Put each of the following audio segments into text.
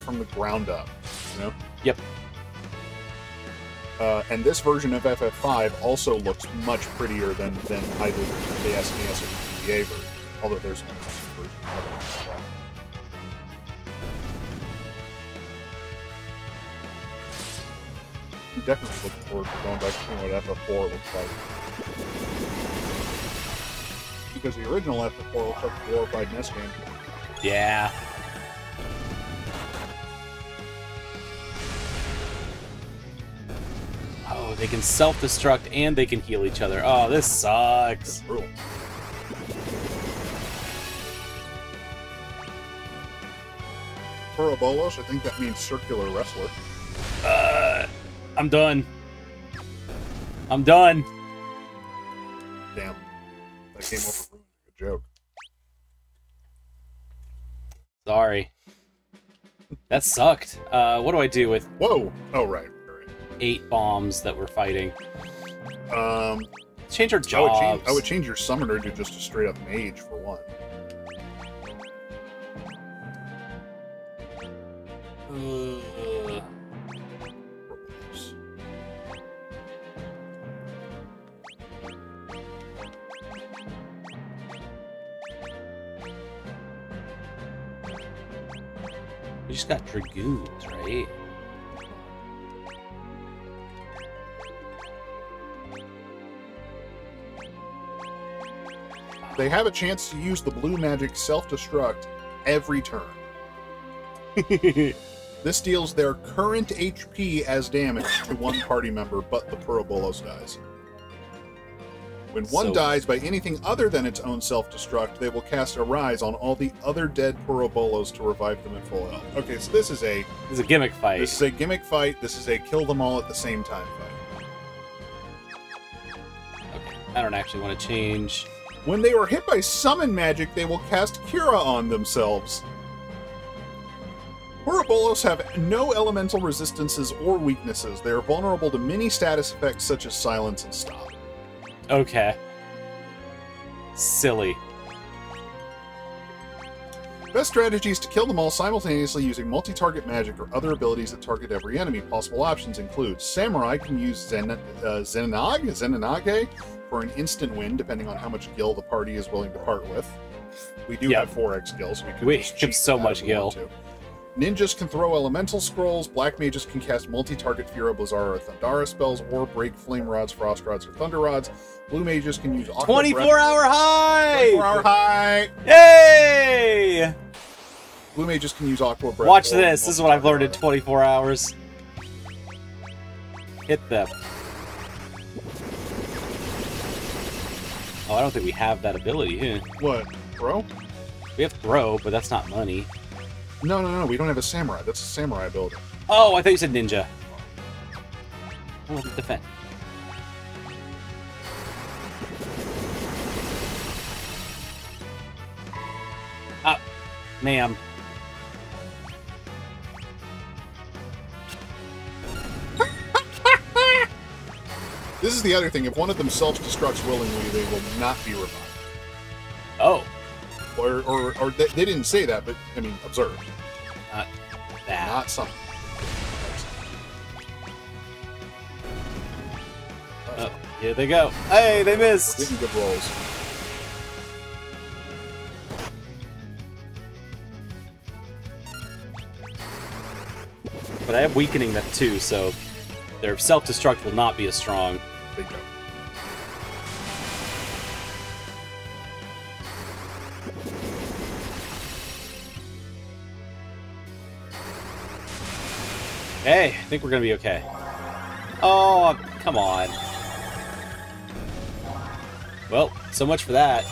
from the ground up. You know? Yep. And this version of FF5 also looks much prettier than either the SNES or the GBA version, although there's no version of it. I'm definitely looking forward to going back to seeing what FF4 looks like. Because the original FF4 looks like a glorified NES game. Yeah. Oh, they can self-destruct and they can heal each other. Oh, this sucks. Brutal. Ouroboros, I think that means circular wrestler. I'm done. I'm done. Damn. That game over ruined a good joke. Sorry. That sucked. What do I do with Whoa! Oh, right. 8 bombs that we're fighting? Change our I jobs. would change your summoner to just a straight up mage for one. We just got dragoons, right? They have a chance to use the blue magic self-destruct every turn. This deals their current HP as damage to one party member, but the Purobolos dies. When one dies by anything other than its own self-destruct, they will cast a rise on all the other dead Purobolos to revive them at full health. Okay, so this is a gimmick fight. This is a gimmick fight. This is a kill them all at the same time fight. Okay, I don't actually want to change. When they are hit by summon magic, they will cast Cura on themselves. Purobolos have no elemental resistances or weaknesses. They are vulnerable to many status effects such as silence and stop. Okay. Silly. Best strategy is to kill them all simultaneously using multi-target magic or other abilities that target every enemy. Possible options include Samurai can use Zenanage for an instant win, depending on how much gil the party is willing to part with. We do have 4x gil, so we can have so much gil. Ninjas can throw elemental scrolls, black mages can cast multi-target Fira, Blizzara, or Thundara spells, or break flame rods, frost rods, or thunder rods. Blue mages can use 24-hour high! 24-hour high! Yay! Blue mages can use aqua breath. Watch this. This is what I've learned in 24 hours. Hit them. Oh, I don't think we have that ability, huh? What? Throw? We have throw, but that's not money. No. We don't have a samurai. That's a samurai ability. Oh, I thought you said ninja. Oh, defend. Ah, ma'am. This is the other thing. If one of them self-destructs willingly, they will not be revived. Oh. Or they didn't say that, but, I mean, observe. Not that. Not some. Oh, here they go. Hey, they missed! We're getting good rolls. But I have weakening them too, so their self-destruct will not be as strong. Big go. Hey, I think we're gonna be okay. Oh, come on. Well, so much for that.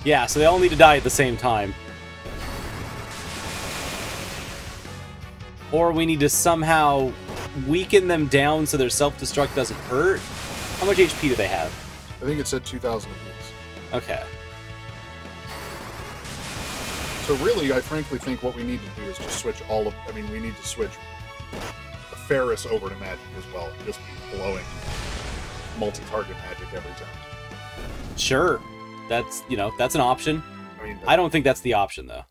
Yeah, so they all need to die at the same time. Or we need to somehow weaken them down so their self-destruct doesn't hurt. How much HP do they have? I think it said 2,000 apiece. Okay. So really, I frankly think what we need to do is just switch all of... I mean, we need to switch the Ferris over to magic as well. Just blowing multi-target magic every time. Sure. That's, that's an option. I mean, I don't think that's the option, though.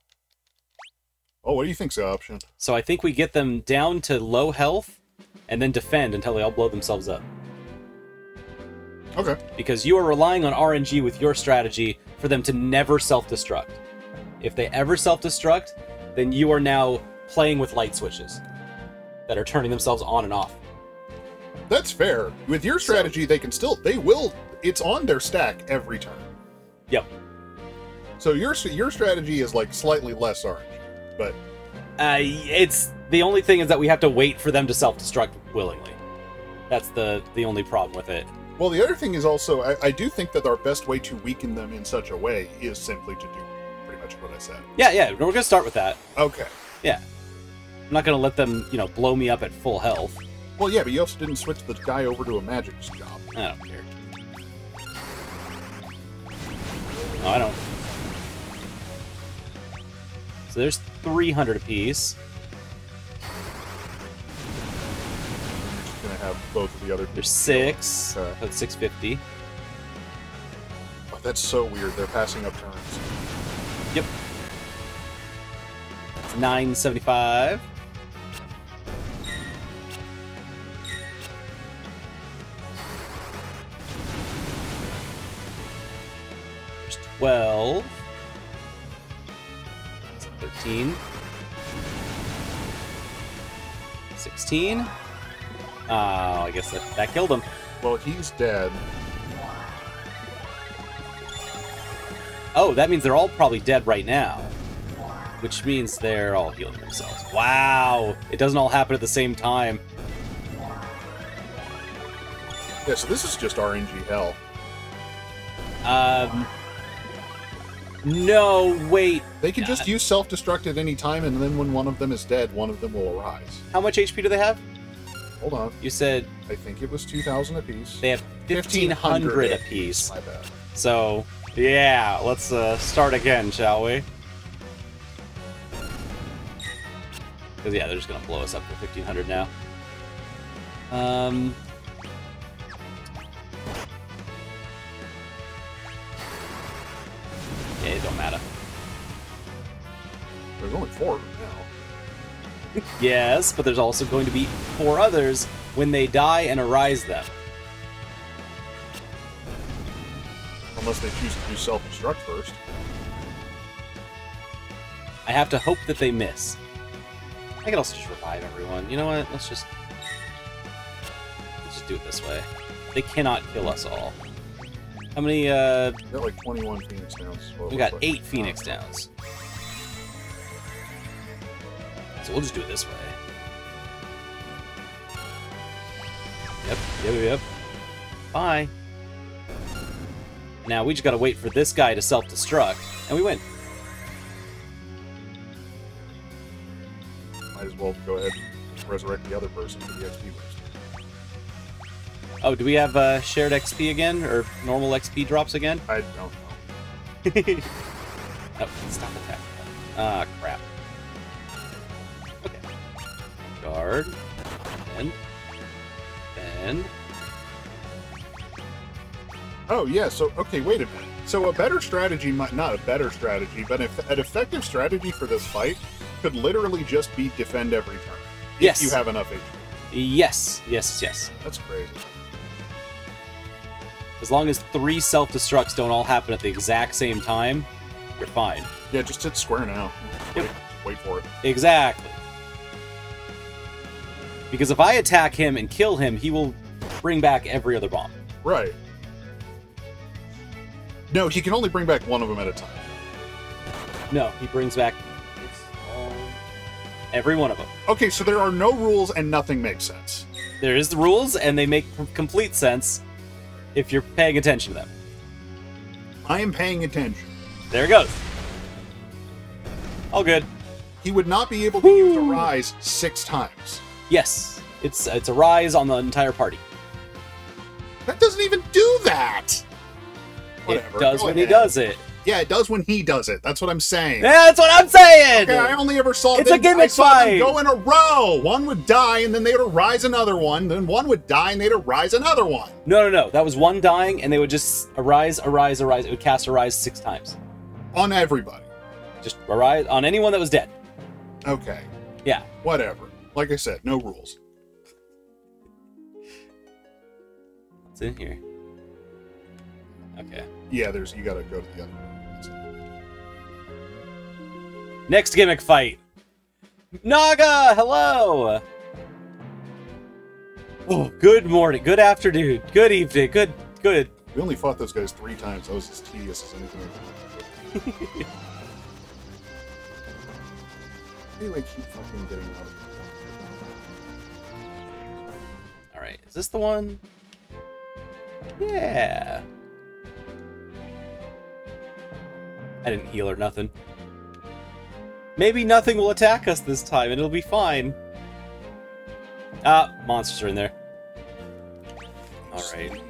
Oh, what do you think's the option? So I think we get them down to low health, and then defend until they all blow themselves up. Okay. Because you are relying on RNG with your strategy for them to never self-destruct. If they ever self-destruct, then you are now playing with light switches that are turning themselves on and off. That's fair. With your strategy, they will, it's on their stack every turn. Yep. So your strategy is like slightly less RNG, but... it's, the only thing is that we have to wait for them to self-destruct willingly. That's the only problem with it. Well, the other thing is also, I do think that our best way to weaken them in such a way is simply to do pretty much what I said. Yeah, we're gonna start with that. Okay. Yeah. I'm not gonna let them, blow me up at full health. Well, yeah, but you also didn't switch the guy over to a magic job. I don't care. No, I don't. So there's 300 apiece. Gonna have both of the other. There's 6. Okay. That's 650. Oh, that's so weird. They're passing up turns. Yep. It's 975. There's 12. That's 13. 16. Oh, I guess that killed him. Well, he's dead. Oh, that means they're all probably dead right now. Which means they're all healing themselves. Wow! It doesn't all happen at the same time. Yeah, so this is just RNG hell. No, wait. They can just use self-destruct at any time, and then when one of them is dead, one of them will arise. How much HP do they have? Hold on. You said I think it was 2,000 apiece. they have 1,500 apiece. My bad. So, yeah, let's start again, shall we? Because, yeah, they're just going to blow us up for 1,500 now. Yeah, it don't matter. There's only 4 now. Yes, but there's also going to be 4 others when they die and arise them. Unless they choose to do self-destruct first. I have to hope that they miss. I can also just revive everyone. You know what? Let's just do it this way. They cannot kill us all. How many, We got like 21 Phoenix Downs. Well, we got like 8 Phoenix Downs. So we'll just do it this way. Yep. Bye. Now we just gotta wait for this guy to self-destruct, and we win. Might as well go ahead and resurrect the other person for the XP boost. Oh, do we have shared XP again, or normal XP drops again? I don't know. Oh, stop attacking. Ah, crap. Okay. Guard. And... Oh, yeah, so, okay, wait a minute. So a better strategy might, not a better strategy, but an effective strategy for this fight could literally just be defend every turn. Yes. If you have enough HP. Yes. That's crazy. As long as 3 self-destructs don't all happen at the exact same time, you're fine. Yeah, just hit square now. Yep. Wait for it. Exactly. Because if I attack him and kill him, he will bring back every other bomb. Right. No, he can only bring back one of them at a time. No, he brings back every one of them. Okay, so there are no rules and nothing makes sense. There is the rules, and they make complete sense if you're paying attention to them. I am paying attention. There it goes. All good. He would not be able to use a rise 6 times. Yes, it's a rise on the entire party. That doesn't even do that! Whatever. It does go when ahead. he does it. Yeah, it does when he does it. That's what I'm saying. Yeah, that's what I'm saying! Okay, I only ever saw It's a gimmick I saw fight! them go in a row. One would die, and then they would arise another one. Then one would die, and they'd arise another one. No. That was one dying, and they would just arise. It would cast arise 6 times. On everybody. Just arise on anyone that was dead. Okay. Yeah. Whatever. Like I said, no rules. What's in here? Okay. Yeah, you gotta go to the other one. Next gimmick fight. Naga, hello! Oh, good morning, good afternoon, good evening, good. We only fought those guys 3 times. That was as tedious as anything I've done. Why do I keep fucking getting out of it? Alright, is this the one? Yeah. I didn't heal or nothing. Maybe nothing will attack us this time and it'll be fine. Ah, monsters are in there. Alright.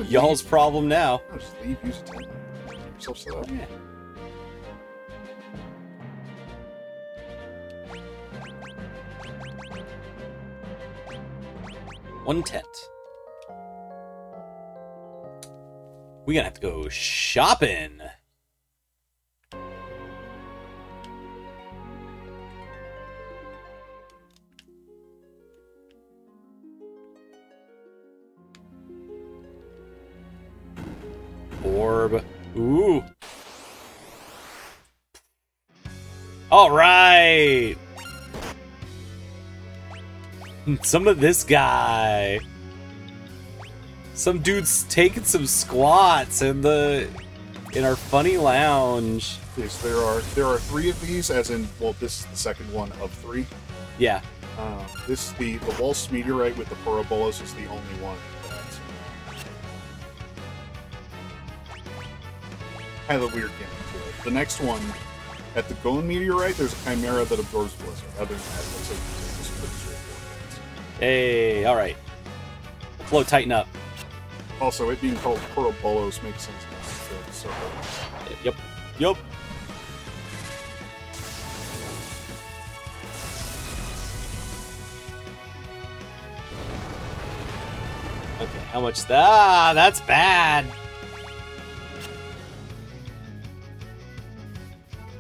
Y'all's problem now. No, just leave, use a 10. Get yourself set up. Yeah. One tent. We're gonna have to go shopping. Orb. Ooh. All right. Some of this guy. Some dude's taking some squats in our funny lounge. Yes, there are 3 of these, as in, well, this is the second one of 3. Yeah. The Waltz meteorite with the Parabolas is the only one that has a weird gimmick to it. The next one, at the Gone meteorite, there's a Chimera that absorbs Blizzard. Other than that, it looks like it's pretty straightforward. Hey, all right. Flow, tighten up. Also, it being called Parabolos makes sense now. So, Yup. Okay, how much? Ah, that's bad.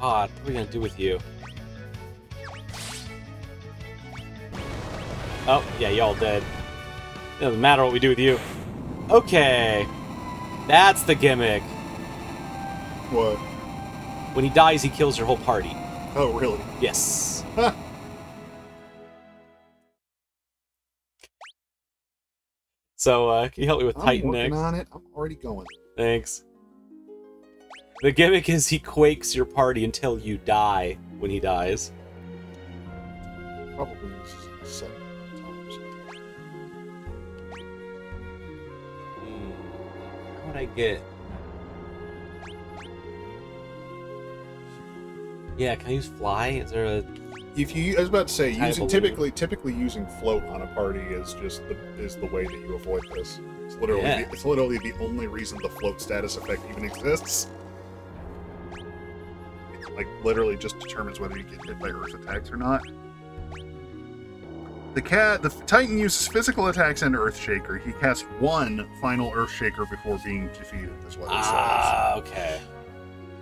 God, what are we gonna do with you? Oh, yeah, y'all dead. It doesn't matter what we do with you. Okay. That's the gimmick. What? When he dies, he kills your whole party. Oh, really? Yes. So, can you help me with Titan next? I'm working on it. I'm already going. Thanks. The gimmick is he quakes your party until you die when he dies. Probably 7 times. How would I get... Yeah, can I use fly? Is there a... I was about to say, believe. typically using float on a party is just the way that you avoid this. It's literally Yeah. it's literally the only reason the float status effect even exists. It, like, literally just determines whether you get hit by earth attacks or not. The Titan uses physical attacks and Earthshaker. He casts 1 final Earthshaker before being defeated, is what it says. Ah, okay.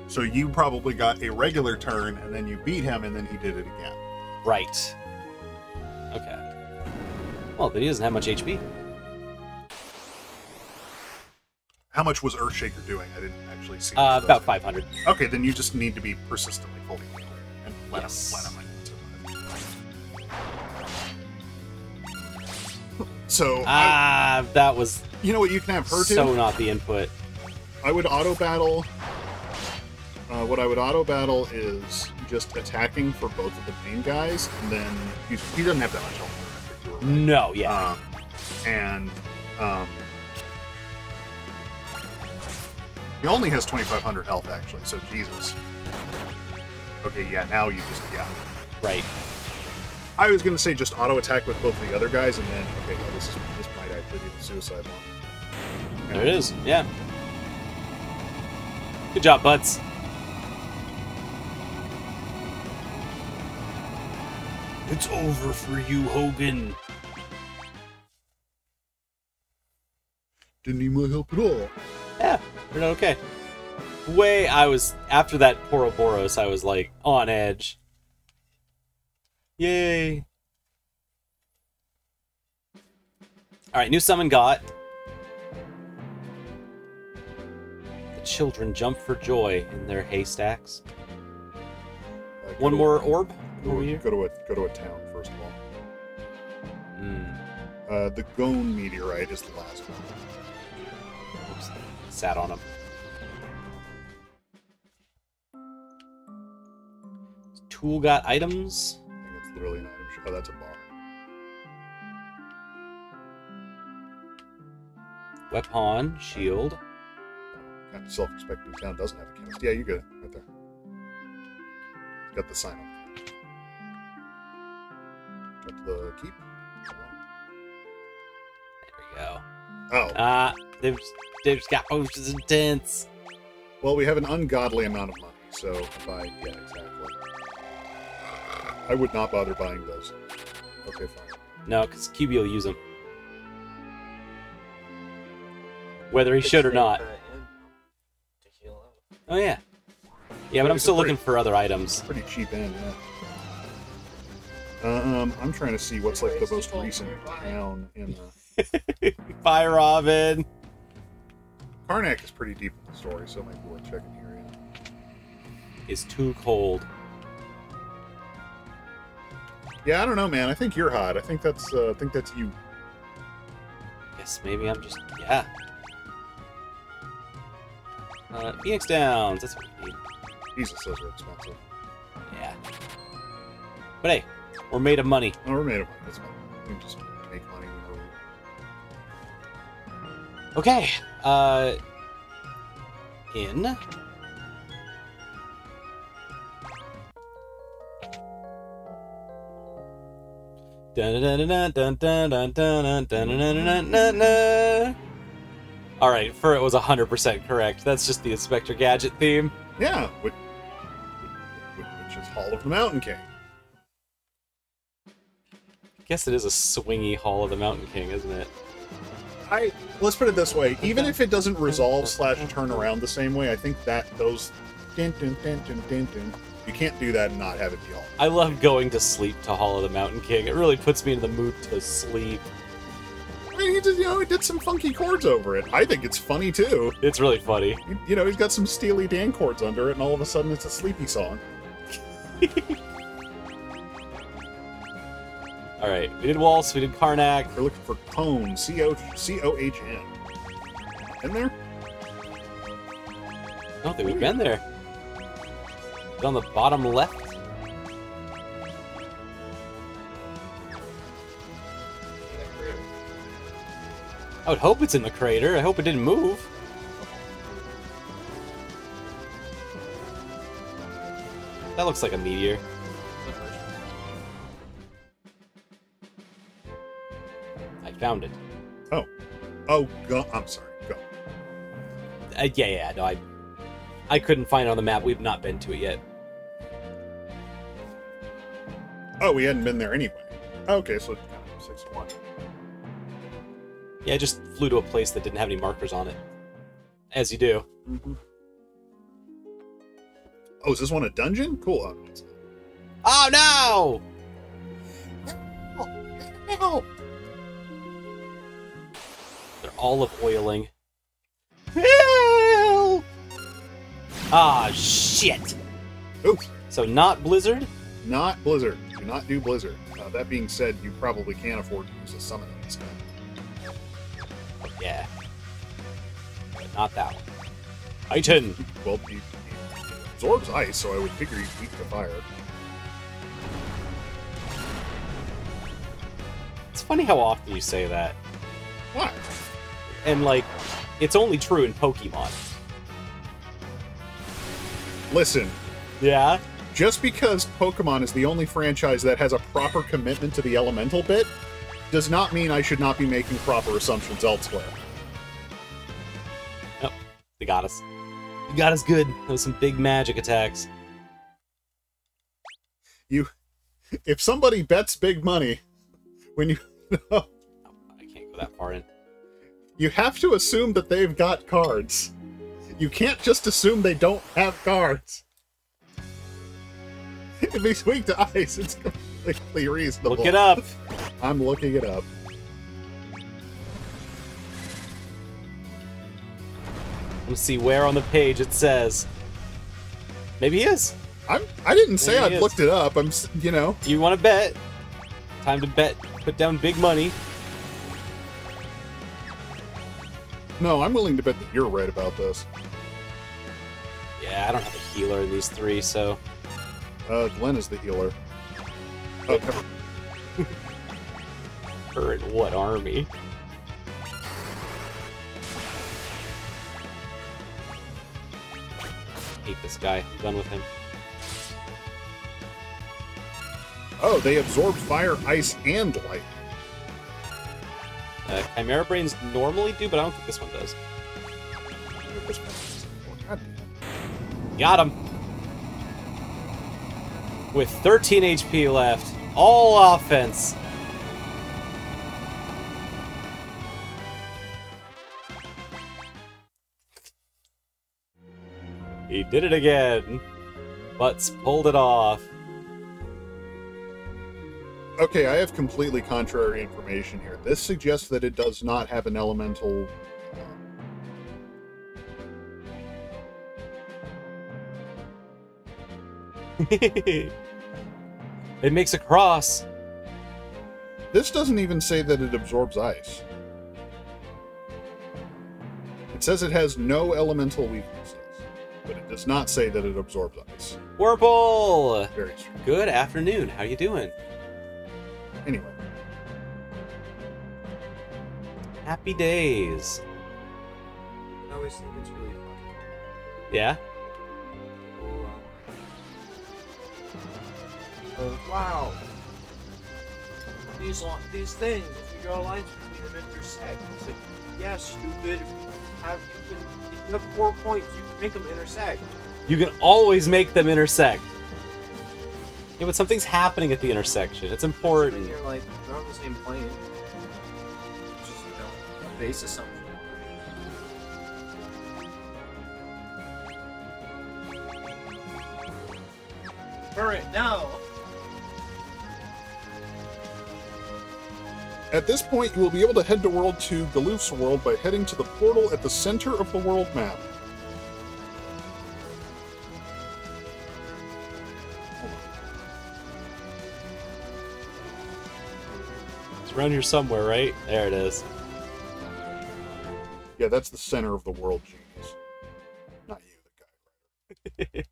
So you probably got a regular turn, and then you beat him, and then he did it again. Right. Okay. Well, then he doesn't have much HP. How much was Earthshaker doing? I didn't actually see. About 500. Okay, then you just need to be persistently fully healed and let him survive. So, that was you know what you can have her do? so not the input. I would auto battle. What I would auto battle is just attacking for both of the main guys, and then he doesn't have that much health. Right? No, yeah. He only has 2,500 health, actually, so Jesus. Okay, yeah, now you just, yeah. Right. I was going to say just auto-attack with both the other guys, and then, okay, no, this might actually be the suicide one. There it is, yeah. Good job, butts. It's over for you, Hogan. Didn't need my help at all. Yeah, we're not okay. After that Poroboros, I was like, on edge. Yay. Alright, new summon got. The children jump for joy in their haystacks. One more orb? Go to a town, first of all. The Gone meteorite is the last one. Oops, sat on him. Tool got items. I think it's literally an item. Oh, that's a bar. Weapon, shield. Kind of self-respecting town doesn't have a chemist. Yeah, you get it right there. It's got the sign on. Got the keep. There we go. Oh. They've got potions and tents. Well, we have an ungodly amount of money, so yeah, exactly. I would not bother buying those. Okay, fine. No, because QB will use them. Whether he should or not. Oh, yeah. Yeah, but I'm still looking for other items. Pretty cheap end, yeah. I'm trying to see what's like the most recent town in Bye, Robin. Karnak is pretty deep in the story, so it might be worth checking here, yeah. It's too cold. Yeah, I don't know, man. I think you're hot. I think that's you. Guess maybe I'm just... Yeah. Phoenix Downs. That's what we need. Jesus, those are expensive. Yeah. But hey, we're made of money. Oh, we're made of money. That's fine. We can just make money whenever we... Okay. In... Alright, Fur, it was 100% correct. That's just the Inspector Gadget theme. Yeah, which is Hall of the Mountain King. I guess it is a swingy Hall of the Mountain King, isn't it? Let's put it this way. Even if it doesn't resolve / turn around the same way, I think that those... You can't do that and not have it be Hall. I love going to sleep to Hall of the Mountain King. It really puts me in the mood to sleep. I mean, he did some funky chords over it. I think it's funny, too. It's really funny. He's got some Steely Dan chords under it, and all of a sudden it's a sleepy song. Alright, we did Waltz, we did Karnak. We're looking for Cohn, C-O-H-N. In there? I don't think we've been there. It's on the bottom left. I would hope it's in the crater. I hope it didn't move. That looks like a meteor. I found it. Oh, go. I'm sorry. Go. Yeah, no, I couldn't find it on the map. We've not been to it yet. Oh, we hadn't been there anyway. Okay, so 6-1. Yeah, I just flew to a place that didn't have any markers on it. As you do. Mm-hmm. Oh, is this one a dungeon? Cool. Oh, no! Oh. They're olive oiling. Help! Ah, shit! Oops. So not Blizzard? Not Blizzard. Do not do Blizzard. That being said, you probably can't afford to use a summon on this guy. Yeah. But not that one. Titan! Well, he absorbs ice, so I would figure he's weak to fire. It's funny how often you say that. Why? And, like, it's only true in Pokemon. Listen. Yeah? Just because Pokemon is the only franchise that has a proper commitment to the elemental bit, does not mean I should not be making proper assumptions elsewhere. Nope. They got us. You got us good. Those some big magic attacks. If somebody bets big money, when you... I can't go that far in. You have to assume that they've got cards. You can't just assume they don't have cards. If he's weak to ice, it's completely reasonable. Look it up. I'm looking it up. Let's see where on the page it says. Maybe he is. I didn't say Maybe he I'd is. looked it up. I'm, you know. You want to bet? Time to bet. Put down big money. No, I'm willing to bet that you're right about this. Yeah, I don't have a healer in these three, so... Glenn is the healer. Oh, never. Or in what army? Hate this guy. I'm done with him. Oh, they absorb fire, ice, and light. Chimera Brains normally do, but I don't think this one does. God damn. Got him! With 13 HP left. All offense. He did it again. Butts pulled it off. Okay, I have completely contrary information here. This suggests that it does not have an elemental... It makes a cross. This doesn't even say that it absorbs ice. It says it has no elemental weaknesses, but it does not say that it absorbs ice. Warple! Very strange. Good afternoon. How you doing? Anyway, Happy days. I always think it's really fun. Yeah? Wow. These things, if you draw lines between them intersect. It's like, yeah, stupid. If you have 4 points, you can make them intersect. You can always make them intersect. Yeah, but something's happening at the intersection. It's And important. you're like, they're on the same plane. It's just, a base assumption. Hurry, now! at this point you will be able to head to World 2, Galoof's world, by heading to the portal at the center of the world map. It's around here somewhere, right? There it is. Yeah, that's the center of the world, genius. Not you, the guy.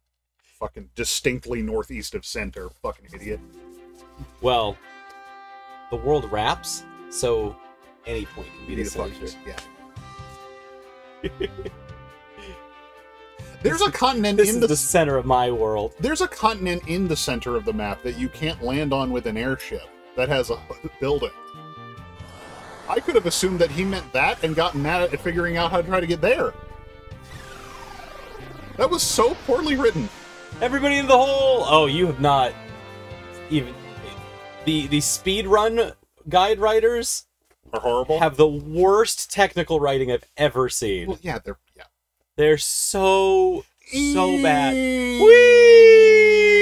Fucking distinctly northeast of center, fucking idiot. Well, the world wraps, so any point can be You the need to center. fucking, yeah. There's a continent This in is the center of my world. There's a continent in the center of the map that you can't land on with an airship that has a building. I could have assumed that he meant that and gotten mad at figuring out how to try to get there. That was so poorly written. Everybody in the hole! Oh, you have not even... The speed run guide writers Are horrible. have the worst technical writing I've ever seen. Well, yeah, they're They're so bad. Whee!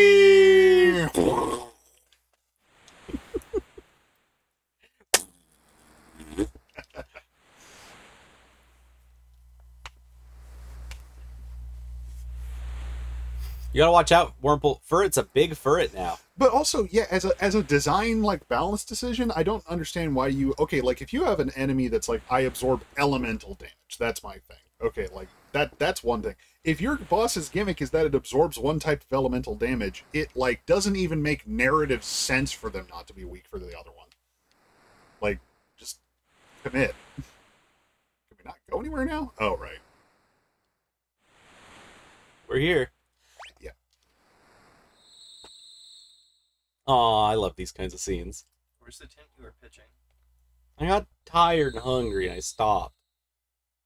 You gotta watch out, Wurmple. Furret's a big Furret now. But also, yeah, as a design like balance decision, I don't understand why you like if you have an enemy that's like I absorb elemental damage, that's my thing. Okay, like that's one thing. If your boss's gimmick is that it absorbs one type of elemental damage, it like doesn't even make narrative sense for them not to be weak for the other one. Like, just commit. Can we not go anywhere now? Oh right. We're here. Yeah. Aw, I love these kinds of scenes. Where's the tent you were pitching? I got tired and hungry and I stopped.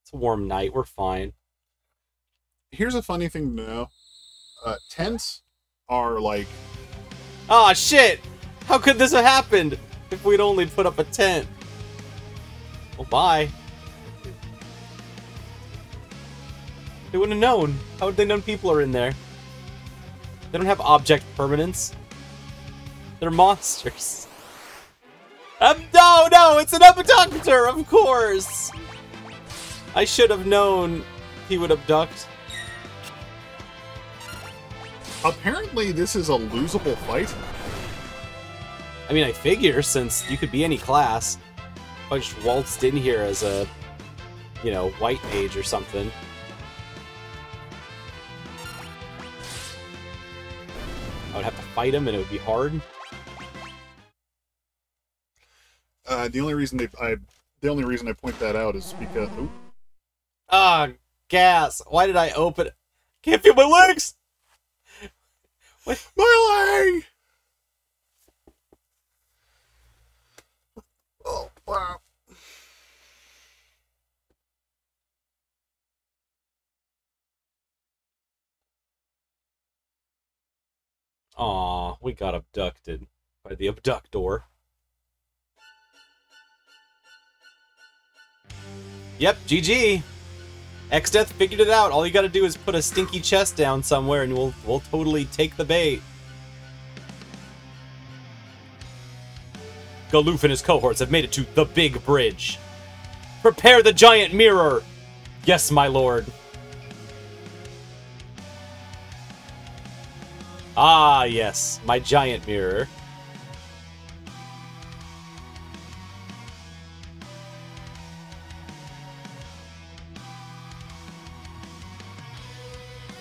It's a warm night, we're fine. Here's a funny thing to know. Tents are like... Ah, shit! How could this have happened if we'd only put up a tent? Well, bye. They wouldn't have known. How would they know people are in there? They don't have object permanence. They're monsters. No, it's an abductor, of course! I should have known he would abduct. Apparently this is a losable fight. I mean, I figure, since you could be any class. If I just waltzed in here as a, you know, white mage or something. I would have to fight him and it would be hard. The only reason I point that out is because... Ooh. Ah, gas! Why did I open it? Can't feel my legs! What? My leg! Oh, wow. Aw, we got abducted by the abductor. Yep, GG. Xdeath figured it out. All you gotta do is put a stinky chest down somewhere and we'll totally take the bait. Galoof and his cohorts have made it to the big bridge. Prepare the giant mirror! Yes, my lord. Ah, yes, my giant mirror.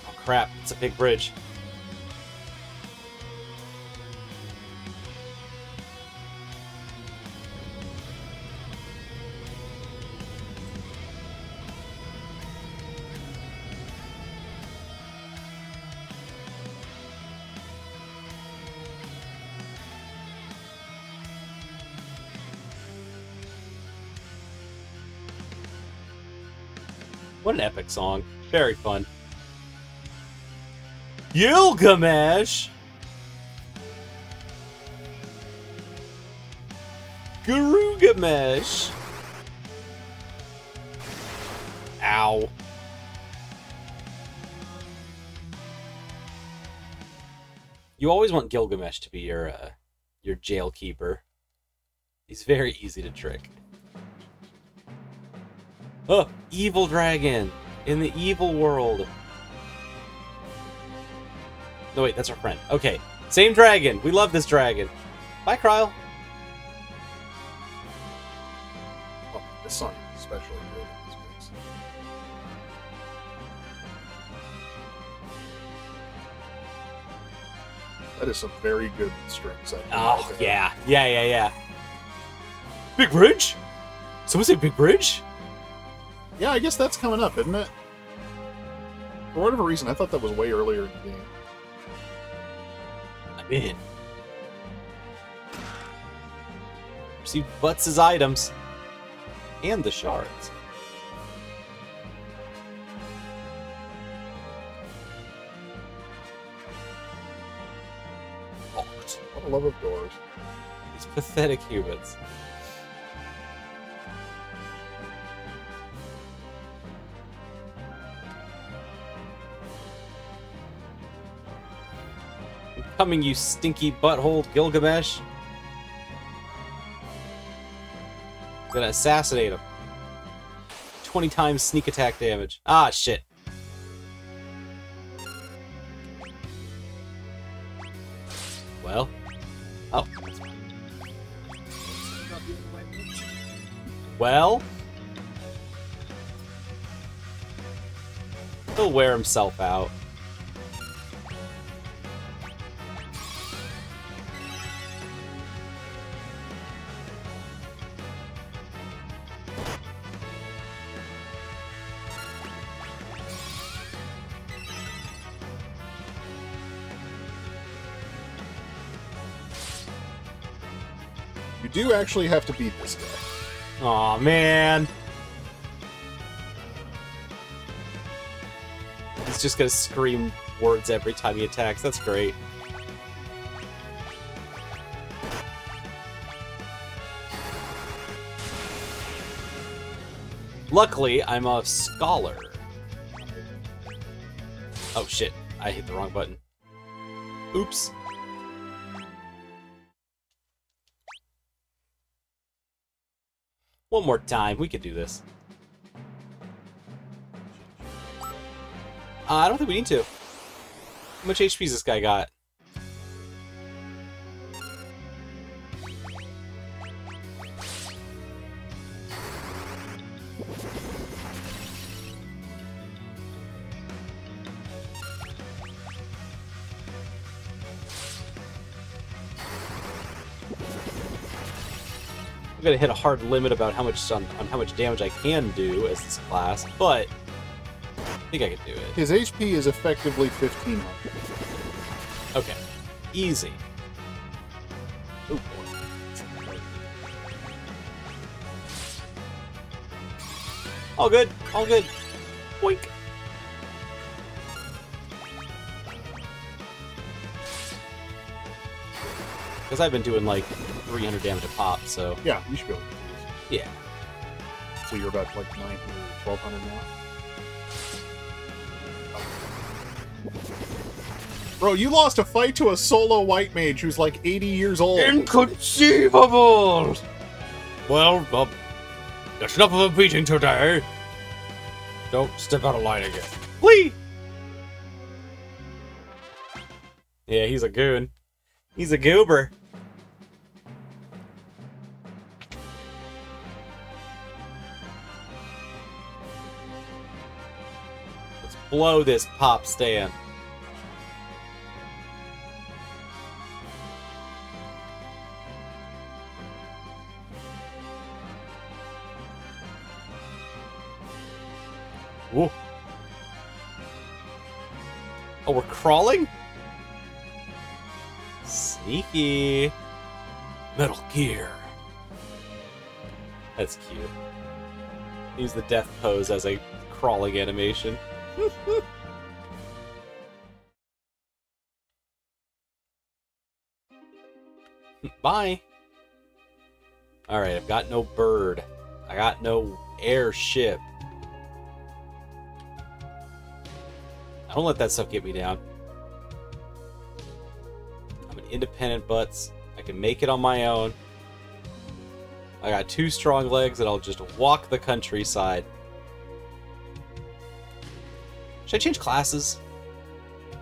Oh crap, it's a big bridge. What an epic song. Very fun. Gilgamesh! Garugamesh! Ow. You always want Gilgamesh to be your jail keeper. He's very easy to trick. Oh, evil dragon in the evil world. No, wait, that's our friend. Okay, same dragon. We love this dragon. Bye, Kryle. Oh, this song is especially good in this mix. That is some very good strings. Oh, yeah. Big bridge? Someone say big bridge? Yeah, I guess that's coming up, isn't it? For whatever reason, I thought that was way earlier in the game. I'm in. Received Butts' items. And the shards. Locked. What a love of doors. These pathetic humans. Coming, you stinky butthole, Gilgamesh. Gonna assassinate him. 20 times sneak attack damage. Ah, shit. Well. Oh. Well. He'll wear himself out. You do actually have to beat this guy. Aw, man. He's just gonna scream words every time he attacks. That's great. Luckily, I'm a scholar. Oh shit, I hit the wrong button. Oops. One more time, we could do this. I don't think we need to. How much HP's this guy got? I'm gonna hit a hard limit about how much on how much damage I can do as this class, but I think I can do it. His HP is effectively 1500. Okay, easy. Oh boy. All good, all good. Boink. Because I've been doing like 300 damage a pop, so Yeah, you should be able to do yeah. this. So you're about like 900, 1200 now? Bro, you lost a fight to a solo white mage who's like 80 years old. Inconceivable! Well, that's enough of a beating today. Don't step out of line again. Please! Yeah, he's a goon. He's a goober. Let's blow this pop stand. Whoa. Oh, we're crawling? Sneaky. Metal Gear. That's cute. Use the death pose as a crawling animation. Bye. Alright, I've got no bird. I got no airship. I don't let that stuff get me down. I'm an independent butts. I can make it on my own. I got 2 strong legs and I'll just walk the countryside. Should I change classes?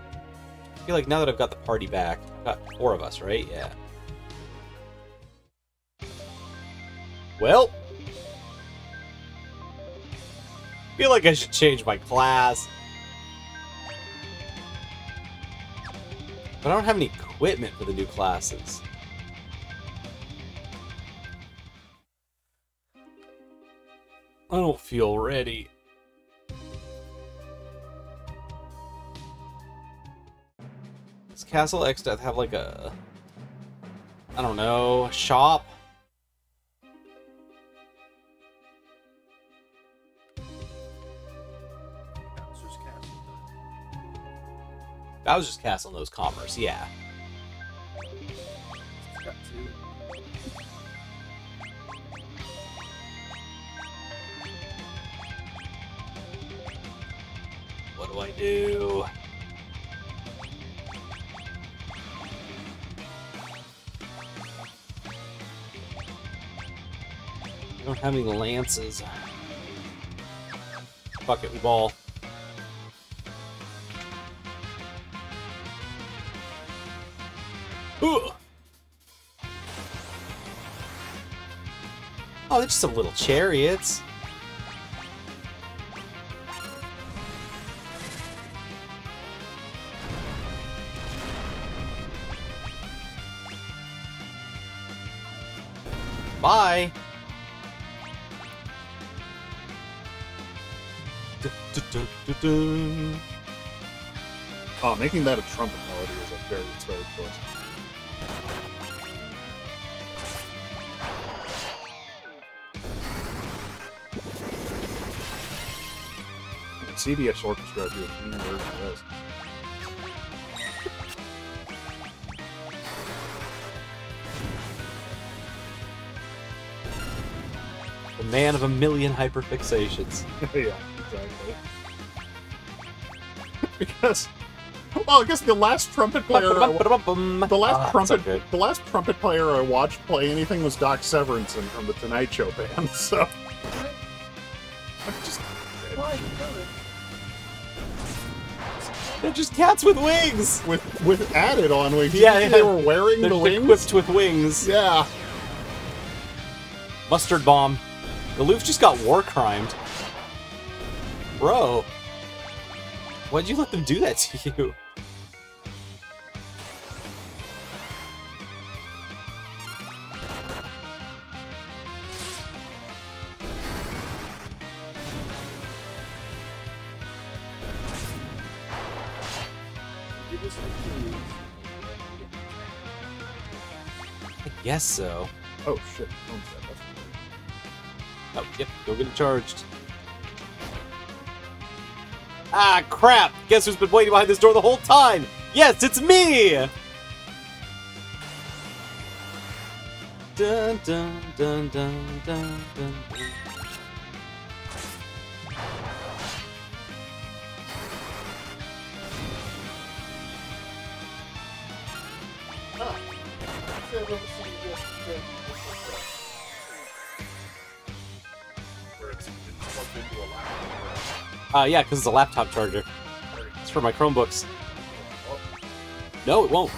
I feel like now that I've got the party back, I've got 4 of us, right? Yeah. Well, I feel like I should change my class. But I don't have any equipment for the new classes. I don't feel ready. Does Castle Exdeath have like a... I don't know, a shop? Bowser's Castle knows commerce, yeah. Got 2. What do I do? I don't have any lances. Fuck it, we ball. Ooh. Oh, they're just some little chariots. Bye. Oh, making that a trumpet melody is a very inspired choice. CBS Orchestra do a mean version of this. The man of a million hyperfixations. Yeah, exactly. Because, well, I guess the last trumpet player, the last trumpet player I watched play anything was Doc Severinsen from the Tonight Show band. So, I'm just. They're just cats with wings! With added on wings. Yeah, they were wearing the wings. Equipped with wings. Yeah. Mustard bomb. Galoof just got war crimed. Bro. Why'd you let them do that to you? I guess so. Oh shit. Oh, yep, go get it charged. Ah, crap! Guess who's been waiting behind this door the whole time? Yes, it's me! Dun dun dun dun dun dun. Yeah, because it's a laptop charger. It's for my Chromebooks. No, it won't.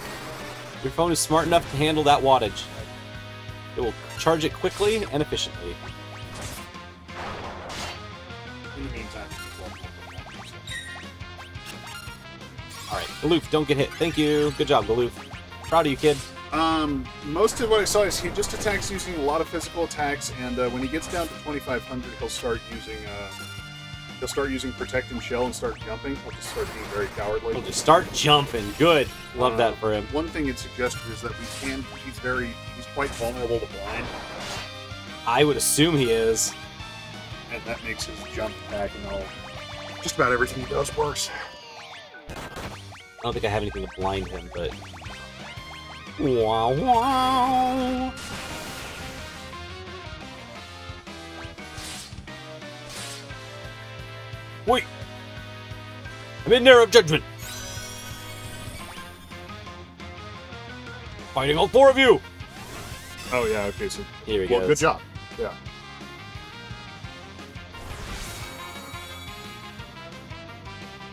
Your phone is smart enough to handle that wattage. It will charge it quickly and efficiently. In the meantime, Alright, Galoof, don't get hit. Thank you. Good job, Galoof. Proud of you, kid. most of what I saw is he just attacks using a lot of physical attacks, and when he gets down to 2,500, he'll start using Protect and Shell and start jumping. He'll just start being very cowardly. He'll just start jumping. Good. Love that for him. One thing it suggested is that he's quite vulnerable to blind, I would assume he is. and that makes his jump attack and all. Just about everything he does works. I don't think I have anything to blind him, but... Wow, wow! Wait! I'm in there of judgment! Fighting all four of you! Oh yeah, okay, so Here we go. good job. Yeah.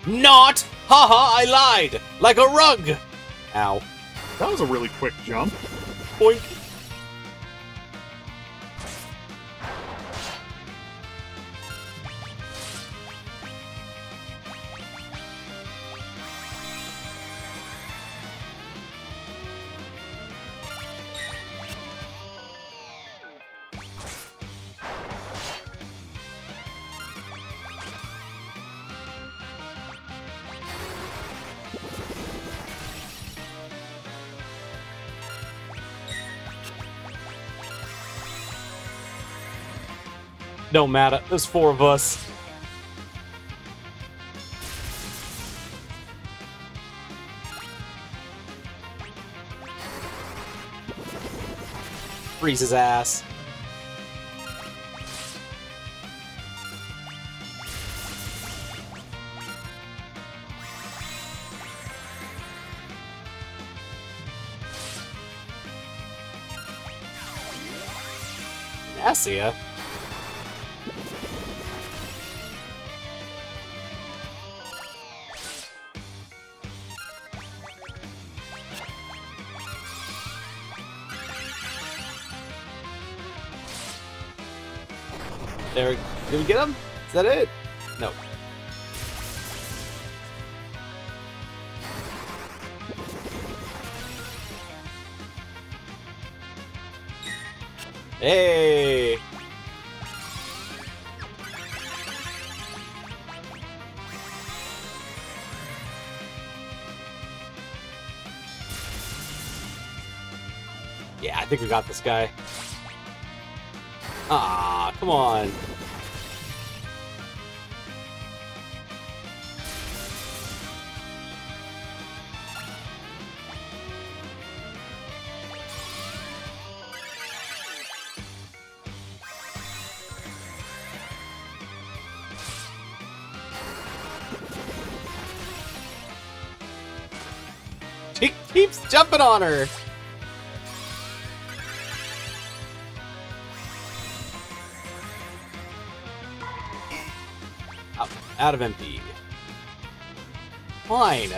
Not! Haha, I lied! Like a rug! Ow. That was a really quick jump. Boink. Don't matter. There's four of us. Freeze his ass. Nasia? There, did we get him? Is that it? No. Hey! Yeah, I think we got this guy. Ah, come on. He keeps jumping on her. Out of MP. Fine.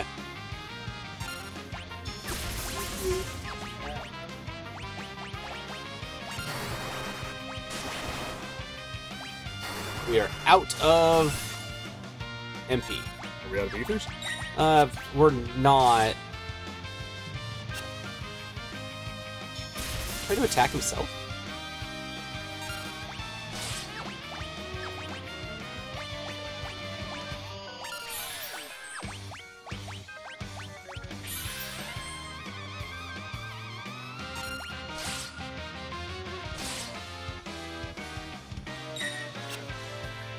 We are out of MP. Are we out of ethers? We're not. Try to attack himself?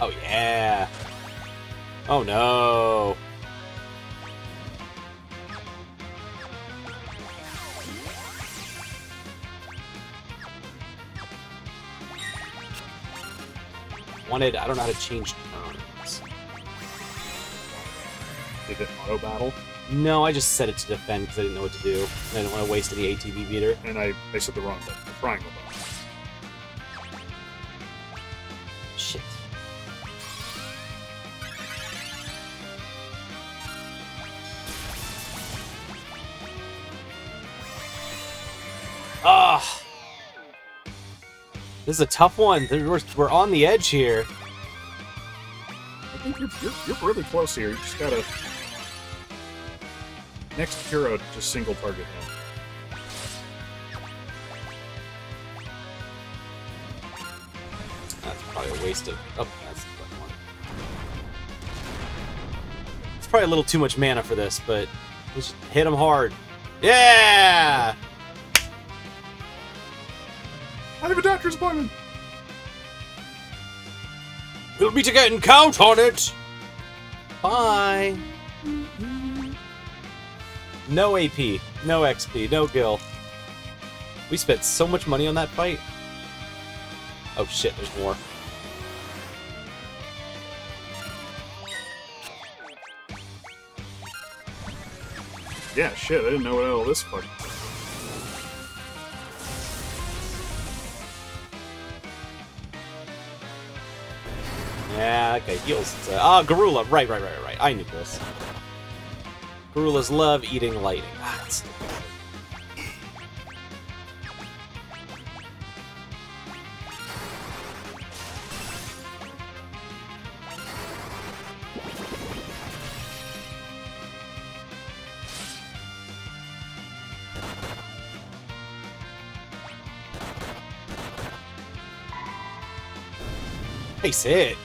Oh, yeah. Oh, no. I don't know how to change turns. Did it auto battle? No, I just set it to defend because I didn't know what to do. I didn't want to waste any ATB beater. And I said the wrong button. The triangle button. Shit. Ah! This is a tough one. We're on the edge here. I think you're really close here. You just gotta... Next hero, just single target him. That's probably a waste of... Oh, that's the button one. It's probably a little too much mana for this, but let's just hit him hard. Yeah! I have a doctor's appointment! We'll meet again, count on it! Bye! No AP, no XP, no gil. We spent so much money on that fight. Oh shit, there's more. Yeah, shit, I didn't know what all this fucking... Yeah, that guy heals. Garula. Right. I knew this. Garulas love eating lightning. Ah, it's... Nice hit.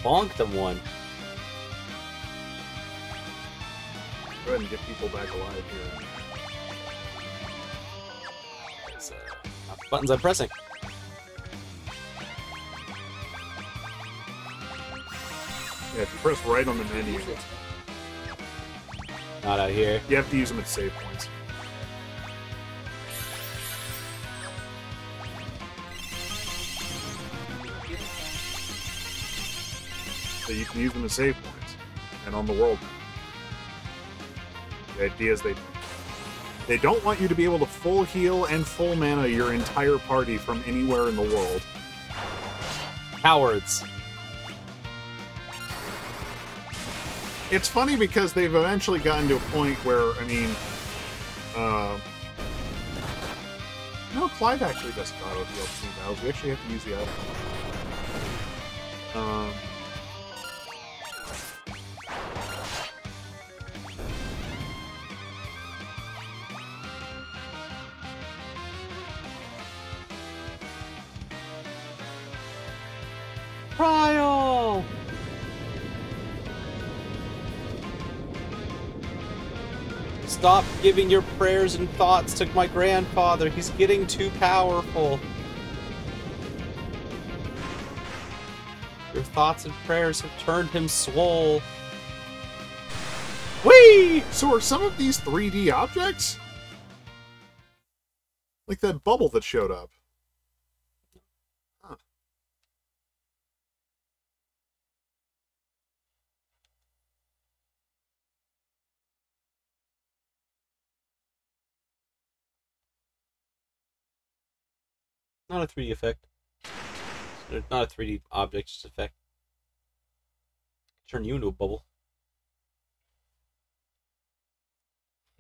Bonked them one. Go ahead and get people back alive here. It's, not the buttons I'm pressing. Yeah, if you press right on the menu, Not out here. you have to use them at save points. So you can use them as save points, and on the world map. The idea is they don't want you to be able to full heal and full mana your entire party from anywhere in the world. Cowards. It's funny because they've eventually gotten to a point where, I mean, no, Clive actually doesn't auto heal between battles. We actually have to use the item. Trial! Stop giving your prayers and thoughts to my grandfather. He's getting too powerful. Your thoughts and prayers have turned him swole. Whee! So are some of these 3D objects? Like that bubble that showed up. Not a 3D effect. Not a 3D object, just effect. Turn you into a bubble.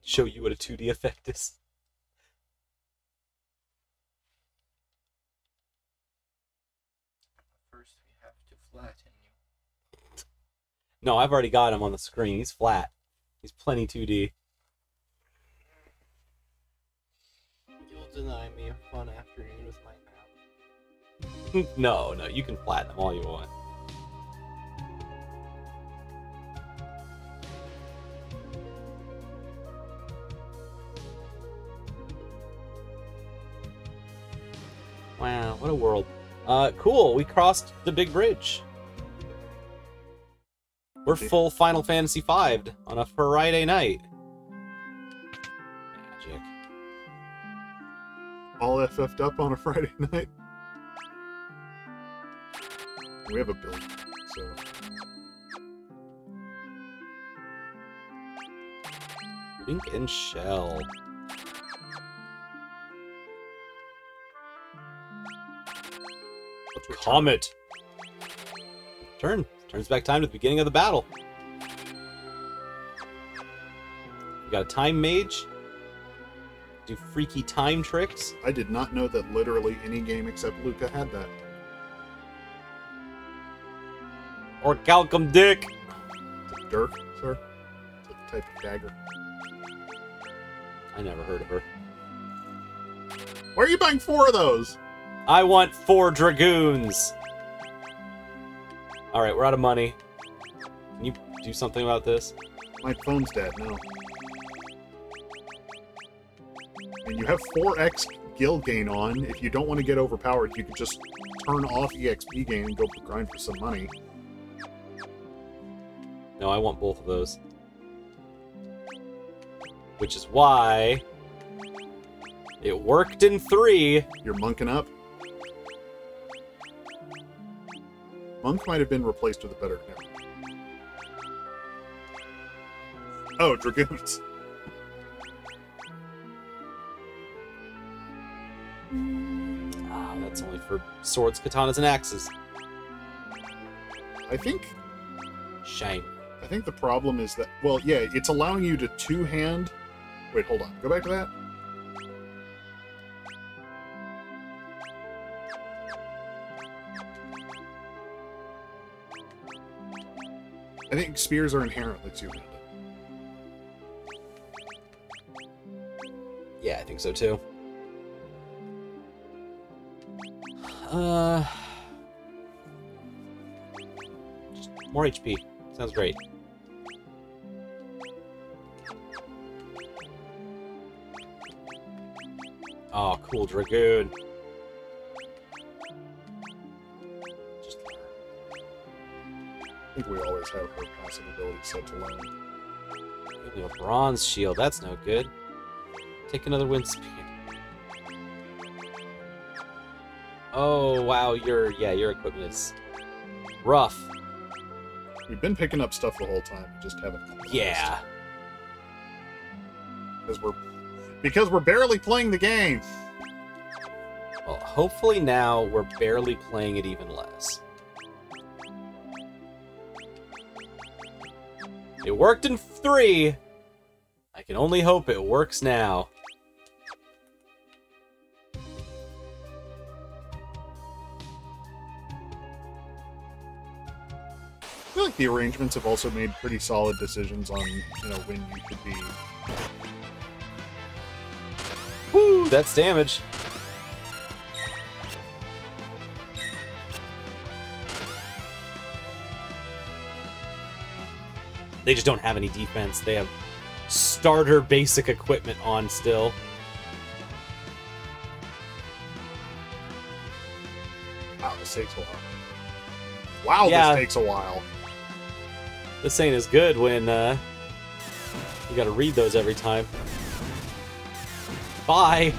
Show you what a 2D effect is. First, we have to flatten you. No, I've already got him on the screen. He's flat. He's plenty 2D. You'll deny me a fun afternoon with my map. No, you can flatten them all you want. Wow, what a world. Cool, we crossed the big bridge. We're full Final Fantasy V on a Friday night. Magic. All FF'd up on a Friday night. We have a build, so... Link and Shell. Comet. Turns back time to the beginning of the battle. We got a time mage. Do freaky time tricks. I did not know that literally any game except Luca had that. Or Calcum Dick. It's a dirk, sir. It's a type of dagger. I never heard of her. Why are you buying 4 of those? I want 4 dragoons. Alright, we're out of money. Can you do something about this? My phone's dead now. And you have 4x guild gain on. If you don't want to get overpowered, you could just turn off EXP gain and go grind for some money. No, I want both of those. Which is why it worked in 3. You're monking up. Monk might have been replaced with a better name. Oh, Dragoons. Ah, that's only for swords, katanas, and axes. I think Shame. the problem is that, well, yeah, it's allowing you to two-hand... Wait, hold on. Go back to that. I think spears are inherently two-handed. Yeah, I think so too. Just more HP. Sounds great. Oh, cool, Dragoon. Just I think we always have her passive ability set to learn. give me a bronze shield. That's no good. Take another wind speed. Oh wow, your equipment is rough. We've been picking up stuff the whole time. We just haven't. Yeah. Because we're barely playing the game. Well, hopefully now we're barely playing it even less. It worked in 3. I can only hope it works now. I feel like the arrangements have also made pretty solid decisions on, when you could be... Woo, that's damage. They just don't have any defense. They have starter basic equipment on still. Wow, this takes a while. Wow, Yeah. This takes a while. This ain't as good when you gotta read those every time. Bye!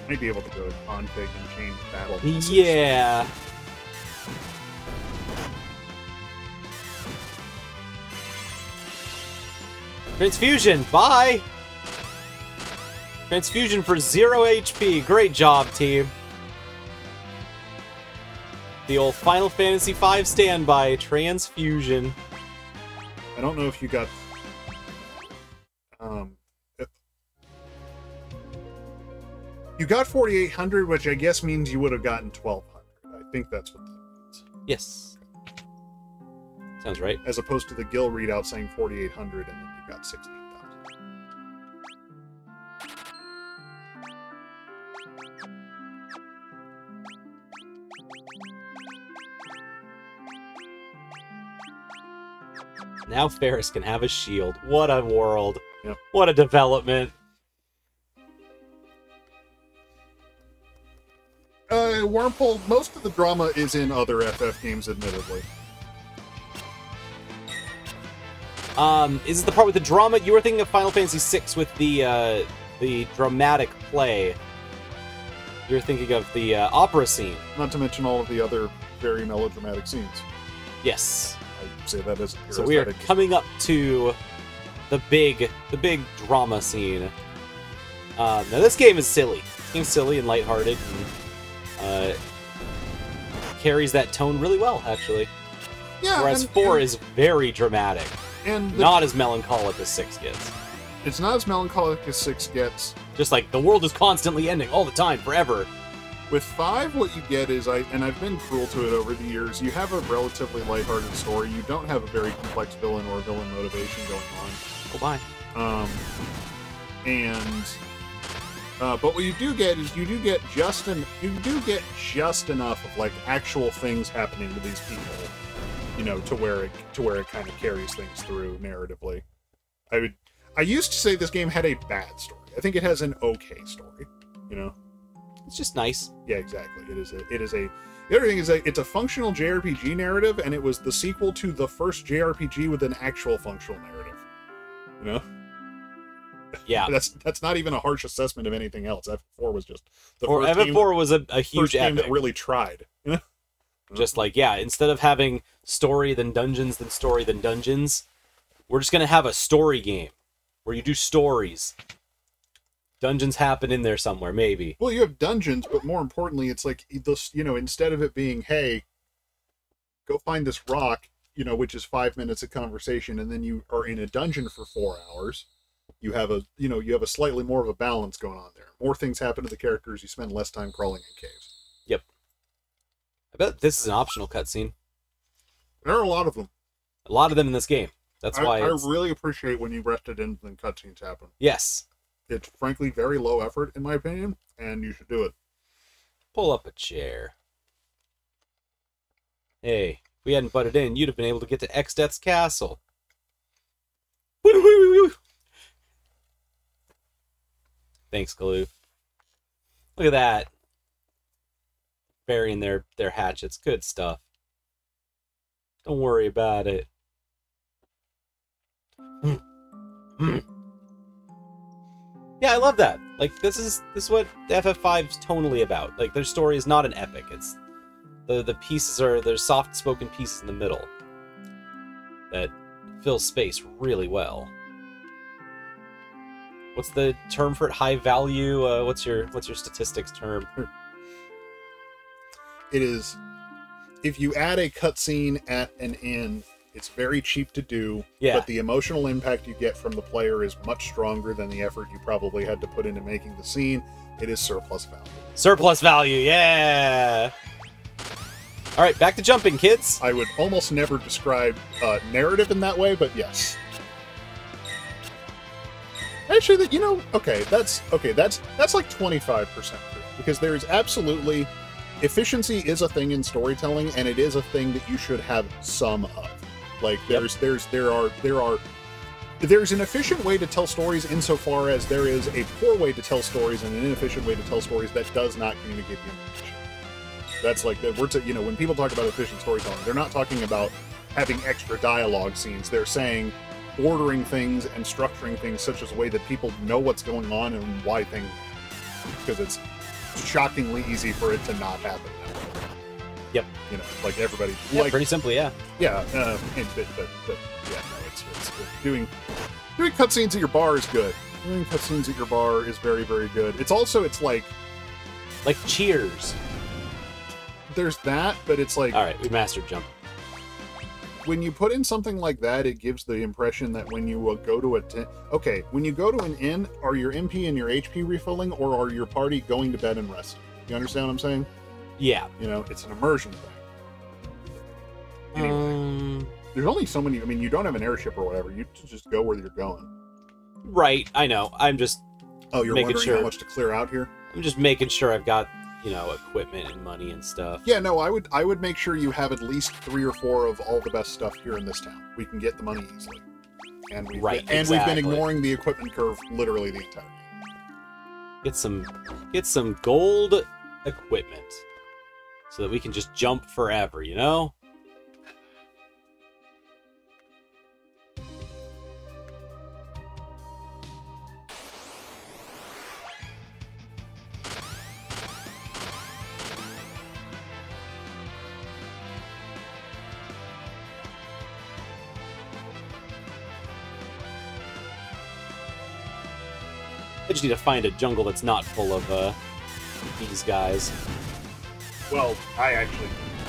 Might be able to go to config and change battle. Yeah. Transfusion, bye! Transfusion for 0 HP. Great job, team. The old Final Fantasy V standby, transfusion. I don't know if you got... you got 4,800, which I guess means you would have gotten 1,200. I think that's what that means. Yes. Sounds right. As opposed to the Gil readout saying 4,800 and then you got 16,000. Now Ferris can have a shield. What a world. Yep. What a development. Wormhole, most of the drama is in other FF games, admittedly. Is it the part with the drama? You were thinking of Final Fantasy VI with the dramatic play. You were thinking of the opera scene. Not to mention all of the other very melodramatic scenes. Yes. I say that as a So we are coming up to the big drama scene. Now this game is silly. This game's silly and lighthearted, and carries that tone really well, actually. Yeah. Whereas 4 is very dramatic, and not as melancholic as 6 gets. It's not as melancholic as 6 gets. Just like the world is constantly ending all the time, forever. With 5, what you get is, and I've been cruel to it over the years, you have a relatively lighthearted story. You don't have a very complex villain or villain motivation going on. Oh, bye. But what you do get is you do get just enough of like actual things happening to these people, you know, to where it kind of carries things through narratively. I used to say this game had a bad story. I think it has an okay story, you know. It's just nice. Yeah, exactly. The other thing is that it's a functional JRPG narrative, and it was the sequel to the first JRPG with an actual functional narrative. You know? Yeah. That's not even a harsh assessment of anything else. FF4 was just FF4 was a huge game epic. that really tried. Just like, yeah, instead of having story, then dungeons, then story, then dungeons, we're just gonna have a story game where you do stories. Dungeons happen in there somewhere, maybe. Well, you have dungeons, but more importantly, it's like this, you know, instead of it being, hey, go find this rock, you know, which is 5 minutes of conversation, and then you are in a dungeon for 4 hours. You have a slightly more of a balance going on there. More things happen to the characters. You spend less time crawling in caves. Yep. I bet this is an optional cutscene. There are a lot of them. A lot of them in this game. That's why I really appreciate when you rest it in and cutscenes happen. Yes. It's frankly very low effort, in my opinion, and you should do it. Pull up a chair. Hey, if we hadn't butted in, you'd have been able to get to Exdeath's castle. Thanks, Galoof. Look at that. Burying their hatchets. Good stuff. Don't worry about it. Yeah, I love that. Like, this is what FF5's tonally about. Like, their story is not an epic. It's the pieces are, there's soft-spoken pieces in the middle that fill space really well. What's the term for it? High value? What's your statistics term? It is, if you add a cutscene at an end, it's very cheap to do, but the emotional impact you get from the player is much stronger than the effort you probably had to put into making the scene. It is surplus value. Surplus value, yeah! Alright, back to jumping, kids! I would almost never describe narrative in that way, but yes. Actually, you know, that's like 25% true, because there is absolutely... Efficiency is a thing in storytelling, and it is a thing that you should have some of. Like, there's an efficient way to tell stories insofar as there is a poor way to tell stories and an inefficient way to tell stories that does not communicate the information. That's like, when people talk about efficient storytelling, they're not talking about having extra dialogue scenes. They're saying ordering things and structuring things such as a way that people know what's going on and why things, because it's shockingly easy for it to not happen that way. Yep. You know, like everybody. Yeah, like, pretty simply, yeah. Yeah, but yeah, no, it's doing Doing cutscenes at your bar is good. Doing cutscenes at your bar is very, very good. It's also, it's like Cheers. there's that, but it's like All right, we mastered jump. when you put in something like that, it gives the impression that when you go to when you go to an inn, are your MP and your HP refilling, or are your party going to bed and resting? You understand what I'm saying? Yeah. You know, it's an immersion thing. Anyway, there's only so many. I mean, you don't have an airship or whatever. You just go where you're going. Right. I know. I'm just. Oh, you're making wondering sure. how much to clear out here? I'm just making sure I've got, equipment and money and stuff. Yeah, no, I would make sure you have at least 3 or 4 of all the best stuff here in this town. We can get the money easily. And we've Right, been, and we've been exactly. ignoring the equipment curve literally the entire game. Get some gold equipment, so that we can just jump forever. You know. I just need to find a jungle that's not full of these guys. Well, I actually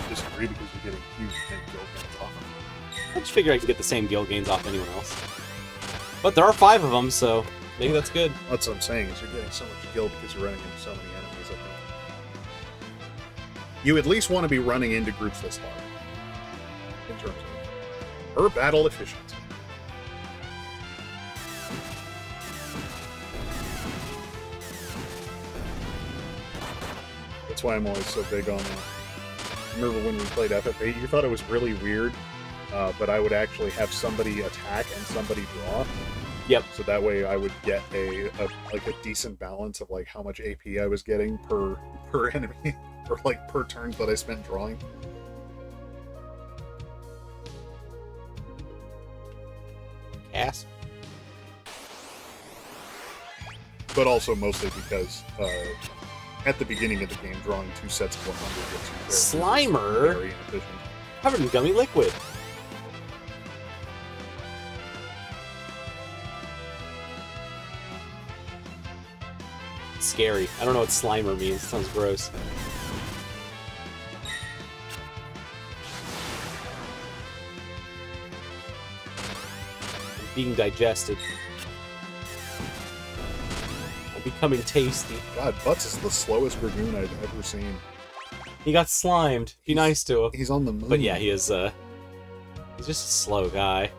disagree because you're getting huge guild gains off of it. I just figure I could get the same guild gains off anyone else. But there are 5 of them, so maybe that's good. That's what I'm saying, is you're getting so much guild because you're running into so many enemies, I think. You at least want to be running into groups this large. In terms of her battle efficiency. That's why I'm always so big on remember when we played FF8, you thought it was really weird, but I would actually have somebody attack and somebody draw. Yep. So that way I would get a decent balance of like how much AP I was getting per enemy, or like per turn that I spent drawing. Ass. But also mostly because at the beginning of the game, drawing 2 sets of 100 gets you Slimer? very inefficient. Covered in gummy liquid. Scary. I don't know what Slimer means. It sounds gross. I'm being digested. I'm becoming tasty. God, Butts is the slowest Dragoon I've ever seen. He got slimed. Be nice to him. He's on the moon. But yeah, he is, he's just a slow guy.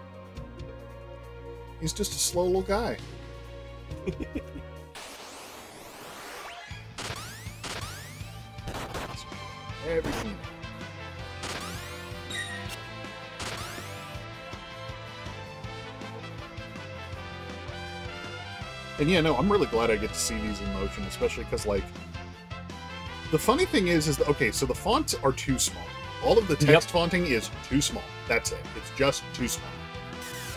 He's just a slow little guy. Everything. And yeah, no, I'm really glad I get to see these in motion, especially because, like, the funny thing is okay, so the fonts are too small. All of the text fonting is too small. That's it. It's just too small.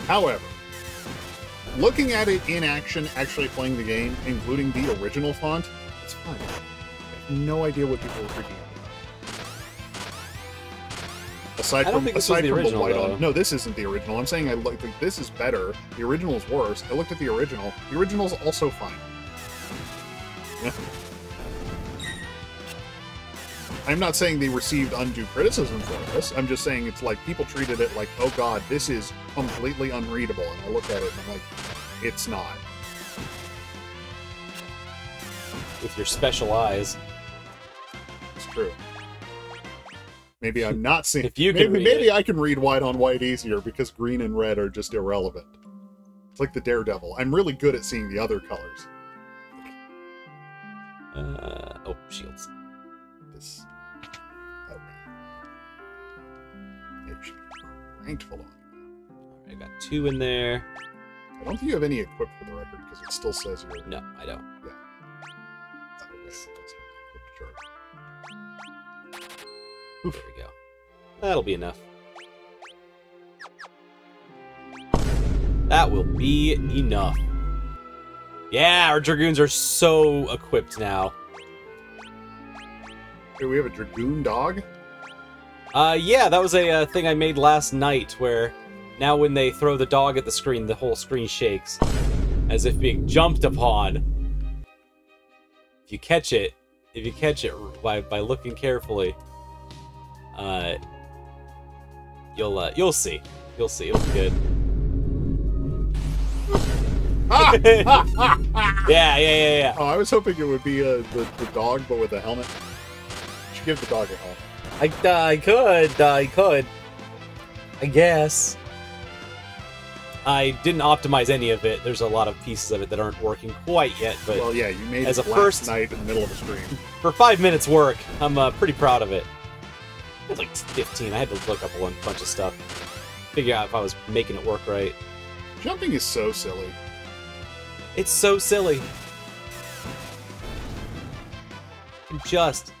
However, looking at it in action, actually playing the game, including the original font, it's fine. I have no idea what people were freaking out about. Aside I don't from think this was the the original, white though. on, no, this isn't the original. I'm saying I look like this is better. The original is worse. I looked at the original. The original's also fine. Yeah. I'm not saying they received undue criticism for this. I'm just saying it's like people treated it like, oh god, this is completely unreadable. And I look at it and I'm like, it's not. With your special eyes. It's true. Maybe I'm not seeing. If you can read maybe it. I can read white on white easier because green and red are just irrelevant. It's like the Daredevil. I'm really good at seeing the other colors. Oh, shields. This. Oh man. It should be cranked full on. I got 2 in there. I don't think you have any equipped for the record because it still says you're. No, I don't. Yeah. Oh, wait, that's not equipped chart. There we go. That'll be enough. That will be enough. Yeah, our Dragoons are so equipped now. Hey, we have a Dragoon dog? Yeah, that was a thing I made last night where Now when they throw the dog at the screen, the whole screen shakes, as if being jumped upon. If you catch it by looking carefully, you'll see. You'll see. It'll be good. Yeah. Oh, I was hoping it would be the dog, but with a helmet. You should give the dog a helmet. I could. I guess. I didn't optimize any of it. There's a lot of pieces of it that aren't working quite yet, but Well, yeah, you made as it a last first night in the middle of a stream. for 5 minutes work, I'm pretty proud of it. It was like 15. I had to look up a bunch of stuff, figure out if I was making it work right. Jumping is so silly. It's so silly. Just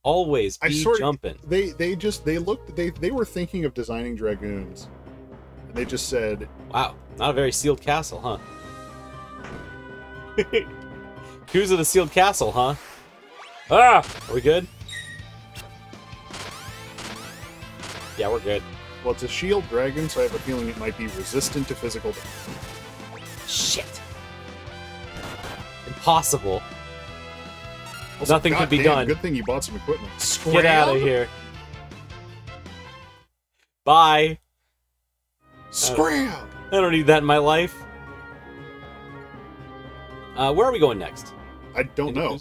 always be jumping. They were thinking of designing dragoons. And they just said, Wow, not a very sealed castle, huh? Who's at the sealed castle, huh? Ah! Are we good? Yeah, we're good. well, it's a shield dragon, so I have a feeling it might be resistant to physical damage. Shit. Impossible. Also, Nothing could be goddamn, done. Good thing you bought some equipment. Get out of here. Bye. Scram! I don't need that in my life. Where are we going next? I don't know.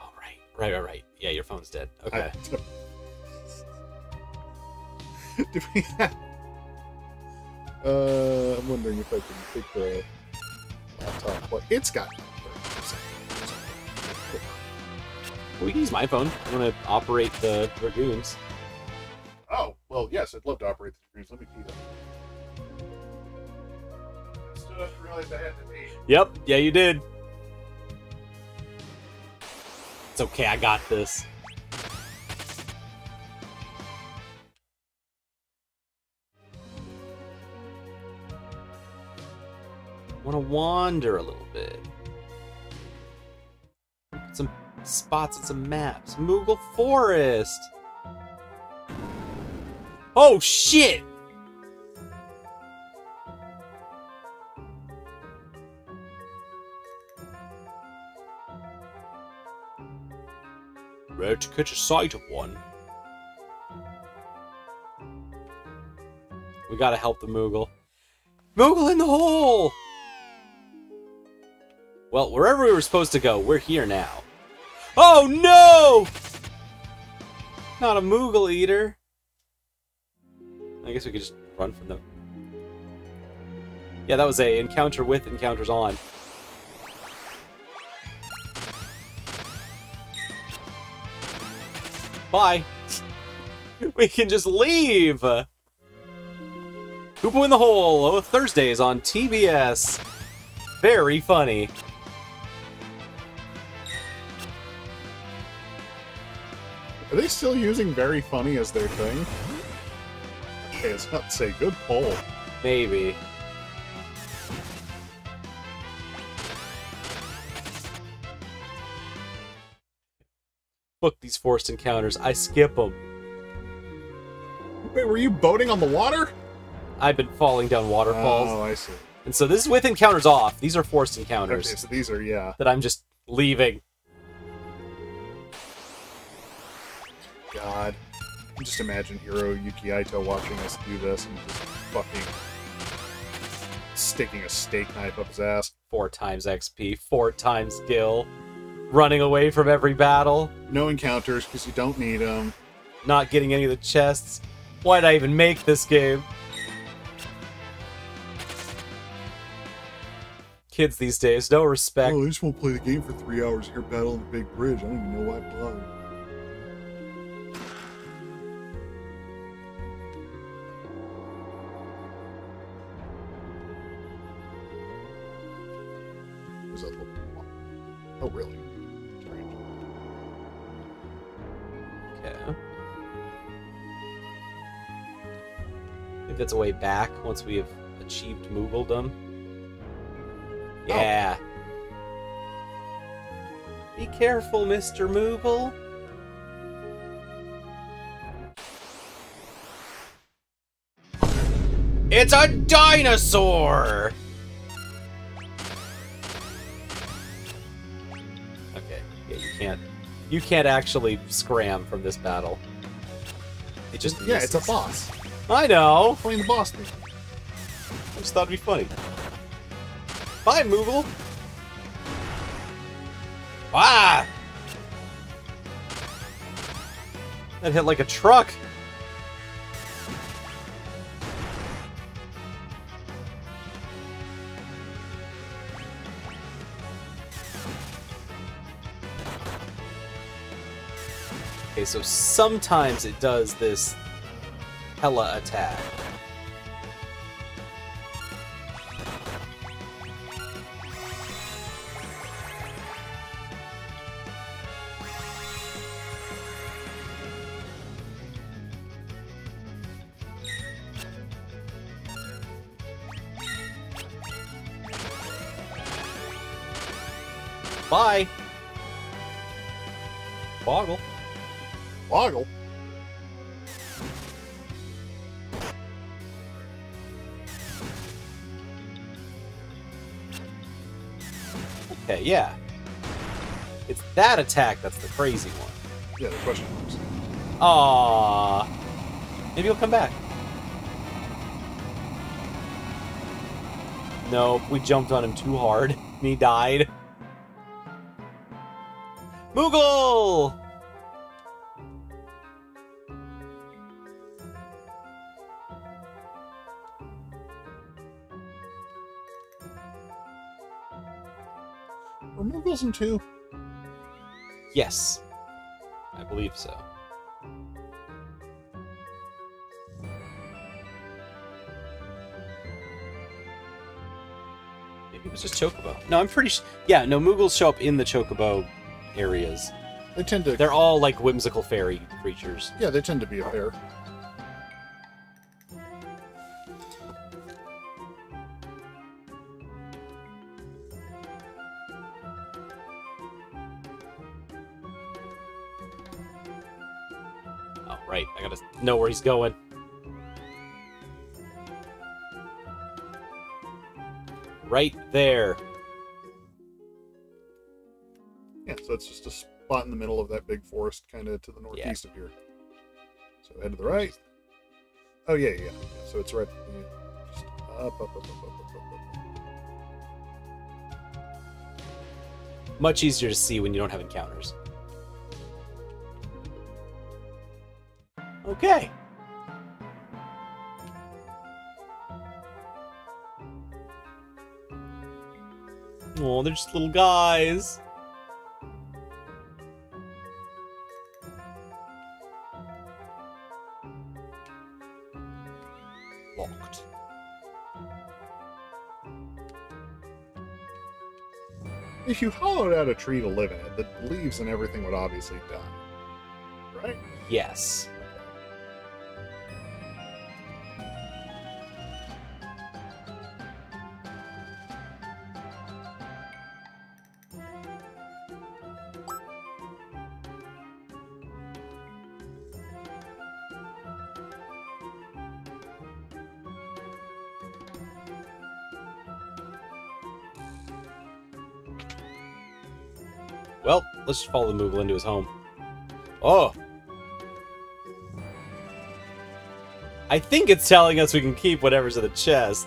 Oh, right. Yeah, your phone's dead. Okay. Do we have... I'm wondering if I can take the laptop. What? It's got 30%. We can use my phone. I want to operate the Dragoons. Oh, well, yes, I'd love to operate the screens. Let me key them. I still have to realize I had to pee. Yep. Yeah, you did. It's okay. I got this. I want to wander a little bit. Some spots and some maps. Moogle Forest. Oh, shit! Rare to catch a sight of one. We gotta help the Moogle. Moogle in the hole! Well, wherever we were supposed to go, we're here now. Oh no! Not a Moogle eater. I guess we could just run from them. Yeah, that was a encounter with encounters on. Bye. We can just leave. Hoopo in the Hole. Oh, Thursdays on TBS. Very funny. Are they still using Very Funny as their thing? Okay, I was about to say, good poll. Maybe. Book these forced encounters. I skip them. Wait, were you boating on the water? I've been falling down waterfalls. Oh, I see. And so this is with encounters off. These are forced encounters. Okay, so these are, yeah. That I'm just leaving. God. I can just imagine Hiro Yukihito watching us do this and just fucking sticking a steak knife up his ass. 4 times XP, 4 times skill. Running away from every battle. No encounters, because you don't need them. Not getting any of the chests. Why'd I even make this game? Kids these days, no respect. Oh, I just won't play the game for 3 hours here battling the big bridge. I don't even know why I bothered. What does that look like? Oh, really? Strange. Okay. I think that's a way back once we have achieved Moogledom. Yeah. Oh. Be careful, Mr. Moogle. It's a dinosaur! Okay, yeah, you can't actually scram from this battle. It just Yeah, it's a boss. I know! Playing the boss thing. I just thought it'd be funny. Bye, Moogle! Ah! That hit like a truck! Okay, so sometimes it does this hella attack. Bye! Boggle. Boggle. Okay, yeah. It's that attack that's the crazy one. Yeah, the question marks. Aww. Maybe he'll come back. Nope, we jumped on him too hard. And he died. Moogle! Were Moogles in 2? Yes. I believe so. Maybe it was just Chocobo. No, I'm pretty sure. Yeah, no, Moogles show up in the Chocobo areas. They tend to... They're all like whimsical fairy creatures. Yeah, they tend to be a pair. Oh, right. I gotta know where he's going. Right there. Yeah, so it's just a spot in the middle of that big forest, kind of to the northeast of here. So head to the right. Oh, yeah. So it's right... Yeah, just up. Much easier to see when you don't have encounters. Okay. Oh, they're just little guys. Locked. If you hollowed out a tree to live in it, the leaves and everything would obviously die. Right? Yes. Well, let's just follow the Moogle into his home. Oh! I think it's telling us we can keep whatever's in the chest.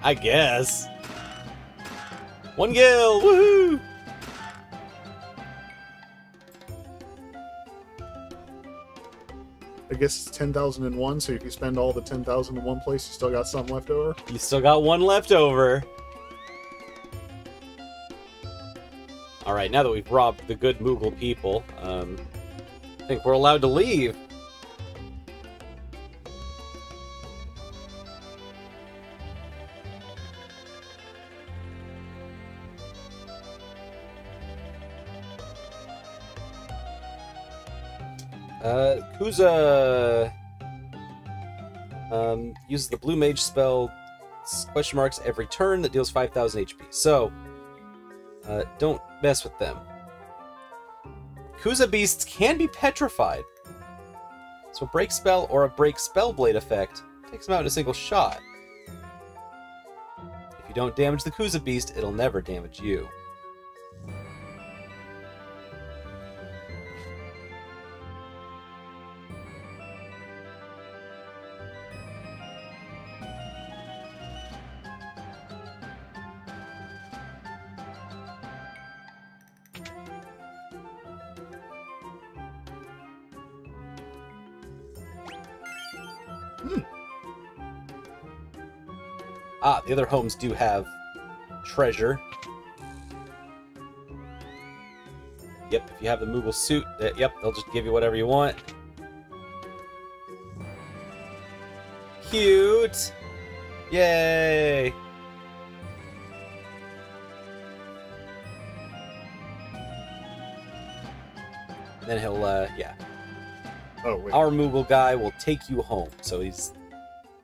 I guess. One gil! Woohoo! I guess it's 10,001, so if you spend all the 10,000 in one place, you still got something left over? You still got one left over. Alright, now that we've robbed the good Moogle people, I think we're allowed to leave. Kuza uses the Blue Mage spell question marks every turn that deals 5,000 HP. So, don't mess with them. Kuza beasts can be petrified. So a break spell or a break spell blade effect takes him out in a single shot. If you don't damage the Kuza Beast, it'll never damage you. Ah, the other homes do have treasure. Yep, if you have the Moogle suit, yep, they'll just give you whatever you want. Cute! Yay! Then he'll, yeah. Oh, wait. Our Moogle guy will take you home, so he's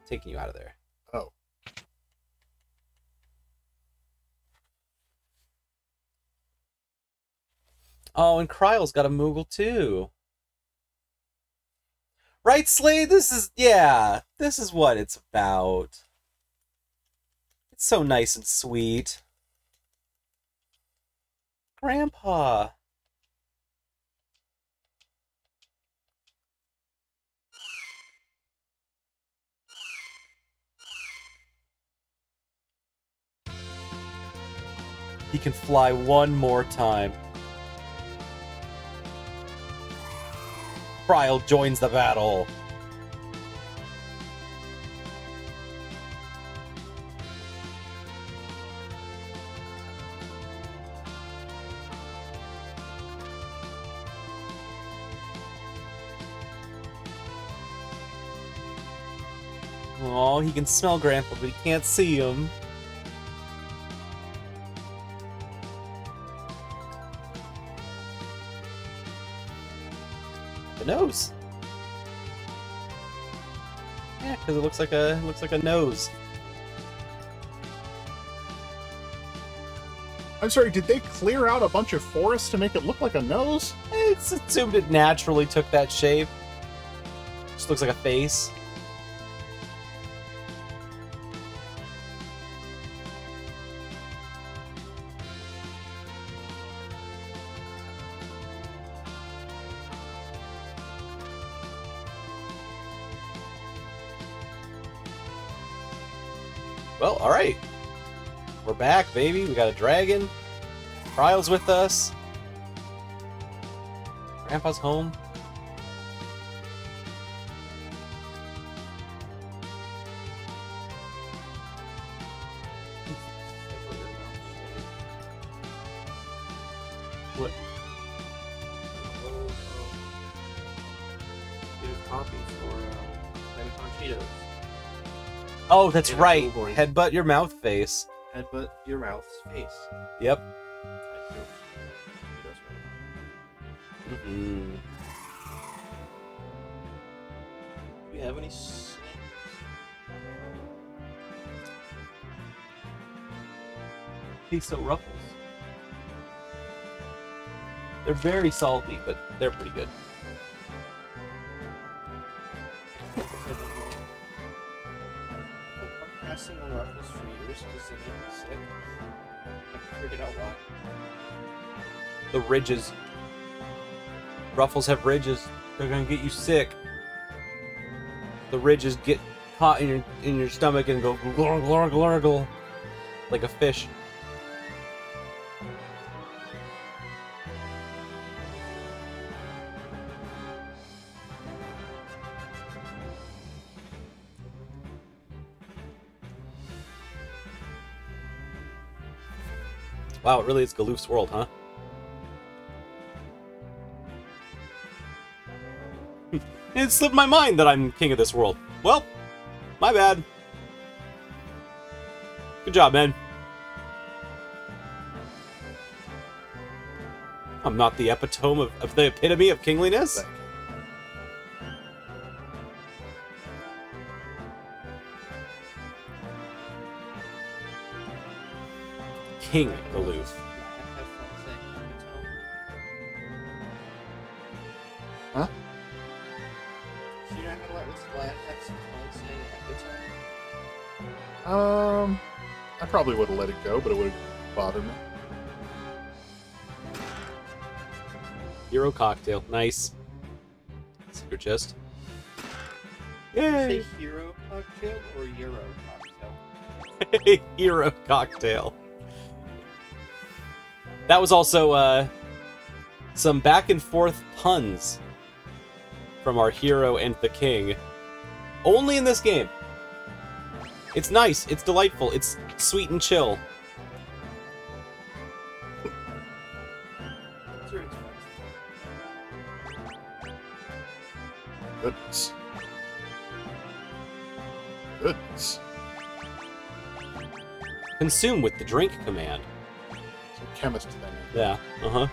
taking you out of there. Oh. Oh, and Kryle's got a Moogle too. Right, Slade? This is, yeah, this is what it's about. It's so nice and sweet. Grandpa. He can fly one more time. Kryle joins the battle. Oh, he can smell Grandpa, but he can't see him. The nose. Yeah, because it looks like a nose. I'm sorry, did they clear out a bunch of forest to make it look like a nose? It's assumed it naturally took that shape. Just looks like a face. Well, alright. We're back, baby. We got a dragon. Kryle's with us. Grandpa's home. What? Get a copy for Pentagon Cheetos. Oh, that's Yeah, right. Google it. Headbutt your mouth face. Headbutt your mouth's face. Yep. I joked. He does right. Mm-hmm. Do we have any snakes? Queso Ruffles. They're very salty, but they're pretty good. Passing on Ruffles for years because they get me sick. I figured out why. The ridges. Ruffles have ridges. They're gonna get you sick. The ridges get caught in your stomach and go glor glor glorgle like a fish. Wow, it really is Galoof's world, huh? It slipped my mind that I'm king of this world. Well, my bad. Good job, man. I'm not the epitome of the epitome of kingliness. King Galoof. Have fun saying epitome. Huh? Let's have some fun saying Avatar. I probably would have let it go, but it would have bothered me. Hero cocktail. Nice. Secret chest. Say Yay! hero cocktail or Euro cocktail? Hero cocktail. That was also some back and forth puns from our hero and the king. Only in this game. It's nice. It's delightful. It's sweet and chill. Goodness. Goodness. Consume with the drink command. It's a chemist thing. Yeah. Uh-huh.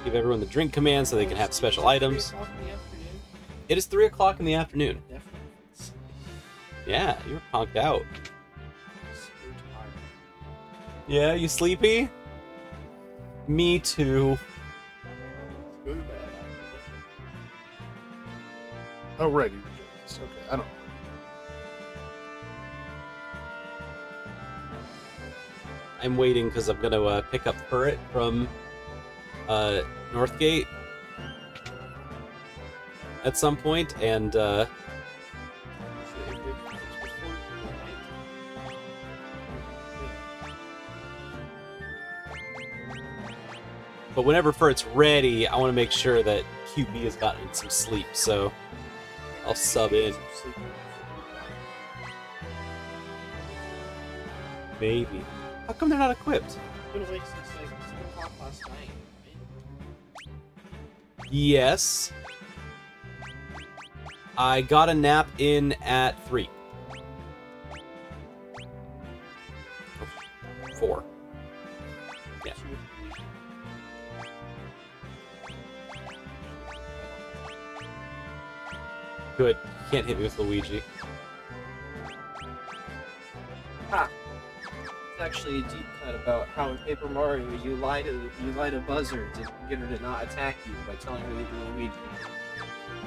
Give everyone the drink command so they can have special items. It is 3 o'clock in the afternoon. Yeah, you're conked out. Yeah, you sleepy? Me too. Oh, right. You were doing this. Okay, I don't know. I'm waiting because I'm gonna pick up Furret from Northgate at some point, and but whenever Furret's ready, I want to make sure that QB has gotten some sleep, so I'll sub in. Maybe. How come they're not equipped? Been awake since like 2 o'clock last night. Yes. I got a nap in at 3. 4. Yeah. Good. Can't hit me with Luigi. Ha! It's actually a deep cut about how in Paper Mario you lie to Buzzer to get her to not attack you by telling her that you're Luigi.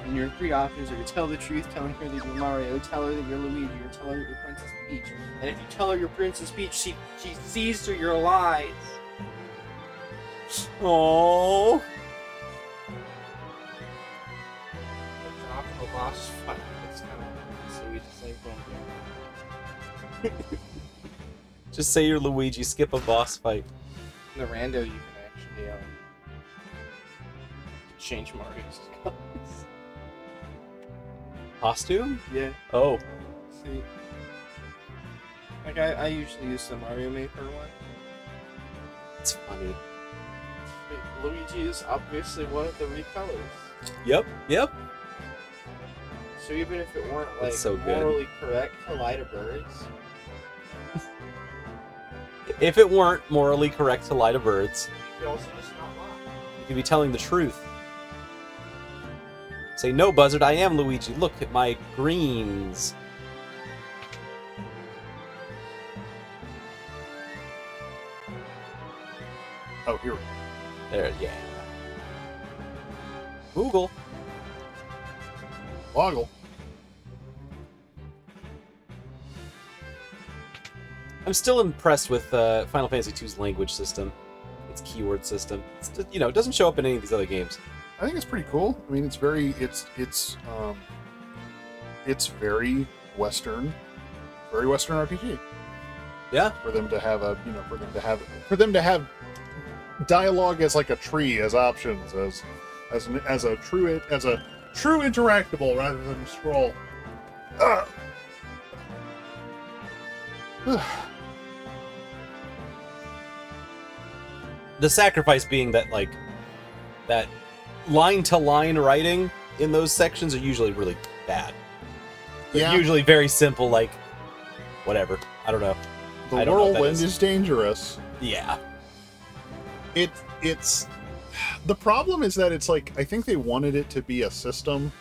And your 3 options are to tell the truth, telling her that you're Mario, tell her that you're Luigi, or tell her that you're Princess Peach. And if you tell her you're Princess Peach, she sees through your lies. Oh. That's an optional boss fight. It's kind of so we just like Just say you're Luigi, skip a boss fight. in the rando you can actually change Mario's colors. Costume? Yeah. Oh. See. Like I usually use the Mario Maker one. It's funny. Luigi is obviously one of the recolors. Yep, yep. So even if it weren't like That's so good. morally correct to lie to birds, If it weren't morally correct to lie to birds, you could also just not lie. you could be telling the truth. Say, no, Buzzard, I am Luigi. Look at my greens. Oh, here we go. There, yeah. Google. Boggle. I'm still impressed with Final Fantasy II's language system. Its keyword system. It's, you know, it doesn't show up in any of these other games. I think it's pretty cool. I mean, it's very Western RPG. Yeah. For them to have a, for them to have dialogue as like a tree, as options, as a true interactable rather than a scroll. The sacrifice being that, like, that line-to-line writing in those sections are usually really bad. They're Yeah. usually very simple, like, whatever. I don't know. The I don't know what that whirlwind is. is dangerous. Yeah. It's the problem is that it's like I think they wanted it to be a system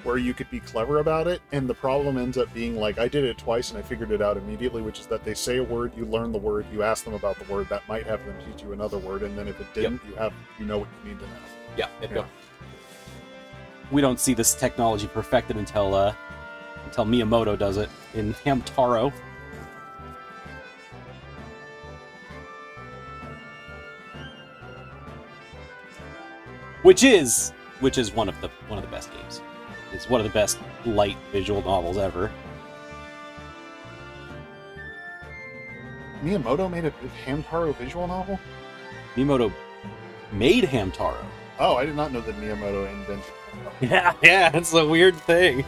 where you could be clever about it, and the problem ends up being like, I did it twice and I figured it out immediately, which is that they say a word, you learn the word, you ask them about the word, that might have them teach you another word, and then if it didn't, you know what you need to know. Yeah, we don't see this technology perfected until Miyamoto does it in Hamtaro. Which is one of the best games. It's one of the best light visual novels ever. Miyamoto made a Hamtaro visual novel? Miyamoto made Hamtaro. Oh, I did not know that Miyamoto invented it. Yeah, it's a weird thing. It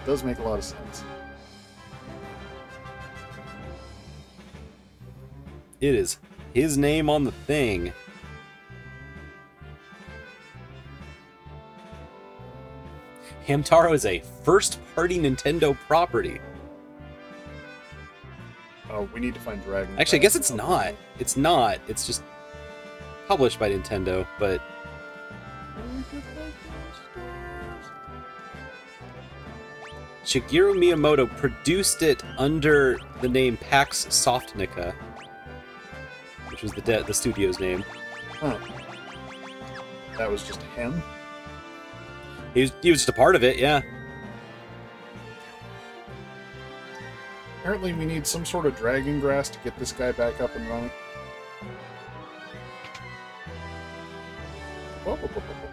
does make a lot of sense. It is his name on the thing. Hamtaro is a first-party Nintendo property. Oh, we need to find Dragon. Actually, I guess it's not. It's not. It's just published by Nintendo, but... Shigeru Miyamoto produced it under the name Pax Softnica, which was the studio's name. Huh. That was just him? He was just a part of it, yeah. Apparently we need some sort of dragon grass to get this guy back up and running. Whoa, whoa, whoa, whoa, whoa.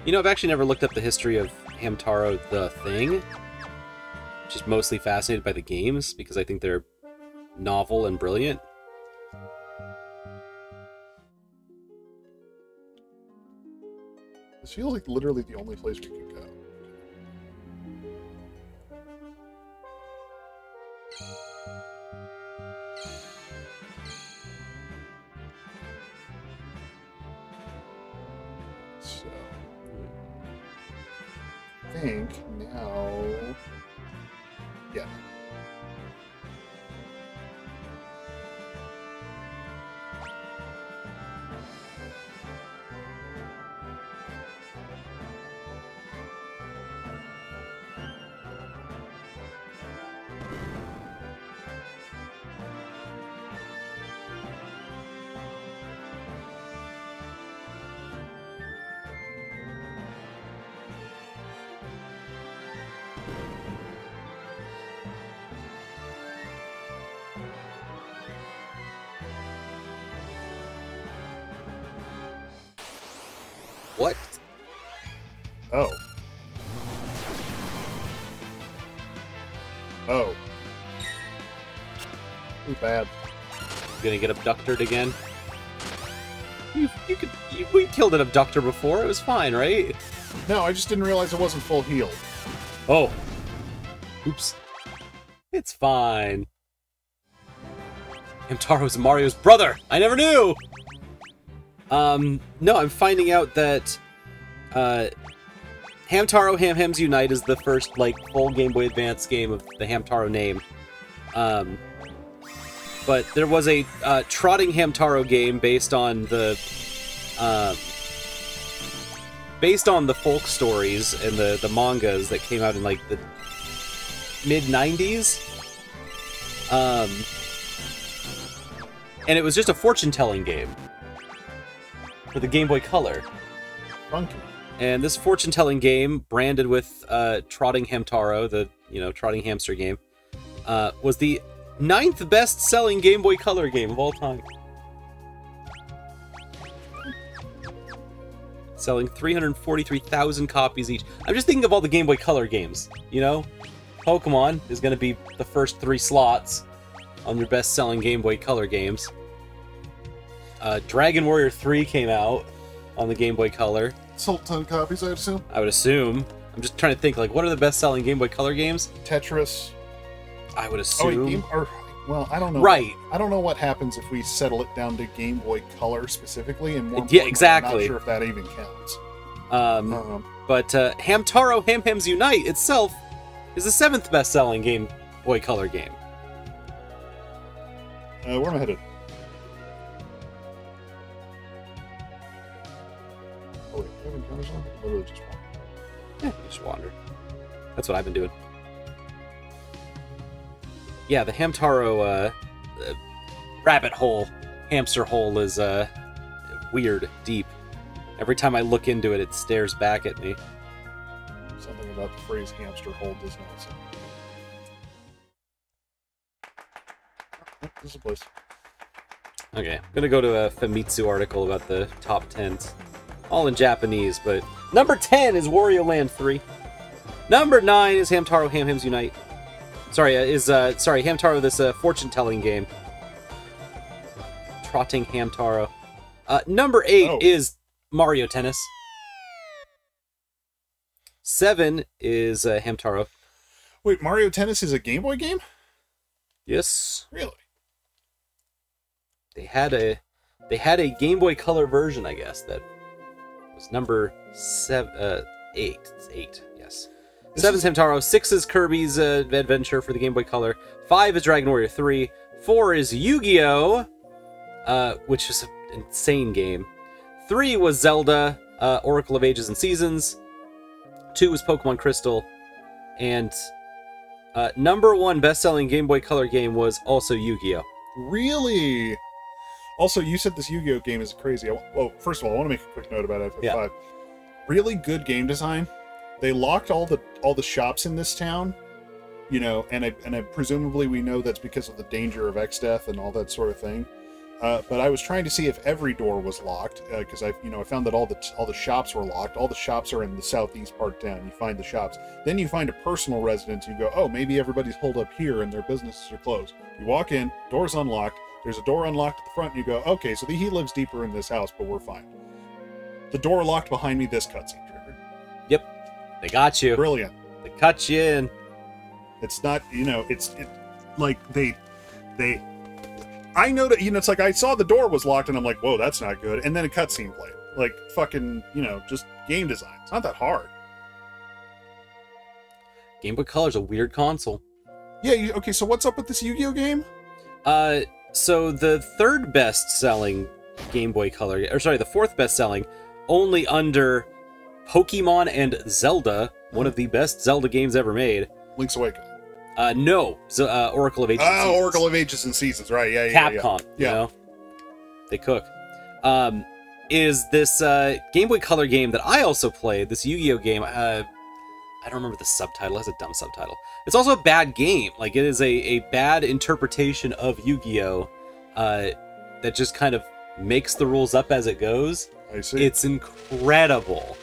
You know, I've actually never looked up the history of Hamtaro the Thing. Just mostly fascinated by the games, because I think they're novel and brilliant. This feels like literally the only place we can go. So, I think now, yeah. What? Oh. Oh. Too bad. Gonna get abducted again? We killed an abductor before, it was fine, right? No, I just didn't realize it wasn't full heal. Oh. Oops. It's fine. Hamtaro's Mario's brother! I never knew! No, I'm finding out that, Hamtaro Ham Hams Unite is the first, like, full Game Boy Advance game of the Hamtaro name. But there was a, Trotting Hamtaro game based on the folk stories and the mangas that came out in, like, the mid-90s. And it was just a fortune-telling game for the Game Boy Color. Funky. And this fortune-telling game, branded with Trotting Hamtaro, the, Trotting Hamster game, was the 9th best-selling Game Boy Color game of all time. Selling 343,000 copies each. I'm just thinking of all the Game Boy Color games, Pokemon is going to be the first 3 slots on your best-selling Game Boy Color games. Dragon Warrior 3 came out on the Game Boy Color. Sold a ton of copies, I assume? I would assume. I'm just trying to think, like, what are the best-selling Game Boy Color games? Tetris. I would Oh, assume. wait, Well, I don't know. Right. I don't know what happens if we settle it down to Game Boy Color specifically, and more Yeah, importantly, exactly. I'm not sure if that even counts. But Hamtaro Ham-Hams Unite itself is the 7th best-selling Game Boy Color game. Where am I headed? Oh wait, do I have encounters on? Or literally just one? Yeah, you just wander. That's what I've been doing. Yeah, the Hamtaro rabbit hole, hamster hole is weird, deep. Every time I look into it, it stares back at me. Something about the phrase hamster hole does not sound. Oh, this is a place. Okay, I'm gonna go to a Famitsu article about the top 10s. All in Japanese, but number 10 is Wario Land 3. Number 9 is Hamtaro Ham-Hams Unite. Hamtaro, this fortune-telling game. Trotting Hamtaro. Number 8 is Mario Tennis. 7 is Hamtaro. Wait, Mario Tennis is a Game Boy game? Yes. Really? They had a Game Boy Color version, I guess, that was number 8. It's 8, yes. 7 is Hamtaro, 6 is Kirby's Adventure for the Game Boy Color, 5 is Dragon Warrior 3, 4 is Yu-Gi-Oh! Which is an insane game. 3 was Zelda, Oracle of Ages and Seasons, 2 was Pokemon Crystal, and number 1 best-selling Game Boy Color game was also Yu-Gi-Oh! Really? Also, you said this Yu-Gi-Oh! Game is crazy. Well, first of all, I want to make a quick note about FF5. Yeah. Really good game design. They locked all the shops in this town, you know, and I presumably we know that's because of the danger of X-Death and all that sort of thing. But I was trying to see if every door was locked because I found that all the shops were locked. All the shops are in the southeast part of town. You find the shops, then you find a personal residence. You go, oh, maybe everybody's holed up here and their businesses are closed. You walk in, door's unlocked. There's a door unlocked at the front. And you go, okay, so he lives deeper in this house, but we're fine. The door locked behind me. This cutscene triggered. Yep, they got you. Brilliant. They cut you in. It's not, like they. I know that, it's like I saw the door was locked and I'm like, whoa, that's not good. And then a cutscene played. Like, fucking, just game design. It's not that hard. Game Boy Color's a weird console. Yeah, okay, so what's up with this Yu-Gi-Oh! Game? So the 3rd best-selling Game Boy Color, the 4th best-selling, only under Pokemon and Zelda, one of the best Zelda games ever made. Link's Awakening. No, Oracle of Ages and Seasons. Oracle of Ages and Seasons, right? Yeah. Capcom, you know, they cook. Is this Game Boy Color game that I also played? This Yu-Gi-Oh game. I don't remember the subtitle. It has a dumb subtitle. It's also a bad game. Like, it is a bad interpretation of Yu-Gi-Oh! That just kind of makes the rules up as it goes. I see. It's incredible.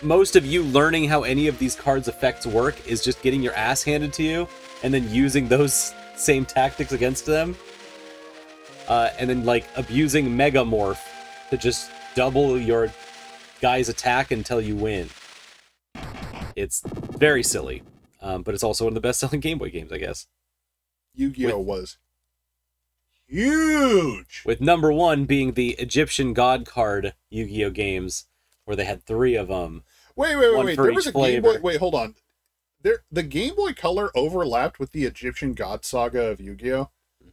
Most of you learning how any of these cards' effects work is just getting your ass handed to you, and then using those same tactics against them. And then, like, abusing Megamorph to just double your guy's attack until you win. It's very silly, but it's also one of the best-selling Game Boy games, I guess. Yu-Gi-Oh! Was huge! With number 1 being the Egyptian God card Yu-Gi-Oh! Games, where they had 3 of them. Wait. for There was each a Game Boy... flavor. Wait, hold on. The Game Boy Color overlapped with the Egyptian God Saga of Yu-Gi-Oh!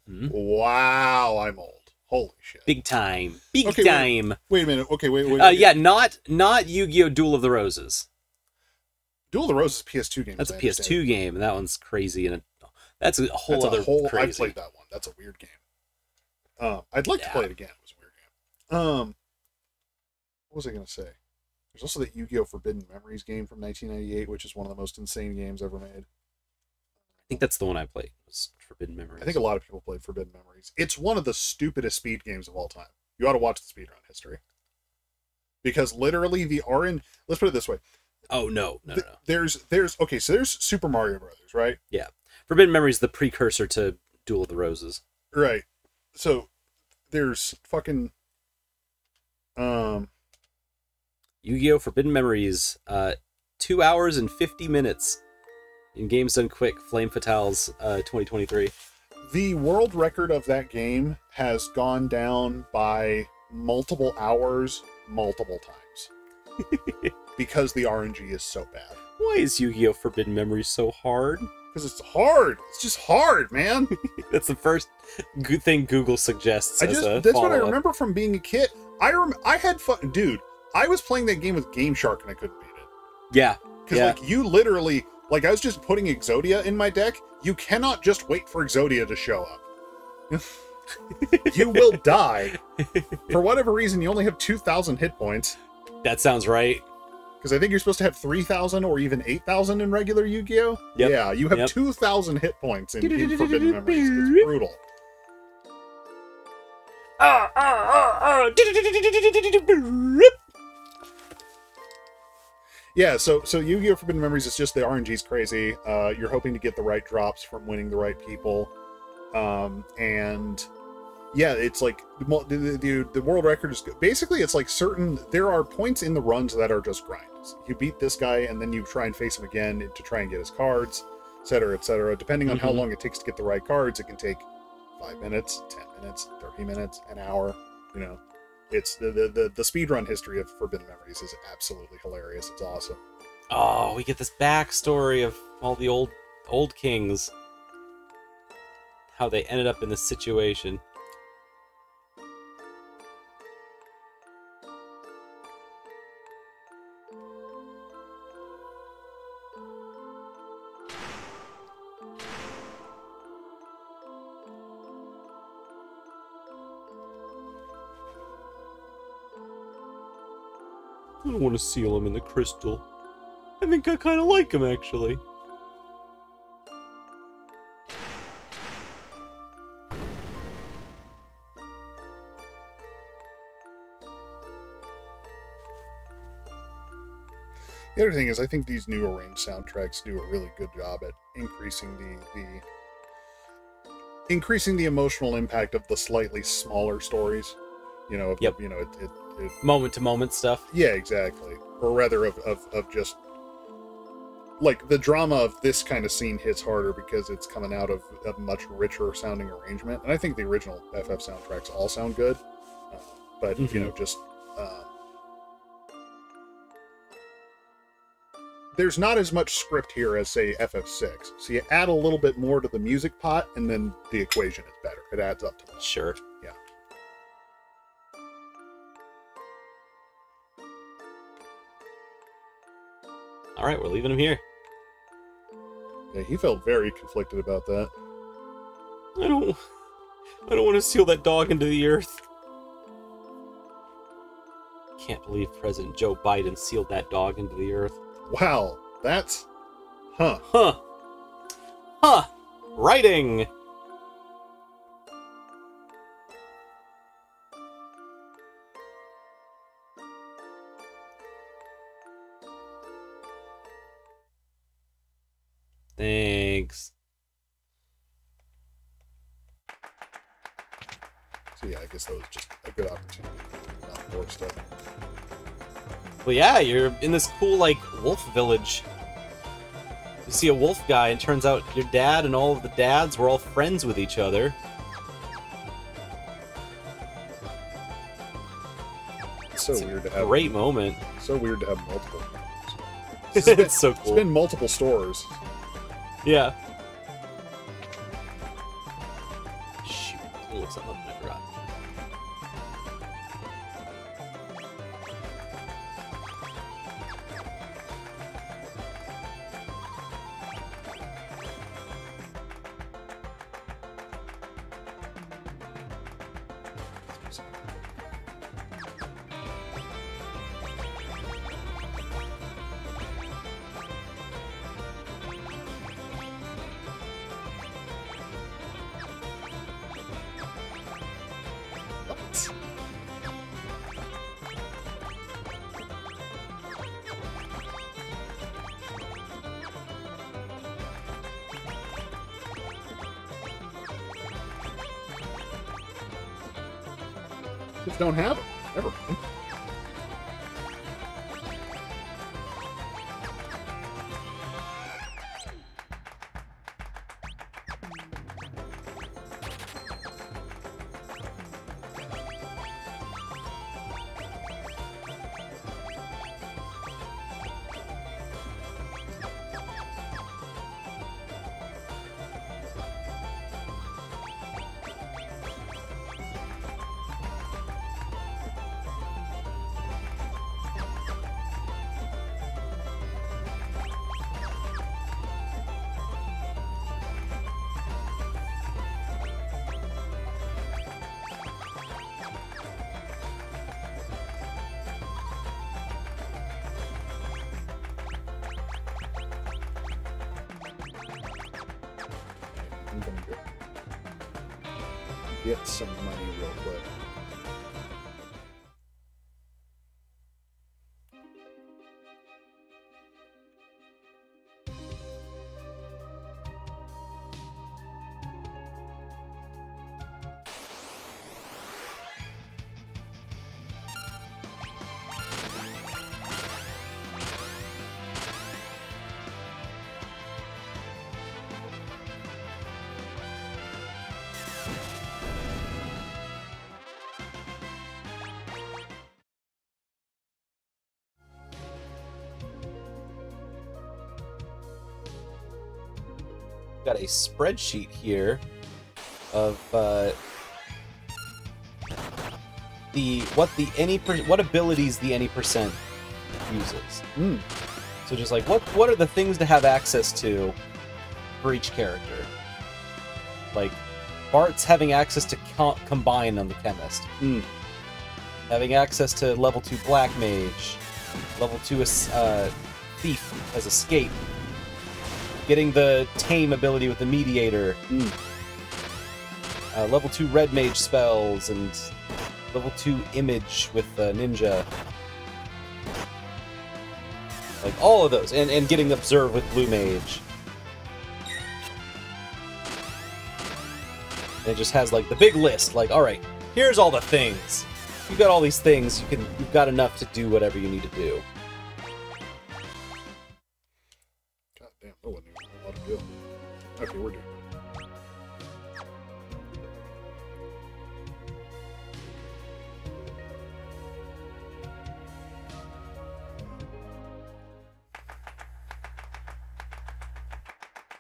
Mm-hmm. Wow, I'm old. Holy shit. Big time. Big Okay, time. Wait a minute. Okay, wait. Yeah, not Yu-Gi-Oh! Duel of the Roses. Duel of the Roses is a PS2 game. That's a as I understand PS2 game, and that one's crazy. And that's a whole That's other I crazy. played that one. That's a weird game. I'd like to play it again. It was a weird game. What was I going to say? There's also the Yu-Gi-Oh! Forbidden Memories game from 1998, which is one of the most insane games ever made. I think that's the one I played. Was Forbidden Memories. I think a lot of people played Forbidden Memories. It's one of the stupidest speed games of all time. You ought to watch the speedrun history. Because literally let's put it this way. Oh, no. There's okay, so there's Super Mario Brothers, right? Yeah. Forbidden Memories is the precursor to Duel of the Roses. Right. So there's fucking Yu-Gi-Oh! Forbidden Memories, 2 hours and 50 minutes. In Games Done Quick, Flame Fatales 2023. The world record of that game has gone down by multiple hours, multiple times. Because the RNG is so bad. Why is Yu-Gi-Oh! Forbidden Memories so hard? Because it's hard. It's just hard, man. That's the first good thing Google suggests. That's what I remember from being a kid. I had fun, dude. I was playing that game with Game Shark and I couldn't beat it. Yeah. Because like you literally, like I was just putting Exodia in my deck. You cannot just wait for Exodia to show up. You will die. For whatever reason, you only have 2,000 hit points. That sounds right. Because I think you're supposed to have 3,000 or even 8,000 in regular Yu-Gi-Oh! Yep. Yeah, you have 2,000 hit points in Forbidden Memories. It's brutal. Yeah, so Yu-Gi-Oh! Forbidden Memories is just the RNG's crazy. You're hoping to get the right drops from winning the right people. And yeah, it's like the world record is basically, it's like there are points in the runs that are just grinds. You beat this guy and then you try and face him again to try and get his cards, etc., etc. Depending on how long it takes to get the right cards, it can take 5 minutes, 10 minutes, 30 minutes, an hour. You know, it's the speedrun history of Forbidden Memories is absolutely hilarious. It's awesome. Oh, we get this backstory of all the old kings, how they ended up in this situation. I don't want to seal him in the crystal. I think I kind of like him, actually. The other thing is, I think these new arranged soundtracks do a really good job at increasing the emotional impact of the slightly smaller stories. You know, Yep. You know, Moment to moment stuff. yeah, exactly. Or rather, of just like the drama of this kind of scene hits harder because it's coming out of a much richer sounding arrangement. And I think the original FF soundtracks all sound good, but you know, just there's not as much script here as say FF6. So you add a little bit more to the music pot, and then the equation is better. It adds up to that. Sure. Yeah. All right, we're leaving him here. Yeah, he felt very conflicted about that. I don't want to seal that dog into the earth. Can't believe President Joe Biden sealed that dog into the earth. Wow, that's... Huh. Writing! Thanks. So yeah, I guess that was just a good opportunity to not more stuff. Well, yeah, you're in this cool, like, wolf village. You see a wolf guy, and turns out your dad and all of the dads were all friends with each other. It's so weird to have... Great moment. So weird to have multiple. It's so cool. It's been multiple stores. Yeah. Shoot, I looked something up and I forgot. Just don't have them. Never mind. get some money real quick. Got a spreadsheet here of what abilities the any percent uses. So just like what are the things to have access to for each character? Like Bart's having access to combine on the chemist, having access to level 2 black mage, level 2 thief as escape. Getting the tame ability with the mediator, level 2 red mage spells, and level 2 image with ninja. Like all of those, and getting observe with blue mage. And it just has like the big list. Like, all right, here's all the things. You've got all these things. You've got enough to do whatever you need to do. Oh, I wasn't even allowed to go. Okay, we're doing it.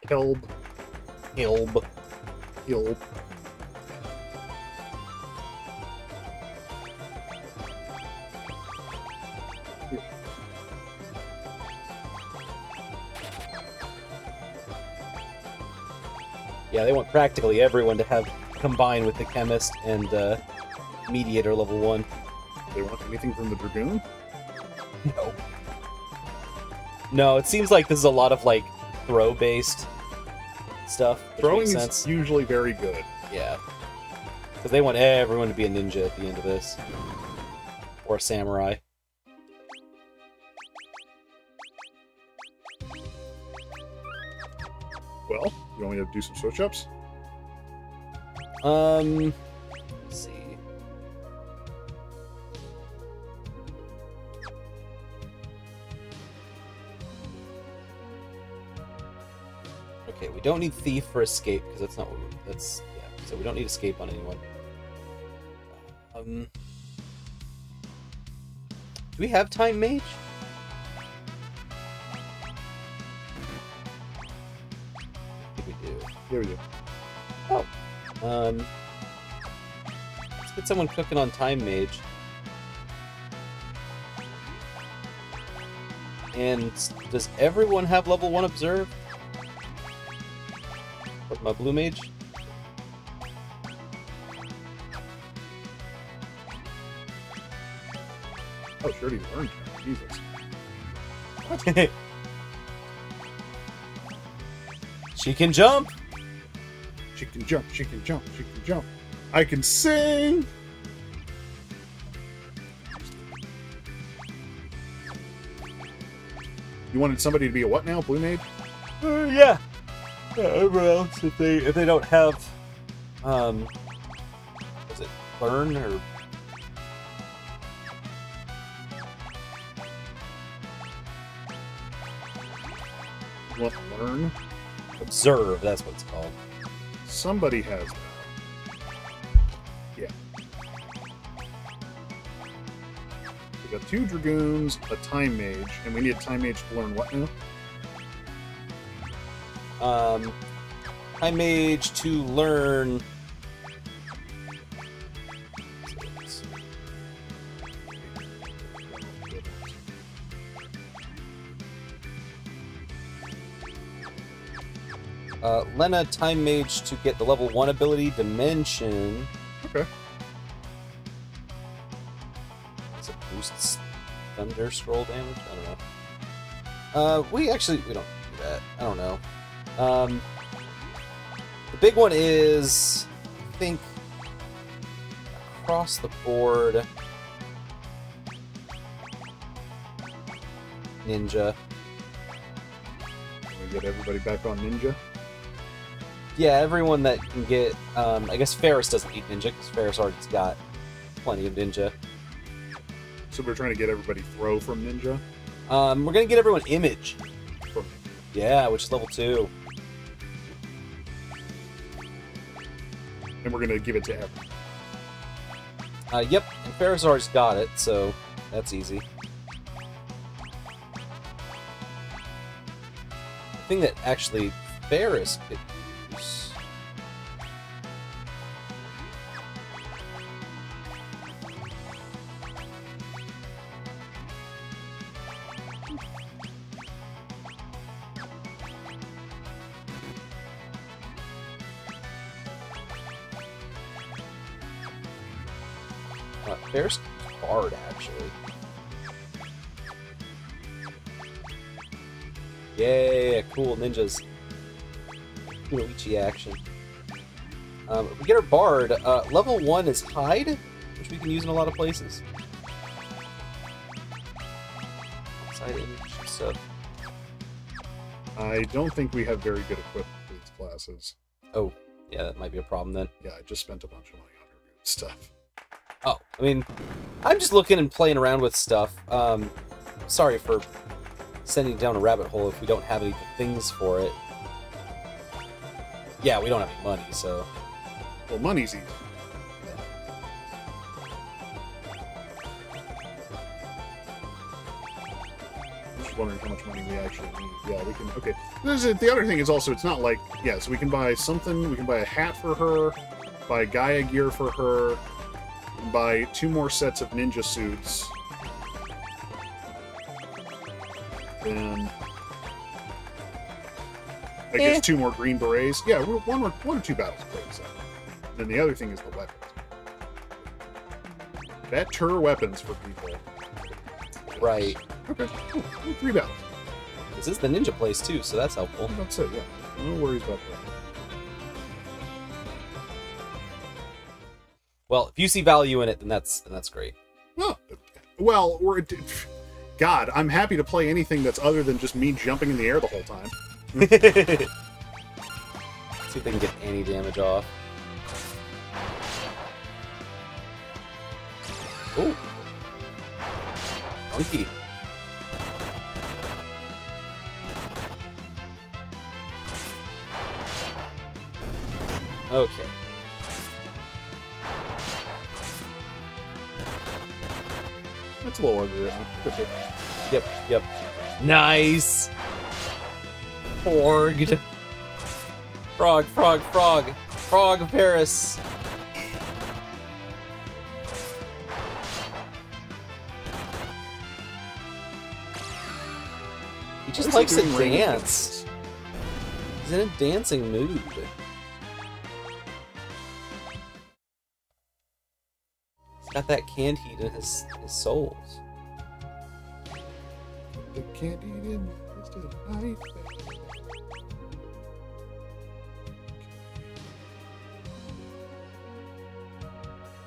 Helb. Yeah, they want practically everyone to have combined with the chemist and mediator level 1. They want anything from the Dragoon? No. No, it seems like this is a lot of like throw-based stuff. Throwing is usually very good. Yeah. Because they want everyone to be a ninja at the end of this. Or a samurai. Well, you want me to do some switch-ups? Let's see. Okay, we don't need thief for escape because that's not what that's yeah. So we don't need escape on anyone. Do we have time mage? I think we do. Yeah, we do. Oh. Let's get someone cooking on time mage. And does everyone have level 1 observe? What, my blue mage? Oh, sure, he learned. Jesus. She can jump! She can jump, she can jump, she can jump. I can sing! You wanted somebody to be a what now? Blue mage? Yeah. Everyone else, if they don't have, is it burn or? You want to learn? Observe, that's what it's called. Somebody has that. Yeah. We got 2 dragoons, a time mage, and we need a time mage to learn what now? Time mage to learn. Lena, time mage to get the level 1 ability, Dimension. Okay. Does it boosts Thunder Scroll damage? I don't know. We don't do that. I don't know. The big one is, I think, across the board. Ninja. Can we get everybody back on Ninja? Yeah, everyone that can get... I guess Ferris doesn't need Ninja, because Ferris already's got plenty of Ninja. So we're trying to get everybody throw from Ninja? We're gonna get everyone Image. From... Yeah, which is level 2. And we're gonna give it to everyone. Yep, and Ferris already's got it, so that's easy. The thing that actually Ferris could use... Ferris Bard, actually. Yeah, cool, ninjas. Kunoichi action. If we get our Bard, level 1 is Hide, which we can use in a lot of places. Side image, so... I don't think we have very good equipment for these classes. Oh, yeah, that might be a problem then. Yeah, I just spent a bunch of money on her good stuff. Oh, I mean, I'm just looking and playing around with stuff. Sorry for sending down a rabbit hole if we don't have any things for it. Yeah, we don't have any money, so... Well, money's easy. I'm just wondering how much money we actually need. Yeah, we can... Okay. The other thing is also, it's not like... Yeah, so we can buy something, we can buy a hat for her, buy Gaia gear for her, buy 2 more sets of ninja suits. Then... I guess 2 more green berets. Yeah, one or 2 battles plates. Then the other thing is the weapons. Better weapons for people. Right. Okay, cool. 3 battles. This is the ninja place, too, so that's helpful. That's it, yeah. No worries about that. Well, if you see value in it, then that's great. Oh, well, God, I'm happy to play anything that's other than just me jumping in the air the whole time. See if they can get any damage off. Oh, monkey. Okay. That's a little ugly. Yep. Nice! Forged. Frog. Frog Paris. He just likes to dance. He's in a dancing mood. He's got that canned heat in his souls. The candy in the night.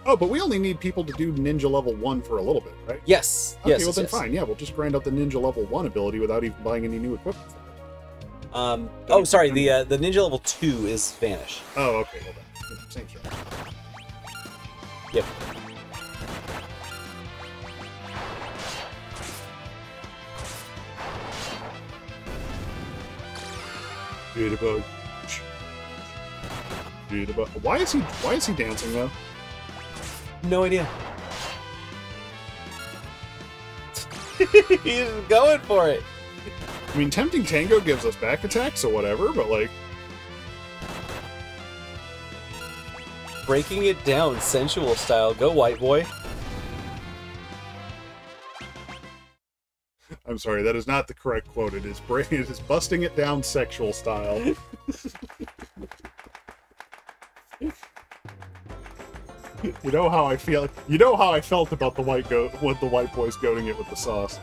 Oh, but we only need people to do ninja level 1 for a little bit, right? Yes. Okay, Yes. well then yes. fine. Yeah, we'll just grind out the ninja level 1 ability without even buying any new equipment for it. Oh, sorry. The ninja level 2 is Vanish. Oh, okay. Well then, same shit. Yep. Jitterbug. Why is he dancing though? No idea. He's going for it. I mean, Tempting Tango gives us back attacks or whatever, but like... Breaking it down, sensual style. Go, white boy. I'm sorry, that is not the correct quote. It is busting it down sexual style. You know how I feel. You know how I felt about the white boys goating it with the sauce.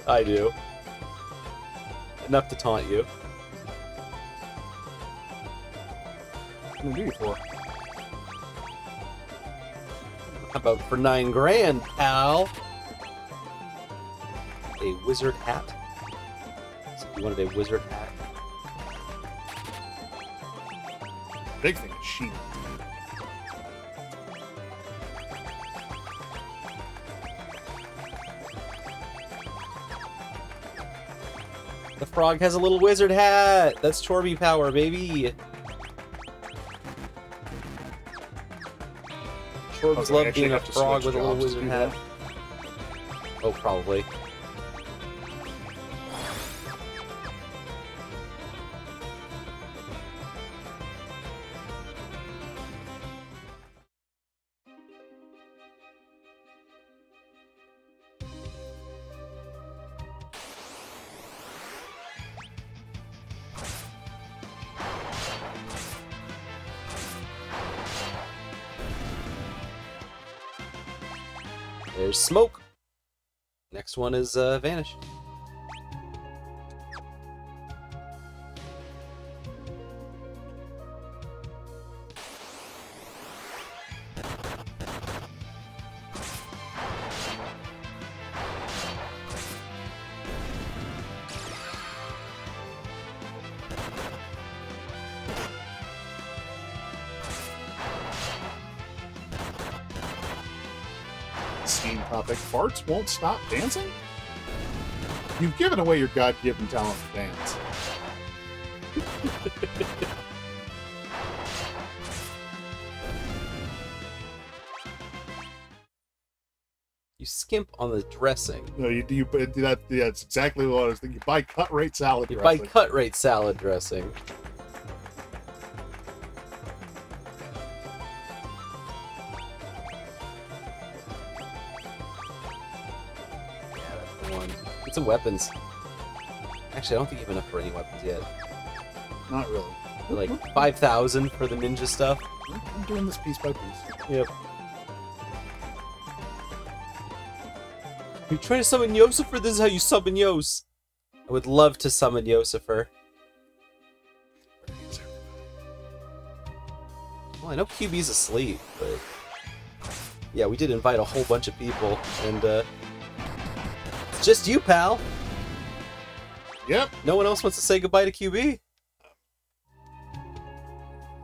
I do. Enough to taunt you. What do you for? How about for 9 grand, pal? A wizard hat. So you wanted a wizard hat. Big thing is sheep. The frog has a little wizard hat! That's Chorby power, baby! Chorbs love being a frog with a little wizard hat. Oh, probably. There's smoke. Next one is vanish. Steam topic. Farts won't stop dancing? You've given away your God-given talent to dance. You skimp on the dressing. No, that's exactly what I was thinking. You buy cut-rate salad You dressing. buy cut-rate salad dressing. Get some weapons. Actually, I don't think you have enough for any weapons yet. Not really. Like 5,000 for the ninja stuff. I'm doing this piece by piece. Yep. You're trying to summon Yosifer? This is how you summon Yos. I would love to summon Yosifer. Well, I know QB's asleep, but... yeah, we did invite a whole bunch of people, and, it's just you, pal! Yep. No one else wants to say goodbye to QB?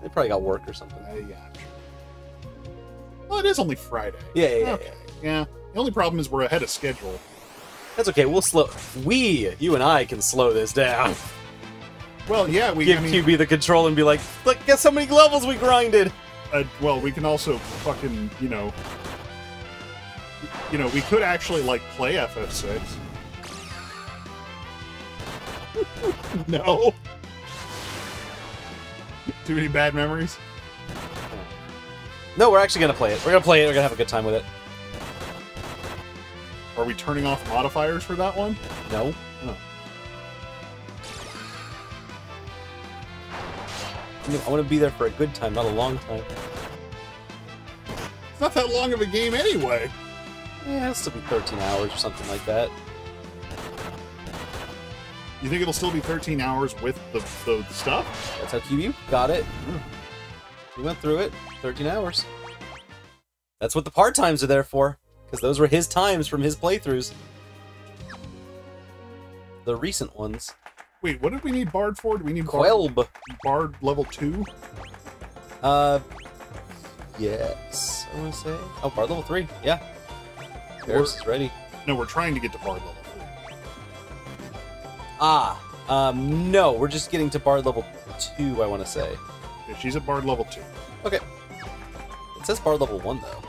They probably got work or something. Yeah, I'm sure. Well, it is only Friday. Yeah. Yeah. The only problem is we're ahead of schedule. That's okay, you and I can slow this down. Well, yeah, we Give QB the control and be like, look, guess how many levels we grinded! well, we can also fucking, we could actually, like, play FF6. No. Too many bad memories? No, we're actually gonna play it. We're gonna play it, we're gonna have a good time with it. Are we turning off modifiers for that one? No. Oh. I want to be there for a good time, not a long time. It's not that long of a game anyway. Yeah, it'll still be 13 hours or something like that. You think it'll still be 13 hours with the stuff? That's how QB got it. We went through it. 13 hours. That's what the part times are there for. Because those were his times from his playthroughs. The recent ones. Wait, what did we need Bard for? Do we need Quelb. Bard level 2? Yes, I want to say. Oh, Bard level 3, yeah. Varus is ready. No, we're trying to get to Bard level 3. No, we're just getting to Bard level 2, I want to say. Yeah, she's at Bard level 2. Okay. It says Bard level 1, though.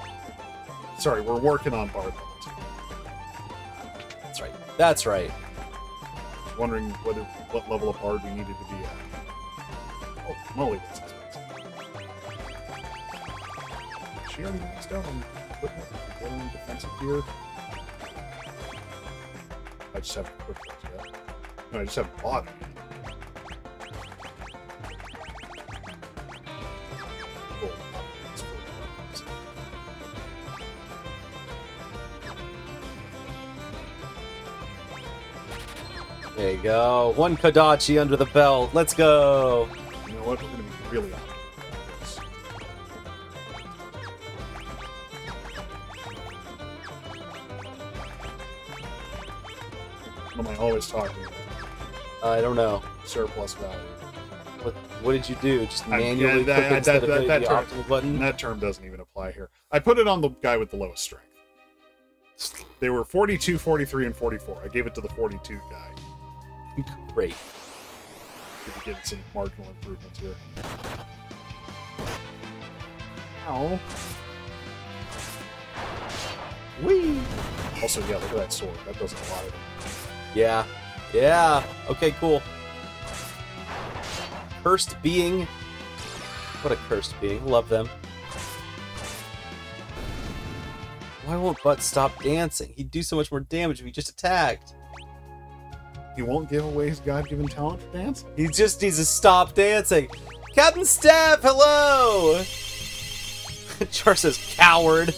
Sorry, we're working on Bard level 2. That's right. That's right. Wondering what level of Bard we needed to be at. Oh, moly, that's expensive. She already maxed out on equipment, getting defensive gear. I just haven't equipped those yet. No, I just haven't bought it. Cool. There you go. One Kodachi under the belt. Let's go. You know what? We're going to be really honest about this. What am I always talking about? I don't know. Surplus value. What did you do? Just manually that- click instead that- of hitting that the term- optimal button? That term doesn't even apply here. I put it on the guy with the lowest strength. They were 42, 43, and 44. I gave it to the 42 guy. Great. If you get some marginal improvements here. Ow. Whee! Also, yeah, look at that sword. That does a lot of it. Yeah. Yeah. Okay, cool. Cursed being. What a cursed being. Love them. Why won't Butt stop dancing? He'd do so much more damage if he just attacked. He won't give away his God-given talent for dance? He just needs to stop dancing. Captain Staff, hello! Char says, coward.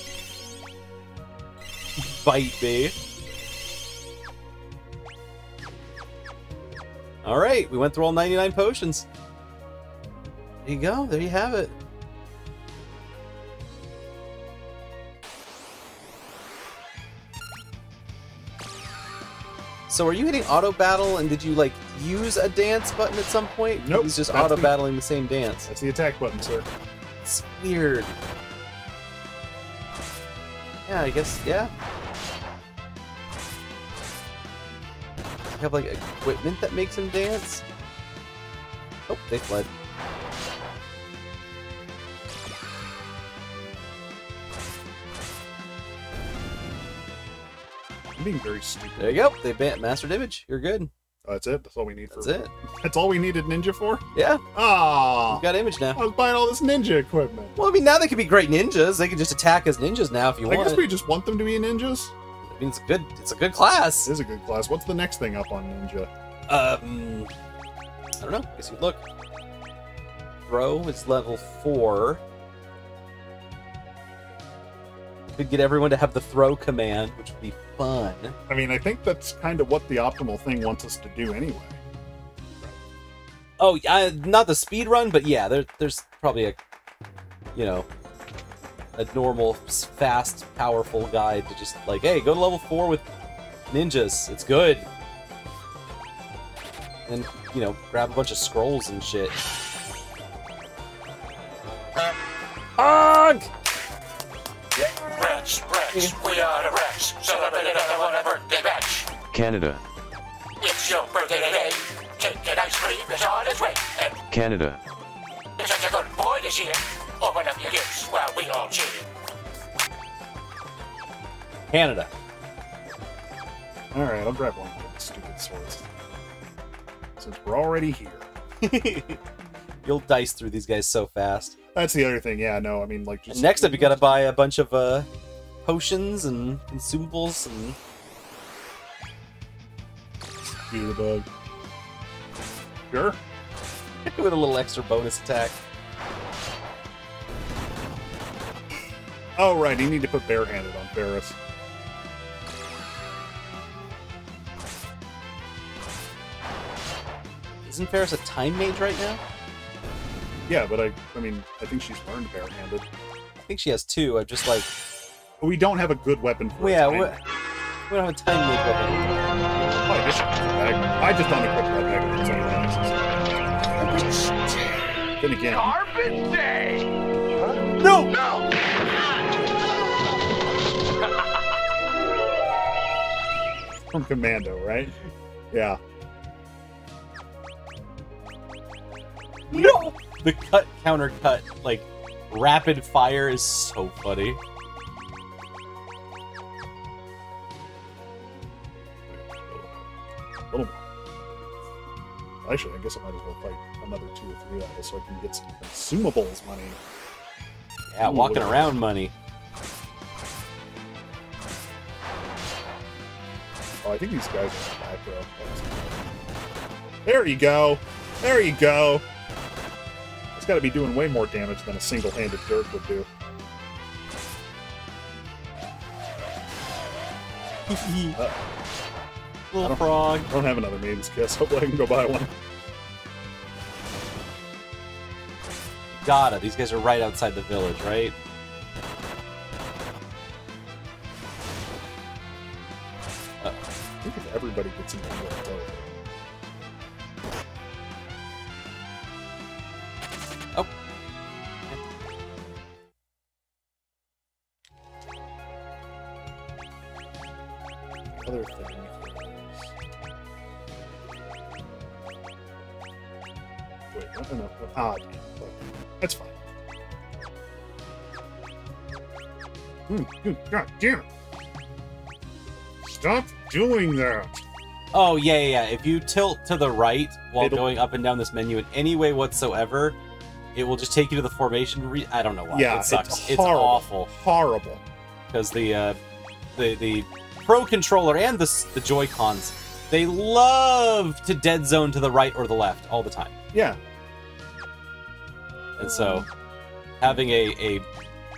Bite me. Alright, we went through all 99 potions. There you go, there you have it. So are you hitting auto battle, and did you like use a dance button at some point? Nope, He's just that's auto the- battling the same dance. That's the attack button, sir. It's weird. Yeah, I guess, yeah. You have like equipment that makes him dance? Oh, they fled. I'm being very stupid. There you go. They mastered image. You're good. Oh, that's it? That's all we need That's for it. That's all we needed Ninja for? Yeah, Ah, you've got image I now. was buying all this ninja equipment. Well, I mean, now they can be great ninjas. They can just attack as ninjas now if you I want. guess we just want them to be ninjas. I mean, it's a good class. It is a good class. What's the next thing up on ninja? I don't know. Guess you look. Throw is level 4. Could get everyone to have the throw command, which would be fun. I mean, I think that's kind of what the optimal thing wants us to do anyway. Oh, not the speed run, but yeah, there's probably a normal, fast, powerful guide to just like, hey, go to level 4 with ninjas. It's good. And grab a bunch of scrolls and shit. Ugh! Rats, we are the rats. Celebrate another one a birthday batch. Canada, It's your birthday today. Take an ice cream, it's on its way. And Canada, you're such a good boy this year. Open up your gifts while we all cheer. Canada. Alright, I'll grab one of the stupid swords. Since we're already here. You'll dice through these guys so fast. That's the other thing, yeah, no, I mean, like, just... And next up, you gotta buy a bunch of potions and consumables and... Beat the bug. Sure? with a little extra bonus attack. Oh, right, you need to put barehanded on Ferris. Isn't Ferris a time mage right now? Yeah, but I mean, I think she's learned barehanded. I think she has 2. I'm just like, We don't have a good weapon for well, yeah, a we time. don't have a time mage weapon. Oh, I guess she can bag. I just don't equip that bag with anyone else's. Then again, Carpet Day! No! No! from Commando, right? Yeah. No! The cut counter cut, like, rapid fire is so funny. A little more. Actually, I guess I might as well fight another 2 or 3 levels so I can get some consumables money. Yeah, Ooh, walking what a- around money. Oh, I think these guys are in the back row. There you go. There you go. It's got to be doing way more damage than a single-handed Dirk would do. Little frog. I don't have another Maiden's Kiss. Hopefully I can go buy one. Gotta. These guys are right outside the village, right? I think if everybody could It's an angle throw. Oh. Other thing is... Wait, no. Ah, damn. That's fine. God damn it! Stop doing that! Oh, yeah. If you tilt to the right while It'll- going up and down this menu in any way whatsoever, it will just take you to the formation. I don't know why. Yeah, it sucks. it's It's horrible. awful Horrible. because the Pro controller and the Joy-Cons, they love to dead zone to the right or the left all the time. Yeah. And so, having a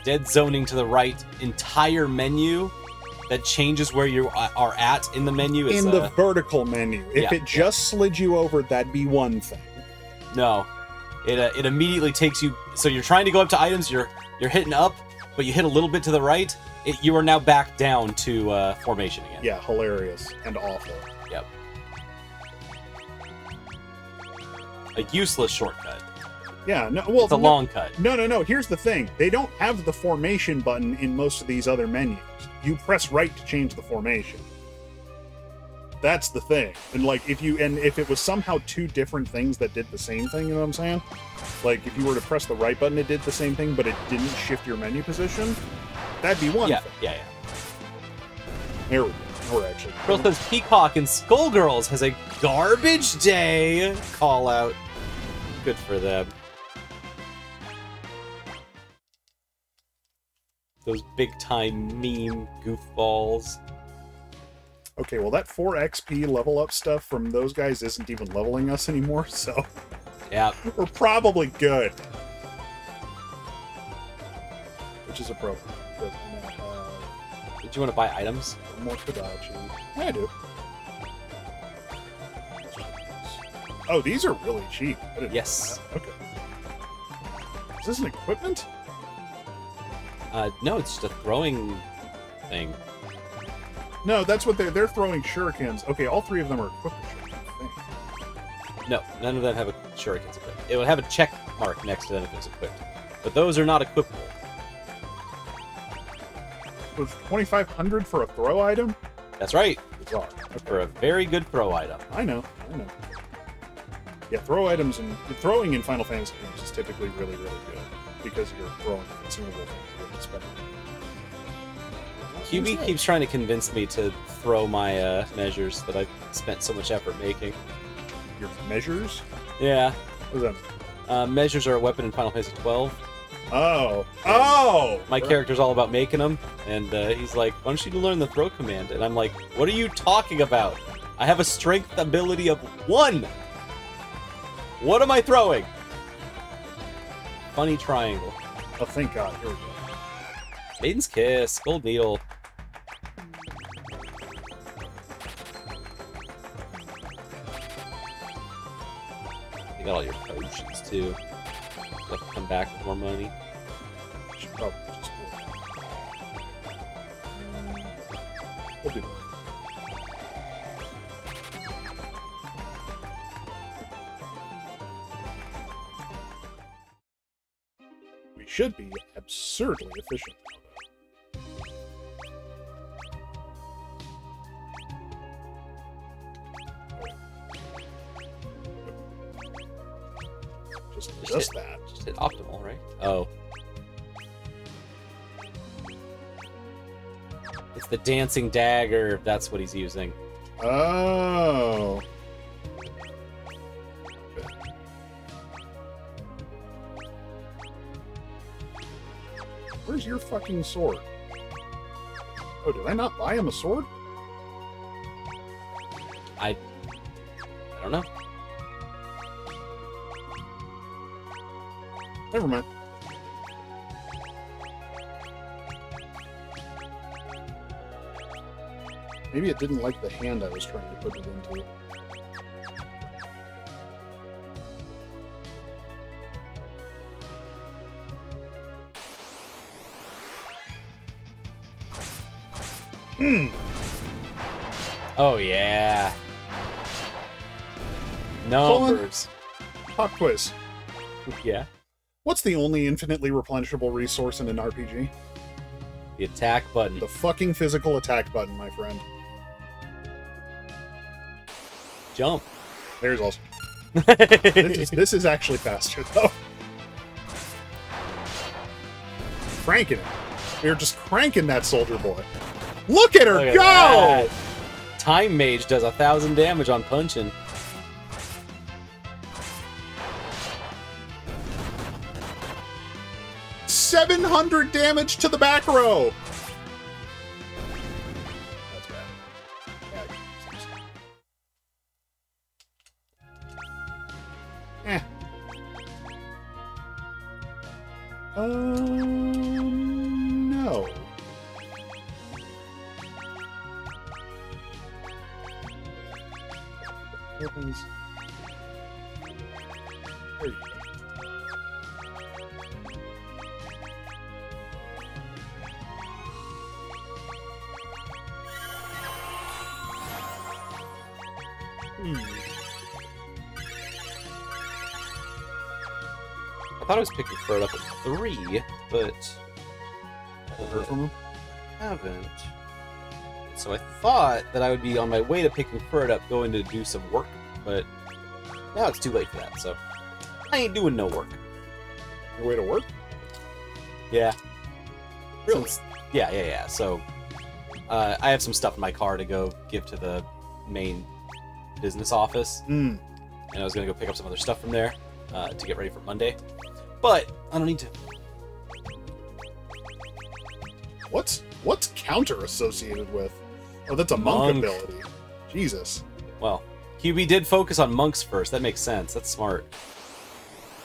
dead zoning to the right entire menu that changes where you are at in the menu is In the vertical menu. If yeah, it just slid you over, that'd be one thing. no. It immediately takes you. So you're trying to go up to items. You're hitting up, but you hit a little bit to the right. You are now back down to formation again. Yeah, hilarious and awful. Yep. A useless shortcut. Yeah, no, well, It's a long cut. No. Here's the thing: they don't have the formation button in most of these other menus. You press right to change the formation. That's the thing. And like, if it was somehow two different things that did the same thing, you know what I'm saying? Like, if you were to press the right button, it did the same thing, but it didn't shift your menu position. That'd be one Yeah, thing. yeah. There we go. We're actually. Girl says Peacock and Skullgirls has a garbage day call out. Good for them. Those big time meme goofballs. Okay, well, that 4 XP level up stuff from those guys isn't even leveling us anymore, so Yeah. we're probably good. Which is appropriate. But, Did you want to buy items? more Kodachi. I do. Oh, these are really cheap. I didn't know Yes. that. Okay. Is this an equipment? No, it's just a throwing thing. No, that's what they're throwing shurikens. Okay, all 3 of them are equipment shurikens, I think. No, none of them have a shurikens equipped. It would have a check mark next to them if it was equipped. But those are not equipable. Was 2,500 for a throw item? That's right. Bizarre. For a very good throw item. I know. Yeah, throw items and throwing in Final Fantasy games is typically really, really good because you're throwing consumable things you have to spend. QB keeps trying to convince me to throw my measures that I've spent so much effort making. Your measures? Yeah. What is that? Measures are a weapon in Final Fantasy 12. Oh! My character's all about making them, and he's like, why don't you learn the throw command? And I'm like, what are you talking about? I have a strength ability of 1! What am I throwing? Funny triangle. Oh, thank God. Here we go. Maiden's Kiss, Gold Needle. You got all your potions, too. You'll have to come back with more money. Should probably just we'll do that. We should be absurdly efficient now, though. Just that. Just hit optimal, right? Oh. It's the dancing dagger. That's what he's using. Oh. Okay. Where's your fucking sword? Oh, did I not buy him a sword? I don't know. Never mind. Maybe it didn't like the hand I was trying to put it into. Oh yeah. Numbers. Pop quiz. Yeah. What's the only infinitely replenishable resource in an RPG? The attack button. The fucking physical attack button, my friend. Jump. There's also. This is actually faster, though. Cranking it. You're just cranking that soldier boy. Look at her Look at go! that. Time Mage does 1,000 damage on punching. $700 damage to the back row! That's bad. Eh. No. Weapons. There you go. I thought I was picking Ferd up at 3, but Heard from him? I haven't. So I thought that I would be on my way to picking Ferd up, going to do some work, but now it's too late for that, so I ain't doing no work. Your way to work? Yeah. Really? Yeah. So I have some stuff in my car to go give to the main business office, Hmm. and I was gonna go pick up some other stuff from there to get ready for Monday. But I don't need to. What's counter associated with? Oh, that's a monk ability. Jesus. Well, QB did focus on monks first. That makes sense. That's smart.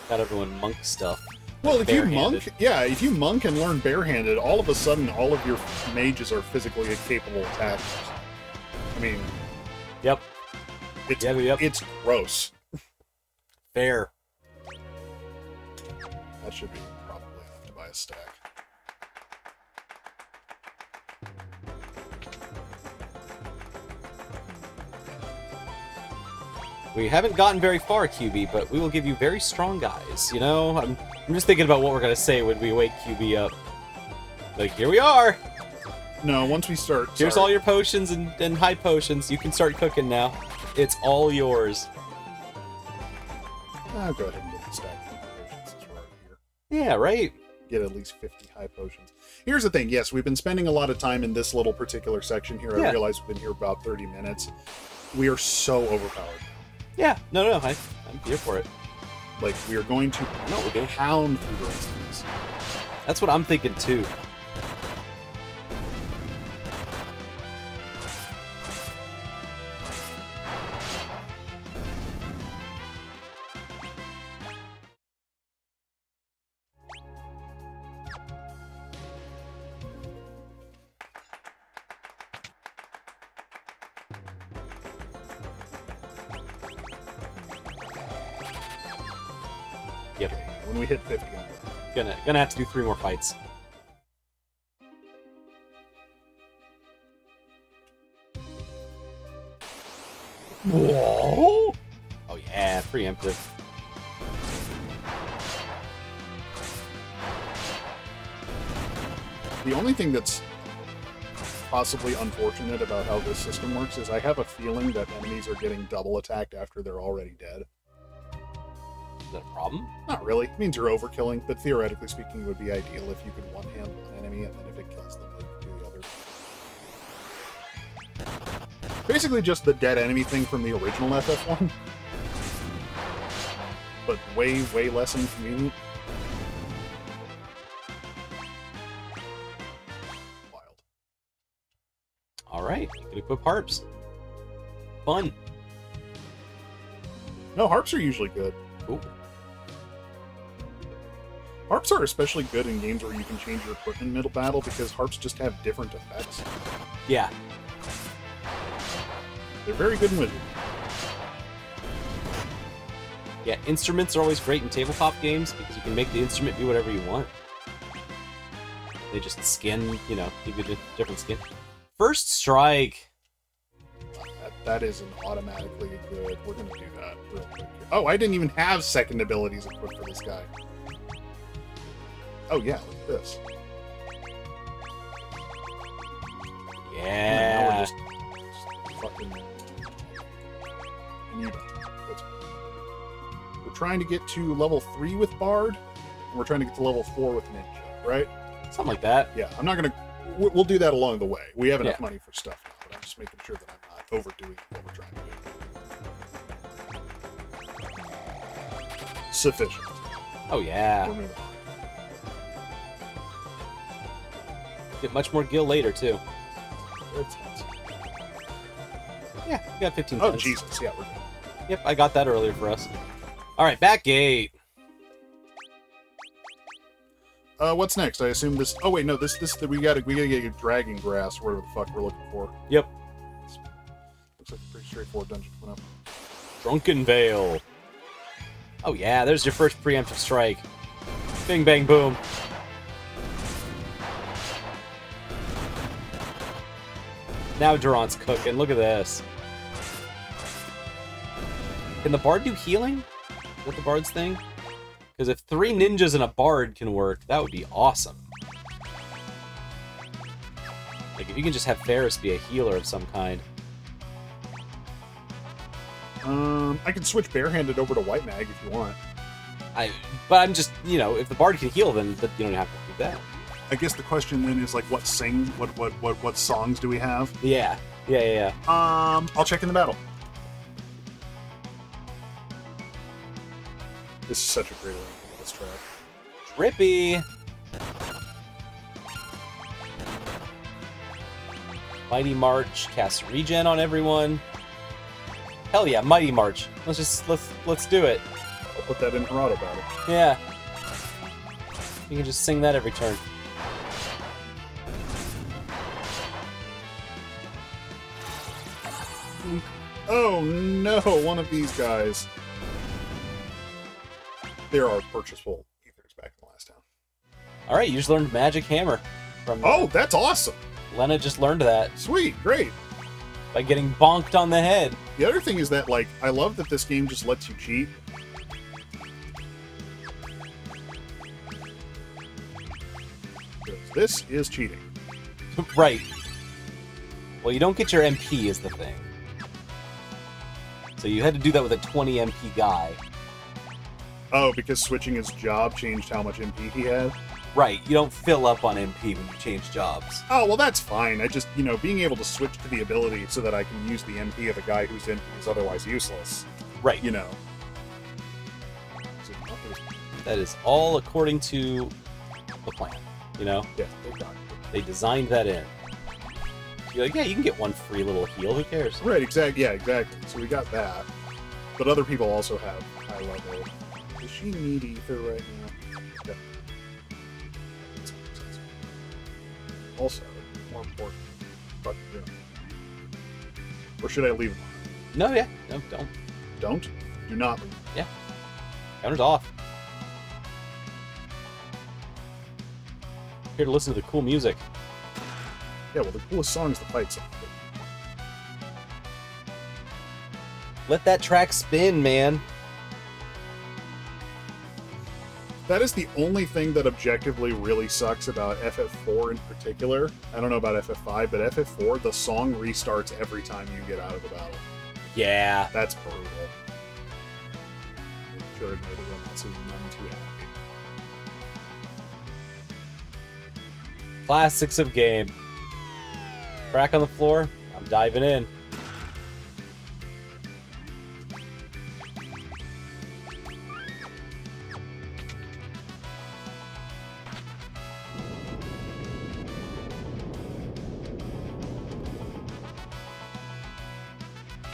Got everyone monk stuff. Well, if you monk, Barehanded. yeah, if you monk and learn barehanded, all of a sudden all of your mages are physically capable attackers. I mean, Yep. Yep. It's gross. Fair. That should be probably enough to buy a stack. We haven't gotten very far, QB, but we will give you very strong guys. You know, I'm just thinking about what we're gonna say when we wake QB up. Like, here we are. No, once we start. Here's all your potions and high potions. You can start cooking now. It's all yours. I'll go ahead and get the stack of potions since we're already here. Yeah, right? Get at least 50 high potions. Here's the thing. Yes, we've been spending a lot of time in this little particular section here. Yeah. I realize we've been here about 30 minutes. We are so overpowered. Yeah. No, I'm here for it. Like, we are going to pound through the rest of this. That's what I'm thinking too. Yep. When we hit 50, Gonna have to do 3 more fights. Whoa! Oh yeah, preemptive. The only thing that's possibly unfortunate about how this system works is I have a feeling that enemies are getting double attacked after they're already dead. Is that a problem? Not really. It means you're overkilling, but theoretically speaking, it would be ideal if you could one-hand one enemy, and then if it kills them, then you do the other. Basically just the dead enemy thing from the original FF1. But way, way less inconvenient. Wild. Alright, you can equip harps. Fun. No, harps are usually good. Cool. Harps are especially good in games where you can change your equipment mid-battle because harps just have different effects. Yeah. They're very good in Wizard. Yeah, instruments are always great in tabletop games because you can make the instrument do whatever you want. They just skin, you know, give you a different skin. First Strike. That isn't automatically good. We're gonna do that real quick here. Oh, I didn't even have second abilities equipped for this guy. Oh yeah, look at this. Now we're Yeah. just fucking. And you don't. That's good. We're trying to get to level 3 with Bard, and we're trying to get to level 4 with Ninja, right? Something like that. Yeah, I'm not gonna. We'll do that along the way. We have enough Yeah. money for stuff now, but I'm just making sure that I'm not overdoing what we're trying to do. Sufficient. Oh yeah. We're moving on. Get much more gil later too. It's hot. Yeah, we got 15 Oh cents. Jesus! Yeah, we're good. Yep, I got that earlier for us. All right, back gate. What's next? I assume this. Oh wait, no. This. We gotta get dragon grass, or whatever the fuck we're looking for. Yep. Looks like a pretty straightforward dungeon coming up. Drunken Vale. Oh yeah, there's your first preemptive strike. Bing bang boom. Now Durant's cooking. Look at this. Can the bard do healing? Is that the bard's thing? Because if 3 ninjas and a bard can work, that would be awesome. Like if you can just have Ferris be a healer of some kind. I can switch barehanded over to white mag if you want. But I'm just, you know, if the bard can heal, then you don't have to do that. I guess the question then is like, what songs do we have? Yeah. I'll check in the battle. This is such a great one. Let's try it. Trippy. Mighty March casts regen on everyone. Hell yeah, Mighty March. Let's do it. I'll put that in her auto battle. Yeah. You can just sing that every turn. Oh no, one of these guys. There are purchasable ethers back in the last town. All right, you just learned Magic Hammer from. Oh, that's awesome! Lena just learned that Sweet, great. by getting bonked on the head. The other thing is that, like, I love that this game just lets you cheat. This is cheating. Right. Well, you don't get your MP is the thing. So you had to do that with a 20 MP guy. Oh, because switching his job changed how much MP he had? Right, you don't fill up on MP when you change jobs. Oh, well, that's fine. I just, being able to switch to the ability so that I can use the MP of a guy whose MP is otherwise useless. Right. Is it That is all according to the plan, you know? Yeah, they got it. They designed that in. You're like, yeah, you can get one free little heal, who cares? Right, exactly. Yeah, exactly. So we got that. But other people also have high level. Does she need ether right now? Yeah. Also, more important, fuck you. Or should I leave them on? No, yeah, no, don't. Don't? Do not leave. Counter's off. Here to listen to the cool music. Yeah, well, the coolest song is the fight song. Let that track spin, man. That is the only thing that objectively really sucks about FF4 in particular. I don't know about FF5, but FF4, the song restarts every time you get out of the battle. Yeah. That's brutal. I should have made it one, so I'm too happy. Classics of game. Crack on the floor. I'm diving in.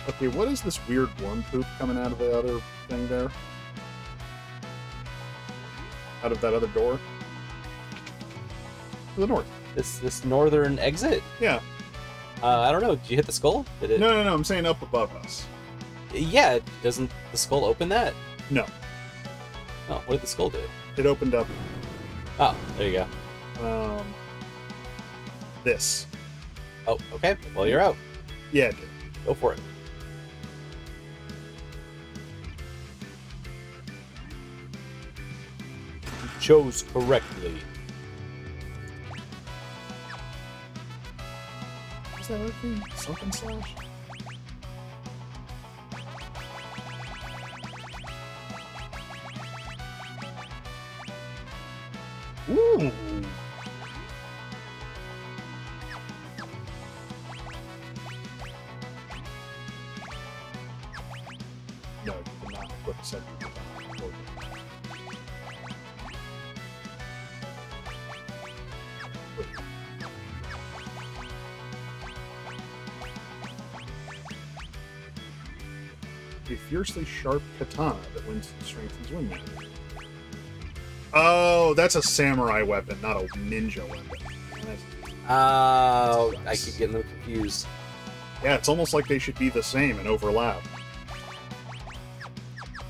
Okay, what is this weird worm poop coming out of the other thing there? Out of that other door? To the north. This northern exit? Yeah. I don't know. Did you hit the skull? Did it? No, I'm saying up above us. Yeah. Doesn't the skull open that? No. Oh, what did the skull do? It opened up Oh, there you go. this. Oh, okay. Well, you're out. Yeah, it did. Go for it. chose correctly. What's that other thing? Something slash? Ooh. No, you cannot equip a second. A fiercely sharp katana that wins strengthens windmills. Oh, that's a samurai weapon, not a ninja weapon. Oh, I keep getting them confused. Yeah, it's almost like they should be the same and overlap.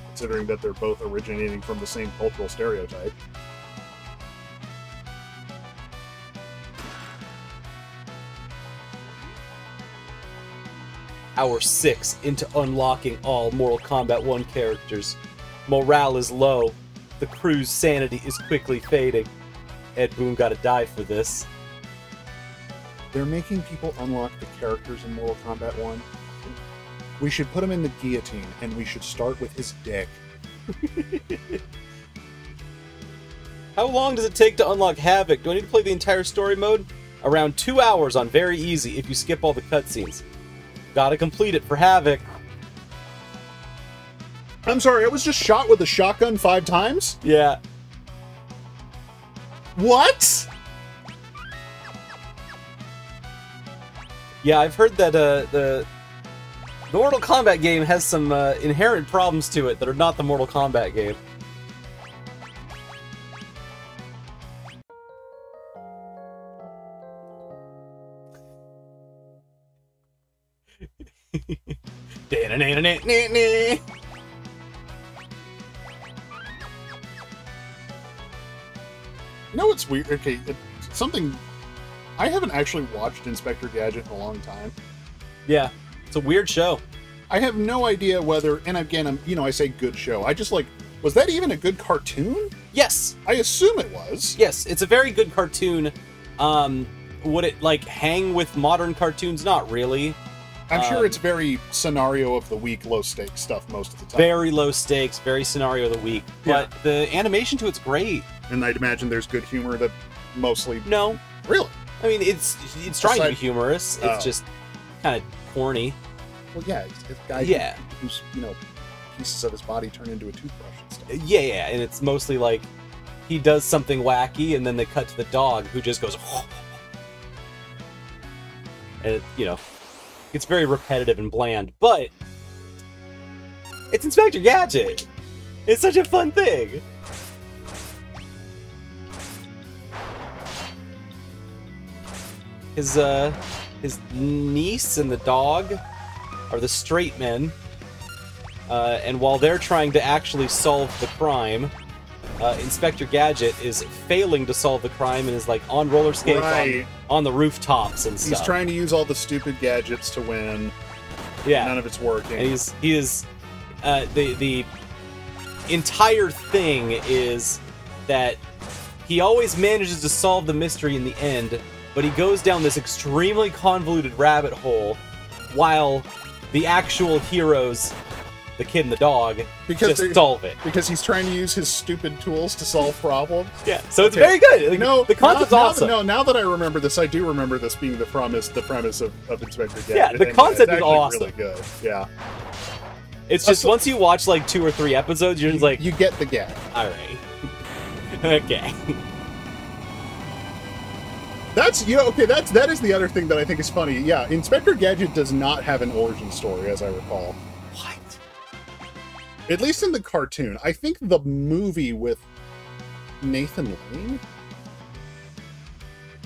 Considering that they're both originating from the same cultural stereotype. Hour 6 into unlocking all Mortal Kombat 1 characters. Morale is low. The crew's sanity is quickly fading. Ed Boon gotta die for this. They're making people unlock the characters in Mortal Kombat 1. We should put him in the guillotine, and we should start with his dick. How long does it take to unlock Havoc? Do I need to play the entire story mode? Around 2 hours on very easy if you skip all the cutscenes. Gotta complete it for Havoc. I'm sorry, I was just shot with a shotgun 5 times? Yeah. What? Yeah, I've heard that the Mortal Kombat game has some inherent problems to it that are not the Mortal Kombat game. You know what's weird? Okay, something... I haven't actually watched Inspector Gadget in a long time. Yeah, it's a weird show. I have no idea whether... And again, I say good show. I just, was that even a good cartoon? Yes. I assume it was. Yes, it's a very good cartoon. Would it, hang with modern cartoons? Not really. I'm sure it's very scenario of the week, low stakes stuff most of the time. Very low stakes, very scenario of the week. But Yeah. the animation to it's great. And I'd imagine there's good humor that mostly... No. Really? I mean, it's trying to be Aside- humorous. It's just kind of corny. Well, yeah, it's a guy Yeah. who's, pieces of his body turn into a toothbrush and stuff. Yeah, and it's mostly he does something wacky, and then they cut to the dog, who just goes... And, it's very repetitive and bland, but it's Inspector Gadget. It's such a fun thing. His niece and the dog are the straight men, and while they're trying to actually solve the crime, Inspector Gadget is failing to solve the crime and is on roller skates Right. on the rooftops and stuff. He's trying to use all the stupid gadgets to win. Yeah. None of it's working. And he is the entire thing is that he always manages to solve the mystery in the end, but he goes down this extremely convoluted rabbit hole while the actual heroes, the kid and the dog, Because just they're- solve it. Because he's trying to use his stupid tools to solve problems. Yeah, so it's Okay. very good. No, the concept's awesome. Now that I remember this, I do remember this being the premise of Inspector Gadget. Yeah, the and concept it's is actually awesome. really good. Yeah. It's just so- once you watch 2 or 3 episodes, you're just like, You get the gag. all right, okay. That is the other thing that I think is funny. Yeah, Inspector Gadget does not have an origin story, as I recall. What? At least in the cartoon. I think the movie with Nathan Lane.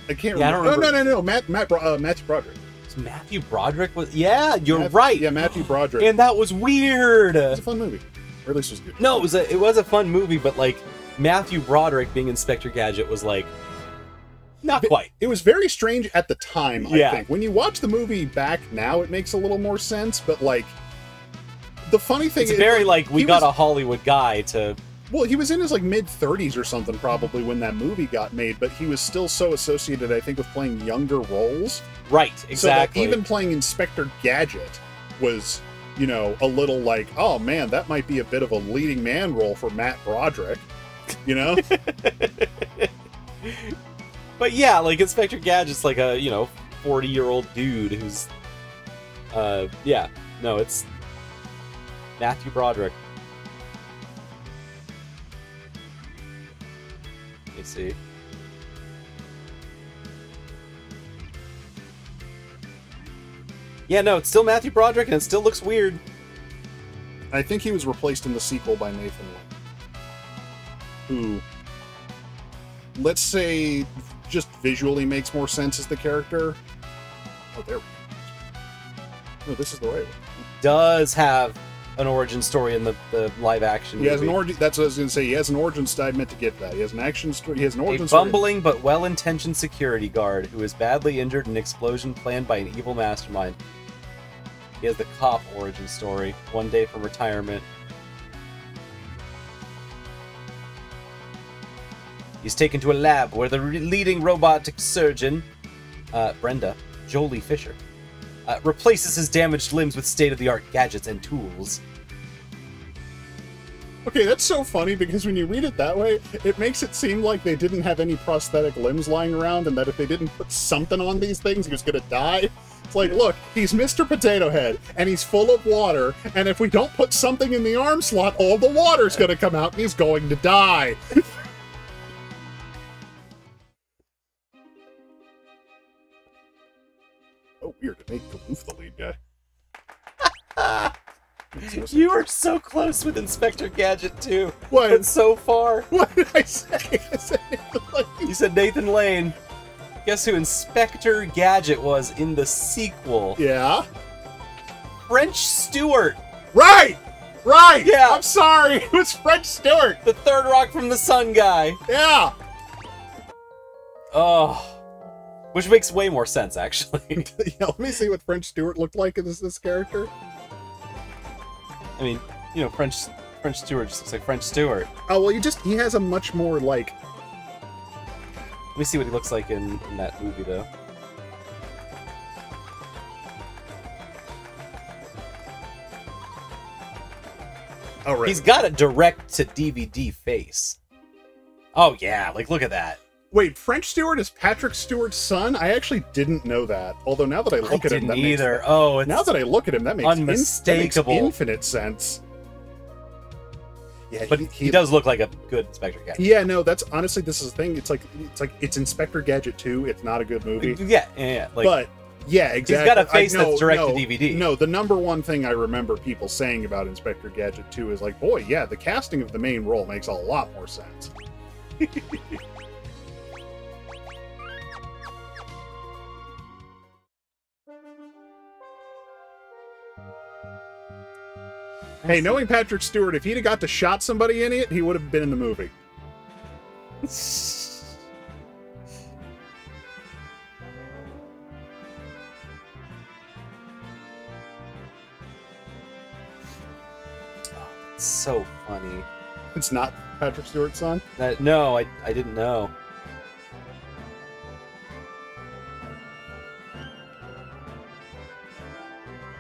I can't Yeah, I remember. don't remember. No. Matthew Broderick. Matthew Broderick was. Yeah, you're Matthew- right. Yeah, Matthew Broderick. And that was weird. It's a fun movie. Or at least it was good. No, it was a fun movie, but Matthew Broderick being Inspector Gadget was not quite. It was very strange at the time, I Yeah. think. When you watch the movie back now, it makes a little more sense, but the funny thing It's is... very we he got was- a Hollywood guy to Well, he was in his like mid-30s or something probably when that movie got made, but he was still so associated, I think, with playing younger roles. Right, exactly. So that even playing Inspector Gadget was, you know, a little like, oh man, that might be a bit of a leading man role for Matt Broderick, you know? But yeah, like Inspector Gadget's like a, you know, 40-year-old dude who's, yeah, no, it's Matthew Broderick. Let me see. Yeah, no, it's still Matthew Broderick, and it still looks weird. I think he was replaced in the sequel by Nathan Lane, who, let's say, just visually makes more sense as the character. Oh, there we go. No, this is the right one. Does have an origin story in the live action movie. He has an origin. That's what I was going to say. He has an origin story. I meant to get that. He has an action story. He has an origin story. A bumbling but well-intentioned security guard who is badly injured in an explosion planned by an evil mastermind. He has the cop origin story. One day from retirement. He's taken to a lab where the leading robotic surgeon, Brenda Jolie Fisher, replaces his damaged limbs with state-of-the-art gadgets and tools. Okay, that's so funny because when you read it that way, it makes it seem like they didn't have any prosthetic limbs lying around and that if they didn't put something on these things, he was going to die. It's like, look, he's Mr. Potato Head, and he's full of water, and if we don't put something in the arm slot, all the water's going to come out and he's going to die. Oh, weird. It made Galoof the lead guy. You were so close with Inspector Gadget, too. What? But so far. What did I say? I said Nathan Lane. You said Nathan Lane. Guess who Inspector Gadget was in the sequel? Yeah? French Stewart. Right! Right! Yeah. I'm sorry. It was French Stewart. The Third Rock from the Sun guy. Yeah! Oh. Which makes way more sense, actually. Yeah, let me see what French Stewart looked like in this character. I mean, you know, French Stewart just looks like French Stewart. Oh, well, he has a much more, like... Let me see what he looks like in that movie, though. Oh, right. He's got a direct-to-DVD face. Oh, yeah, like, look at that. Wait, French Stewart is Patrick Stewart's son? I actually didn't know that. Although now that I look at him, that makes... Oh, it's now that I look at him, that makes unmistakable. Infinite sense. Yeah, but he does look like a good Inspector Gadget. Yeah, no, that's honestly, this is the thing. It's Inspector Gadget 2. It's not a good movie. Yeah. Like, but yeah, exactly. He's got a face that's direct to DVD. No, the number one thing I remember people saying about Inspector Gadget 2 is like, boy, yeah, the casting of the main role makes a lot more sense. Hey, knowing Patrick Stewart, if he'd have got to shot somebody in it, he would have been in the movie. Oh, it's so funny. It's not Patrick Stewart's son? No, I didn't know.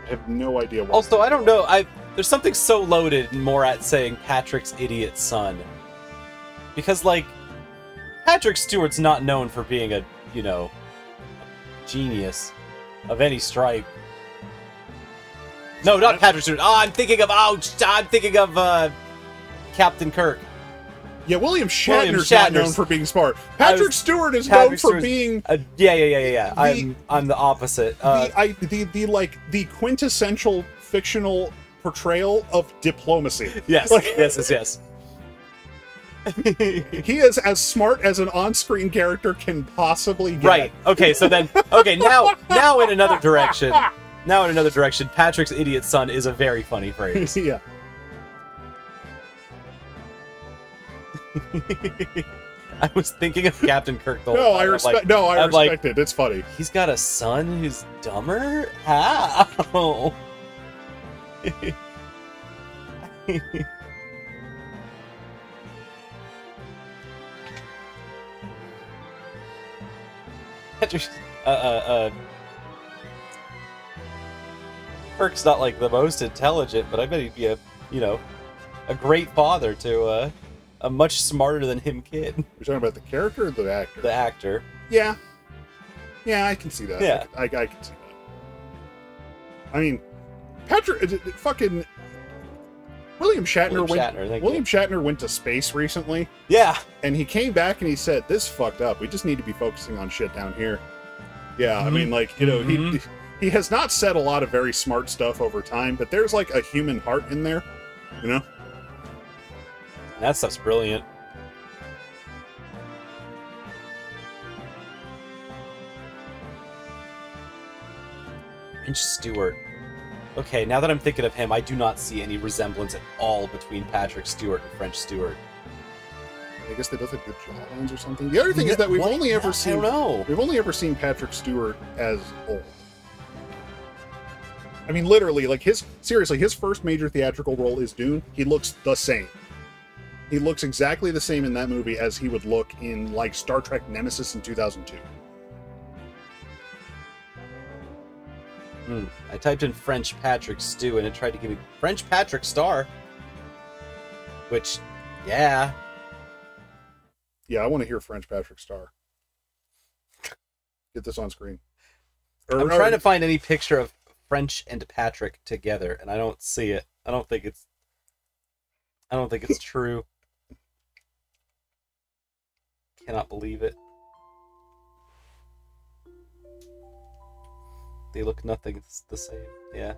I have no idea why. Also, I don't know. There's something so loaded more at saying Patrick's idiot son. Because, like, Patrick Stewart's not known for being a, you know, genius of any stripe. No, not Patrick Stewart. I'm thinking of Captain Kirk. Yeah, William Shatner's not known for being smart. Patrick Stewart is known for being... Yeah. I'm the opposite. The quintessential fictional portrayal of diplomacy. Yes, like, yes. He is as smart as an on-screen character can possibly get. Right. Okay. So then. Okay. Now in another direction. Patrick's idiot son is a very funny phrase. Yeah. I was thinking of Captain Kirk the whole No, time. I respect. No, I respect it. It's funny. He's got a son who's dumber. How? Patrick, Kirk's not like the most intelligent, but I bet he'd be a great father to a much smarter than him kid. You're talking about the character or the actor? The actor. Yeah. Yeah, I can see that. Yeah. I can see that. I mean, Patrick, fucking William Shatner went to space recently. Yeah. And he came back and he said, "This fucked up. We just need to be focusing on shit down here." Yeah, I mean, like, he has not said a lot of very smart stuff over time, but there's like a human heart in there, you know? That stuff's brilliant. French Stewart. Okay, now that I'm thinking of him, I do not see any resemblance at all between Patrick Stewart and French Stewart. I guess they both have good jawlines or something. The other thing is that we've only ever seen Patrick Stewart as old. I mean, literally, like his first major theatrical role is Dune. He looks the same. He looks exactly the same in that movie as he would look in like Star Trek Nemesis in 2002. I typed in French Patrick Stew and it tried to give me French Patrick Star. Which, yeah. Yeah, I want to hear French Patrick Star. Get this on screen. I'm trying to find any picture of French and Patrick together, and I don't see it. I don't think it's true. Cannot believe it. They look nothing the same. Yeah.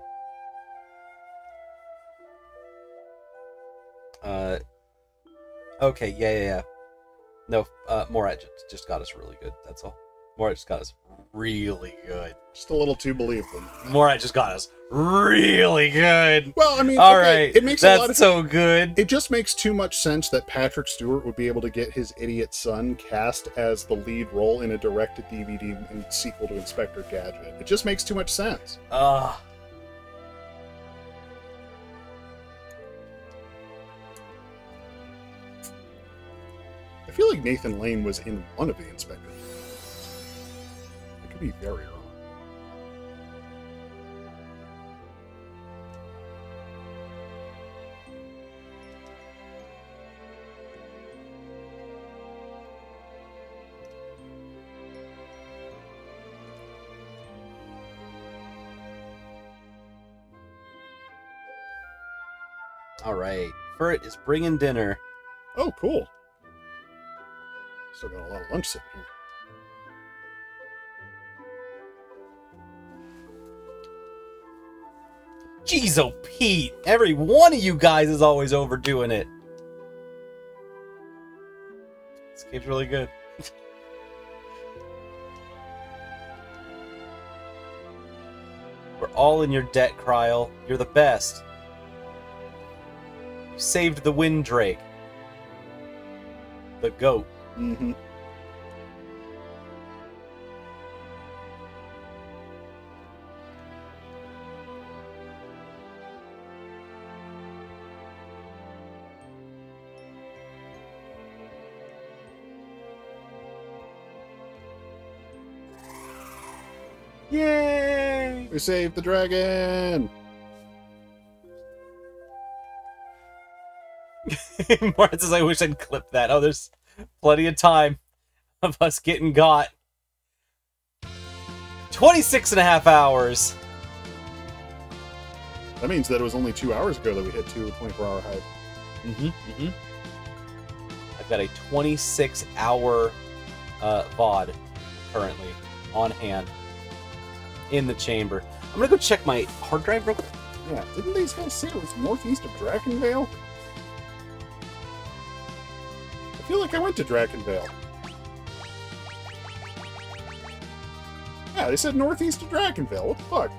Okay, yeah. No, Morat just got us really good, that's all. Morat just got us really good. Just a little too believable. Morat just got us really good. Well, I mean, all right, it makes that's a lot of, so good. It just makes too much sense that Patrick Stewart would be able to get his idiot son cast as the lead role in a direct-to-DVD and sequel to Inspector Gadget. It just makes too much sense. I feel like Nathan Lane was in one of the Inspector. I could be very wrong. All right, Furret is bringing dinner. Oh, cool. Still got a lot of lunch sitting here. Jeez, oh Pete! Every one of you guys is always overdoing it. This game's really good. We're all in your debt, Kryl. You're the best. You saved the Windrake. The goat. Mm-hmm. Yay! We saved the dragon! Martin says, I wish I'd clipped that. Oh, there's plenty of time of us getting got. 26.5 hours. That means that it was only 2 hours ago that we hit 24-hour hype. I've got a 26-hour VOD currently on hand in the chamber. I'm gonna go check my hard drive real quick. Yeah, didn't these guys say it was northeast of Drakenvale? I feel like I went to Drakenvale. Yeah, they said northeast of Drakenvale. What the fuck?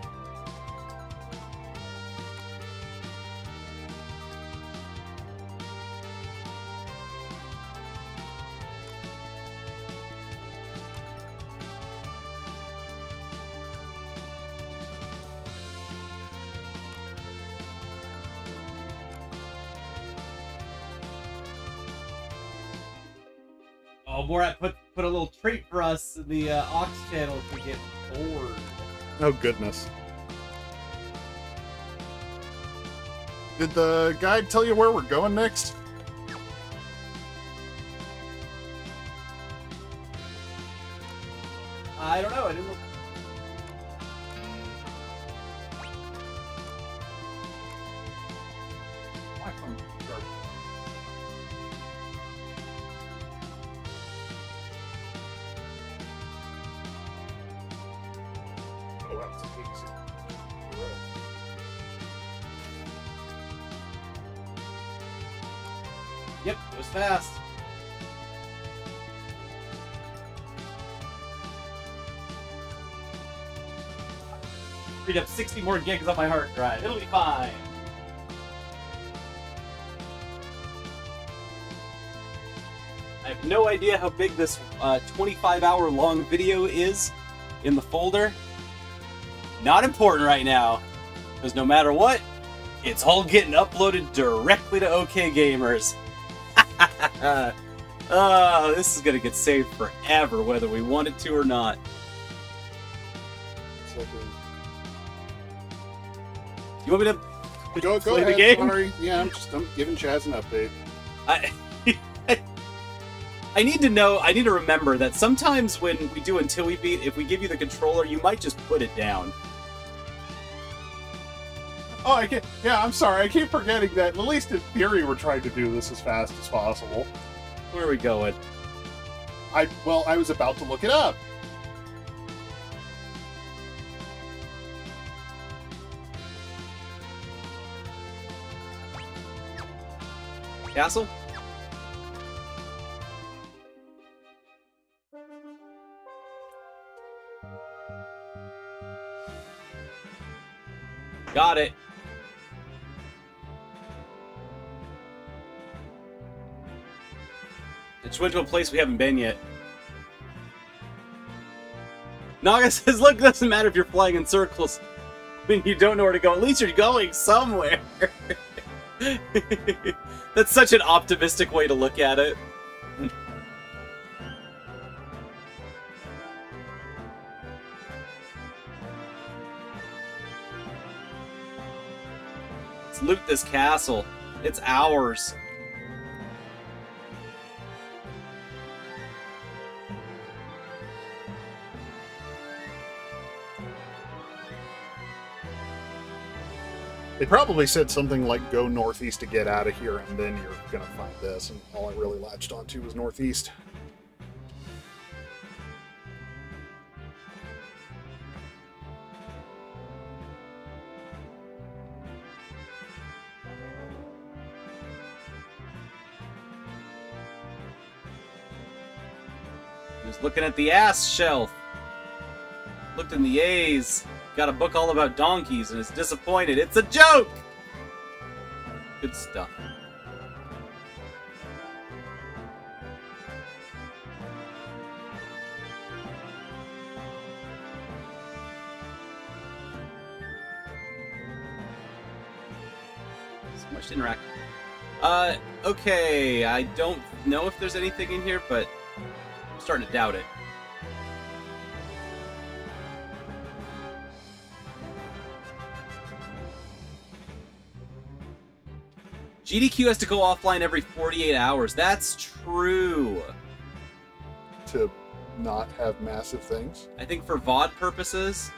Oh, Borat put a little treat for us in the Ox channel if we get bored. Oh, goodness. Did the guide tell you where we're going next? I don't know. I didn't look. Yep, it was fast. Freed up 60 more gigs on my hard drive. It'll be fine. I have no idea how big this 25-hour long video is in the folder. Not important right now, because no matter what, it's all getting uploaded directly to OK Gamers. Oh, this is gonna get saved forever, whether we want it to or not. You want me to Go play ahead, the game? Sorry. Yeah, I'm giving Chaz an update. I need to know, I need to remember that sometimes when we do Until We Beat, if we give you the controller, you might just put it down. Oh, I can't. Yeah, I'm sorry. I keep forgetting that. At least in theory, we're trying to do this as fast as possible. Where are we going? I was about to look it up. Castle? Got it. It just went to a place we haven't been yet. Naga says, look, it doesn't matter if you're flying in circles when you don't know where to go. At least you're going somewhere. That's such an optimistic way to look at it. Let's loot this castle. It's ours. They probably said something like go northeast to get out of here, and then you're gonna find this, and all I really latched onto was northeast. He was looking at the ass shelf. Looked in the A's. Got a book all about donkeys and is disappointed. It's a joke! Good stuff. So much to interact. Okay, I don't know if there's anything in here, but I'm starting to doubt it. GDQ has to go offline every 48 hours. That's true. To not have massive things. I think for VOD purposes.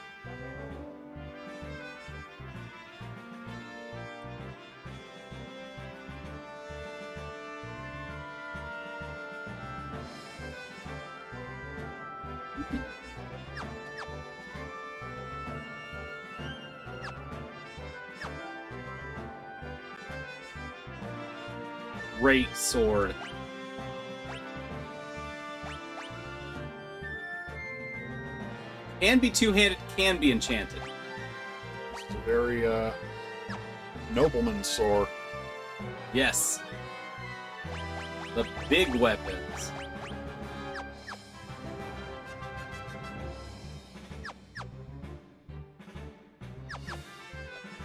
Great sword. Can be two-handed, can be enchanted. It's a very, nobleman's sword. Yes. The big weapons.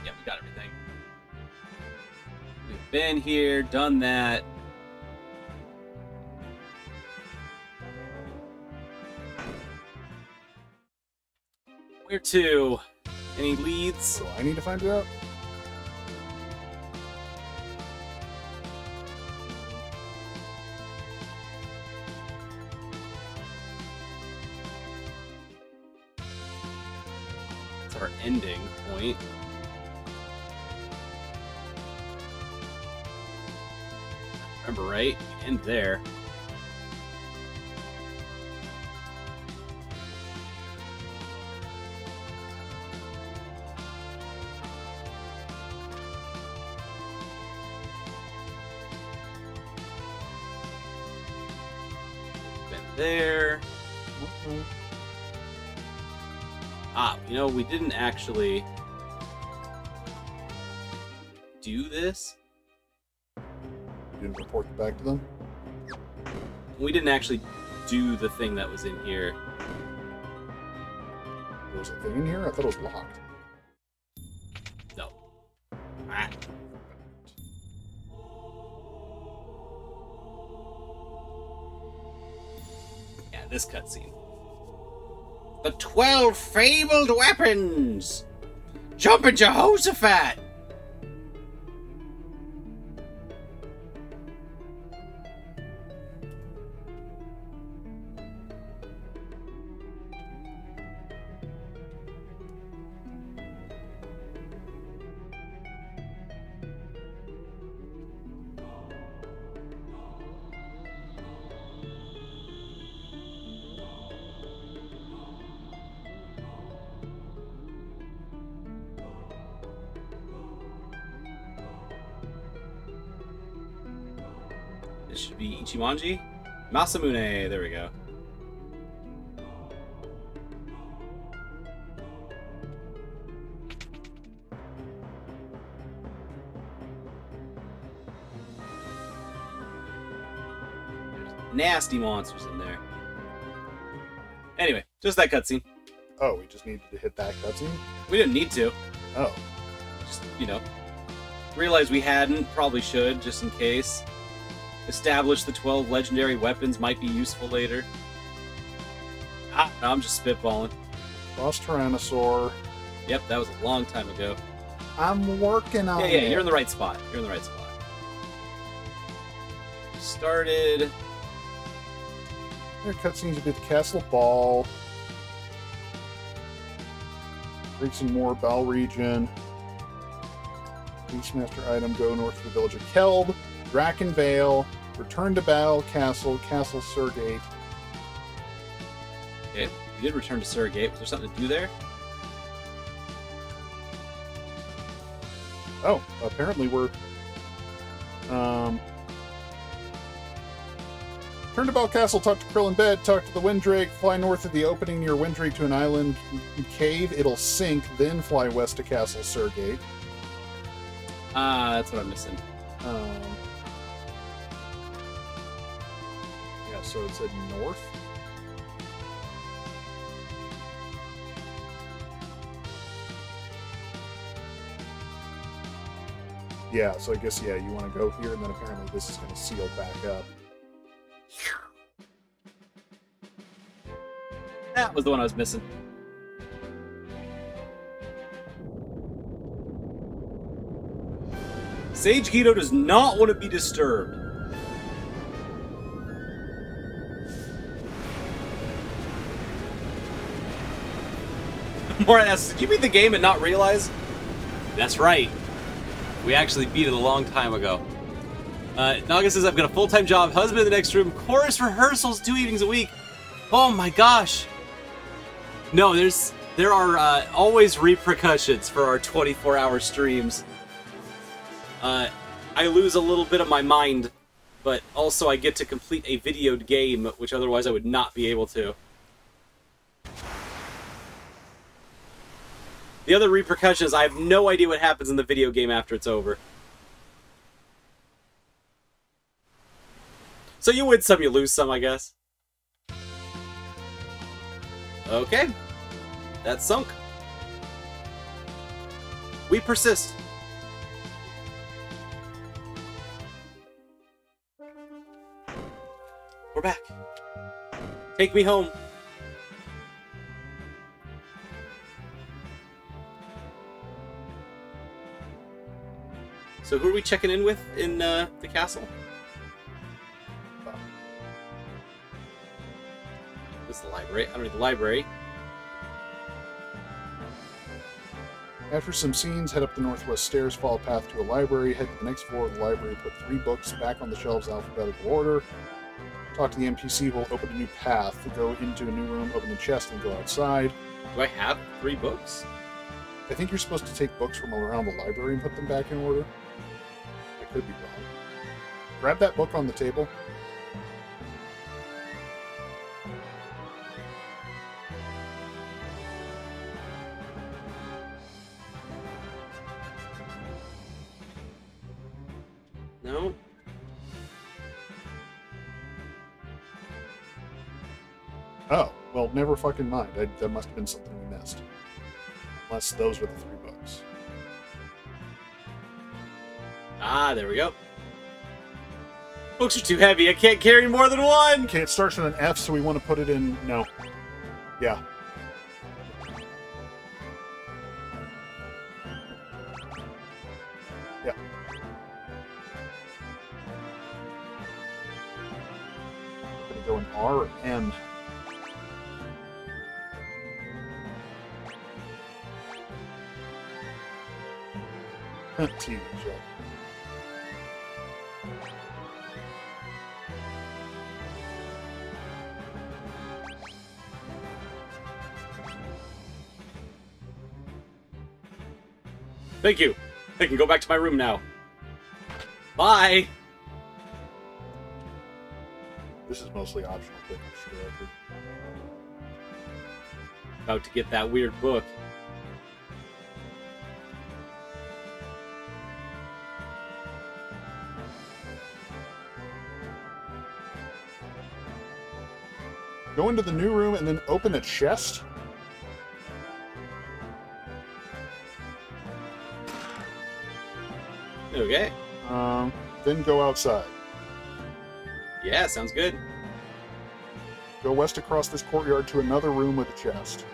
Yeah, we got everything. We've been here, done that. Where to? Any leads? So I need to find out. It's our ending point. Remember, right? We end there. Been there. Ah, you know, we didn't actually do this. You didn't report it back to them? We didn't actually do the thing that was in here. There was a thing in here? I thought it was locked. No. Ah. Yeah, this cutscene. The 12 fabled weapons! Jumpin' Jehoshaphat! This should be Ichimonji? Masamune, there we go. There's nasty monsters in there. Anyway, just that cutscene. Oh, we just needed to hit that cutscene? We didn't need to. Oh. Just, you know, realized we hadn't, probably should, just in case. Establish the 12 legendary weapons might be useful later. Ah, no, I'm just spitballing. Boss Tyrannosaur. Yep, that was a long time ago. I'm working on Yeah, it. you're in the right spot. You're in the right spot. Started. There are cutscenes a bit. Castle Ball. Break some more Bell region. Beastmaster item. Go north to the village of Kelb. Drakenvale. Return to Battle Castle. Castle Surgate. Okay, we did return to Surrogate. Was there something to do there? Oh, apparently we're... Turn to Bell Castle, talk to Krill in bed, talk to the Windrake, fly north of the opening near Windrake to an island cave. It'll sink, then fly west to Castle Surgate. Ah, that's what I'm missing. Yeah, so it said north. Yeah, so I guess, yeah, you want to go here, and then apparently this is going to seal back up. That was the one I was missing. Sage Guido does not want to be disturbed. Moran asks, did you beat the game and not realize? That's right. We actually beat it a long time ago. Naga says, I've got a full-time job, husband in the next room, chorus rehearsals 2 evenings a week. Oh my gosh. No, there are always repercussions for our 24-hour streams. I lose a little bit of my mind, but also I get to complete a videoed game, which otherwise I would not be able to. The other repercussion is I have no idea what happens in the video game after it's over. So you win some, you lose some, I guess. Okay. That's sunk. We persist. We're back. Take me home. So who are we checking in with in the castle? This is the library. I don't need the library. After some scenes, head up the northwest stairs, follow a path to a library, head to the next floor of the library, put 3 books back on the shelves in alphabetical order. Talk to the NPC, who will open a new path. Go into a new room, open the chest, and go outside. Do I have 3 books? I think you're supposed to take books from around the library and put them back in order. I could be wrong. Grab that book on the table. No. Oh, well, never fucking mind. That must have been something we missed. Unless those were the 3 books. Ah, there we go. Books are too heavy. I can't carry more than one. Okay, it starts with an F, so we want to put it in... No. Yeah. Yeah. Gonna go in R or M. TV show. Thank you. I can go back to my room now. Bye. This is mostly optional, but sure I could. About to get that weird book. Go into the new room and then open a chest. Okay. Then go outside. Yeah, sounds good. Go west across this courtyard to another room with a chest.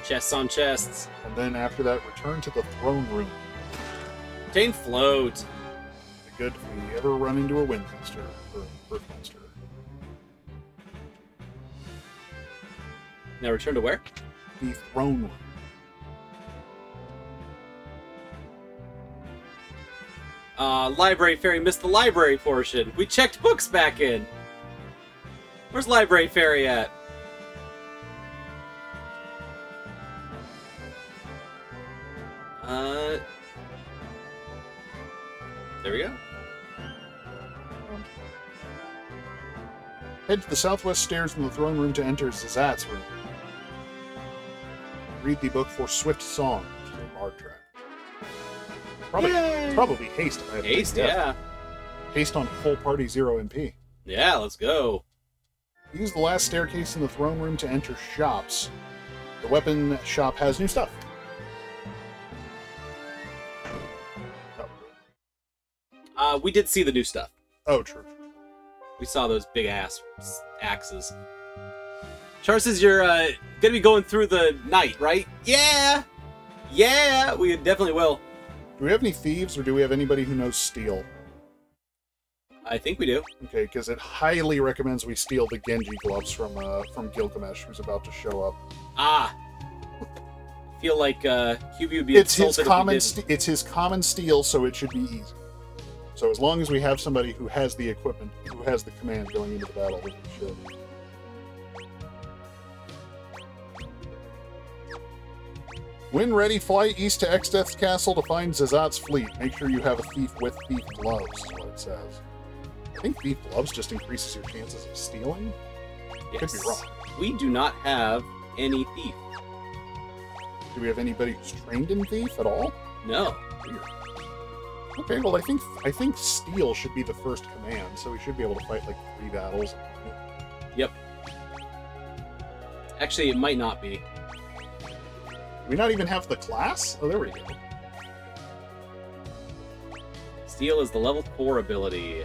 Chests on chests. And then after that, return to the throne room. Obtain float. Good if we ever run into a wind monster or earth monster. Now return to where? The throne room. Library Fairy missed the library portion. We checked books back in. Where's Library Fairy at? There we go. Head to the southwest stairs in the throne room to enter Zazat's room. Read the book for Swift Song, which is a bard track. Probably haste. I think. Haste, yeah. Haste on full party 0 MP. Yeah, let's go. Use the last staircase in the throne room to enter shops. The weapon shop has new stuff. We did see the new stuff. Oh, true. We saw those big ass axes. Char says you're gonna be going through the night, right? Yeah! Yeah! We definitely will. Do we have any thieves, or do we have anybody who knows steal? I think we do. Okay, because it highly recommends we steal the Genji gloves from Gilgamesh, who's about to show up. Ah! I feel like QB would be It's his insulted common. if we didn't. It's his common steal, so it should be easy. So as long as we have somebody who has the equipment, who has the command going into the battle, we should. When ready, fly east to Exdeath's castle to find Zazat's fleet. Make sure you have a thief with thief gloves, is what it says. I think thief gloves just increases your chances of stealing. Yes. Could be wrong. We do not have any thief. Do we have anybody who's trained in thief at all? No. Weird. Okay, well I think steal should be the first command, so we should be able to fight like 3 battles. Yep. Actually, it might not be. We not even have the class? Oh, there we go. Steel is the level 4 ability.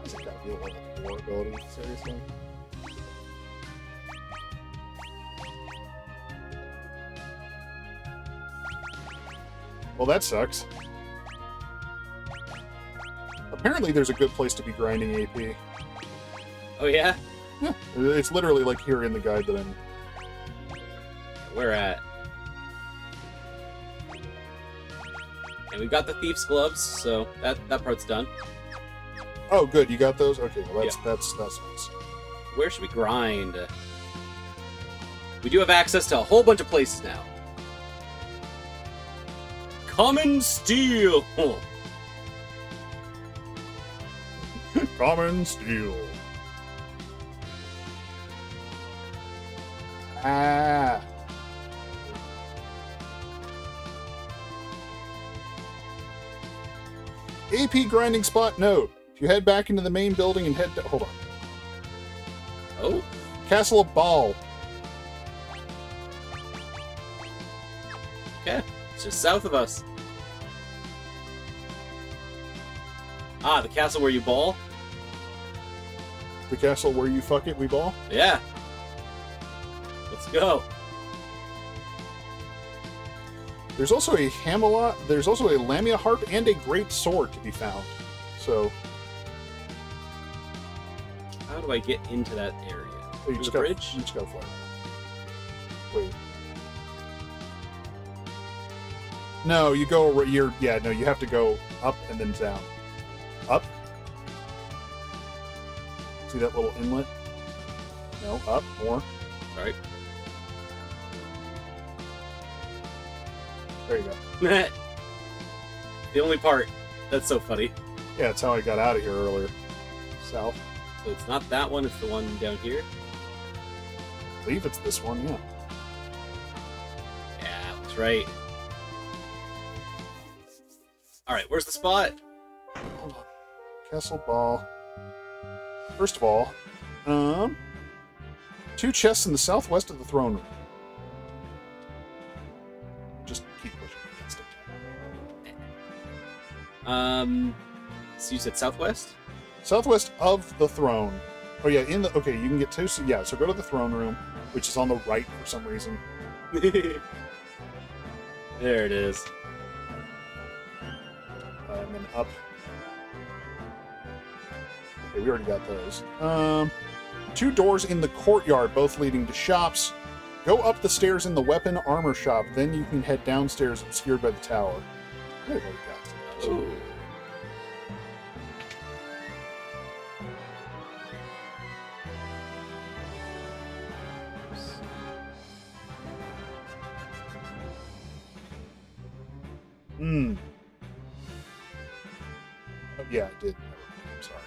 Is it gotta be a level 4 ability? Seriously? Well, that sucks. Apparently there's a good place to be grinding AP. Oh, yeah? Yeah, it's literally like here in the guide that I'm... Where at? And we've got the Thief's Gloves, so that part's done. Oh, good, you got those? Okay, well, that's nice. Where should we grind? We do have access to a whole bunch of places now. Common Steel! Common Steel. Ah. AP grinding spot note. If you head back into the main building and head to... Hold on. Oh. Castle of Ball. Okay. It's just south of us. Ah, the castle where you ball? The castle where you fuck it, we ball? Yeah. Let's go. There's also a Hamelot, there's also a Lamia harp and a great sword to be found. So... How do I get into that area? Oh, Through the bridge? You just gotta fly. Wait. No, you go... Yeah, no, you have to go up and then down. Up. See that little inlet? No, up, more. Sorry. There you go. The only part. That's so funny. Yeah, that's how I got out of here earlier. South. So it's not that one, it's the one down here? I believe it's this one, yeah. Yeah, that's right. Alright, where's the spot? Hold on. Castle Ball. First of all, 2 chests in the southwest of the throne room. Just keep pushing against it. So you said southwest? Southwest of the throne. Oh yeah, okay, you can get 2, so yeah, so go to the throne room, which is on the right for some reason. There it is. And then up. Okay, we already got those. 2 doors in the courtyard, both leading to shops. Go up the stairs in the weapon armor shop, then you can head downstairs obscured by the tower. I've already got those. Ooh. Oh, yeah, I did. I'm sorry.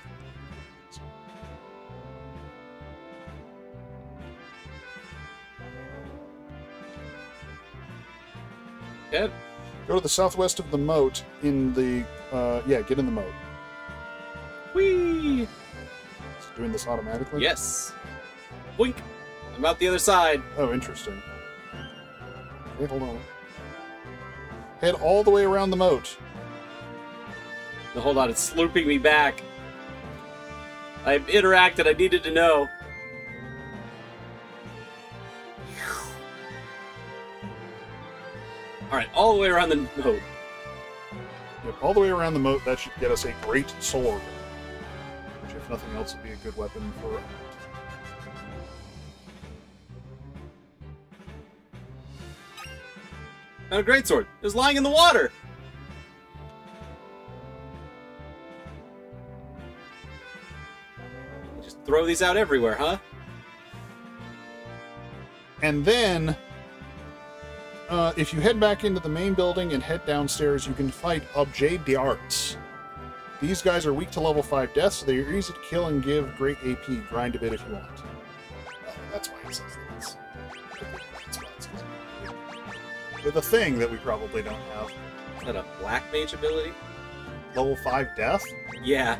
Yep. Go to the southwest of the moat in the... yeah, get in the moat. Whee! It's doing this automatically? Yes. Boink. I'm out the other side. Oh, interesting. Okay, hold on. Head all the way around the moat. No, hold on, it's slooping me back. I've interacted, I needed to know. Alright, all the way around the moat. Yep, all the way around the moat. That should get us a great sword. Which, if nothing else, would be a good weapon for... Found a greatsword. It was lying in the water. Just throw these out everywhere, huh? And then, if you head back into the main building and head downstairs, you can fight Objet d'Arts. These guys are weak to level 5 death, so they are easy to kill and give great AP. Grind a bit if you want. That's why it says that. With a thing that we probably don't have. Is that a black mage ability? Level 5 death? Yeah.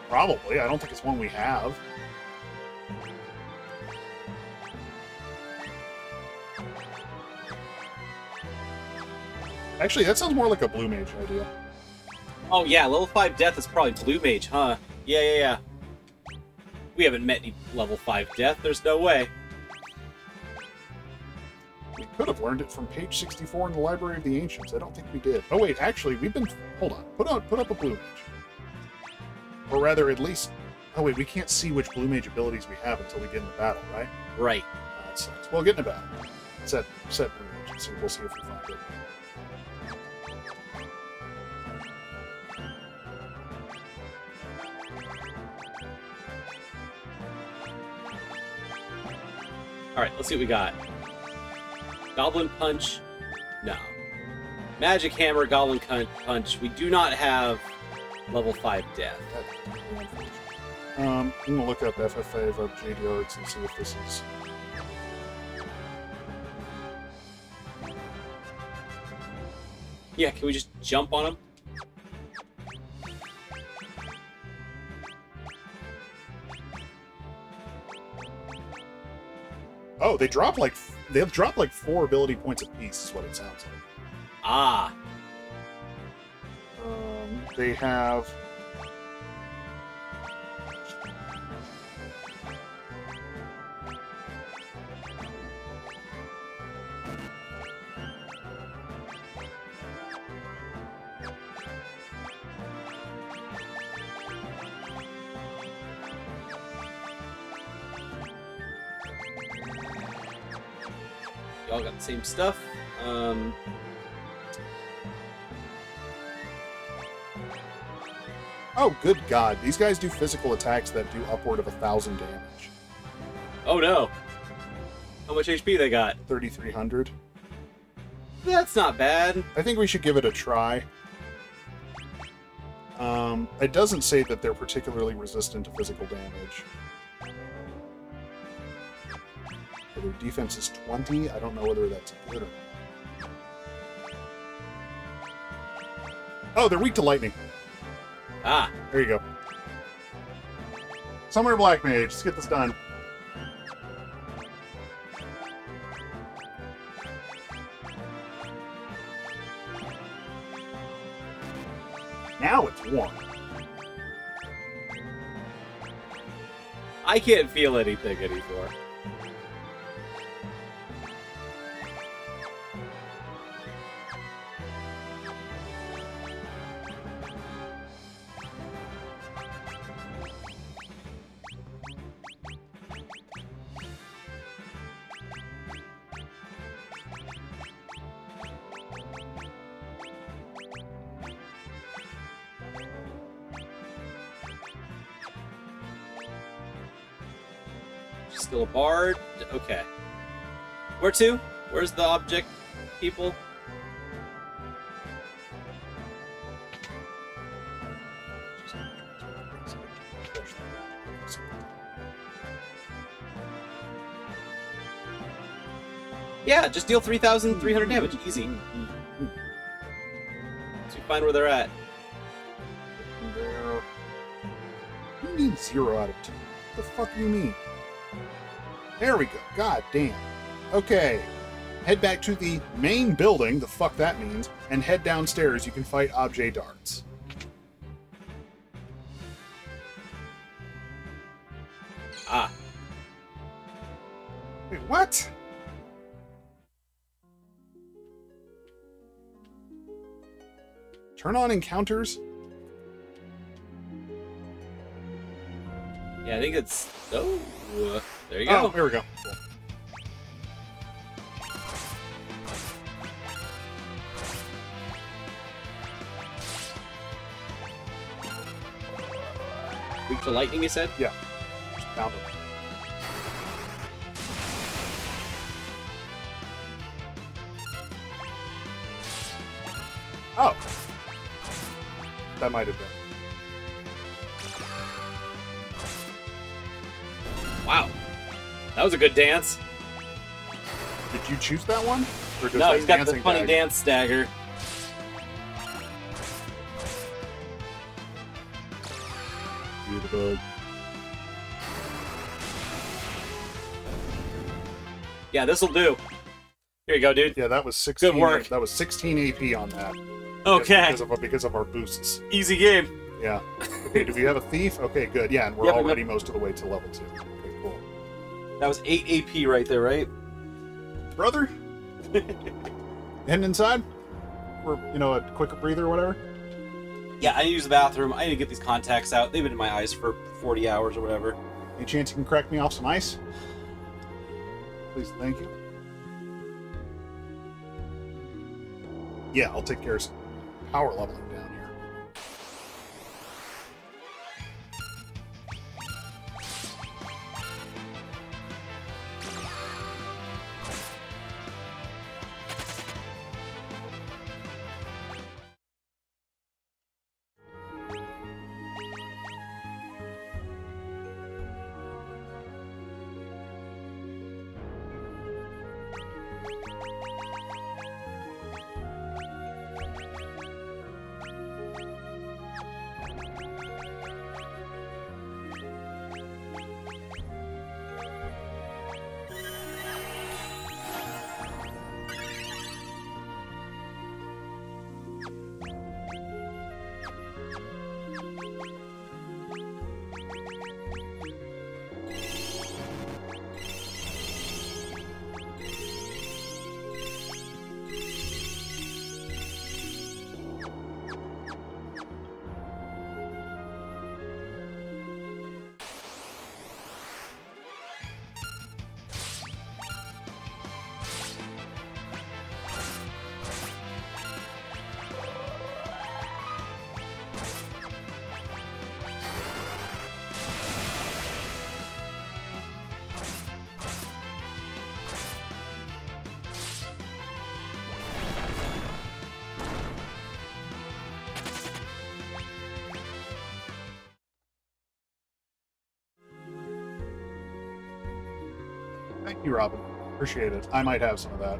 Probably. I don't think it's one we have. Actually, that sounds more like a blue mage idea. Oh yeah, level 5 death is probably blue mage, huh? Yeah. We haven't met any level 5 death, there's no way. We could have learned it from page 64 in the Library of the Ancients. I don't think we did. Oh wait, actually, we've been... Hold on. Put up a Blue Mage. Or rather, at least... Oh wait, we can't see which Blue Mage abilities we have until we get into battle, right? Right. That sucks. Well, get into battle. Set Blue Mage and see. We'll see if we find it. Alright, let's see what we got. Goblin Punch? No. Magic Hammer, Goblin Punch. We do not have level 5 Death. I'm going to look up FFA of JD Arts and see if this is... Yeah, can we just jump on him? Oh, they drop like 4 ability points apiece, is what it sounds like. Ah. They have... Y'all got the same stuff. Oh, good God. These guys do physical attacks that do upward of 1,000 damage. Oh no. How much HP they got? 3,300. That's not bad. I think we should give it a try. It doesn't say that they're particularly resistant to physical damage. Their defense is 20. I don't know whether that's good or not. Oh, they're weak to lightning. Ah. There you go. Summoner Black Mage. Let's get this done. Now it's 1. I can't feel anything anymore. Still a bard. Okay. Where to? Where's the object, people? Yeah, just deal 3,300 damage. Easy. So you find where they're at. There. You need 0 out of 2. What the fuck do you mean? There we go. God damn. Okay. Head back to the main building, the fuck that means, and head downstairs. You can fight Objet Darts. Ah. Wait, what? Turn on encounters? Yeah, I think it's... Oh, there you Oh, go. there we go. Cool. Weak to lightning, you said? Yeah. Just pound them. Oh. That might have been. Wow. That was a good dance. Did you choose that one? Or does No, that he's got the dancing funny tag? dance stagger. You the bug. Yeah, this'll do. Here you go, dude. Yeah, that was 16. Good work. That was 16 AP on that. Okay. Because of our boosts. Easy game. Yeah. Okay, do we have a thief? Okay, good. Yeah, and we're Yep, we already most of the way to level 2. Okay, cool. That was 8 AP right there, right? Brother, Heading inside? For, a quick breather or whatever? Yeah, I need to use the bathroom. I need to get these contacts out. They've been in my eyes for 40 hours or whatever. Any chance you can crack me off some ice? Please, thank you. Yeah, I'll take care of some power leveling down here. Thank you, Robin. Appreciate it. I might have some of that.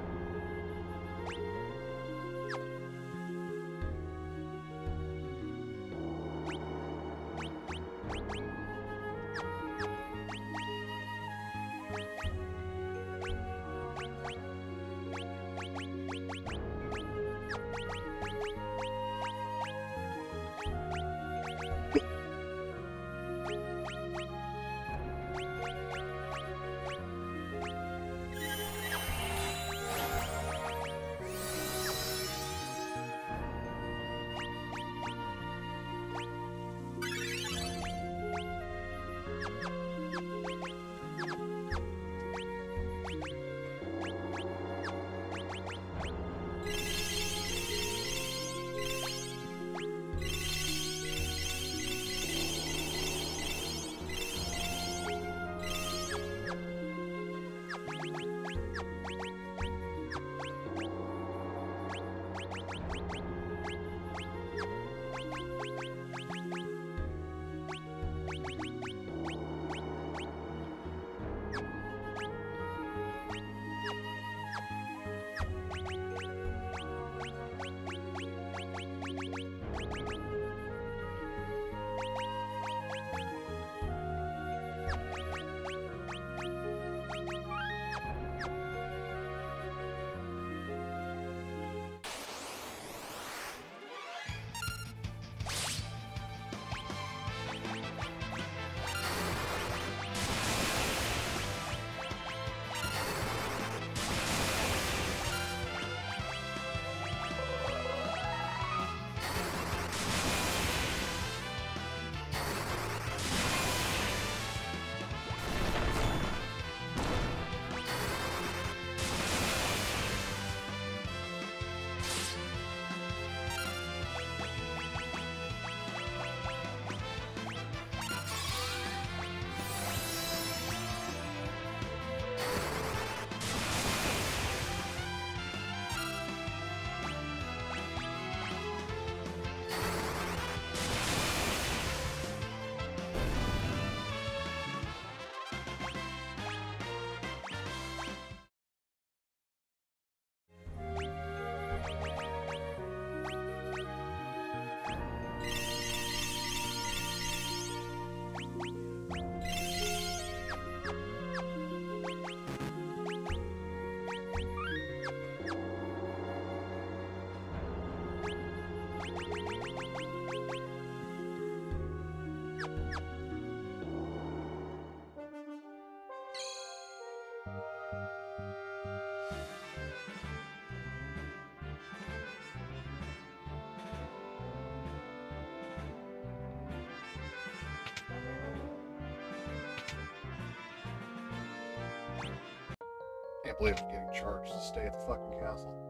Can't believe I'm getting charged to stay at the fucking castle.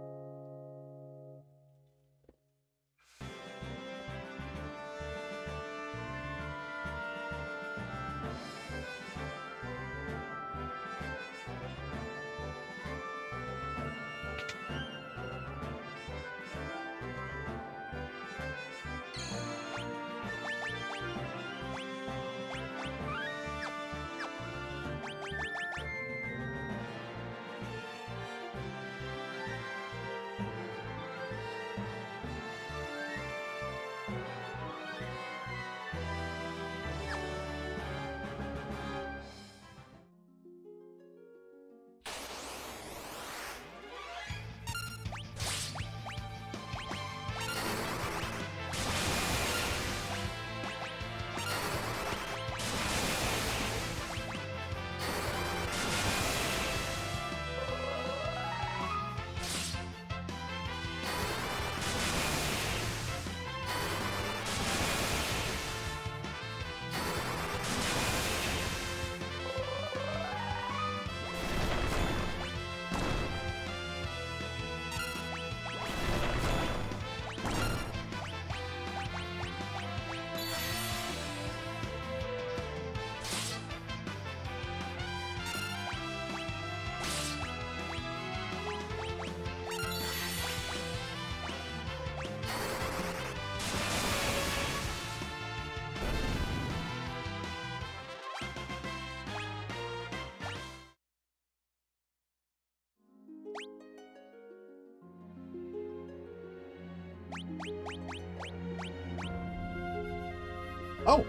Oh!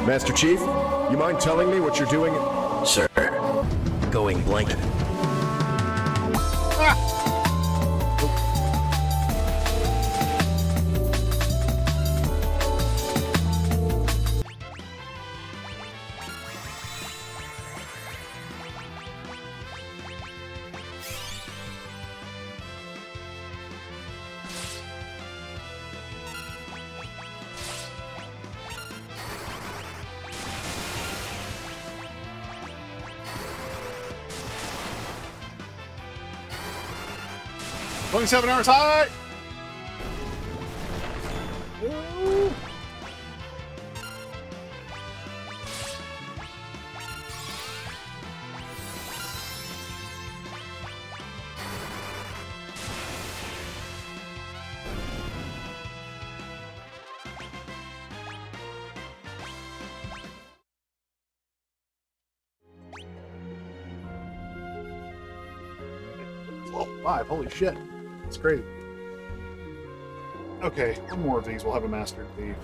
Master Chief, you mind telling me what you're doing? Sir, going blanket. "27 hours high!" Level 5, holy shit. It's crazy. Okay, one more of these, we'll have a Mastered Thief.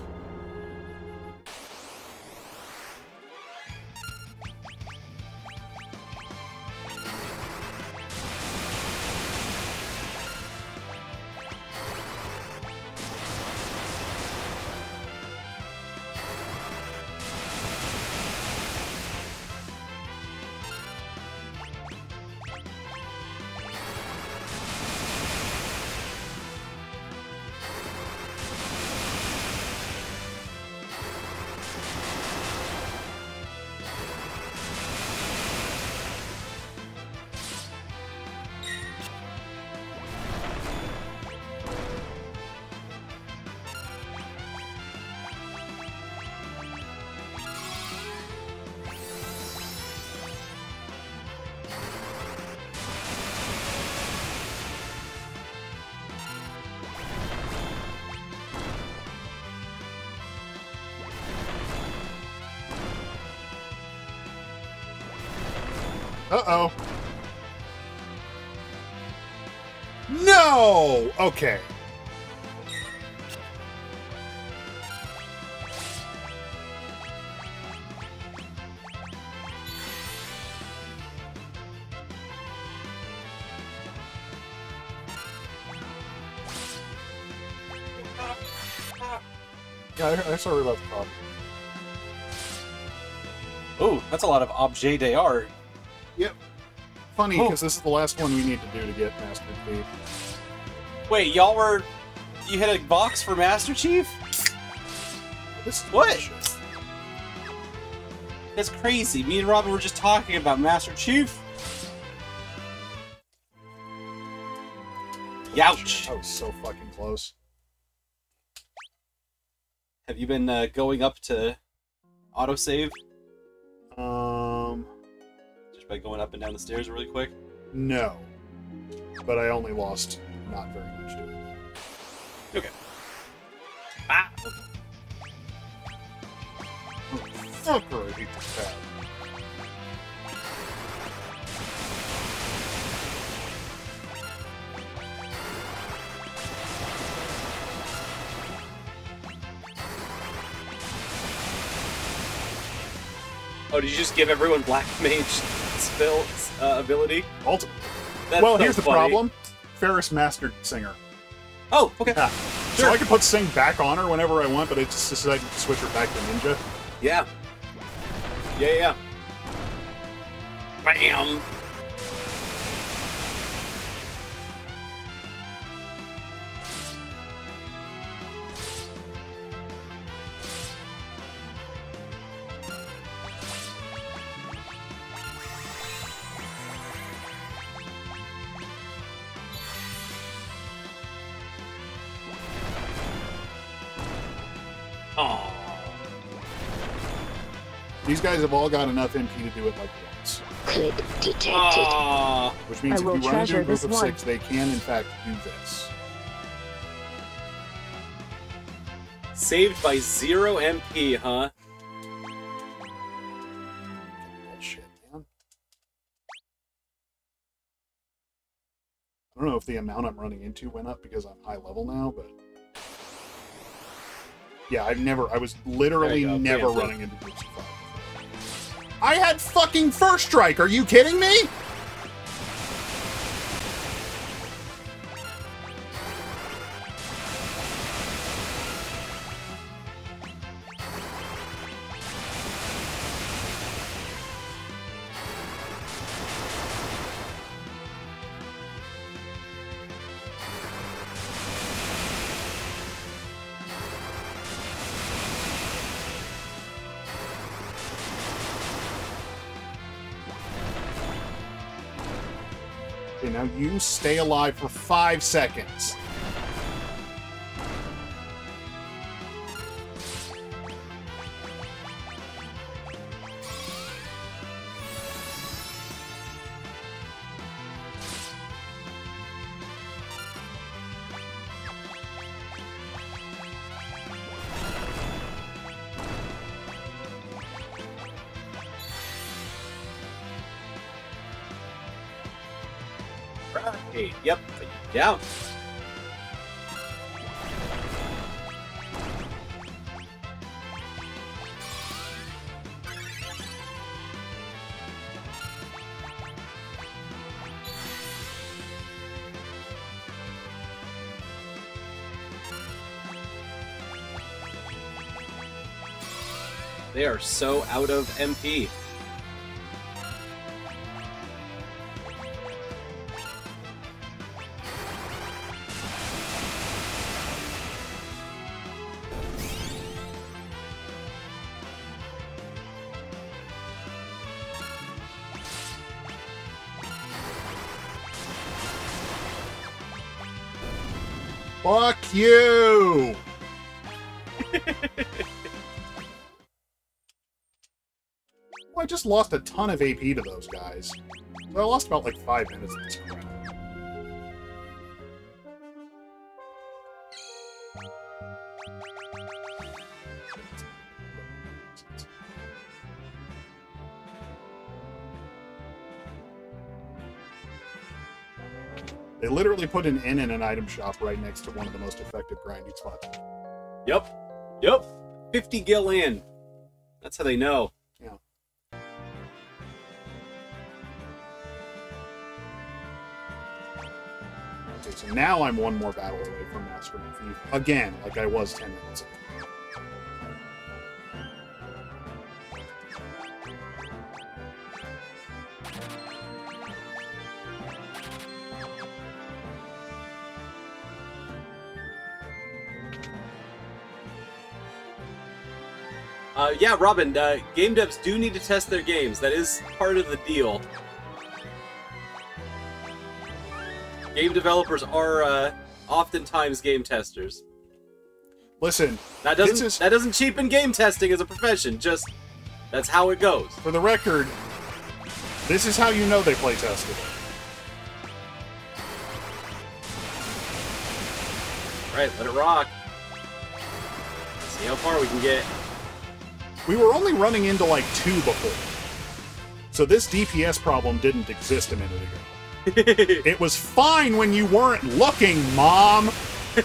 Uh-oh. No! Okay. Yeah, I'm sorry about the problem. Oh, that's a lot of objet d'art. Yep. Funny, because this is the last one we need to do to get Master Thief. Wait, you had a box for Master Chief? This is What? bullshit. That's crazy. Me and Robin were just talking about Master Chief. Youch. That was so fucking close. Have you been going up to autosave? Just by going up and down the stairs really quick? No. But I only lost not very much to it. Okay. Ah! Fucker, I hate this pad. Oh, did you just give everyone Black Mage ability? Ultimately. That's Well, so here's the funny. problem. Ferris mastered Singer. Oh, okay. Yeah. Sure. So I can put Sing back on her whenever I want, but I just decided to switch her back to Ninja. Yeah. Yeah. Bam! Oh. These guys have all got enough MP to do it like once. Click detected. Aw. Which means I if will you run into a treasure group this of one. 6, they can in fact do this. Saved by 0 MP, huh? Bullshit, man. I don't know if the amount I'm running into went up because I'm high level now, but Yeah, I was literally There you go. never Preemptive. running into groups of 5. I had fucking first strike, are you kidding me? Okay, now you stay alive for 5 seconds. Right. Yep. Down. They are so out of MP. Fuck you! Well, I just lost a ton of AP to those guys. So I lost about like 5 minutes of this crap. They literally put an inn in an item shop right next to one of the most effective grinding spots. Yep. Yep. 50 gil in. That's how they know. Yeah. Okay, so now I'm one more battle away from mastering Thief. Again, like I was 10 minutes ago. Yeah, Robin, game devs do need to test their games. That is part of the deal. Game developers are oftentimes game testers. Listen, That doesn't cheapen game testing as a profession. Just that's how it goes. for the record, this is how you know they play tested. Right, let it rock. Let's see how far we can get. We were only running into like 2 before. So this DPS problem didn't exist a minute ago. It was fine when you weren't looking, Mom! There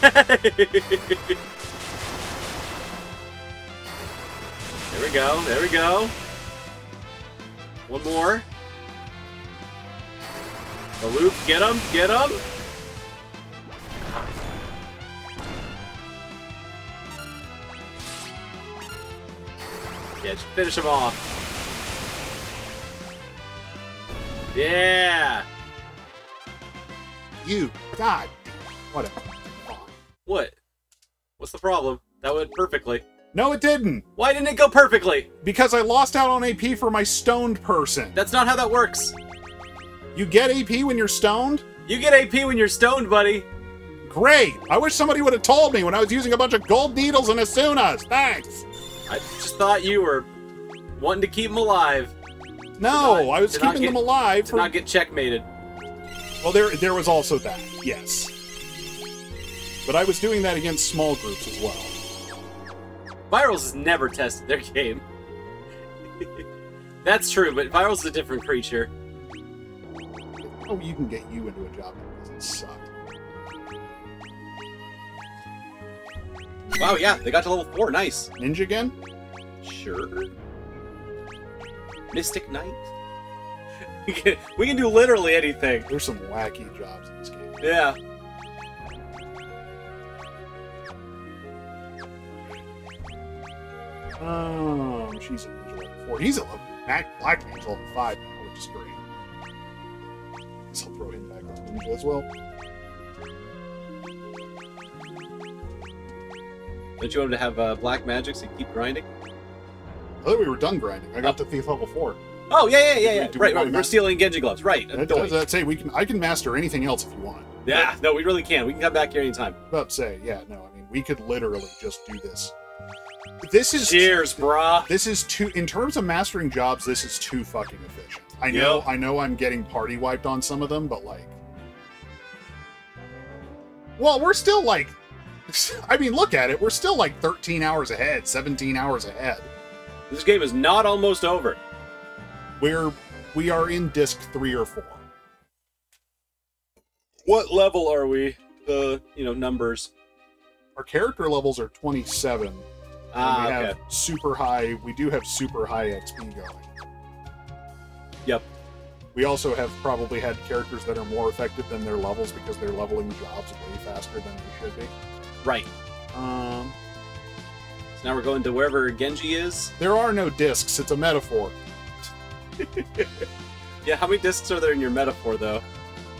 we go, there we go. One more. The loop, get him, get him! Yeah, just finish him off. Yeah! You, God, whatever. What? What's the problem? That went perfectly. No, it didn't! Why didn't it go perfectly? Because I lost out on AP for my stoned person. That's not how that works. You get AP when you're stoned? You get AP when you're stoned, buddy. Great! I wish somebody would have told me when I was using a bunch of gold needles and Asunas. Thanks! I just thought you were wanting to keep them alive. No, I was to not keeping get- them alive To for... not get checkmated. Well, there was also that, yes. But I was doing that against small groups as well. Virals has never tested their game. That's true, but Virals is a different creature. Oh, you can get you into a job that doesn't suck. Wow, yeah, they got to level 4. Nice. Ninja again? Sure. Mystic Knight. We can do literally anything. There's some wacky jobs in this game. Yeah. She's at level 4. He's at level Black Man's level 5 now, which is great. Guess I'll throw him back on Ninja as well. Don't you want to have black magic so you keep grinding? I thought we were done grinding. I got to Thief level 4. Oh, yeah. Do we Right. want We're stealing Genji gloves. Right. I'd say I can master anything else if you want. Yeah, no, we really can. We can come back here anytime. About to say, yeah, no, I mean, we could literally just do this. This is Cheers, brah. This is too, in terms of mastering jobs, this is too fucking efficient. I know I'm getting party wiped on some of them, but like, well, we're still like, I mean, look at it, we're still like 13 hours ahead, 17 hours ahead. This game is not almost over. We are in disc 3 or 4. What level are we? The numbers. Our character levels are 27. And we have okay. super high. We do have super high XP going. Yep. We also have probably had characters that are more effective than their levels because they're leveling jobs way faster than they should be. Right. So now we're going to wherever Genji is. There are no discs. It's a metaphor. Yeah, how many discs are there in your metaphor, though?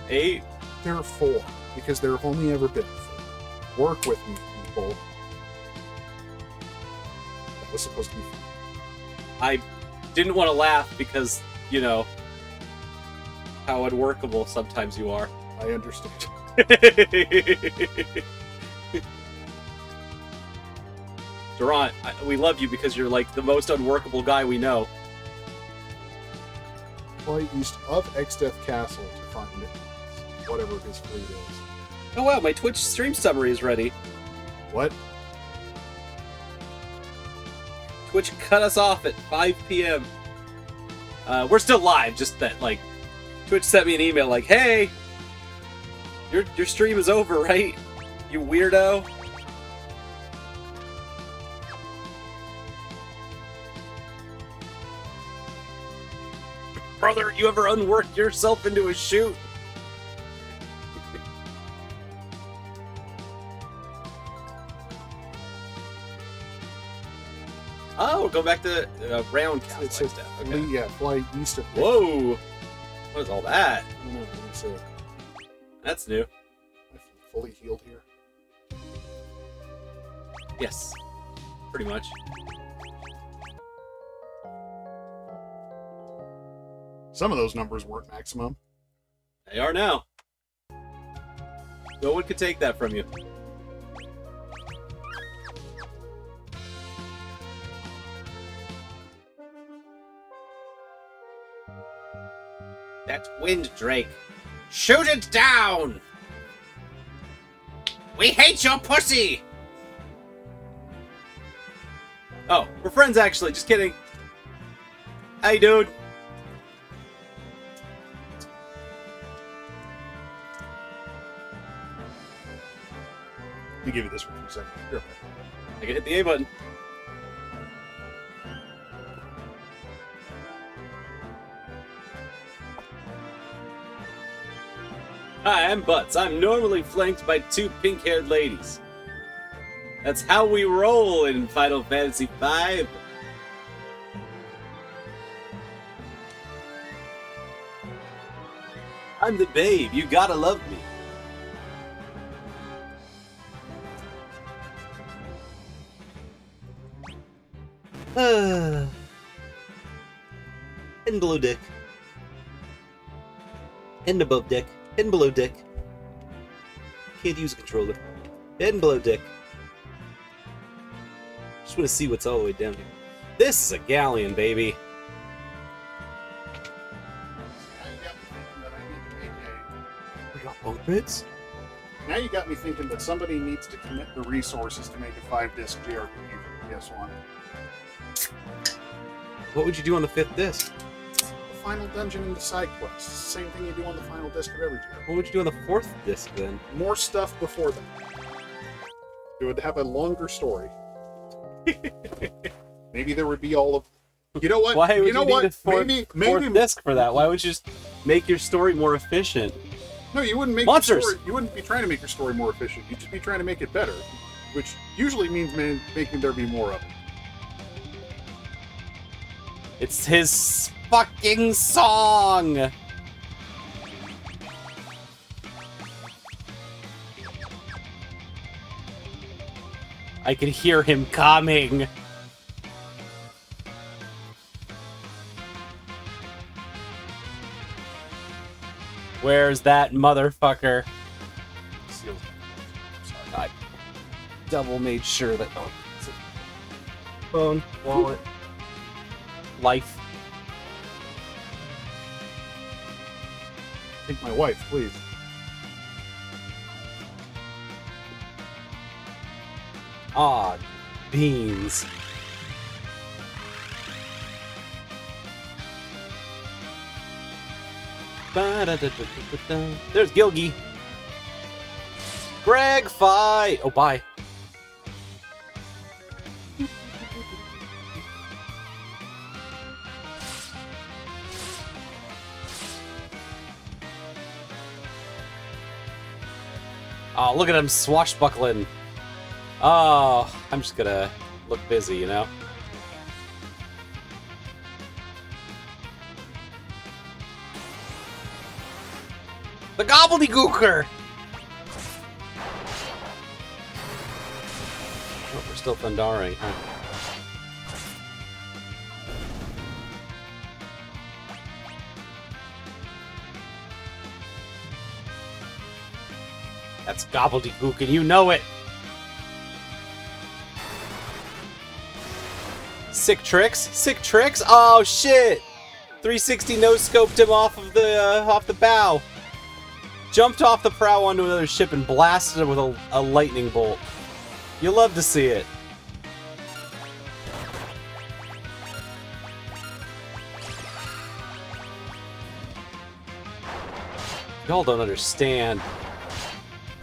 8? There are 4 because there have only ever been 4. Work with me, people. That was supposed to be fun. I didn't want to laugh because, how unworkable sometimes you are. I understand. Durant, we love you because you're like the most unworkable guy we know. Fly east of Exdeath Castle to find whatever his fleet is. Oh wow, my Twitch stream summary is ready. What? Twitch cut us off at 5 p.m. We're still live, just that, like, Twitch sent me an email like, hey, your stream is over, right? You weirdo. Brother, you ever unworked yourself into a shoot? Oh, go back to round count. It says, Okay. yeah, fly east of. Whoa! What is all that? I don't know, let me see. That's new. I'm fully healed here. Yes. Pretty much. Some of those numbers weren't maximum. They are now. No one could take that from you. That Wind Drake. Shoot it down! We hate your pussy! Oh, we're friends actually, just kidding. Hey, dude. Let me give you this for 2 seconds. Here. I can hit the A button. Hi, I'm Butts. I'm normally flanked by 2 pink-haired ladies. That's how we roll in Final Fantasy V. I'm the babe. You gotta love me. Hidden below dick. Hidden above dick. Hidden below dick. Can't use a controller. Hidden below dick. Just want to see what's all the way down here. This is a galleon, baby. We got bunk beds? Now you got me thinking that somebody needs to commit the resources to make a 5-disc JRPG for the PS1. What would you do on the 5th disc? The final dungeon and the side quests. Same thing you do on the final disc of every JRPG. What would you do on the 4th disc then? More stuff before that. It would have a longer story. Maybe there would be all of. You know what? Why would you know need what? a fourth disc for that? Why would you just make your story more efficient? No, you wouldn't make Monsters! Your story, you wouldn't be trying to make your story more efficient. You'd just be trying to make it better, which usually means making there be more of it. It's his fucking song! I can hear him coming. Where's that motherfucker? Sorry, I double made sure that. Oh, it's a phone, wallet, life. Take my wife, please. Ah, beans. There's Gilgy. Greg, fight! Oh, bye. Oh, look at him swashbuckling. Oh, I'm just gonna look busy, you know? The gobbledygooker! Oh, we're still Thundaring, huh? That's gobbledygook, and you know it! Sick tricks? Sick tricks? Oh, shit! 360 no-scoped him off the bow. Jumped off the prow onto another ship and blasted it with a lightning bolt. You love to see it. Y'all don't understand.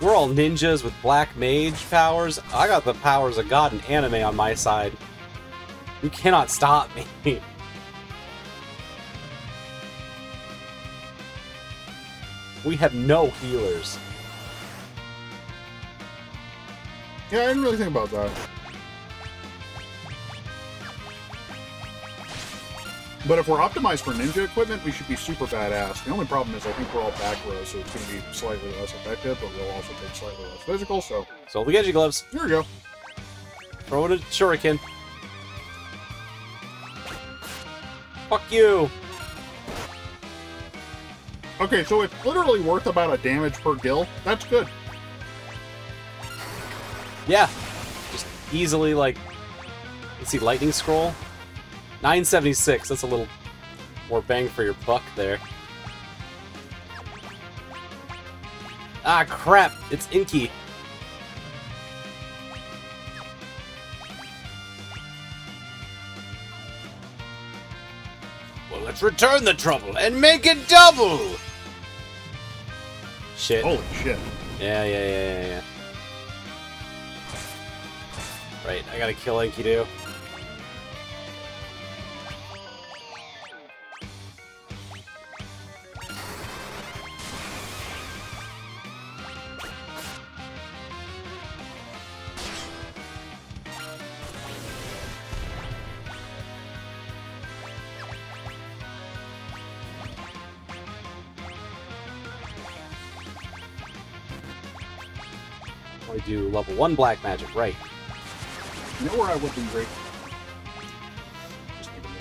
We're all ninjas with black mage powers. I got the powers of God and anime on my side. You cannot stop me. We have no healers. Yeah, I didn't really think about that. But if we're optimized for ninja equipment, we should be super badass. The only problem is I think we're all back row, so it's going to be slightly less effective, but we'll also take slightly less physical, so... So the Genji gloves. Here we go. Throw it a shuriken. Fuck you. Okay, so it's literally worth about a damage per gil. That's good. Yeah. Just easily, like... Let's see, lightning scroll. 976. That's a little more bang for your buck there. Ah, crap. It's Inky. Well, let's return the trouble and make it double! Shit. Holy shit. Yeah. Right, I gotta kill Enkidu. We do level 1 black magic, right. You know where I would be great? Just thinking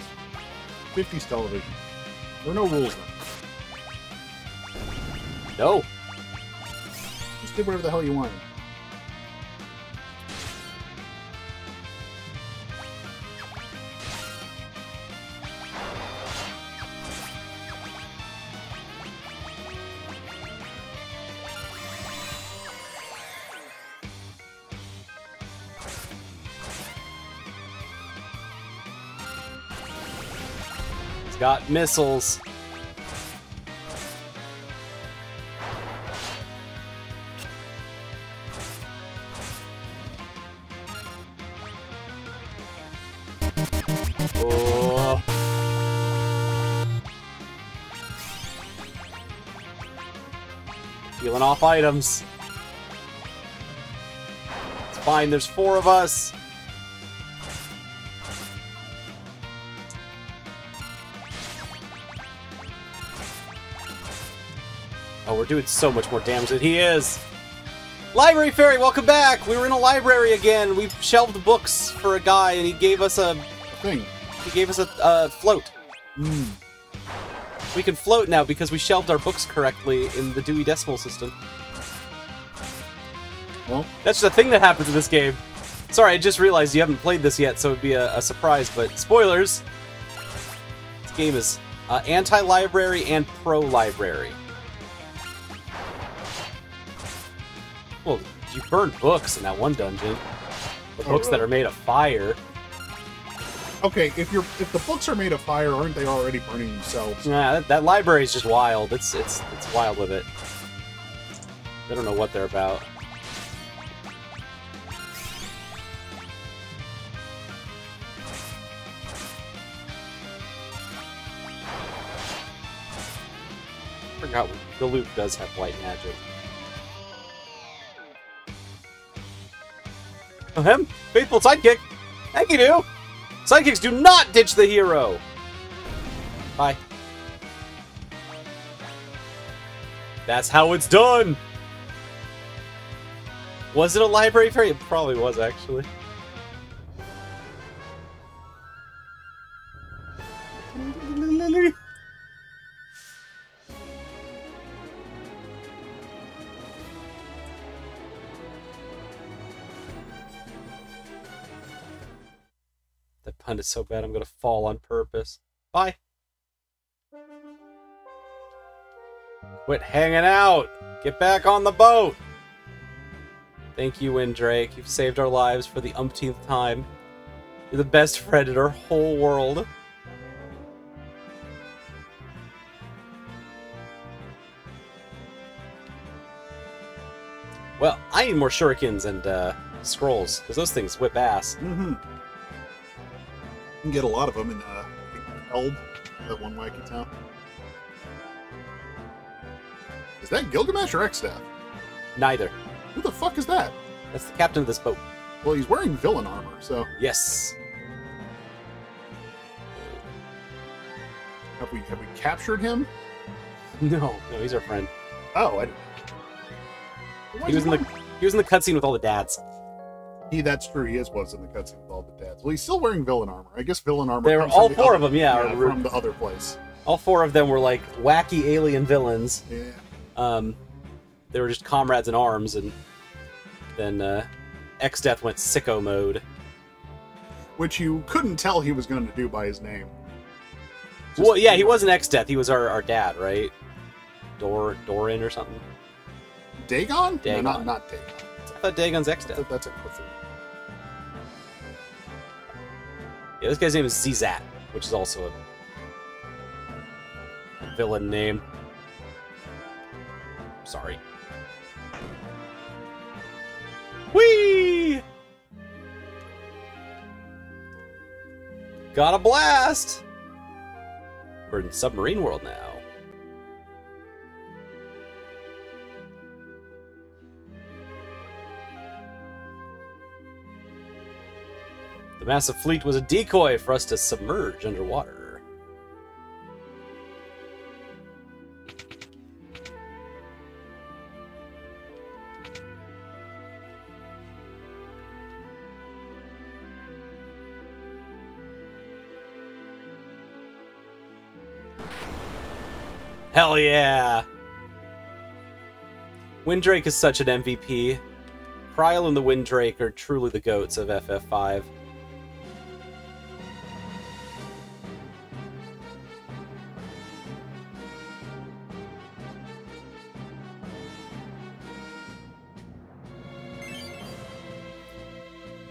this. 50s television. There are no rules then. No. Just do whatever the hell you want. He's got missiles. Stealing off items. It's fine, there's 4 of us. Oh, we're doing so much more damage than he is. Library Fairy, welcome back! We were in a library again. We shelved books for a guy, and he gave us a thing. He gave us a float. Mm. We can float now because we shelved our books correctly in the Dewey Decimal System. Well, that's just a thing that happens in this game. Sorry, I just realized you haven't played this yet, so it'd be a surprise, but spoilers! This game is anti-library and pro-library. Well, you burned books in that one dungeon. The books that are made of fire. Okay, if the books are made of fire, aren't they already burning themselves? Nah, that library is just wild. It's wild with it. They don't know what they're about. I forgot Galoot does have white magic. Ahem, faithful sidekick. Thank you, dude. Sidekicks do not ditch the hero. Bye. That's how it's done. Was it a library fairy? It probably was, actually. That pun is so bad I'm gonna fall on purpose. Bye. Quit hanging out! Get back on the boat! Thank you, Windrake. You've saved our lives for the umpteenth time. You're the best friend in our whole world. Well, I need more shurikens and scrolls, because those things whip ass. Mm-hmm. You can get a lot of them in Elb, that one wacky town. Is that Gilgamesh or Ekstaff? Neither. Who the fuck is that? That's the captain of this boat. Well, he's wearing villain armor, so... Yes. Have we captured him? No, he's our friend. Oh, I... He was in the cutscene with all the dads. That's true. He was in the cutscene with all the dads. Well, he's still wearing villain armor. I guess villain armor. They were all four of them, yeah, from the other place. All 4 of them were like wacky alien villains. Yeah. They were just comrades in arms, and then Exdeath went sicko mode, which you couldn't tell he was going to do by his name. Well, yeah, he wasn't Exdeath. He was our dad, right? Doran or something. Dagon? Dagon. No, not Dagon. I thought Dagon's Exdeath. That's a Cthulhu. Yeah, this guy's name is Zizat, which is also a villain name. Sorry. Whee! Got a blast! We're in Submarine World now. The massive fleet was a decoy for us to submerge underwater. Hell yeah! Windrake is such an MVP. Kryl and the Windrake are truly the goats of FF5.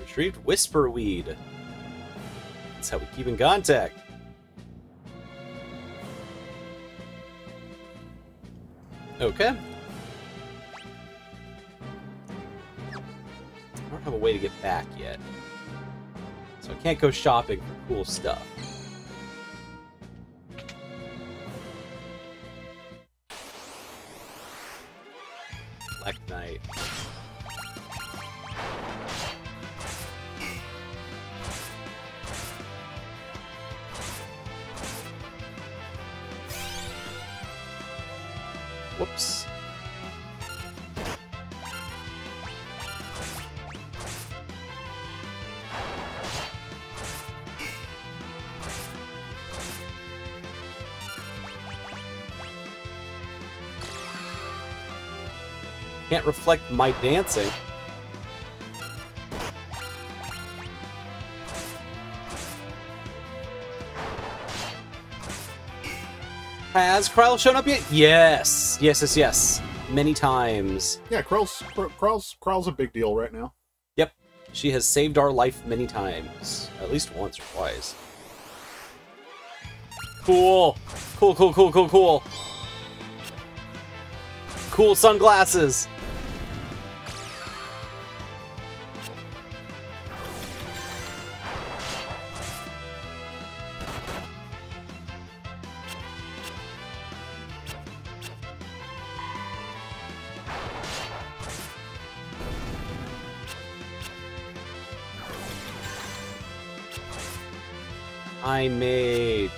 Retrieved Whisperweed. That's how we keep in contact. Okay. I don't have a way to get back yet. So I can't go shopping for cool stuff. Reflect Knight. Whoops. Can't reflect my dancing. Has Kryl shown up yet? Yes. Yes. Many times. Yeah, Krell's a big deal right now. Yep. She has saved our life many times. At least once or twice. Cool. Cool. Cool sunglasses. Time Mage.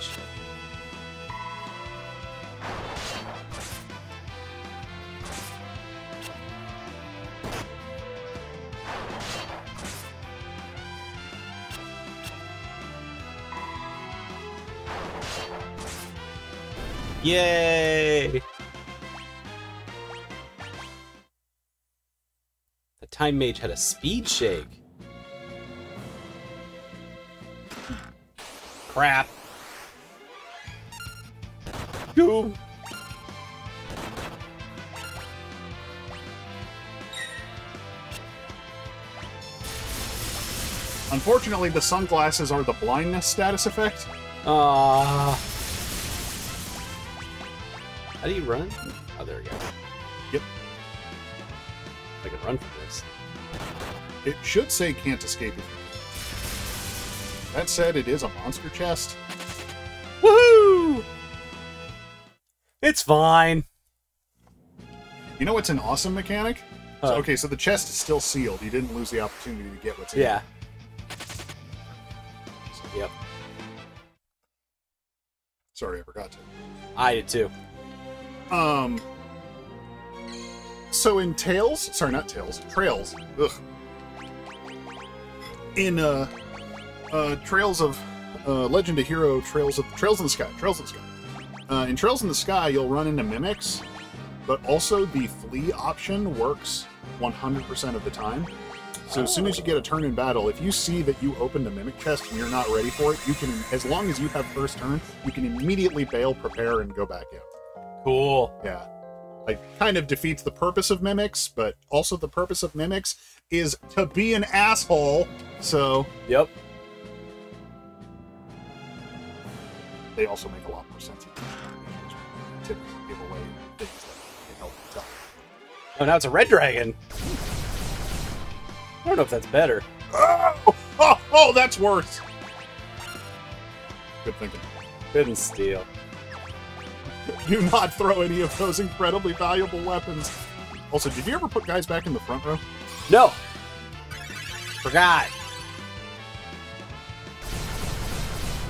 Yay! The Time Mage had a speed shake. Crap. Go. Unfortunately, the sunglasses are the blindness status effect. How do you run? Oh, there we go. Yep. I can run from this. It should say can't escape if you can. That said, it is a monster chest. Woohoo! It's fine. You know what's an awesome mechanic? Huh. So, okay, so the chest is still sealed. You didn't lose the opportunity to get what's in Yeah. it. Yep. Sorry, I forgot to. I did too. So in Trails. Ugh. In Trails of Legend of Hero, Trails in the Sky. In Trails in the Sky, you'll run into mimics, but also the flee option works 100% of the time. So as soon as you get a turn in battle, if you see that you opened a mimic chest and you're not ready for it, you can, as long as you have first turn, you can immediately bail, prepare, and go back in. Cool. Yeah. Like, kind of defeats the purpose of mimics, but also the purpose of mimics is to be an asshole, so... Yep. They also make a lot more sense. Typically give away things that can help you tell. Oh, now it's a red dragon. I don't know if that's better. Oh, that's worse! Good thinking. Couldn't steal. Do not throw any of those incredibly valuable weapons. Also, did you ever put guys back in the front row? No! Forgot.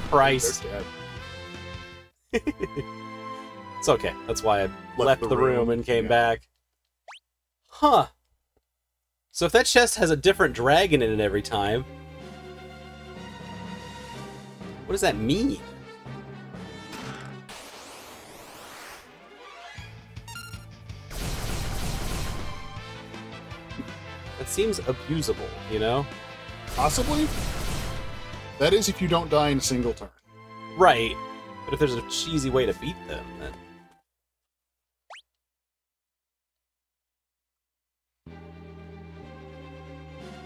Christ. They're dead. It's okay. That's why I left the room and came back. Huh. So if that chest has a different dragon in it every time, what does that mean? That seems abusable, you know? Possibly? That is if you don't die in a single turn. Right. But if there's a cheesy way to beat them, then...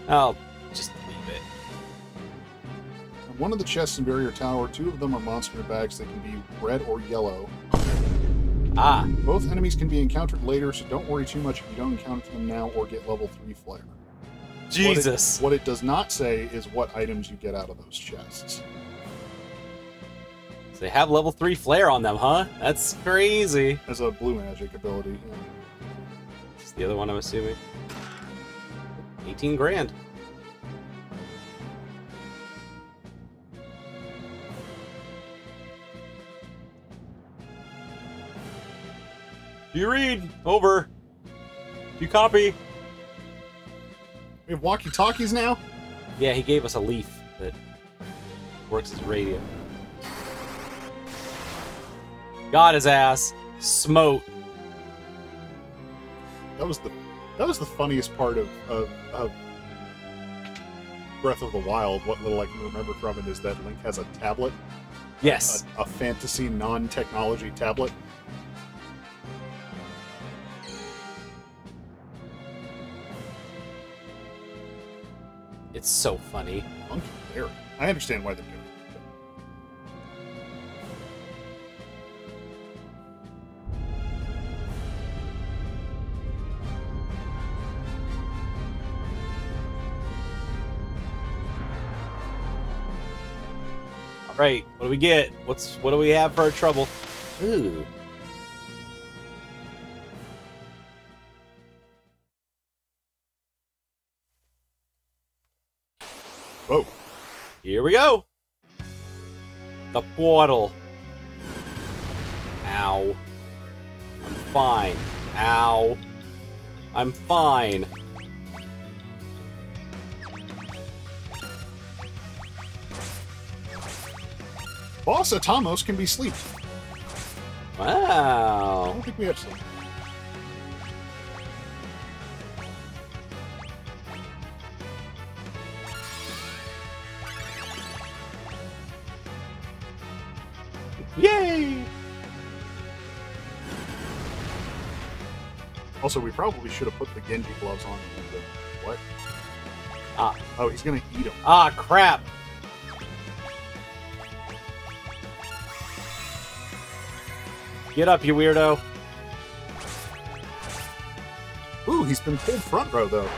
I'll just leave it. On one of the chests in Barrier Tower, 2 of them are monster bags that can be red or yellow. Ah. Both enemies can be encountered later, so don't worry too much if you don't encounter them now or get level 3 flare. Jesus. What it does not say is what items you get out of those chests. So they have level 3 flare on them, huh? That's crazy. As a blue magic ability. It's the other one, I'm assuming. 18 grand. Do you read? Over. Do you copy? We have walkie-talkies now? Yeah, he gave us a leaf that works as radio. Got his ass. Smote. That was the funniest part of Breath of the Wild. What little I can remember from it is that Link has a tablet. Yes. A fantasy non-technology tablet. It's so funny. Monkey Larry. I understand why they're doing it. All right, what do we get? What do we have for our trouble? Ooh. Whoa. Here we go. The portal. Ow. I'm fine. Ow. I'm fine. Boss Atamos can be sleep. I Wow. don't think we have sleep. Yay! Also, we probably should have put the Genji gloves on. What? Ah. Oh, he's gonna eat them. Ah, crap. Get up, you weirdo. Ooh, he's been pulled front row, though.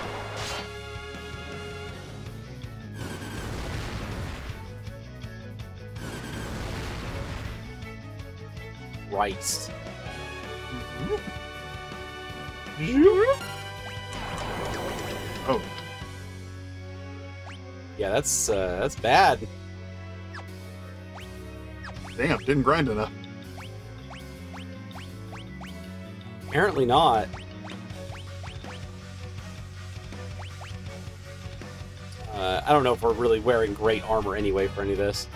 Christ. Oh, Yeah, that's bad. damn, didn't grind enough. Apparently not. I don't know if we're really wearing great armor anyway for any of this.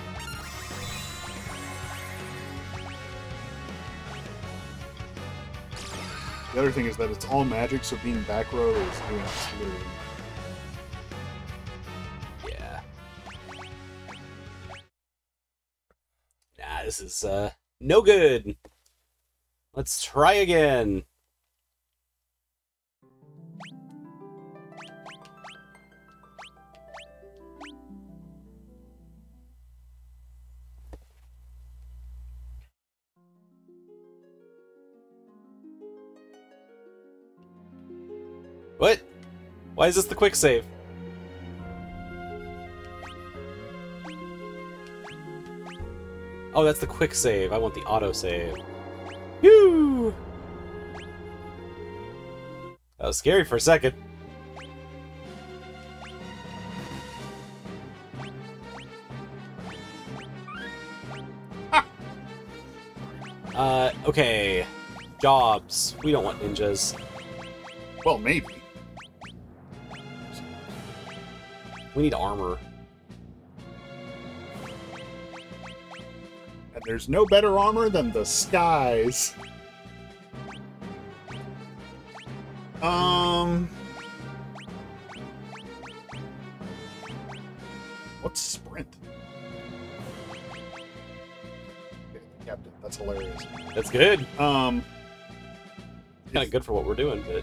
The other thing is that it's all magic, so being back row is doing absolutely. Yeah. Nah, this is no good. Let's try again. What? Why is this the quick save? Oh, that's the quick save. I want the auto save. Whew! That was scary for a second. Okay. Jobs. We don't want ninjas. Well, maybe. We need armor. And there's no better armor than the skies. What's sprint? Okay, Captain, that's hilarious. That's good. Um, Kind of good for what we're doing, but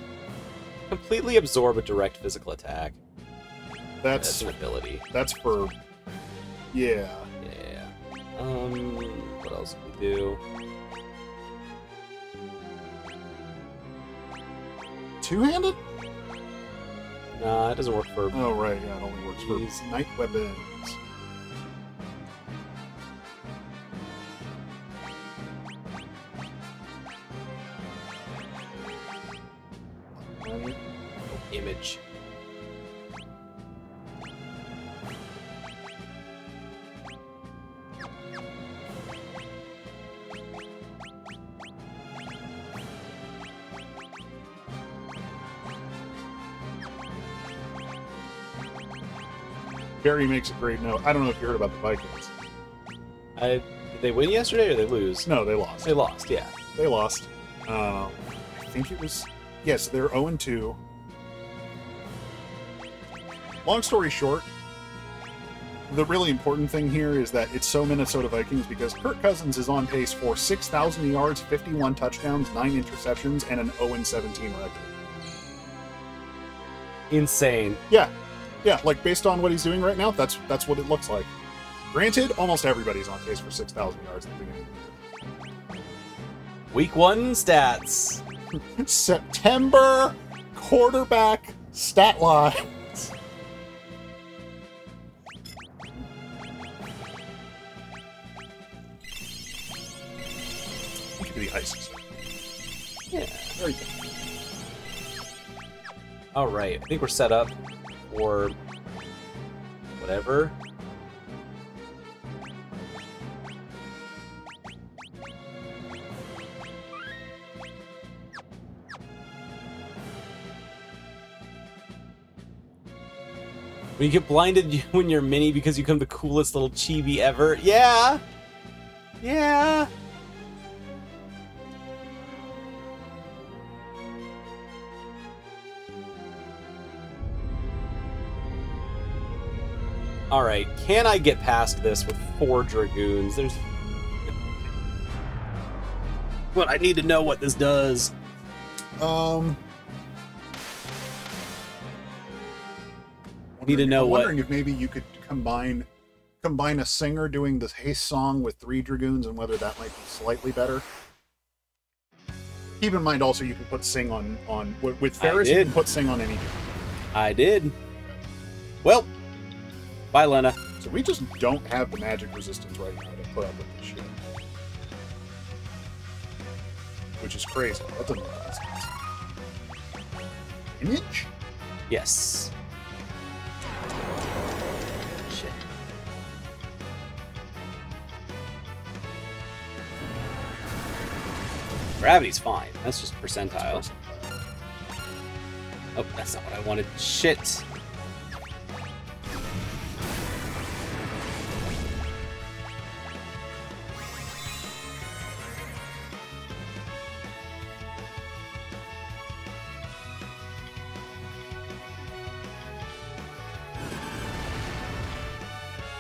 completely absorb a direct physical attack. That's that's an ability. that's for, yeah. Yeah. What else can we do? Two-handed? Nah, it doesn't work for. Oh right, yeah, it only works for Jeez. night weapons. One. Image. Barry makes a great note. I don't know if you heard about the Vikings. Did they win yesterday or did they lose? No, they lost. They lost, yeah. They lost. I think it was... Yes, they're 0-2. Long story short, the really important thing here is that it's so Minnesota Vikings because Kirk Cousins is on pace for 6,000 yards, 51 touchdowns, 9 interceptions, and an 0-17 record. Insane. Yeah. Yeah, like based on what he's doing right now, that's what it looks like. Granted, almost everybody's on pace for 6,000 yards at the beginning of the year. Week 1 stats. September quarterback stat lines. You could be the ISIS. Yeah. Very good. Alright, I think we're set up for whatever. When you get blinded when you're mini because you become the coolest little chibi ever. Yeah! Yeah! Alright, can I get past this with 4 Dragoons? There's... But I need to know what this does. Need to know I'm what... wondering if maybe you could combine a singer doing the Haste song with 3 Dragoons and whether that might be slightly better. Keep in mind also you can put Sing on with Ferris, you can put Sing on any Dragoon. I did. Well, bye, Lena. So we just don't have the magic resistance right now to put up with this shit. Which is crazy. That doesn't make sense. Image? Yes. Shit. Gravity's fine. That's just percentile. Oh, that's not what I wanted. Shit.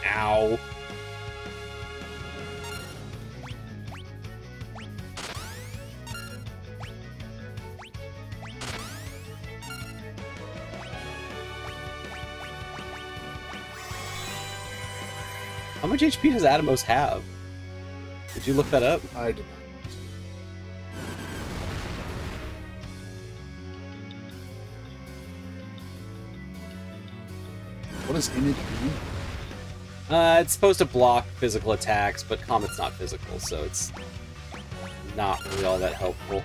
Ow. How much HP does Atomos have? Did you look that up? I did not. What does image mean? It's supposed to block physical attacks, but Comet's not physical, so it's not really all that helpful.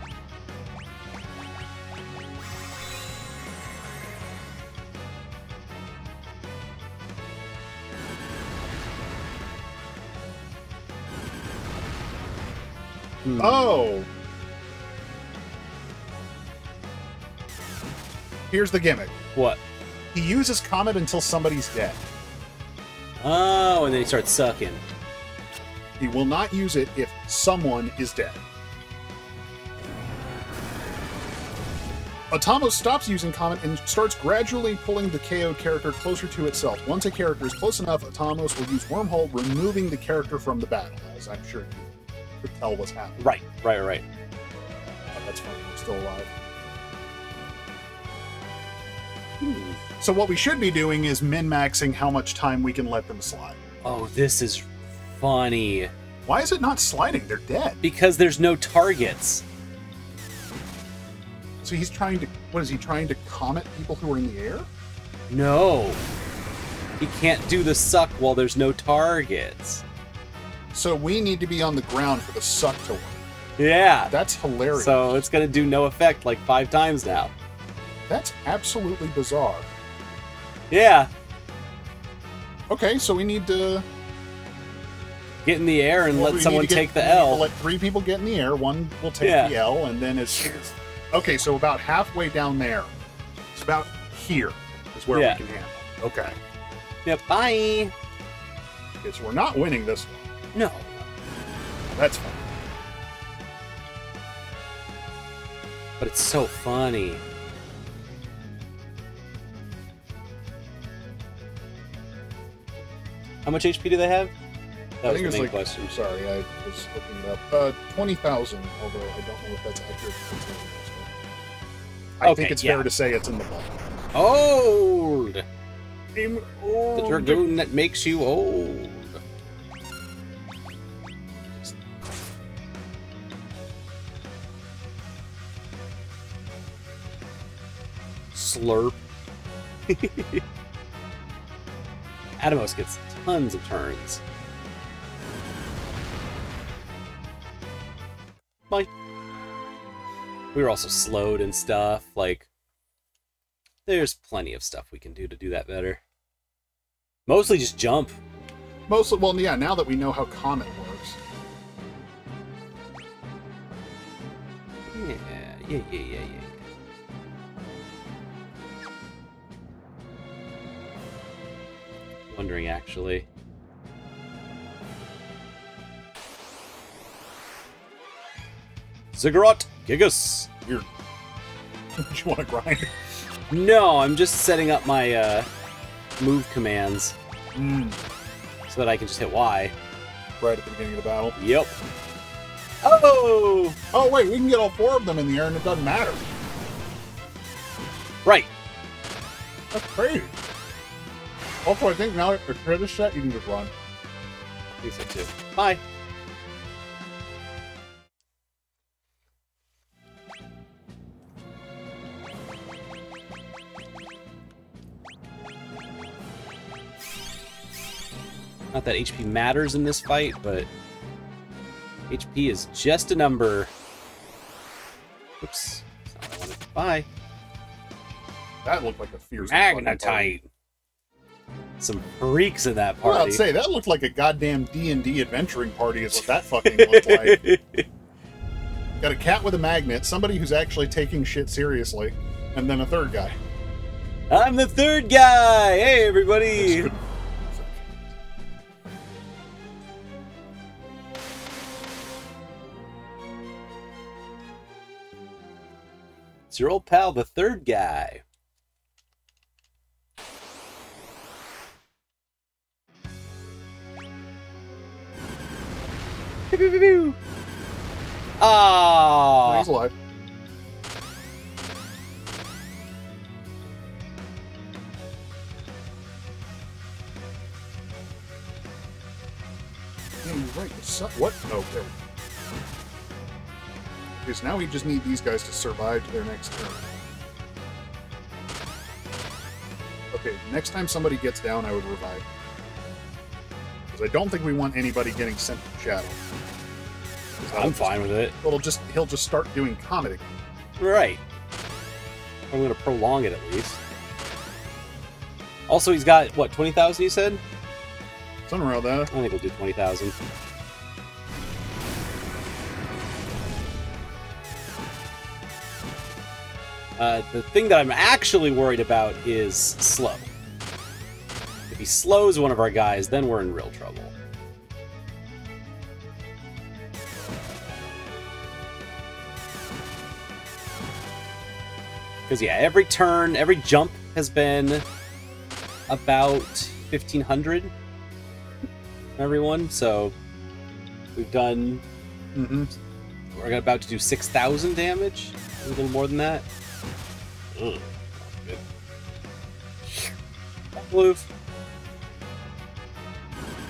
Oh! Here's the gimmick. What? He uses Comet until somebody's dead. Oh, and then he starts sucking. He will not use it if someone is dead. Atomos stops using Comet and starts gradually pulling the KO'd character closer to itself. Once a character is close enough, Atomos will use Wormhole, removing the character from the battle, as I'm sure you could tell what's happening. Right. Oh, that's funny. We're still alive. So what we should be doing is min-maxing how much time we can let them slide. Oh, this is funny. Why is it not sliding? They're dead. Because there's no targets. So he's trying to... What is he trying to comet people who are in the air? No. He can't do the suck while there's no targets. So we need to be on the ground for the suck to work. Yeah. That's hilarious. So it's going to do no effect like 5 times now. That's absolutely bizarre. Yeah. Okay, so we need to Get in the air and well, let we someone need to take the we need to L. Let 3 people get in the air. One will take Yeah. the L, and then okay. So about halfway down there, it's about here is where Yeah. we can handle. Okay. Yep. Bye. Okay, so we're not winning this one. No. That's fine. But it's so funny. How much HP do they have? That was the main question. Sorry, I was looking it up. 20,000, although I don't know if that's accurate. I think Okay, it's yeah. fair to say it's in the ball. Old! I'm The old. Dragoon that makes you old. Slurp. Atomos gets tons of turns. Bye. We were also slowed and stuff. Like, there's plenty of stuff we can do to do that better. Mostly just jump. Mostly, well, yeah, now that we know how Comet works. Yeah. Wondering, actually. Ziggurat Gigas. You're... you want to grind? No, I'm just setting up my move commands Mm, so that I can just hit Y. right at the beginning of the battle. Yep. Oh! Oh, wait, we can get all 4 of them in the air and it doesn't matter. Right. That's crazy. Also, I think now if you're this set, you can just run. I think so too. Bye. Not that HP matters in this fight, but HP is just a number. Oops. That's not what I wanted. Bye. That looked like a fierce fucking party. Magnetite. Some freaks in that Well, party. I'd say that looked like a goddamn D&D adventuring party is what that fucking looked like. Got a cat with a magnet, somebody who's actually taking shit seriously, and then a third guy. I'm the third guy! Hey, everybody! It's your old pal, the third guy. Ah! He's alive. Yeah, you're right. What? Oh, there we go. Because now we just need these guys to survive to their next turn. Okay, next time somebody gets down, I would revive. Because I don't think we want anybody getting sent to Shadow. I'm fine with it. He'll just start doing comedy. Right. I'm gonna prolong it at least. Also, he's got, what, 20,000 you said? Something around that. I think we'll do 20,000. The thing that I'm actually worried about is slow. If he slows one of our guys, then we're in real trouble. Because, yeah, every turn, every jump has been about 1,500 everyone, so we've done... We're about to do 6,000 damage, a little more than that. Ugh, good. Bloof.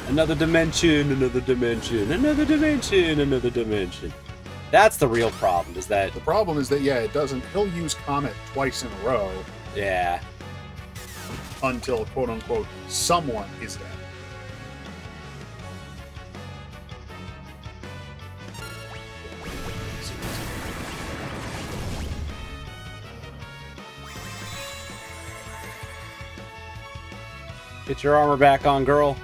Another dimension, another dimension, another dimension, another dimension. That's the real problem, is that... The problem is that, yeah, it doesn't... He'll use Comet twice in a row Yeah. until, quote-unquote, someone is dead. Get your armor back on, girl.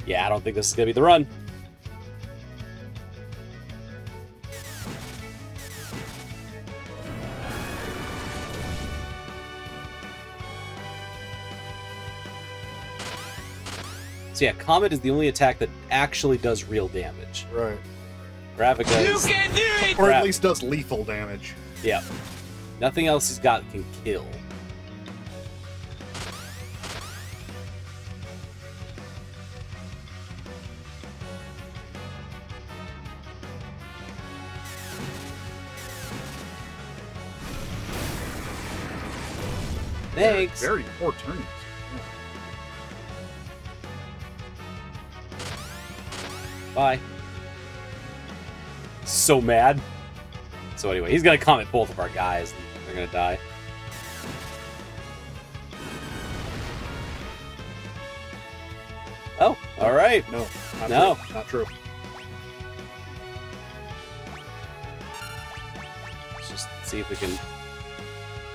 Yeah, I don't think this is gonna be the run. So yeah, Comet is the only attack that actually does real damage. Right. Ravnica is... Or at least does lethal damage. Yeah. Nothing else he's got can kill. Thanks. Very poor turning. Bye. So mad. So anyway, he's gonna Comet both of our guys. And they're gonna die. Oh, all right. No, not No. true. Not true. Let's just see if we can.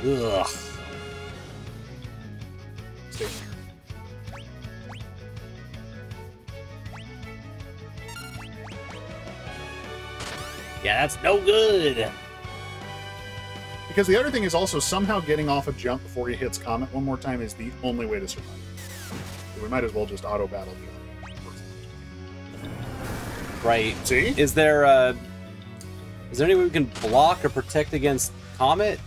Ugh. Stay here. Yeah, that's no good. Because the other thing is also somehow getting off a jump before he hits Comet one more time is the only way to survive. So we might as well just auto battle the other. Right. See? Is there any way we can block or protect against Comet?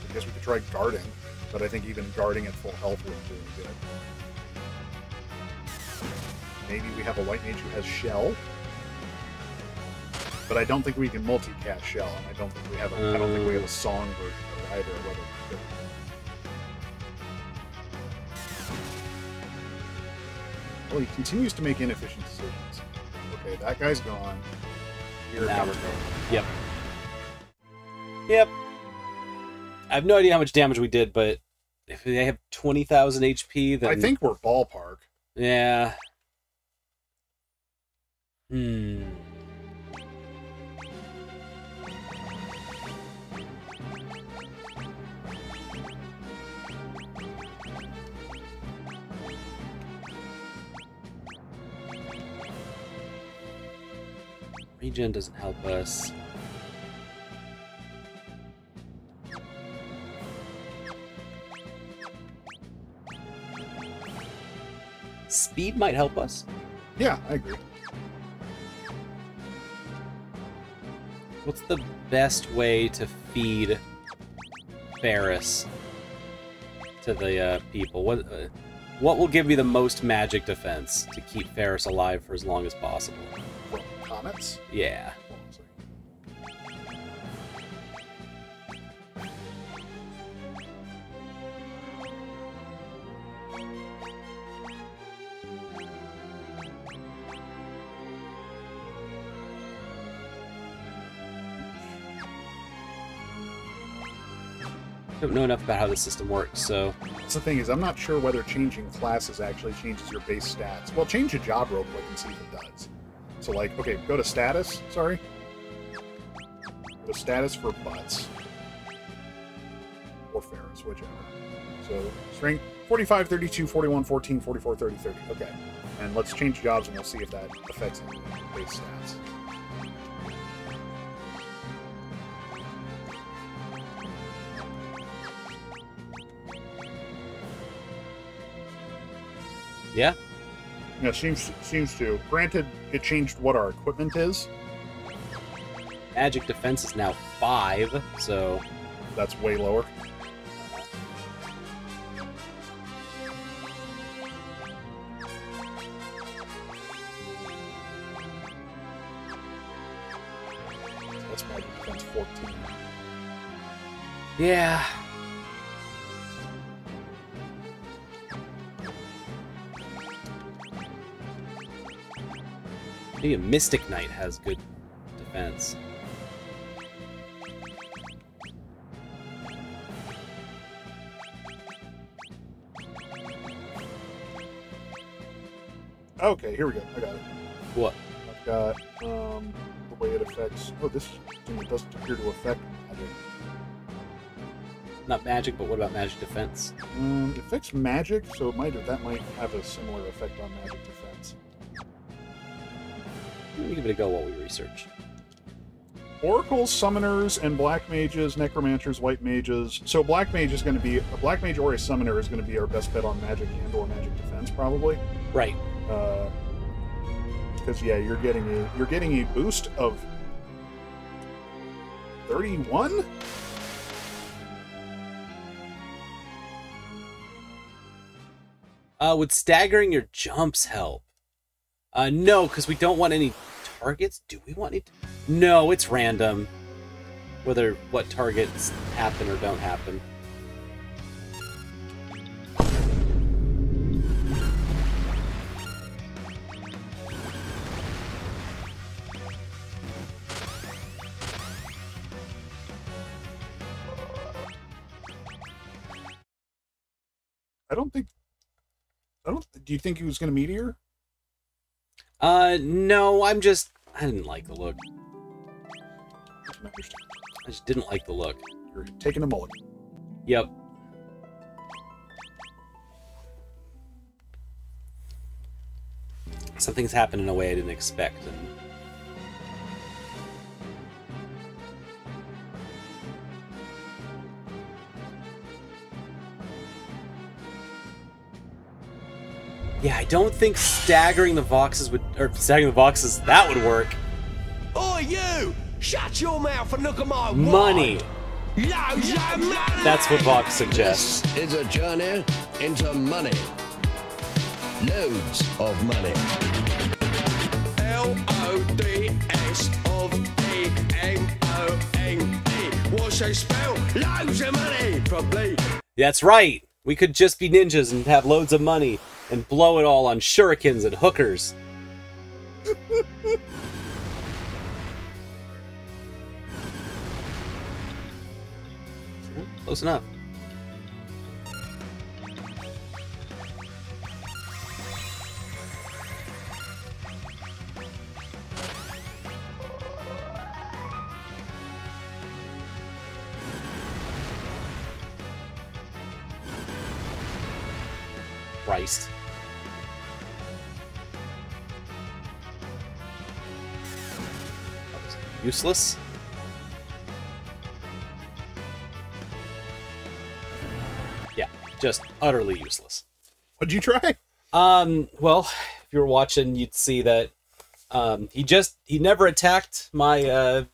I guess we could try guarding, but I think even guarding at full health wouldn't do any good. Maybe we have a white mage who has Shell. But I don't think we can multicast Shell, and I don't think we have a song version of it either. Whether we could. Well, he continues to make inefficient decisions. Okay, that guy's gone. Here Now comes we're going. Yep. Yep. I have no idea how much damage we did, but if they have 20,000 HP, then I think we're ballpark. yeah. Regen doesn't help us. Speed might help us. Yeah, I agree. What's the best way to feed Ferris to the people? What will give me the most magic defense to keep Ferris alive for as long as possible? From Comets? Yeah. Hold on a second. I don't know enough about how the system works, so That's the thing is, I'm not sure whether changing classes actually changes your base stats. Well, change a job real quick and see if it does. So, like, okay, go to status. Sorry. Go to status for butts. Or Ferris, whichever. So, strength 45, 32, 41, 14, 44, 30, 30. Okay. And let's change jobs and we'll see if that affects any base stats. yeah. Yeah, seems to. Granted, it changed what our equipment is. Magic defense is now 5, so That's way lower. That's magic defense 14. yeah. Maybe a Mystic Knight has good defense. Okay, here we go. I got it. What? I've got the way it affects. Oh, this thing doesn't appear to affect magic. Not magic, but what about magic defense? It affects magic, so that might have a similar effect on magic defense. Let me give it a go while we research. Oracles, summoners, and black mages, necromancers, white mages. So black mage is going to be a black mage or a summoner is going to be our best bet on magic and/or magic defense, probably. Right. Because yeah, you're getting a boost of 31. Would staggering your jumps help? No, because we don't want any targets. Do we want any? No, it's random. Whether what targets happen or don't happen. Do you think he was going to meteor? No, I didn't like the look. I just didn't like the look. You're taking a mulligan. Yep. Something's happened in a way I didn't expect, and yeah, I don't think staggering the Voxes that would work. Oh, you! Shut your mouth and look at my Money. Loads of money! That's what Vox suggests. This is a journey into money. Loads of money. L-O-D-S of E-M-O-N-E. What's they spell? Loads of money! Probably. That's right. We could just be ninjas and have loads of money and blow it all on shurikens and hookers. Close enough. Christ. That was useless. Yeah, just utterly useless. What'd you try? Well, if you were watching, you'd see that he never attacked my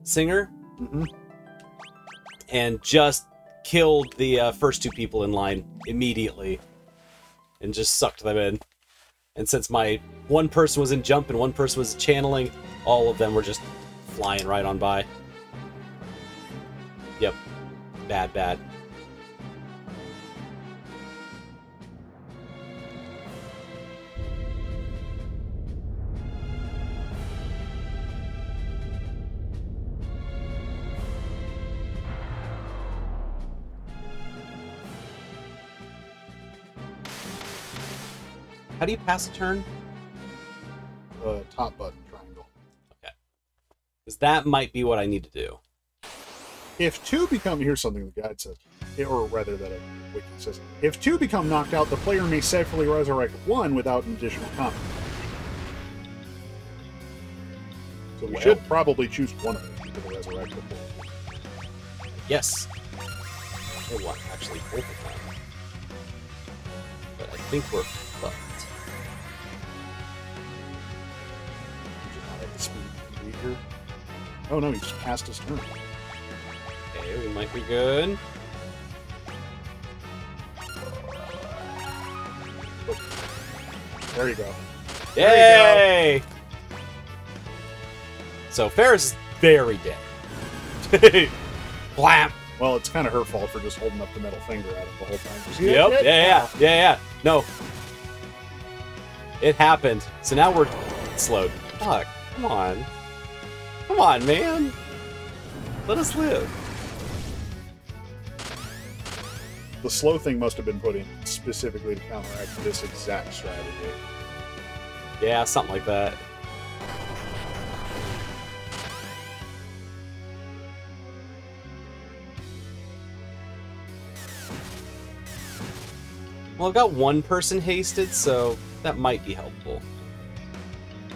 singer, and just killed the first two people in line immediately, and just sucked them in. And since my one person was in jump and one person was channeling, all of them were just flying right on by. Yep, bad. How do you pass a turn? Top button triangle. Okay. Because that might be what I need to do. If two become... Here's something the guide says. Or rather that a wiki says. If two become knocked out, the player may safely resurrect one without an additional combat. So we should probably choose one of them to resurrect before. Yes. Or what? Actually, both of them. But I think we're fucked. Here. Oh no, he just passed his turn. Okay, we might be good. There you go. Yay! There you go. So Ferris is very dead. Blam! Well, it's kind of her fault for just holding up the middle finger at him the whole time. Just, Yep, yeah. No. It happened. So now we're slowed. Fuck, come on. Come on, man. Let us live. The slow thing must have been put in specifically to counteract this exact strategy. Yeah, something like that. Well, I've got one person hasted, so that might be helpful.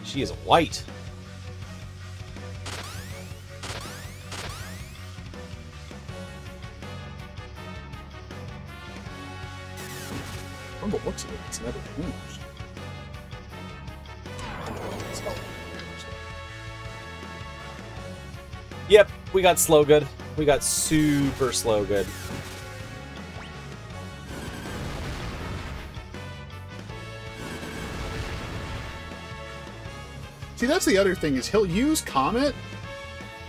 She is white. From the looks of it, it's never changed. Yep, we got slow good. We got super slow good. See, that's the other thing, is he'll use Comet,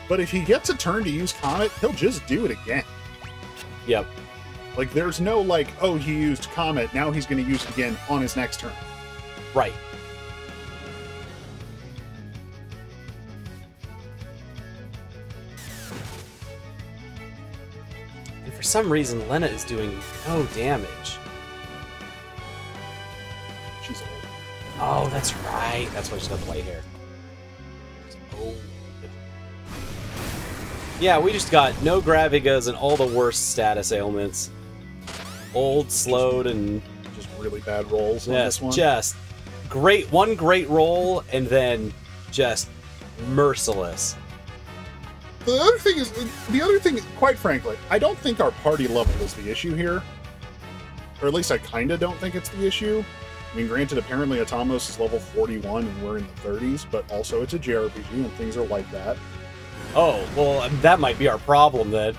but if he gets a turn to use Comet, he'll just do it again. Yep. Like, there's no, like, oh, he used Comet, now he's going to use it again on his next turn. Right. And for some reason, Lena is doing no damage. She's old. Oh, that's right. That's why she's got the white hair. Oh. Yeah, we just got no Gravigas and all the worst status ailments. Old, slowed, and... Just really bad rolls on this one. Just great, one great roll, and then just merciless. The other thing, quite frankly, I don't think our party level is the issue here. Or at least I kinda don't think it's the issue. I mean, granted, apparently Atomos is level 41 and we're in the 30s, but also it's a JRPG and things are like that. Oh, well, that might be our problem then.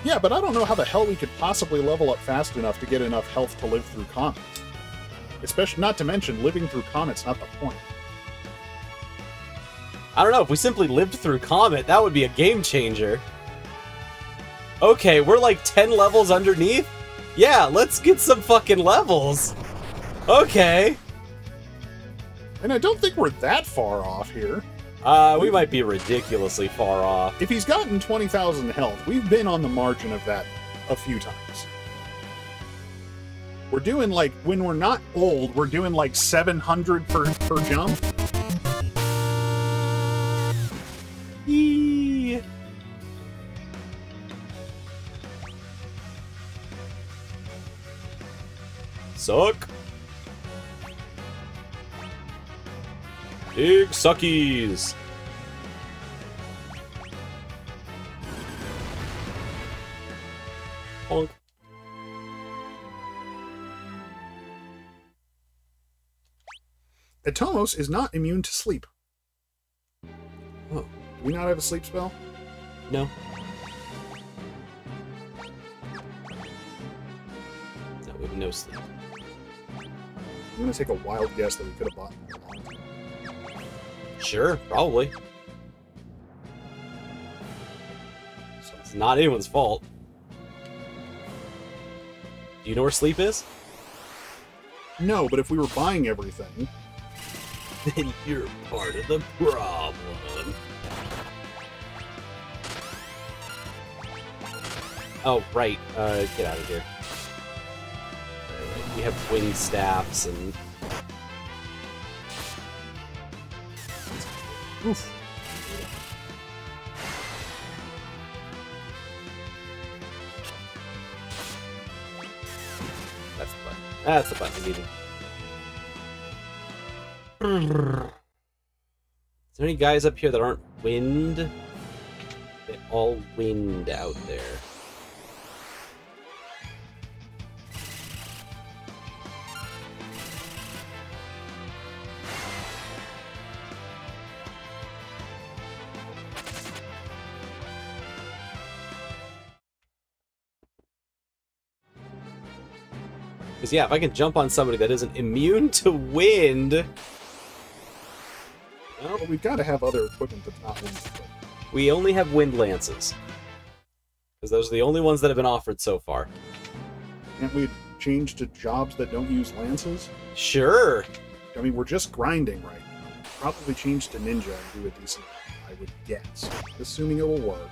Yeah, but I don't know how the hell we could possibly level up fast enough to get enough health to live through Comet. Especially, not to mention, living through Comet's not the point. I don't know, if we simply lived through Comet, that would be a game changer. Okay, we're like 10 levels underneath? Yeah, let's get some fucking levels. Okay. And I don't think we're that far off here. We might be ridiculously far off. If he's gotten 20,000 health, we've been on the margin of that a few times. We're doing, like, when we're not old, we're doing like 700 per jump. Yee. Suck. Big suckies. Honk. Atomos is not immune to sleep. Oh. Do we not have a sleep spell? No. No, we have no sleep. I'm gonna take a wild guess that we could have bought more. Sure, probably. So it's not anyone's fault. Do you know where sleep is? No, but if we were buying everything... Then you're part of the problem. Oh, right. Get out of here. We have wing staffs and... Oof. That's the button. That's the button needed. Is there any guys up here that aren't wind? They all wind out there. Because, yeah, if I can jump on somebody that isn't immune to wind... Well, we've got to have other equipment that's not wind. We only have wind lances. Because those are the only ones that have been offered so far. Can't we change to jobs that don't use lances? Sure. I mean, we're just grinding right now. Probably change to ninja and do a decent amount, I would guess. Assuming it will work.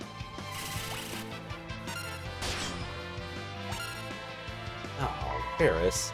Oh, Paris.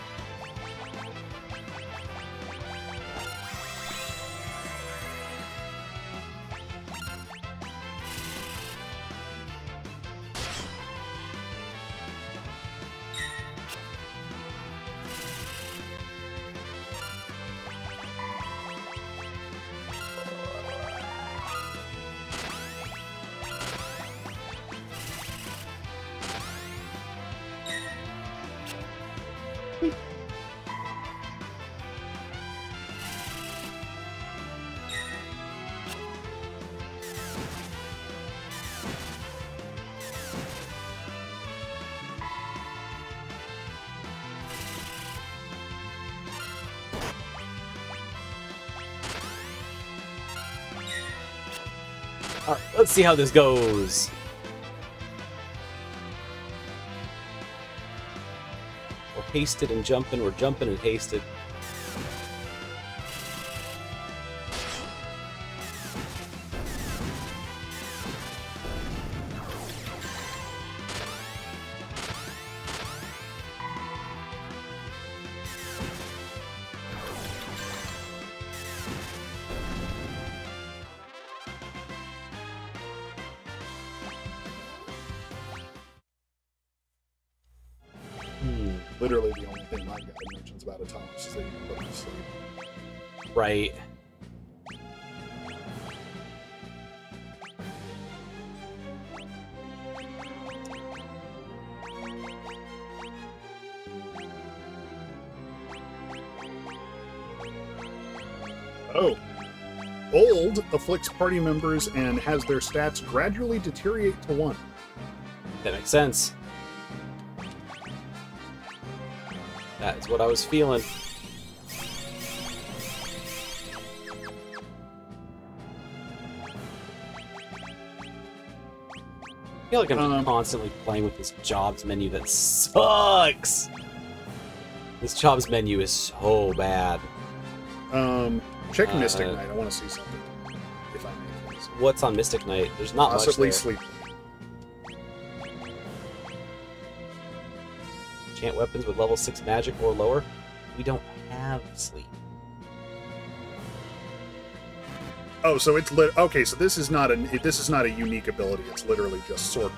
Alright, let's see how this goes. We're hasted and jumping, we're jumping and hasted. Literally the only thing my guy mentions about atoms is that you can put them to sleep. Right. Oh. Old afflicts party members and has their stats gradually deteriorate to 1. That makes sense. That's what I was feeling. I feel like I'm constantly playing with this jobs menu that sucks. This jobs menu is so bad. Check Mystic Knight. I want to see something. If I may. Please. What's on Mystic Knight? There's not Possibly much there. sleep. Enchant weapons with level 6 magic or lower. We don't have sleep. Oh, so it's okay. So this is not a unique ability. It's literally just sword.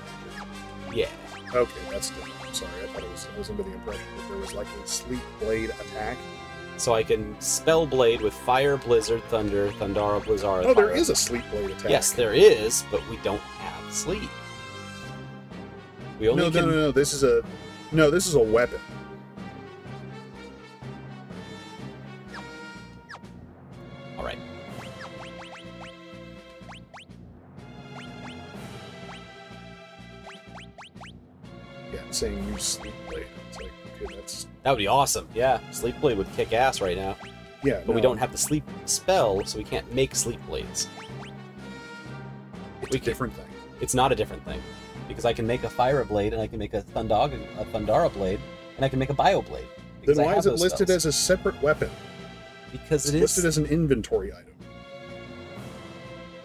Yeah. Okay, that's different. I'm sorry. I was under the impression that there was like a sleep blade attack. So I can spell blade with fire, blizzard, thunder, Thundara, Blizzara. Oh, there is a sleep blade attack. Yes, there is, but we don't have sleep. We only No. This is a weapon. All right. Yeah, it's saying use sleep blade. It's like, okay, that would be awesome. Yeah, sleep blade would kick ass right now. Yeah, but we don't have the sleep spell, so we can't make sleep blades. It's a different thing. It's not a different thing, because I can make a fire blade, and I can make a Thundara blade, and I can make a bio blade. Then why is it listed as a separate weapon? Because it's listed as an inventory item.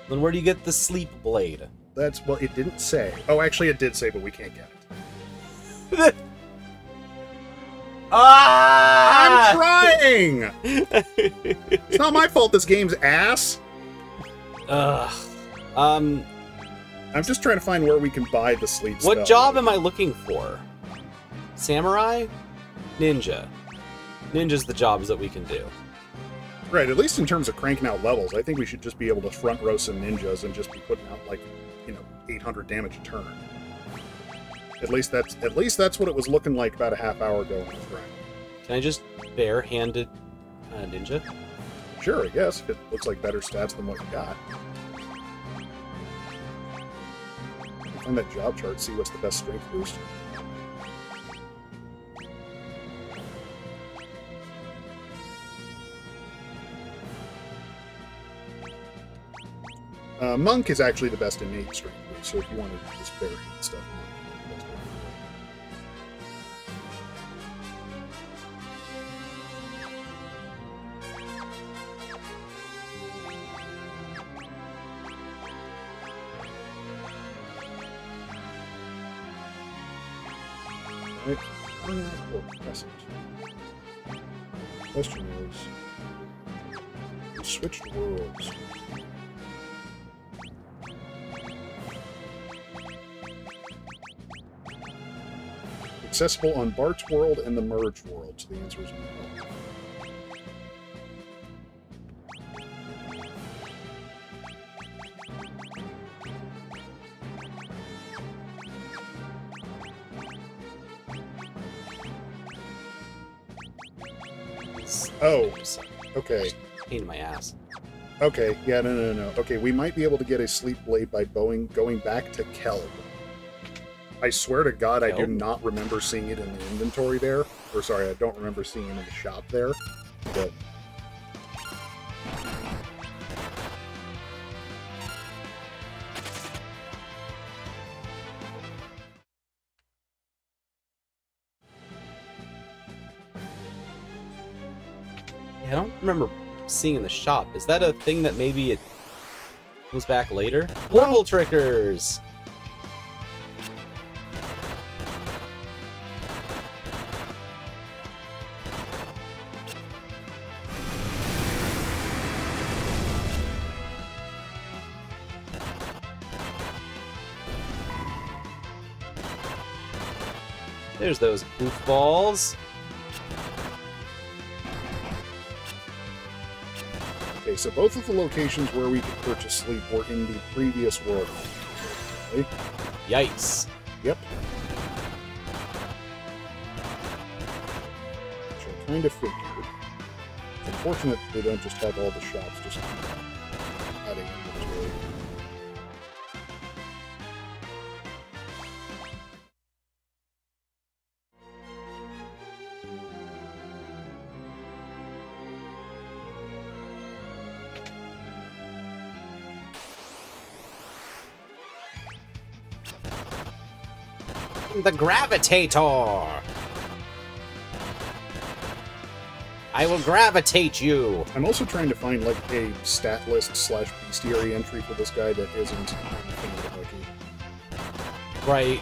Then where do you get the sleep blade? Well, it didn't say. Oh, actually, it did say, but we can't get it. I'm trying! It's not my fault this game's ass! I'm just trying to find where we can buy the sleep spell. What job am I looking for? Samurai? Ninja. Ninja's the jobs that we can do. Right, at least in terms of cranking out levels, I think we should just be able to front row some ninjas and just be putting out, like, 800 damage a turn. At least that's what it was looking like about a half hour ago when I was grinding. Can I just bare-handed ninja? Sure, I guess, if it looks like better stats than what you got. Find that job chart, see what's the best strength boost. Monk is actually the best innate strength boost, so if you wanted to just bare-hand stuff, Question is, we switched worlds. Accessible on Bart's world and the Merge world, so the answer is no. these. Oh. Just Okay. pain in my ass. Okay. Yeah. No. Okay. We might be able to get a sleep blade by going back to Kelb. I swear to God, I do Kelb? not remember seeing it in the inventory there. Or sorry, I don't remember seeing it in the shop there. But Yeah, I don't remember seeing in the shop. Is that a thing that maybe it comes back later? Level trickers! There's those goofballs. okay, so both of the locations where we could purchase sleep were in the previous world. Okay? Yikes. Yep. Which I kind of figured. It's unfortunate they don't just have all the shops just adding inventory. The Gravitator! I will gravitate you! I'm also trying to find like a stat list / bestiary entry for this guy that isn't anything of the wiki. Right.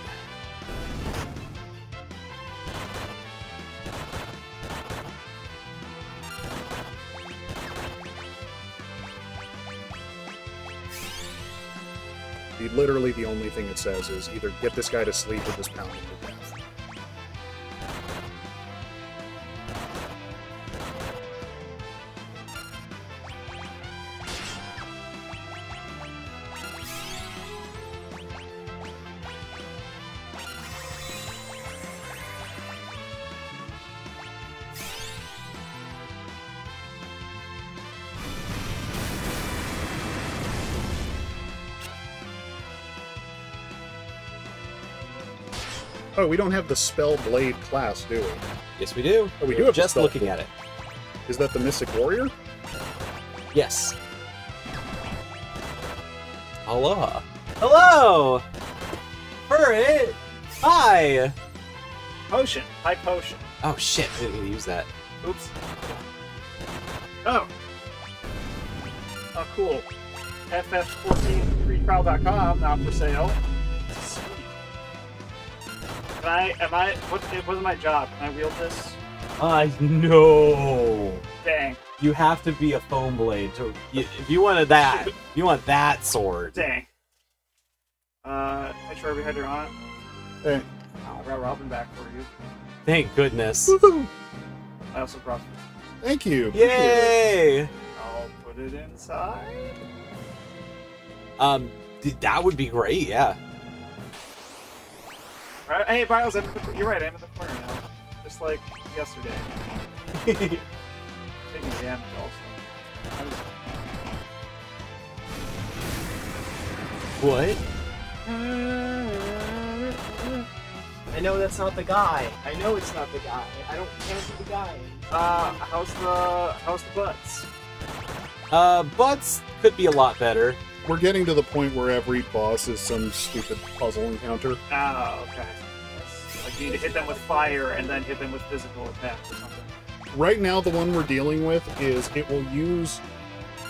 Literally the only thing it says is either get this guy to sleep or just pound him to death. Oh, we don't have the Spell Blade class, do we? Yes, we do. Oh, we We're do have just spell looking blade. at it. Is that the Mystic Warrior? Yes. Aloha. Hello! Furret! Hi! Potion. High potion. Oh shit, I didn't even use that. Oops. Oh. Oh, cool. FF14freetrial.com now for sale. Sweet. What was my job? Can I wield this? No! Dang. You have to be a foam blade to. If you wanted that, you want that sword. Dang. Make sure every header on it. Hey. I got Robin back for you. Thank goodness. Woohoo! I also brought Thank you. Yay! I'll put it inside. That would be great, yeah. Right, hey, Biles, you're right, I'm in the corner now. Just like yesterday. Taking damage also. What? I know that's not the guy. I know it's not the guy. I don't can't be the guy. How's the butts? Butts could be a lot better. We're getting to the point where every boss is some stupid puzzle encounter. Oh, okay. Like you need to hit them with fire and then hit them with physical attacks or something. Right now, the one we're dealing with is it will use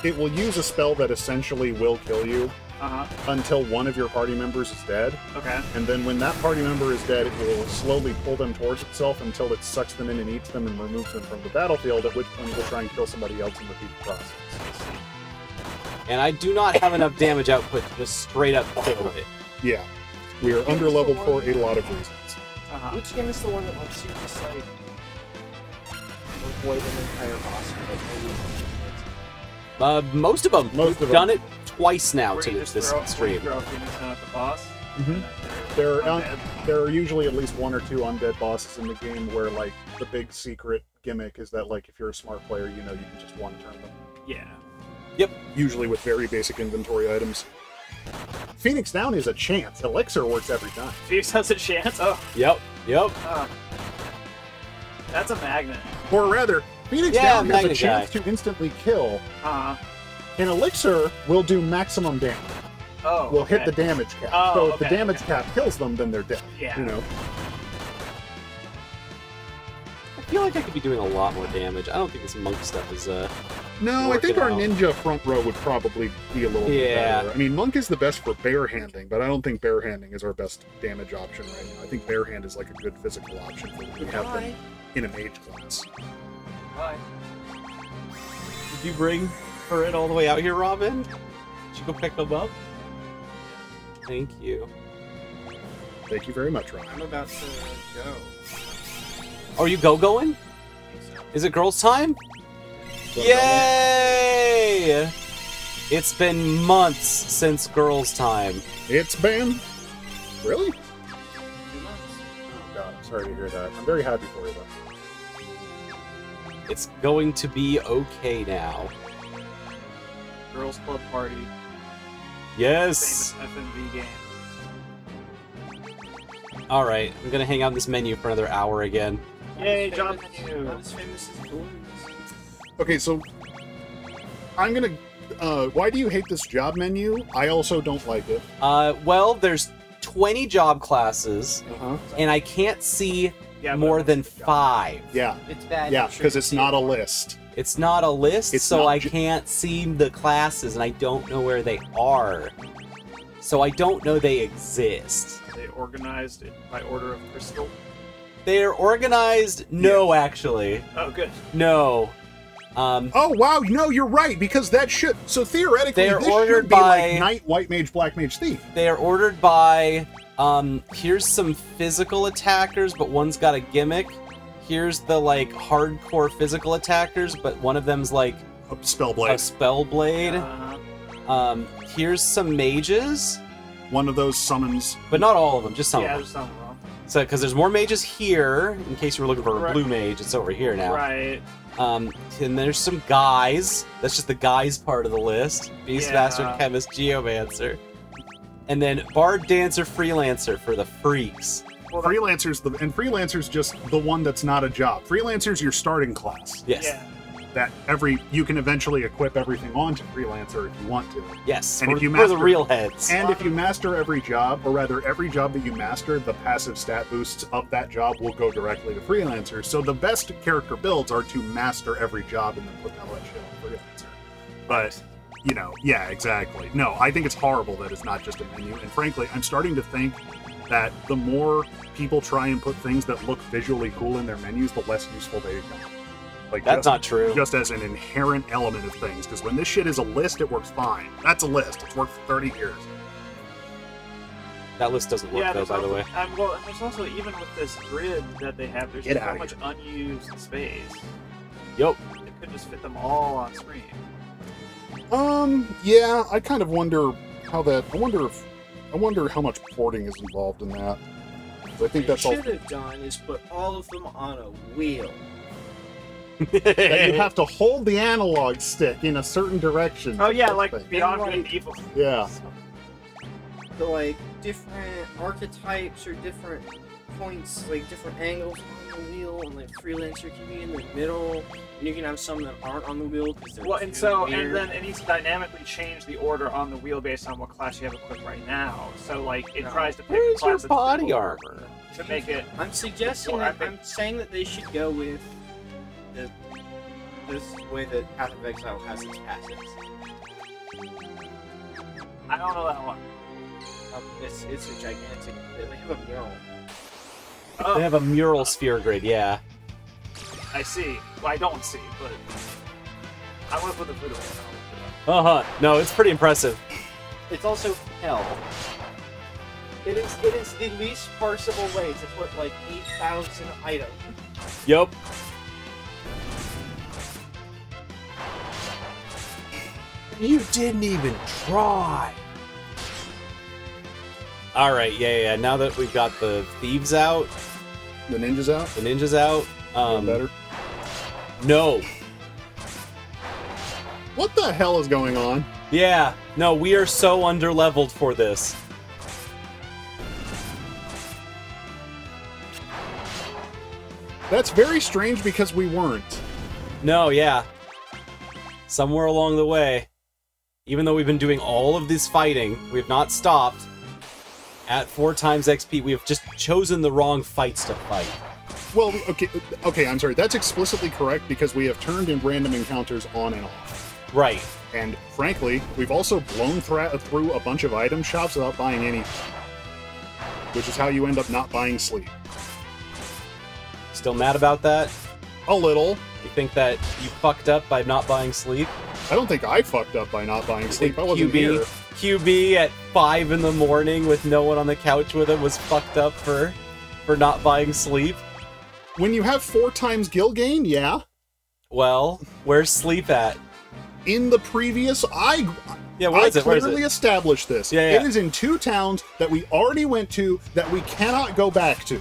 a spell that essentially will kill you until one of your party members is dead. Okay. And then when that party member is dead, it will slowly pull them towards itself until it sucks them in and eats them and removes them from the battlefield, at which point it will try and kill somebody else and repeat the process. And I do not have enough damage output to just straight up kill it. Yeah. We are under-leveled for a lot of reasons. Which game is the one that lets you just like avoid an entire boss for like no reason? Most of them. Most We've of done them. it twice now Where to you this just stream. throw Phoenix down at the boss. There are usually at least one or two undead bosses in the game where, like, the big secret gimmick is that, like, if you're a smart player, you know you can just one-turn them. Yeah. Yep. Usually with very basic inventory items. Phoenix Down is a chance. Elixir works every time. Phoenix has a chance? Oh, Yep. that's a magnet. Or rather, Phoenix Yeah, Down has a magnet chance guy. to instantly kill, Uh-huh. and Elixir will do maximum damage. Oh, Will hit okay. the damage cap. Oh, So if the okay, damage okay. cap kills them, then they're dead. Yeah. You know? I feel like I could be doing a lot more damage. I don't think this monk stuff is No, I think Work our it out. ninja front row would probably be a little bit Yeah. better. I mean, monk is the best for barehanding, but I don't think barehanding is our best damage option right now. I think barehand is like a good physical option for when we have them in a mage class. Bye. Did you bring her in all the way out here, Robin? Did you go pick them up? Thank you. Thank you very much, Ryan. I'm about to go. Are you going? Is it girls' time? Yay! It's been months since girls' time. It's been... Really? 2 months. Oh, God, I'm sorry to hear that. I'm very happy for you, though. It's going to be okay now. Girls Club Party. Yes! Famous FMV game. Alright, I'm gonna hang out in this menu for another hour again. Yay, Not John as famous- Menu. Not as famous as Balloons. Okay, so... I'm gonna... why do you hate this job menu? I also don't like it. Well, there's 20 job classes, Uh-huh. and I can't see Yeah, more but- than 5. Yeah. It's bad. Yeah, I'm sure because you it's see not it. a list. It's not a list, It's so not I ju- can't see the classes, and I don't know where they are. So I don't know they exist. They organized it by order of crystal. They're organized? No, actually. Oh, good. No. Oh, wow, no, you're right, because that should... So theoretically, They're this ordered should be by- like Knight, White Mage, Black Mage, Thief. They are ordered by, here's some physical attackers, but one's got a gimmick. Here's the, like, hardcore physical attackers, but one of them's, like, a Spellblade. spell blade. Here's some mages, One of those summons... but not all of them, just some Yeah, of them. there's something wrong. So, because there's more mages here, in case you were looking for a Right. blue mage, it's over here now. Right. And there's some guys. That's just the guys part of the list. Beastmaster, Yeah. Chemist, Geomancer. And then Bard, Dancer, Freelancer for the freaks. Well, Freelancer's just the one that's not a job. Freelancer's your starting class. Yes. Yeah. That you can eventually equip everything onto Freelancer if you want to. Yes. And for, if you for the master- real heads. And if you master every job, or rather every job that you master, the passive stat boosts of that job will go directly to Freelancer. So the best character builds are to master every job and then put all that shit on Freelancer. But, you know, yeah, exactly. No, I think it's horrible that it's not just a menu. And frankly, I'm starting to think that the more people try and put things that look visually cool in their menus, the less useful they become. Like That's not true. Just as an inherent element of things, because when this shit is a list, it works fine. That's a list. It's worked for 30 years. That list doesn't work, Yeah, though, there's by the also, way. well, there's also, even with this grid that they have, there's Get just so outta much unused space. Yup. They could just fit them all on screen. Yeah, I kind of wonder how that. I wonder how much porting is involved in that. I think that's all. What you should have done is put all of them on a wheel. That you have to hold the analog stick in a certain direction. Oh to yeah, put like things. Beyond And, Good like- and Evil. Yeah. The like different archetypes or different points, like different angles on the wheel, and like Freelancer can be in the middle, and you can have some that aren't on the wheel because they're Well, and really so, weird. and then it needs to dynamically change the order on the wheel based on what class you have equipped right now. So, like, it No. tries to pick Where's a class your that's body suitable armor? to make it. I'm suggesting Well, I that think- I'm saying that they should go with this way that Path of Exile has its passives. I don't know that one. It's a gigantic. They have a mural. Oh, They have a mural sphere grid, yeah. I see. Well, I don't see, but I want to put the food away. Uh-huh. No, it's pretty impressive. It's also hell. It is the least parsable way to put like 8,000 items. Yup. You didn't even try. Alright, yeah. Now that we've got the thieves out, The ninjas out. the ninjas out, Doing better. No. What the hell is going on? Yeah. No, we are so underleveled for this. That's very strange because we weren't. No, yeah. Somewhere along the way, even though we've been doing all of this fighting, we have not stopped. At 4 times XP, we have just chosen the wrong fights to fight. Well, okay, I'm sorry. That's explicitly correct because we have turned in random encounters on and off. Right. And frankly, we've also blown through a bunch of item shops without buying anything. Which is how you end up not buying sleep. Still mad about that? A little. You think that you fucked up by not buying sleep? I don't think I fucked up by not buying sleep. I wasn't here. QB at 5 in the morning with no one on the couch with him was fucked up for not buying sleep? When you have 4 times Gilgain, yeah. Well, where's sleep at? In the previous, Yeah, where is it? Where is clearly it? established this. Yeah, yeah. It is in 2 towns that we already went to that we cannot go back to.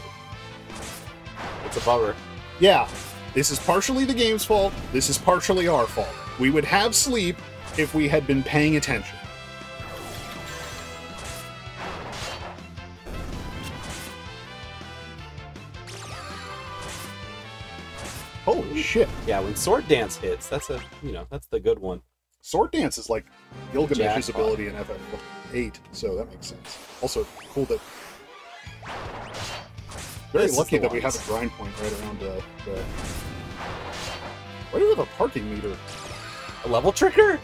It's a bummer. Yeah, this is partially the game's fault. This is partially our fault. We would have sleep if we had been paying attention. Holy shit. Yeah, when Sword Dance hits, that's that's the good one. Sword Dance is like Gilgamesh's Jackpot. ability in FF8, so that makes sense. Also, cool that... Very This is lucky the that we have ones. a grind point right around the... Why do we have a parking meter? A level tricker?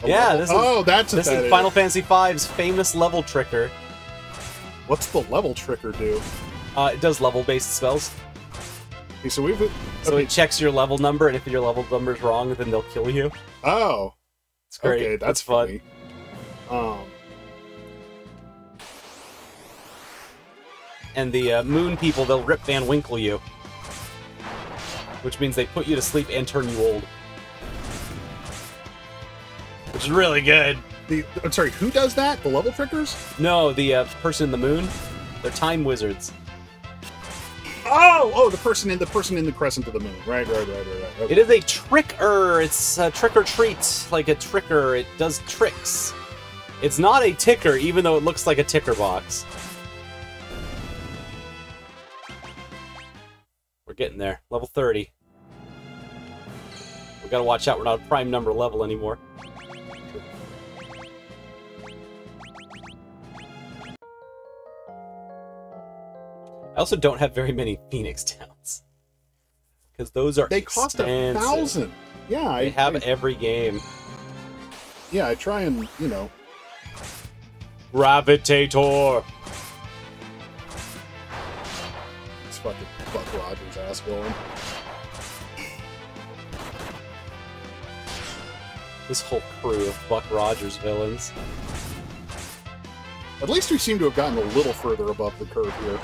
A Yeah, level- this is Oh, that's what this that is Final Fantasy V's famous level tricker. What's the level tricker do? It does level-based spells. Okay, so we've... So okay. it checks your level number, and if your level number's wrong, then they'll kill you. Oh. It's great. Okay, that's fun. funny. And the moon people, they'll Rip Van Winkle you. Which means they put you to sleep and turn you old. Which is really good. I'm sorry, who does that? The level trickers? No, the person in the moon, they're time wizards. Oh, the person in the crescent of the moon. Right. Okay. It is a tricker. It's a trick or treat, like a tricker. It does tricks. It's not a ticker, even though it looks like a ticker box. We're getting there. Level 30. We gotta watch out. We're not a prime number level anymore. I also don't have very many Phoenix Towns. Because those are They cost expensive. 1,000. Yeah, They have every game. Yeah, I try and, Gravitator! it's fucking Buck Rogers ass villain. This whole crew of Buck Rogers villains. At least we seem to have gotten a little further above the curve here.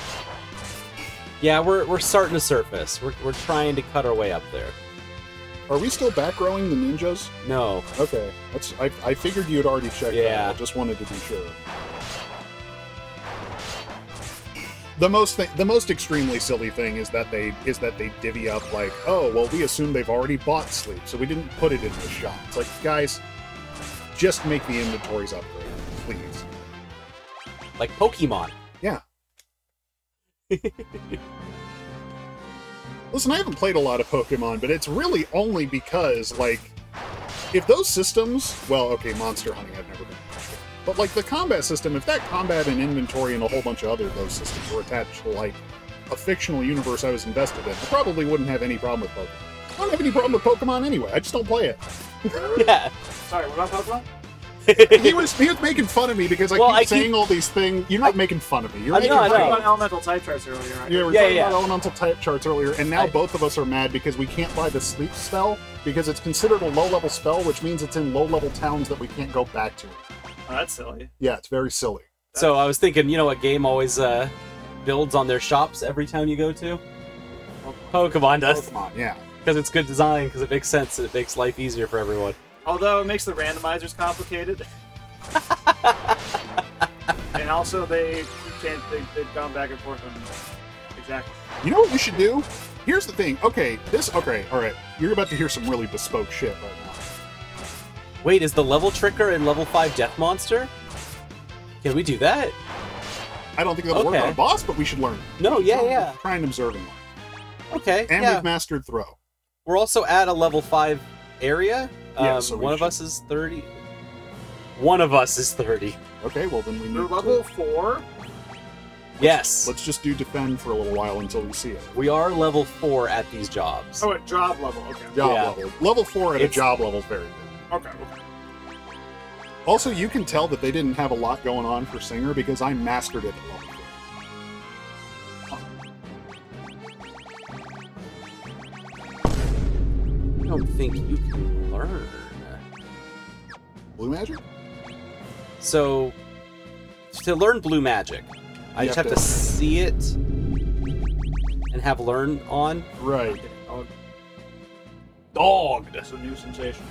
Yeah, we're starting to surface. We're trying to cut our way up there. Are we still back rowing the ninjas? No. Okay, I figured you had already checked that. Yeah. I just wanted to be sure. The most extremely silly thing is that they divvy up like, oh well, we assume they've already bought sleep, so we didn't put it in the shop. It's like, guys, just make the inventories upgrade, please. Like Pokemon. Yeah. Listen, I haven't played a lot of Pokemon, but it's really only because, like, if those systems... Well, okay, monster hunting I've never been attached to. But, like, the combat system, if that combat and inventory and a whole bunch of other those systems were attached to, like, a fictional universe I was invested in, I probably wouldn't have any problem with Pokemon. I don't have any problem with Pokemon anyway, I just don't play it. Yeah. Sorry, what about Pokemon? He was making fun of me because I keep saying all these things. You're not making fun of me. You're I making know, I fun We of talked me. about elemental type charts earlier, right? Yeah, we're Yeah, talking yeah. about elemental type charts earlier, and now both of us are mad because we can't buy the sleep spell because it's considered a low-level spell, which means it's in low-level towns that we can't go back to. Oh, that's silly. Yeah, it's very silly. So I was thinking, a game always builds on their shops every town you go to? Pokemon does. Pokemon, yeah. Because it's good design, because it makes sense, and it makes life easier for everyone. Although it makes the randomizers complicated. And also they've gone back and forth on exactly. You know what we should do? Here's the thing. Okay, all right. You're about to hear some really bespoke shit right now. Wait, is the level tricker in level 5 Death Monster? Can we do that? I don't think that'll work on a boss, but we should learn it. No, yeah. Try and observe and learn. Okay, And yeah. we've mastered throw. We're also at a level 5 area. Yeah, so one of us is 30. One of us is 30. Okay, well then we You're need level to... 4? Yes. Let's just do defend for a little while until we see it. We are level 4 at these jobs. Oh, at job level. Okay. Job Yeah. level. Level 4 at a It's- job level is very good. Okay. Also, you can tell that they didn't have a lot going on for Singer because I mastered it at level 4. I don't think you can learn. Blue magic? So, to learn blue magic, I You just have have to to- see it and have learn on. Right. Dogged. That's a new sensation.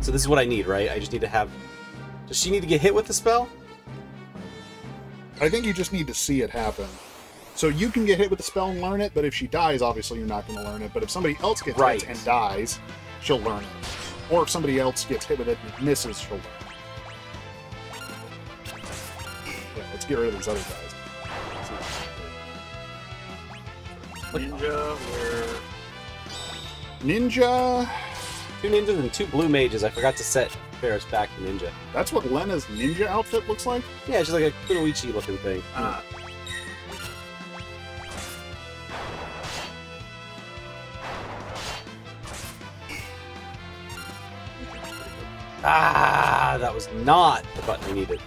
So this is what I need, right? I just need to have... Does she need to get hit with the spell? I think you just need to see it happen. So you can get hit with the spell and learn it, but if she dies, obviously you're not going to learn it. But if somebody else gets Right. hit and dies, she'll learn it. Or if somebody else gets hit with it and misses, she'll learn it. Yeah, let's get rid of these other guys. Ninja, where... Ninja... 2 ninjas and 2 blue mages. I forgot to set Ferris back to ninja. That's what Lena's ninja outfit looks like? Yeah, she's like a Kunoichi looking thing. Ah, that was not the button I needed.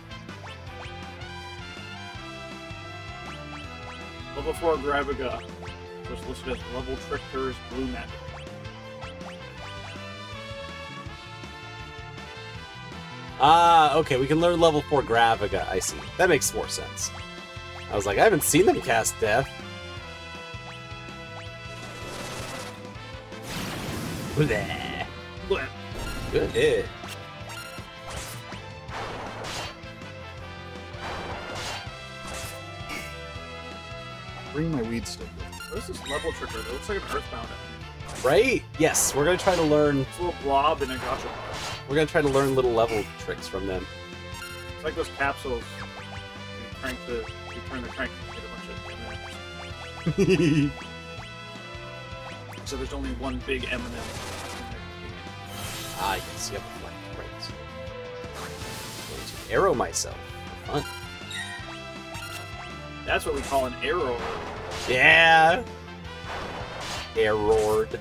Level 4 Graviga. Just listed as level Trickster's Blue Magic. Ah, okay, we can learn level 4 Graviga, I see. That makes more sense. I was like, I haven't seen them cast Death. Bleh. Bleh. Good hit. Bring my weed stick. What is this level Tricker? It looks like an Earthbound enemy. Right? Yes, we're gonna try to learn. It's a little blob in a gotcha bar. We're gonna try to learn little level tricks from them. It's like those capsules. You turn the crank and get a bunch of M&Ms. So there's only one big M&M. Ah, yes, you have a flank. Right. I'm going to arrow myself for fun. That's what we call an arrow. Yeah! Arrowed.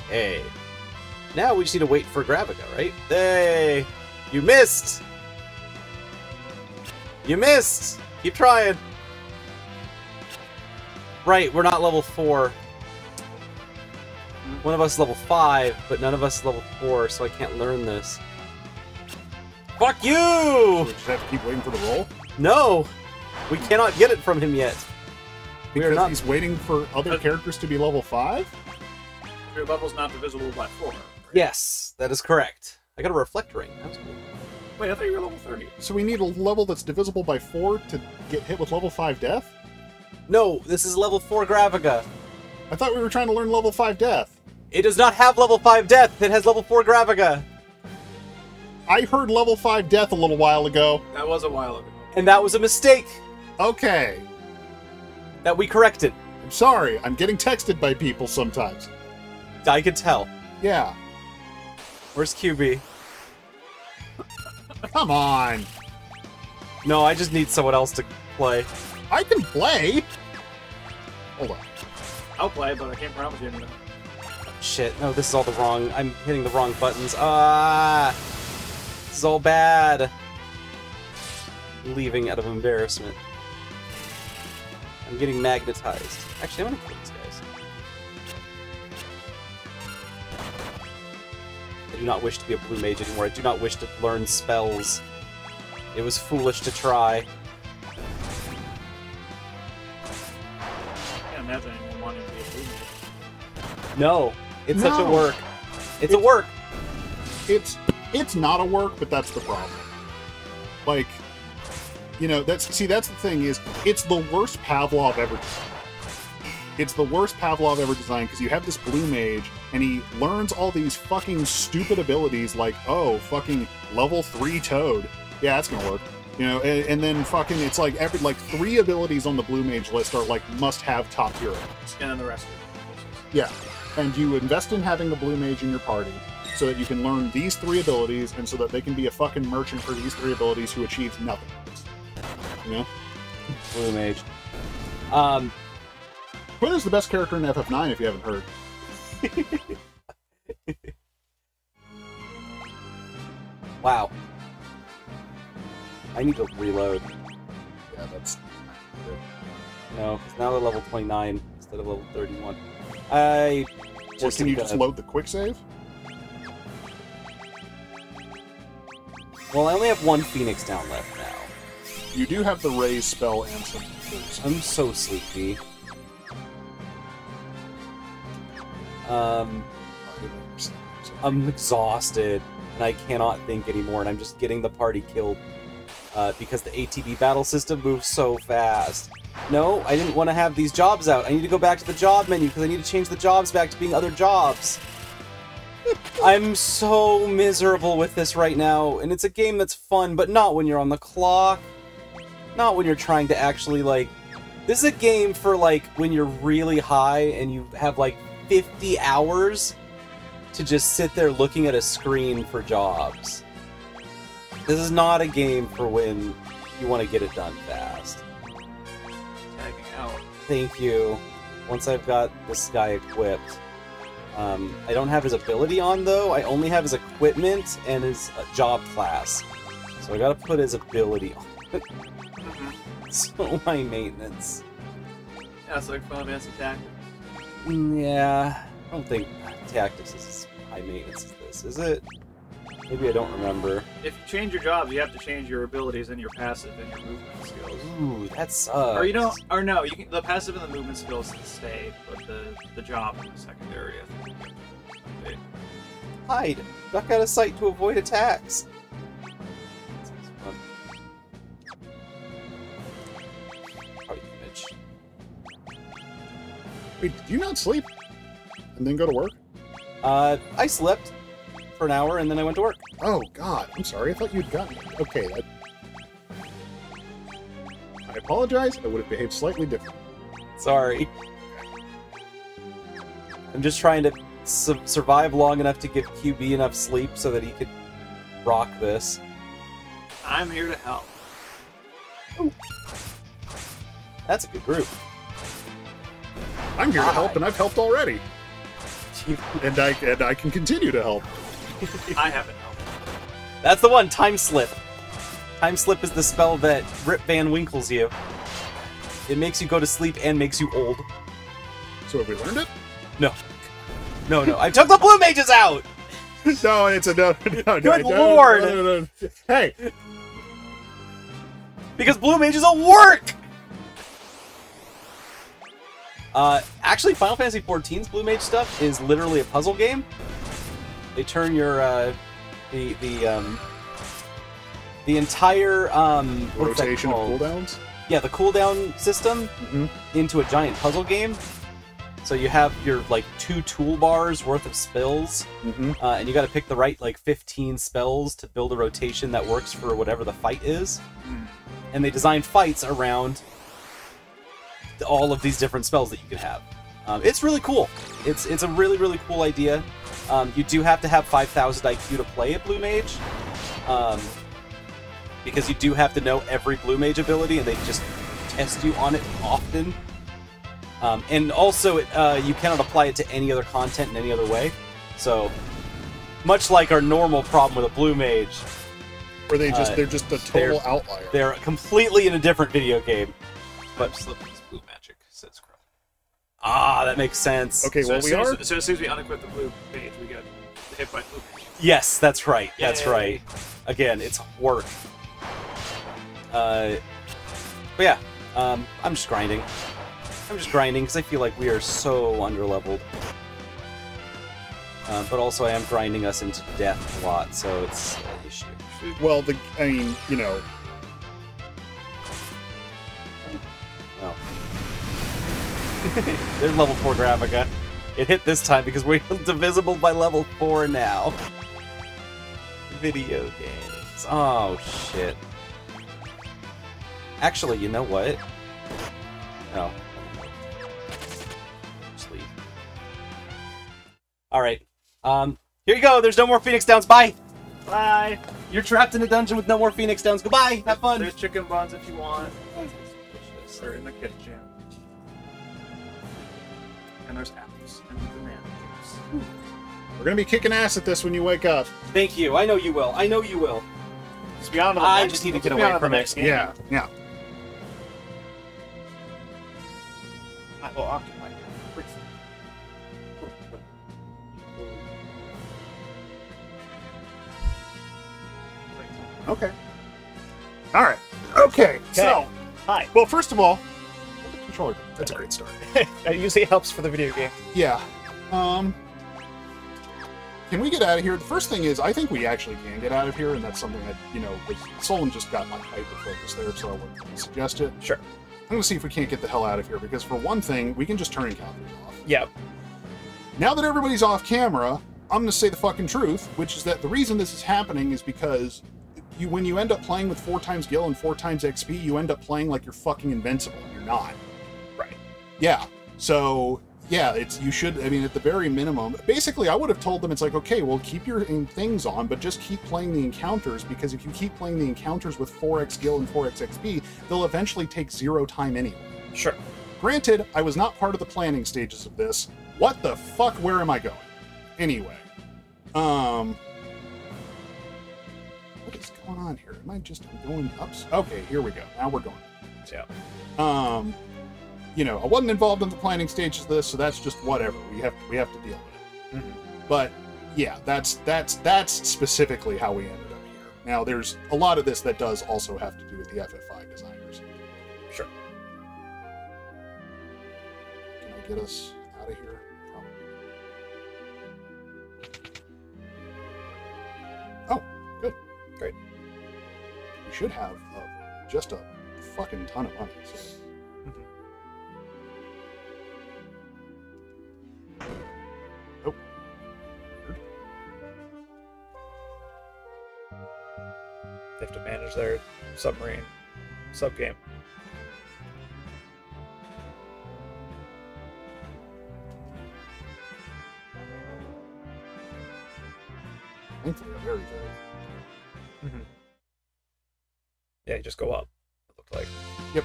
Hey. Now we just need to wait for Graviga, right? Hey! You missed! You missed! Keep trying! Right, we're not level 4. One of us is level 5, but none of us is level 4, so I can't learn this. Fuck you! So we just have to keep waiting for the roll? No! We cannot get it from him yet. We are Because not. he's waiting for other characters to be level 5? Your level's not divisible by 4. Right? Yes, that is correct. I got a reflect ring. That was cool. Wait, I thought you were level 30. So we need a level that's divisible by 4 to get hit with level 5 death? No, this is level 4 Graviga. I thought we were trying to learn level 5 death. It does not have level 5 death. It has level 4 Graviga. I heard level 5 death a little while ago. That was a while ago. And that was a mistake Okay. that we corrected. I'm sorry. I'm getting texted by people sometimes. I could tell. Yeah. Where's QB? Come on. No, I just need someone else to play. I can play. Hold on. I'll play, but I can't promise you anything. Shit, no, this is all the wrong... I'm hitting the wrong buttons. Ah! This is all bad. I'm leaving out of embarrassment. I'm getting magnetized. Actually, I'm gonna kill these guys. I do not wish to be a blue mage anymore. I do not wish to learn spells. It was foolish to try. I can't imagine anyone wanting to be a blue mage. No, it's such a No. work. It's a work. It's It's not a work, but that's the problem. Like, you know, that's the thing is, it's the worst Pavlov ever designed. It's the worst Pavlov ever designed because you have this blue mage and he learns all these fucking stupid abilities like, oh, fucking level 3 Toad. Yeah, that's gonna work. You know, and then fucking it's like every 3 abilities on the blue mage list are like must-have top tier. And then the rest of it. Yeah, and you invest in having the blue mage in your party so that you can learn these 3 abilities and so that they can be a fucking merchant for these 3 abilities who achieves nothing. You know? Blue mage. Quiller's the best character in FF9 if you haven't heard. Wow. I need to reload. Yeah, that's... No, because now they're level 29 instead of level 31. I Or can you just load the quick save? Well, I only have 1 Phoenix down left now. You do have the raise spell and some boots. I'm so sleepy. I'm exhausted, and I cannot think anymore, and I'm just getting the party killed because the ATB battle system moves so fast. No, I didn't want to have these jobs out. I need to go back to the job menu because I need to change the jobs back to being other jobs. I'm so miserable with this right now, and it's a game that's fun, but not when you're on the clock. Not when you're trying to actually, like... This is a game for, like, when you're really high and you have, like, 50 hours to just sit there looking at a screen for jobs. This is not a game for when you want to get it done fast. Tagging out. Thank you. Once I've got this guy equipped. I don't have his ability on, though. I only have his equipment and his job class. So I gotta put his ability on. So my maintenance. Yeah, it's like Final Fantasy Tactics. Yeah, I don't think Tactics is as high maintenance as this, is it? Maybe I don't remember. If you change your jobs, you have to change your abilities and your passive and your movement skills. Ooh, that sucks. Or you don't, or no, you can, the passive and the movement skills can stay, but the job and the secondary, I think. Okay. Hide. Duck out of sight to avoid attacks. That sounds fun. Party image. Wait, did you not sleep? And then go to work? I slept for an hour and then I went to work. Oh, God. I'm sorry. I thought you'd gotten... Okay, I apologize. I would have behaved slightly different. Sorry. I'm just trying to survive long enough to give QB enough sleep so that he could rock this. I'm here to help. Ooh. That's a good group. I'm here to help, and I've helped already. And I can continue to help. I haven't helped. That's the one, Time Slip. Time Slip is the spell that Rip Van Winkles you. It makes you go to sleep and makes you old. So have we learned it? No. No. I took the blue mages out! No, it's a no. Good lord! No. Hey! Because blue mages will work! Actually, Final Fantasy XIV's blue mage stuff is literally a puzzle game. They turn your, the entire, rotation of cooldowns? Yeah, the cooldown system into a giant puzzle game. So you have your, like, 2 toolbars worth of spells, and you gotta pick the right, like, 15 spells to build a rotation that works for whatever the fight is. And they design fights around all of these different spells that you can have. It's really cool. It's a really, really cool idea. You do have to have 5,000 IQ to play a blue mage, because you do have to know every blue mage ability, and they just test you on it often. And also, you cannot apply it to any other content in any other way. So, much like our normal problem with a blue mage, where they're just a total outlier. They're completely in a different video game. But Slip is blue magic, says Crow. Ah, that makes sense. Okay, well, so as soon as we unequip the blue page, we get hit by blue page. Yes, that's right. That's Yay. right. Again, it's work. But yeah, I'm just grinding. I'm just grinding because I feel like we are so underleveled. But also I am grinding us into death a lot, so it's an issue. Well, I mean, you know. Oh. There's level 4 Graphica. It hit this time because we're divisible by level 4 now. Video games. Oh, shit. Actually, you know what? No. Just leave. Alright. Here you go. There's no more Phoenix Downs. Bye! Bye. You're trapped in a dungeon with no more Phoenix Downs. Goodbye! Have fun! There's chicken buns if you want. They're in the kitchen. And there's apples and banana juice. We're gonna be kicking ass at this when you wake up. Thank you. I know you will. I know you will. Let's be on to the I next- just need to let's get be away on to the from it. next game. Yeah. I will occupy you. Okay. All right. Okay. So, Hi. well, first of all, the controller. That's a great start. That usually helps for the video game. Yeah. Can we get out of here? The first thing is, I think we actually can get out of here, and that's something that, you know, Solon just got like hyper-focused there, so I wouldn't suggest it. Sure. I'm going to see if we can't get the hell out of here, because for one thing, we can just turn encounters off. Yep. Now that everybody's off camera, I'm going to say the fucking truth, which is that the reason this is happening is because when you end up playing with 4 times Gil and 4 times XP, you end up playing like you're fucking invincible, and you're not. Right. Yeah. So, yeah, you should, I mean, at the very minimum, basically, I would have told them, it's like, okay, well, keep your things on, but just keep playing the encounters, because if you keep playing the encounters with 4x Gil and 4x XP, they'll eventually take 0 time anyway. Sure. Granted, I was not part of the planning stages of this. What the fuck? Where am I going? Anyway. What is going on here? Am I just going up? Okay, here we go. Now we're going. Yeah. You know, I wasn't involved in the planning stages of this, so that's just whatever. We have to deal with it. Mhm. But yeah, that's specifically how we ended up here. Now, there's a lot of this that does also have to do with the FF5 designers. Sure. Can I get us out of here? Probably. Oh, good. Great. We should have just a fucking ton of money. So. Oh. Weird. They have to manage their submarine sub-game. Thankfully, a very, very. Mm-hmm. Yeah, you just go up, it looked like. Yep.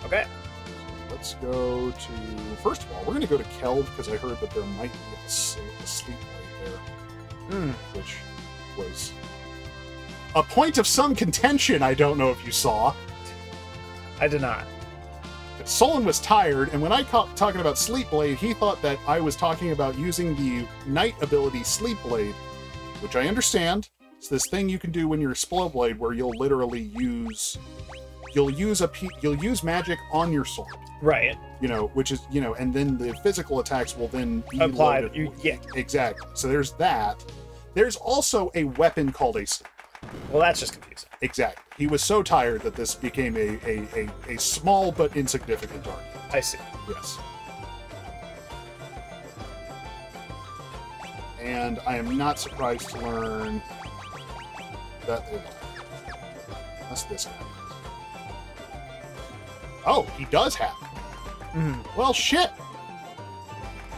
Okay. Let's go to. First of all, we're going to go to Keld because I heard that there might be a sleep light there, which was a point of some contention. I don't know if you saw. I did not. Solon was tired, and when I talking about Sleep Blade, he thought that I was talking about using the night ability Sleep Blade, which I understand. It's this thing you can do when you're Explode Blade, where you'll literally use magic on your sword. Right. You know, which is, you know, and then the physical attacks will then be Applied. loaded. Yeah. Exactly. So there's that. There's also a weapon called a sleep. Well, that's just confusing. Exactly. He was so tired that this became a small but insignificant target. I see. Yes. And I am not surprised to learn that that's this guy. Oh, he does have it. Mm. Well, shit.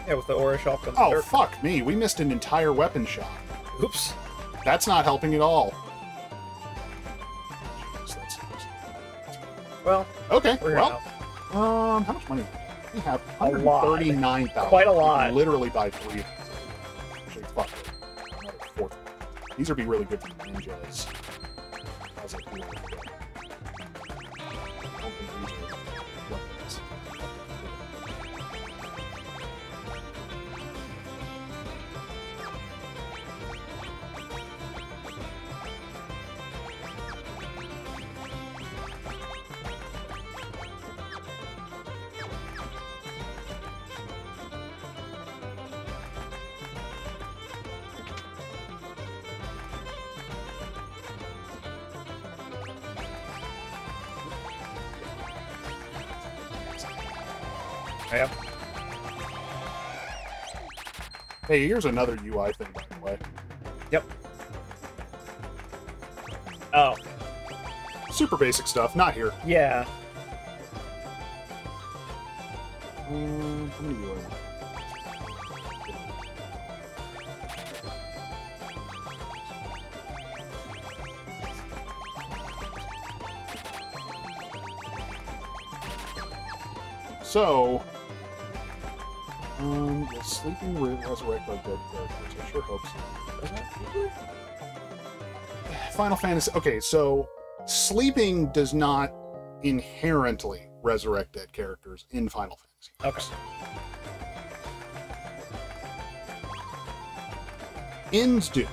Yeah, with the Aura Shelf comes Oh, dirt. fuck me. We missed an entire weapon shot. Oops. That's not helping at all. Well, Okay, we're here well, now. how much money? We have A lot. 139,000. Quite a We can lot. literally buy 3. Actually, fuck it. Another 4. These would be really good for ninjas. How's it feel? I don't think these are weapons. Yeah. Hey, here's another UI thing, by the way. Yep. Oh. Super basic stuff, not here. Yeah. How many UI? So, will sleeping resurrect our dead characters? I sure hope so. Does that really? Final Fantasy. Okay, so sleeping does not inherently resurrect dead characters in Final Fantasy. Okay. Inns do.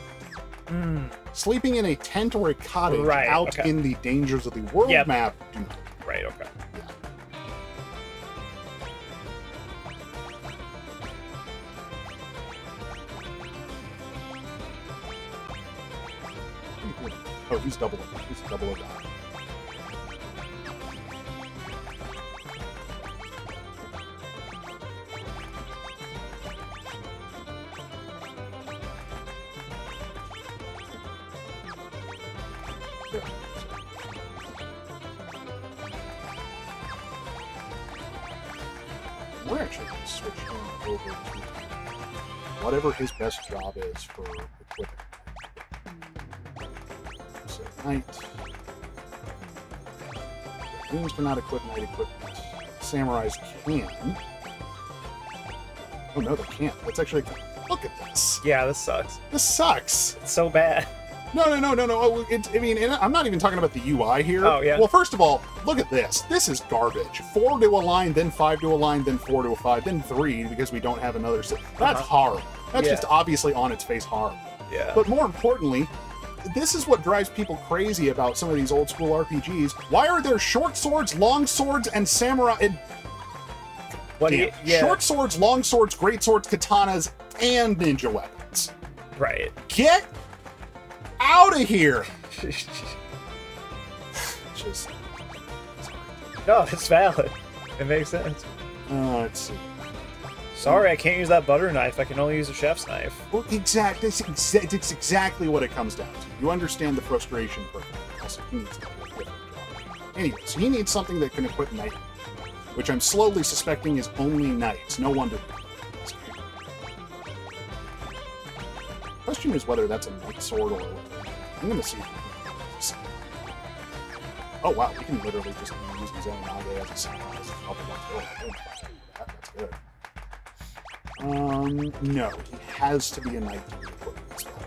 Mm. Sleeping in a tent or a cottage Right, out okay. in the dangers of the world Yep. map do not. Right, okay. Oh, he's double. He's double a die. There. We're actually going to switch him over to whatever his best job is for equipping. So, Knight. Runes cannot equip Knight equipment. Samurais can. Oh no, they can't. That's actually. Look at this. Yeah, this sucks. This sucks. It's so bad. No. Oh, I mean, and I'm not even talking about the UI here. Oh, yeah. Well, first of all, look at this. This is garbage. 4 to a line, then 5 to a line, then 4 to a 5, then 3 because we don't have another. That's horrible. That's Yeah. just obviously on its face horrible. Yeah. But more importantly, this is what drives people crazy about some of these old school RPGs. Why are there short swords, long swords, and samurai? And What do damn, you, yeah. short swords, long swords, great swords, katanas, and ninja weapons. Right. Get out of here! Just No, it's valid. It makes sense. let's see. Sorry, I can't use that butter knife. I can only use a chef's knife. Well, exactly. It's exactly what it comes down to. You understand the frustration for also he needs to do a different job. Anyway, so he needs something that can equip knight, which I'm slowly suspecting is only knights. No wonder. Question is whether that's a knight sword or. I'm gonna see. Oh wow, we can literally just use Zenonage as a samurai. That's good. No, he has to be a knight to be equipped this spell.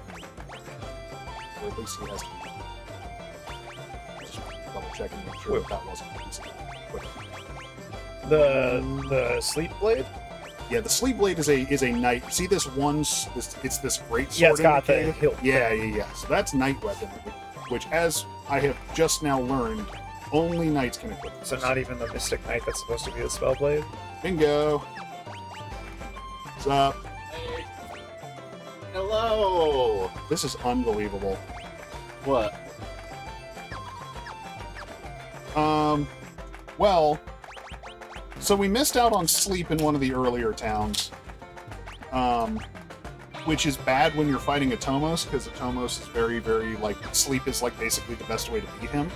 Or at least he has to be. Just double check and make sure that wasn't The sleep blade? Yeah, the Sleep Blade is a knight. See this one? It's this great sword. Yeah, it's got the indicator? hilt. Yeah. So that's knight weapon, which, as I have just now learned, only knights can equip. So this. not even the Mystic Knight that's supposed to be the spell blade? Bingo. What's up? Hey. Hello. This is unbelievable. What? Well, so we missed out on sleep in one of the earlier towns, which is bad when you're fighting a Tomos, because a Tomos is very, very, like, sleep is, like, basically the best way to beat him.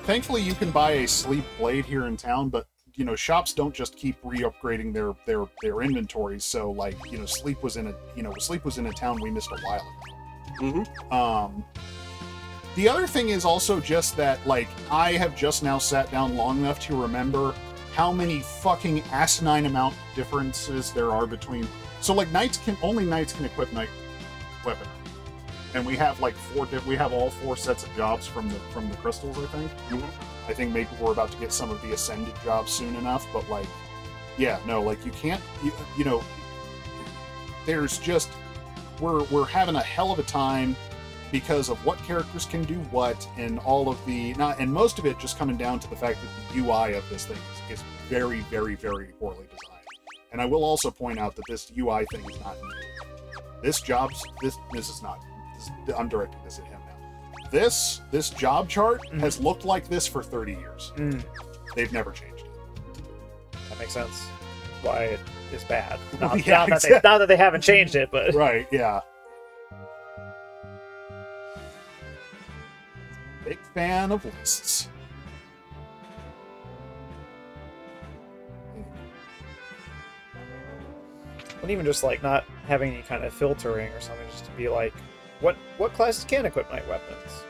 Thankfully, you can buy a sleep blade here in town, but, you know, shops don't just keep re-upgrading their inventories, so, like, you know, sleep was in a town we missed a while ago. Mm-hmm. The other thing is also just that, like, I have just now sat down long enough to remember how many fucking asinine amount differences there are between. So, like, only knights can equip knight weapon, and we have like we have all 4 sets of jobs from the crystals. I think. I think maybe we're about to get some of the ascended jobs soon enough, but like, yeah, no, like you can't, you know, there's just we're having a hell of a time because of what characters can do what, and all of the and most of it just coming down to the fact that the UI of this thing is very, very, very poorly designed. And I will also point out that this UI thing is not new. This is not. I'm directing this at him now. This job chart has looked like this for 30 years. They've never changed it. That makes sense. why it is bad. Yeah, Not that they haven't changed it, but Right, yeah. Big fan of lists. and even just like not having any kind of filtering or something, just to be like, what classes can equip night weapons?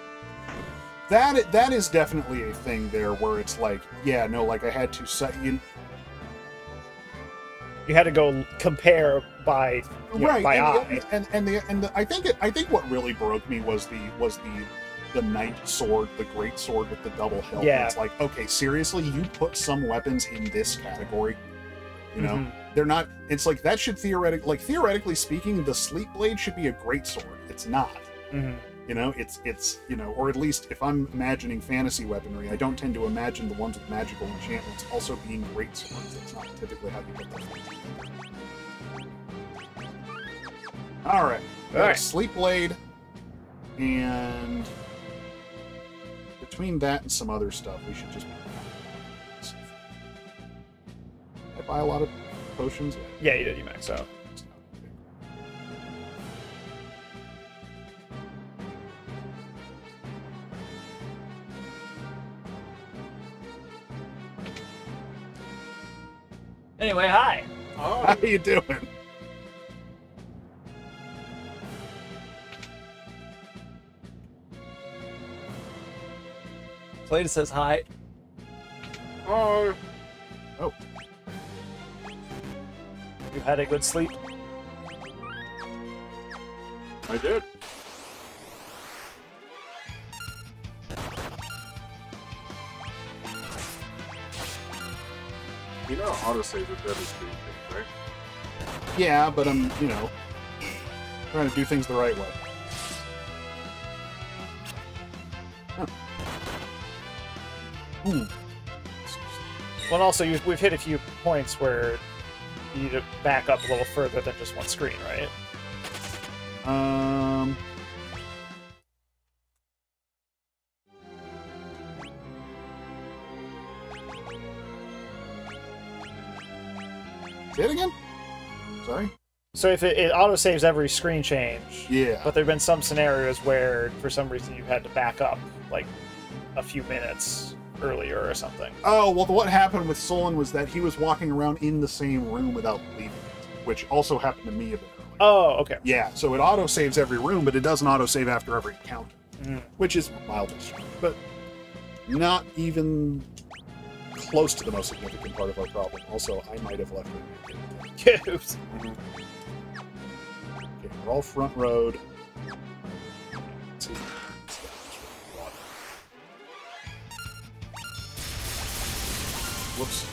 That is definitely a thing there where it's like, yeah, no, like I had to set you. You had to go compare by Right, by and, eye. I think what really broke me was the knight sword, the great sword with the double hilt. Yeah. It's like, okay, seriously, you put some weapons in this category. You know, Mhm. they're not. It's like that should theoretically speaking, the sleep blade should be a great sword. It's not. Mhm. You know, it's you know, or at least if I'm imagining fantasy weaponry, I don't tend to imagine the ones with magical enchantments also being great swords. That's not typically how you put them. All right, All right. sleep blade, and between that and some other stuff, we should just. I buy a lot of potions. Yeah, you did. You max out. Anyway, hi. How you doing? Slade says hi. Oh, You had a good sleep. I did. You know, autosave is better screen things, right? Yeah, but I'm, you know, trying to do things the right way. Huh. Ooh. Well, also, we've hit a few points where you need to back up a little further than just one screen, right? Say it again? Sorry? So if it auto-saves every screen change, Yeah. but there have been some scenarios where, for some reason, you've had to back up, like, a few minutes earlier or something. Oh, well, what happened with Solon was that he was walking around in the same room without leaving it, which also happened to me a bit earlier. Oh, okay. Yeah, so it auto-saves every room, but it doesn't auto-save after every encounter, Mhm. which is mildly strange, but not even close to the most significant part of our problem. Also, I might have left it. Oops. Okay, we're all front road. Let's see. Whoops.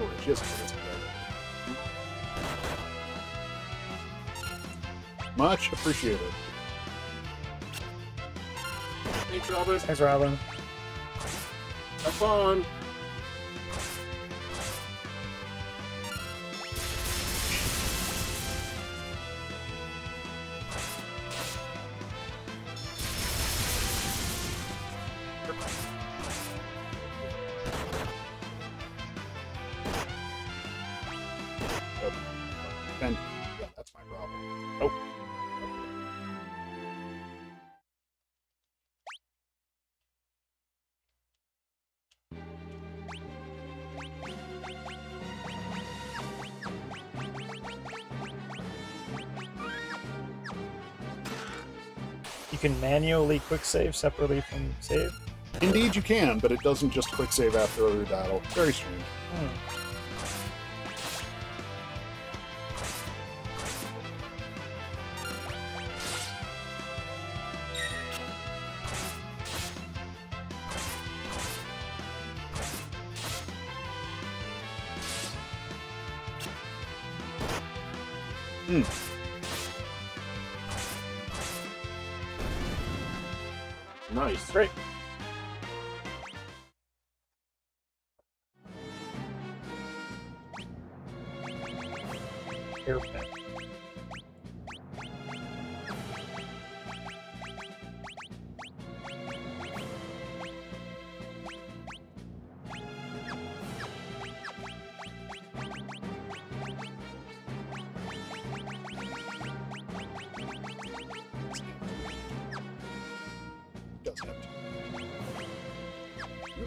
Oh, she has minutes Much appreciated. Thanks, Robin. Thanks, Robin. Have fun. And yeah, that's my problem. Oh. You can manually quick save separately from save. Indeed, you can, but it doesn't just quick save after every battle. Very strange. Nice. Great. Hairpin.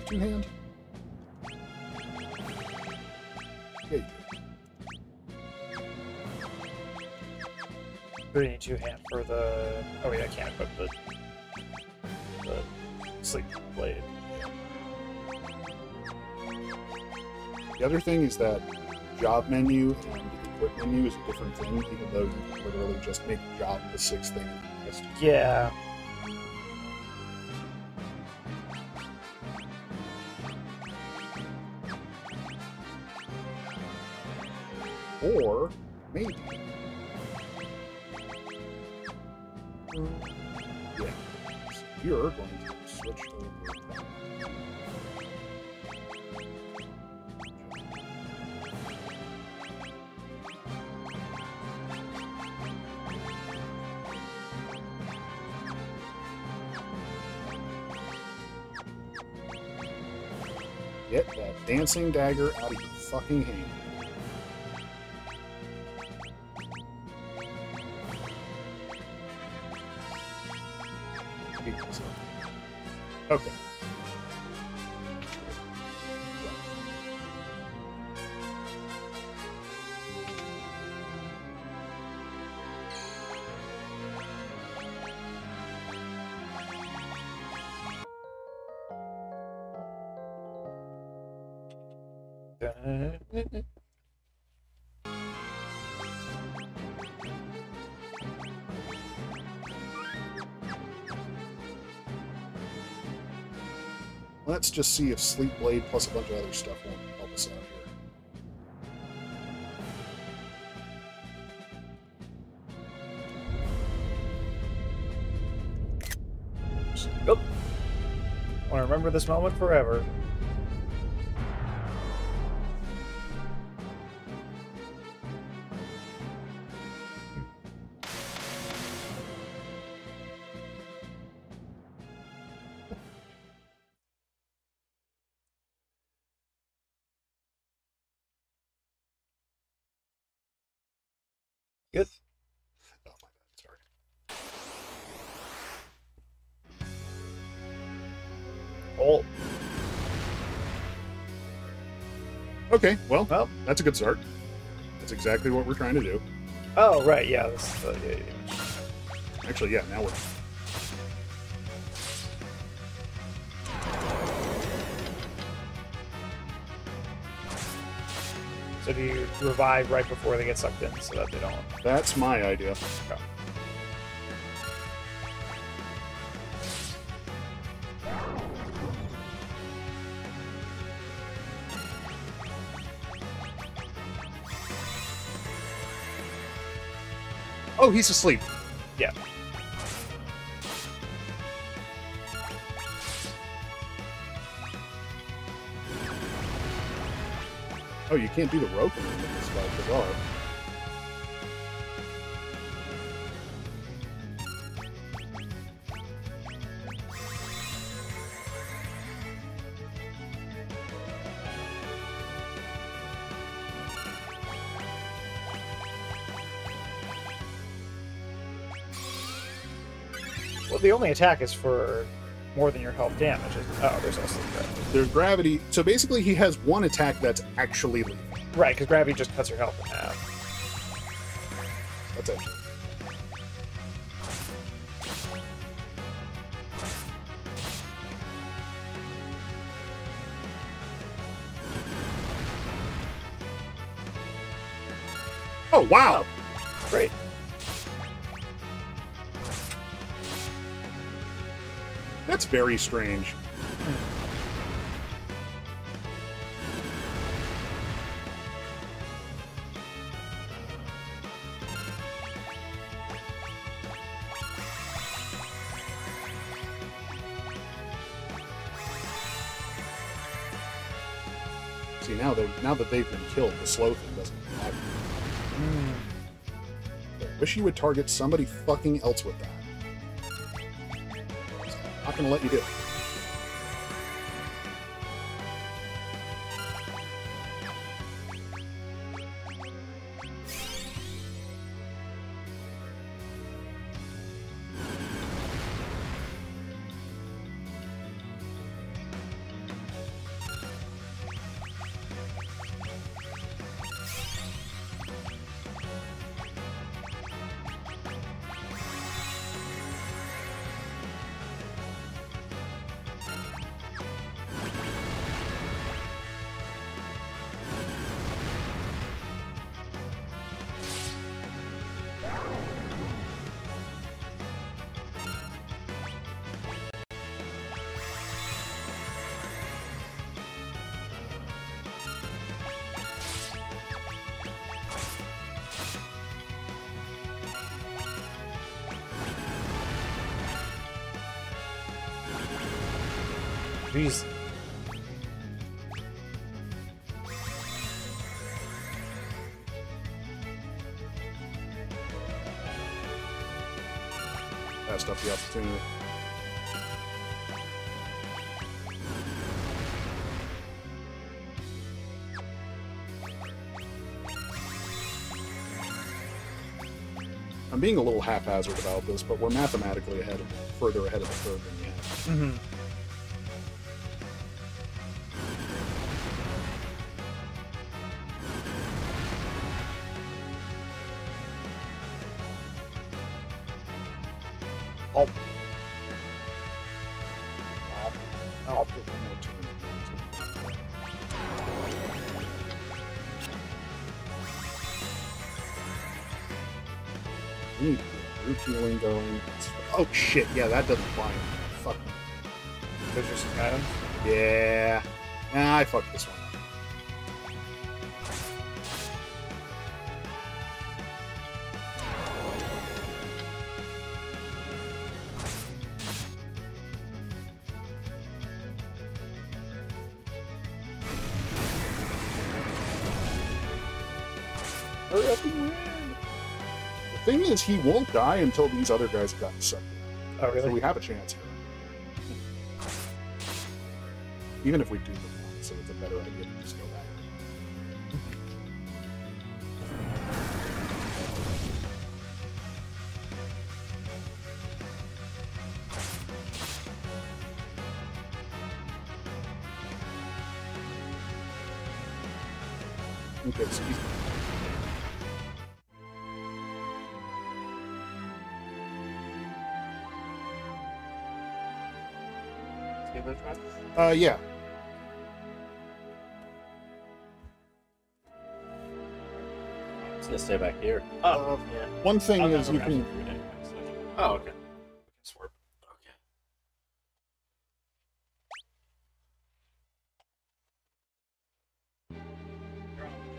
two-hand? Yeah, you do. Do we need two-hand for the... Oh wait, I can't equip the sleep blade. The other thing is that job menu and equip menu is a different thing, even though you literally just make job the sixth thing in the list. Yeah. Or maybe. Yeah. You're going to switch over. Get that dancing dagger out of your fucking hand. Okay. Let's just see if Sleep Blade plus a bunch of other stuff won't help us out here. Nope. Want to remember this moment forever. Good. Oh my god, sorry. Oh. Okay, well, Well. that's a good start. That's exactly what we're trying to do. Oh, right, yeah. This is the, yeah. Actually, yeah, now we're... So do you revive right before they get sucked in so that they don't... That's my idea. Okay. Oh, he's asleep. Yeah. Oh, you can't do the rope with this guy, bizarre. Well, the only attack is for more than your health damage. Oh, there's also gravity. There's gravity. So basically, he has one attack that's actually lethal. Right, because gravity just cuts your health in half. That's it. Oh, wow! Great. That's very strange. See, now that they've been killed, the slow thing doesn't matter. I wish you would target somebody fucking else with that. I'm not gonna let you do it. Jeez. Passed up the opportunity. I'm being a little haphazard about this, but we're mathematically further ahead of the curve than you have. Oh. I'll put one more turn. We need group healing going. Oh shit, yeah, that doesn't fly. Fuck. There's just some items. Yeah. Nah, I fucked this one up. Hurry up and win. The thing is, he won't die until these other guys have gotten sucked. Oh, really? So we have a chance here. Even if we do the one, so it's a better idea to just go back. Okay, so he's... Let's give it a try. Yeah. I'm just gonna stay back here. Oh, yeah. One thing I'll is you grab can... some food anyway, so- Oh, okay. Swerve. Okay.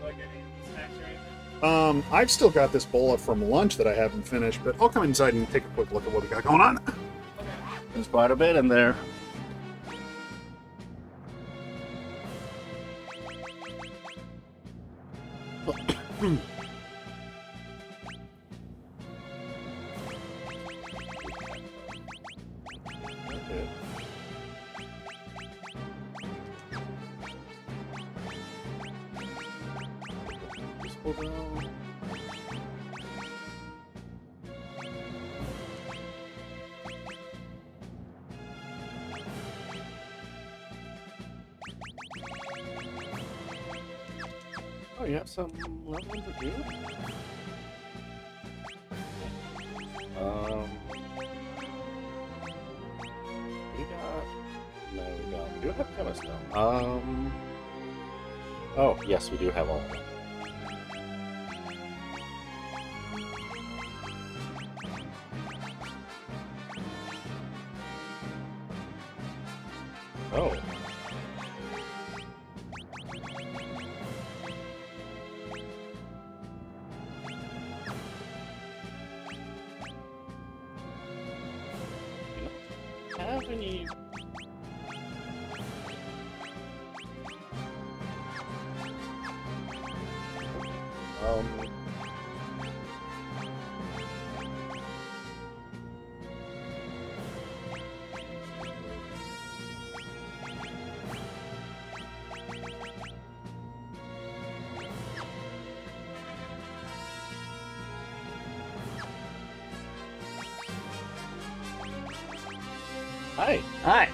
Like any snacks or anything? I've still got this bola from lunch that I haven't finished, but I'll come inside and take a quick look at what we got going on. There's quite a bit in there. Okay. Just pull down. Oh, you have some leveling to do? We got... No, we don't. We do have Chemistone. Oh, yes, we do have all of them. Oh. Have any... Hi. Hi.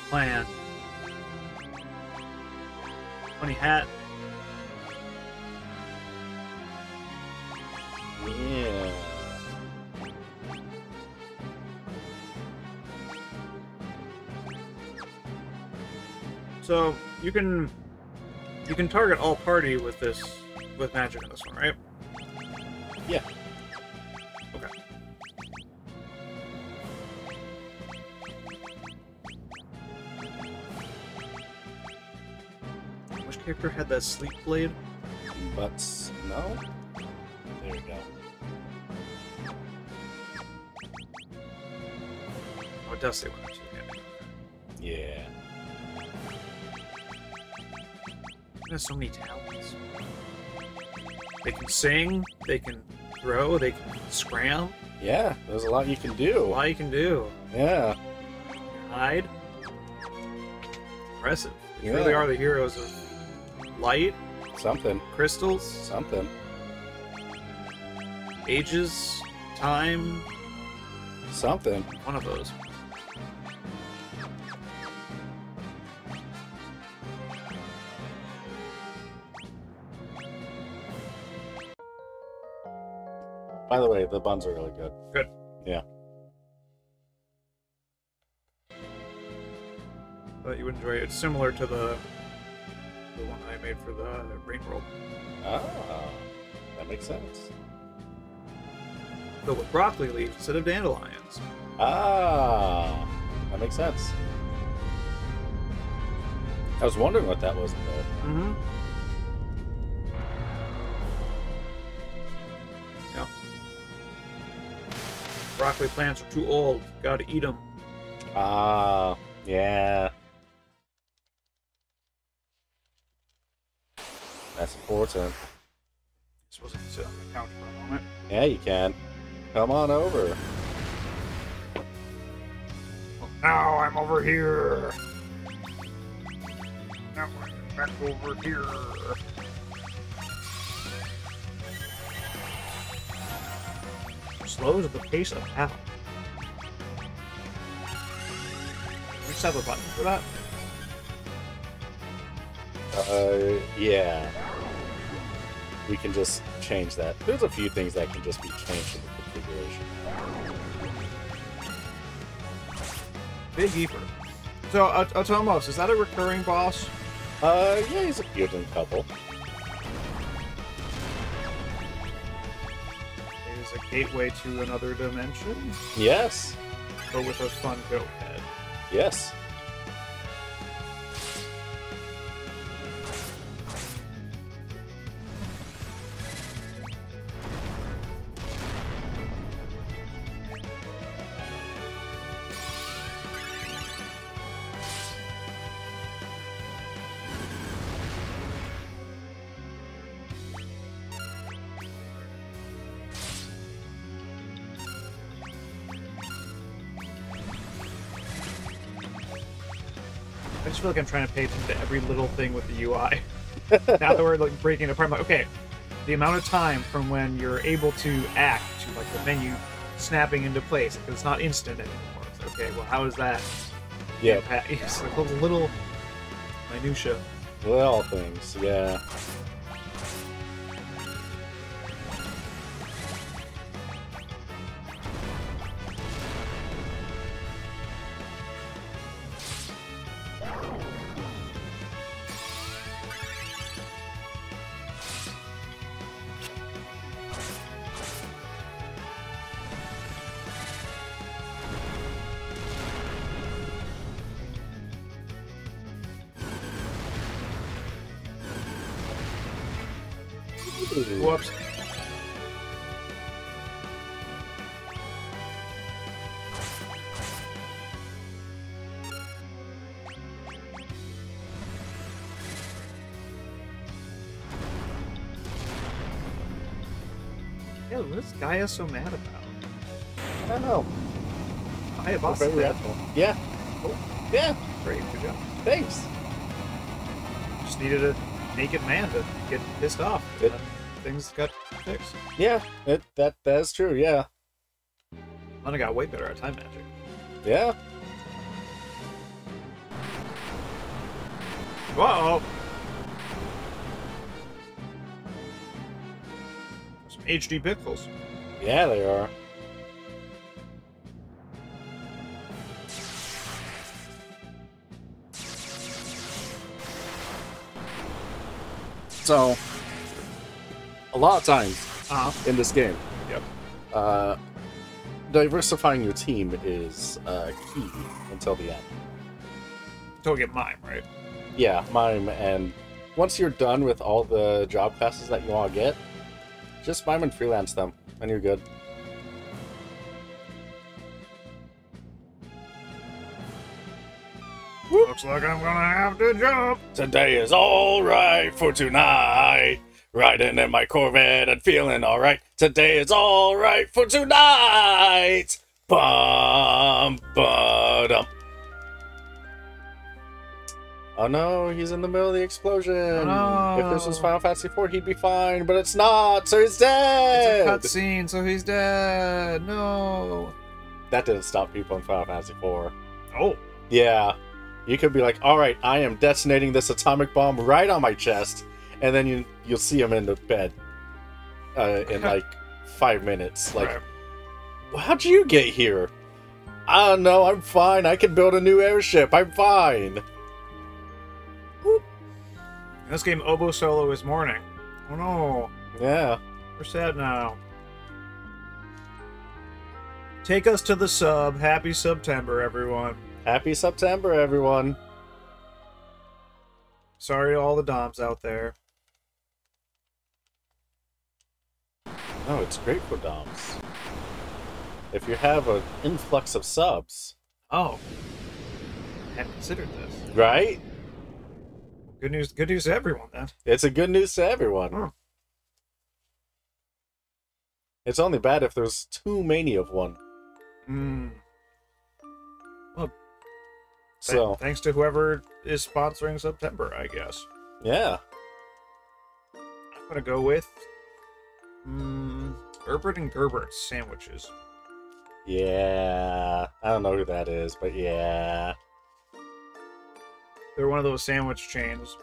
Plan. Funny hat. Yeah. So you can target all party with magic in this one, right? Yeah. Okay. Which character had that sleep blade? But no. There we go. Oh, it does say one or two. Yeah. Yeah. There's so many talents. They can sing, they can throw, they can scram. Yeah, there's a lot you can A do. lot you can do. Yeah. Hide. Impressive. They Yeah. really are the heroes of light, Something. crystals, Something. ages, time. Something. One of those. By the way, the buns are really good. Good. Yeah. But you would enjoy it. It's similar to the one I made for the Rain World. Ah, that makes sense. Filled with broccoli leaves instead of dandelions. Ah, that makes sense. I was wondering what that was, though. Mm-hmm. Yeah. Broccoli plants are too old. Gotta eat them. Ah, yeah. That's important. Supposed to sit on the couch for a moment. Yeah, you can. Come on over. Now I'm over here. Now I'm back over here. Slows the pace of battle. We just have a button for that. Yeah. We can just change that. There's a few things that can just be changed in the configuration. Big Eater. So, Atomos, is that a recurring boss? Yeah, he's appeared in a couple. Is a gateway to another dimension, Yes. but with a fun goat head. Yes. I just feel like I'm trying to pay attention to every little thing with the UI. Now that we're like breaking it apart, I'm like, okay, the amount of time from when you're able to act to like the menu snapping into place, because it's not instant anymore. It's okay, well, how is that? Yeah. It's like those little minutia. Little things, yeah. Whoops. Yeah, what is Gaia so mad about? I don't know. Gaia boss. Very Great, helpful. Yeah. Yeah. good job. Thanks. Just needed a naked man to get pissed off. It- And things got fixed. Yeah. That's true. Yeah. Then I got way better at time magic. Yeah. Whoa! Some HD pixels. Yeah, they are. So, a lot of times in this game, Yep. diversifying your team is key until the end. Until we get mime, right? Yeah, mime, and once you're done with all the job classes that you want to get, just mime and freelance them, and you're good. Looks like I'm gonna have to jump. Today is all right for tonight. Riding in my Corvette and feeling all right. Today is all right for tonight. Bum, ba-dum. Oh no, he's in the middle of the explosion. Oh, no. If this was Final Fantasy IV, he'd be fine, but it's not, so he's dead. It's a cutscene, so he's dead. No. That didn't stop people in Final Fantasy IV. Oh. Yeah. You could be like, alright, I am detonating this atomic bomb right on my chest, and then you'll see him in the bed in like 5 minutes. Like, Right. How'd you get here? I don't know, I'm fine. I can build a new airship. I'm fine. In this game, Oboe Solo is mourning. Oh no. Yeah. We're sad now. Take us to the sub. Happy September, everyone. Happy September, everyone. Sorry to all the Doms out there. No, it's great for DOMs. If you have an influx of subs, Oh. I hadn't considered this. right? Good news to everyone, then. It's a good news to everyone. Hmm. It's only bad if there's too many of one. Hmm. So, Thanks to whoever is sponsoring September, I guess. yeah. I'm gonna go with Herbert and Gerbert's sandwiches. Yeah. I don't know who that is, but yeah. They're one of those sandwich chains.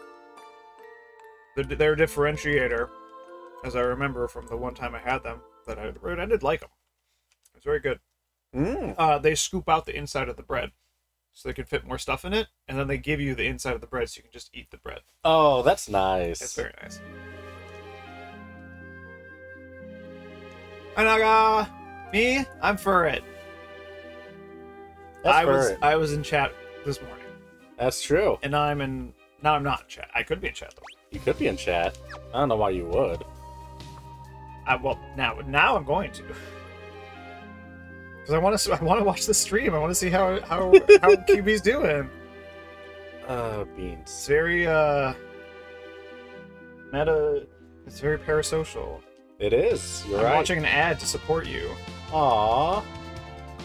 They're a differentiator, as I remember from the one time I had them. That I did like them. It's very good. They scoop out the inside of the bread, so they can fit more stuff in it, and then they give you the inside of the bread, so you can just eat the bread. Oh, that's nice. It's very nice. And me, I'm for it. That's I was in chat this morning, That's true. and now I'm not in chat. I could be in chat though. You could be in chat. I don't know why you would. Well, now I'm going to, because I want to watch the stream. I want to see how QB's doing. Beans. It's very meta. It's very parasocial. It is. You're I'm right. watching an ad to support you. Aww.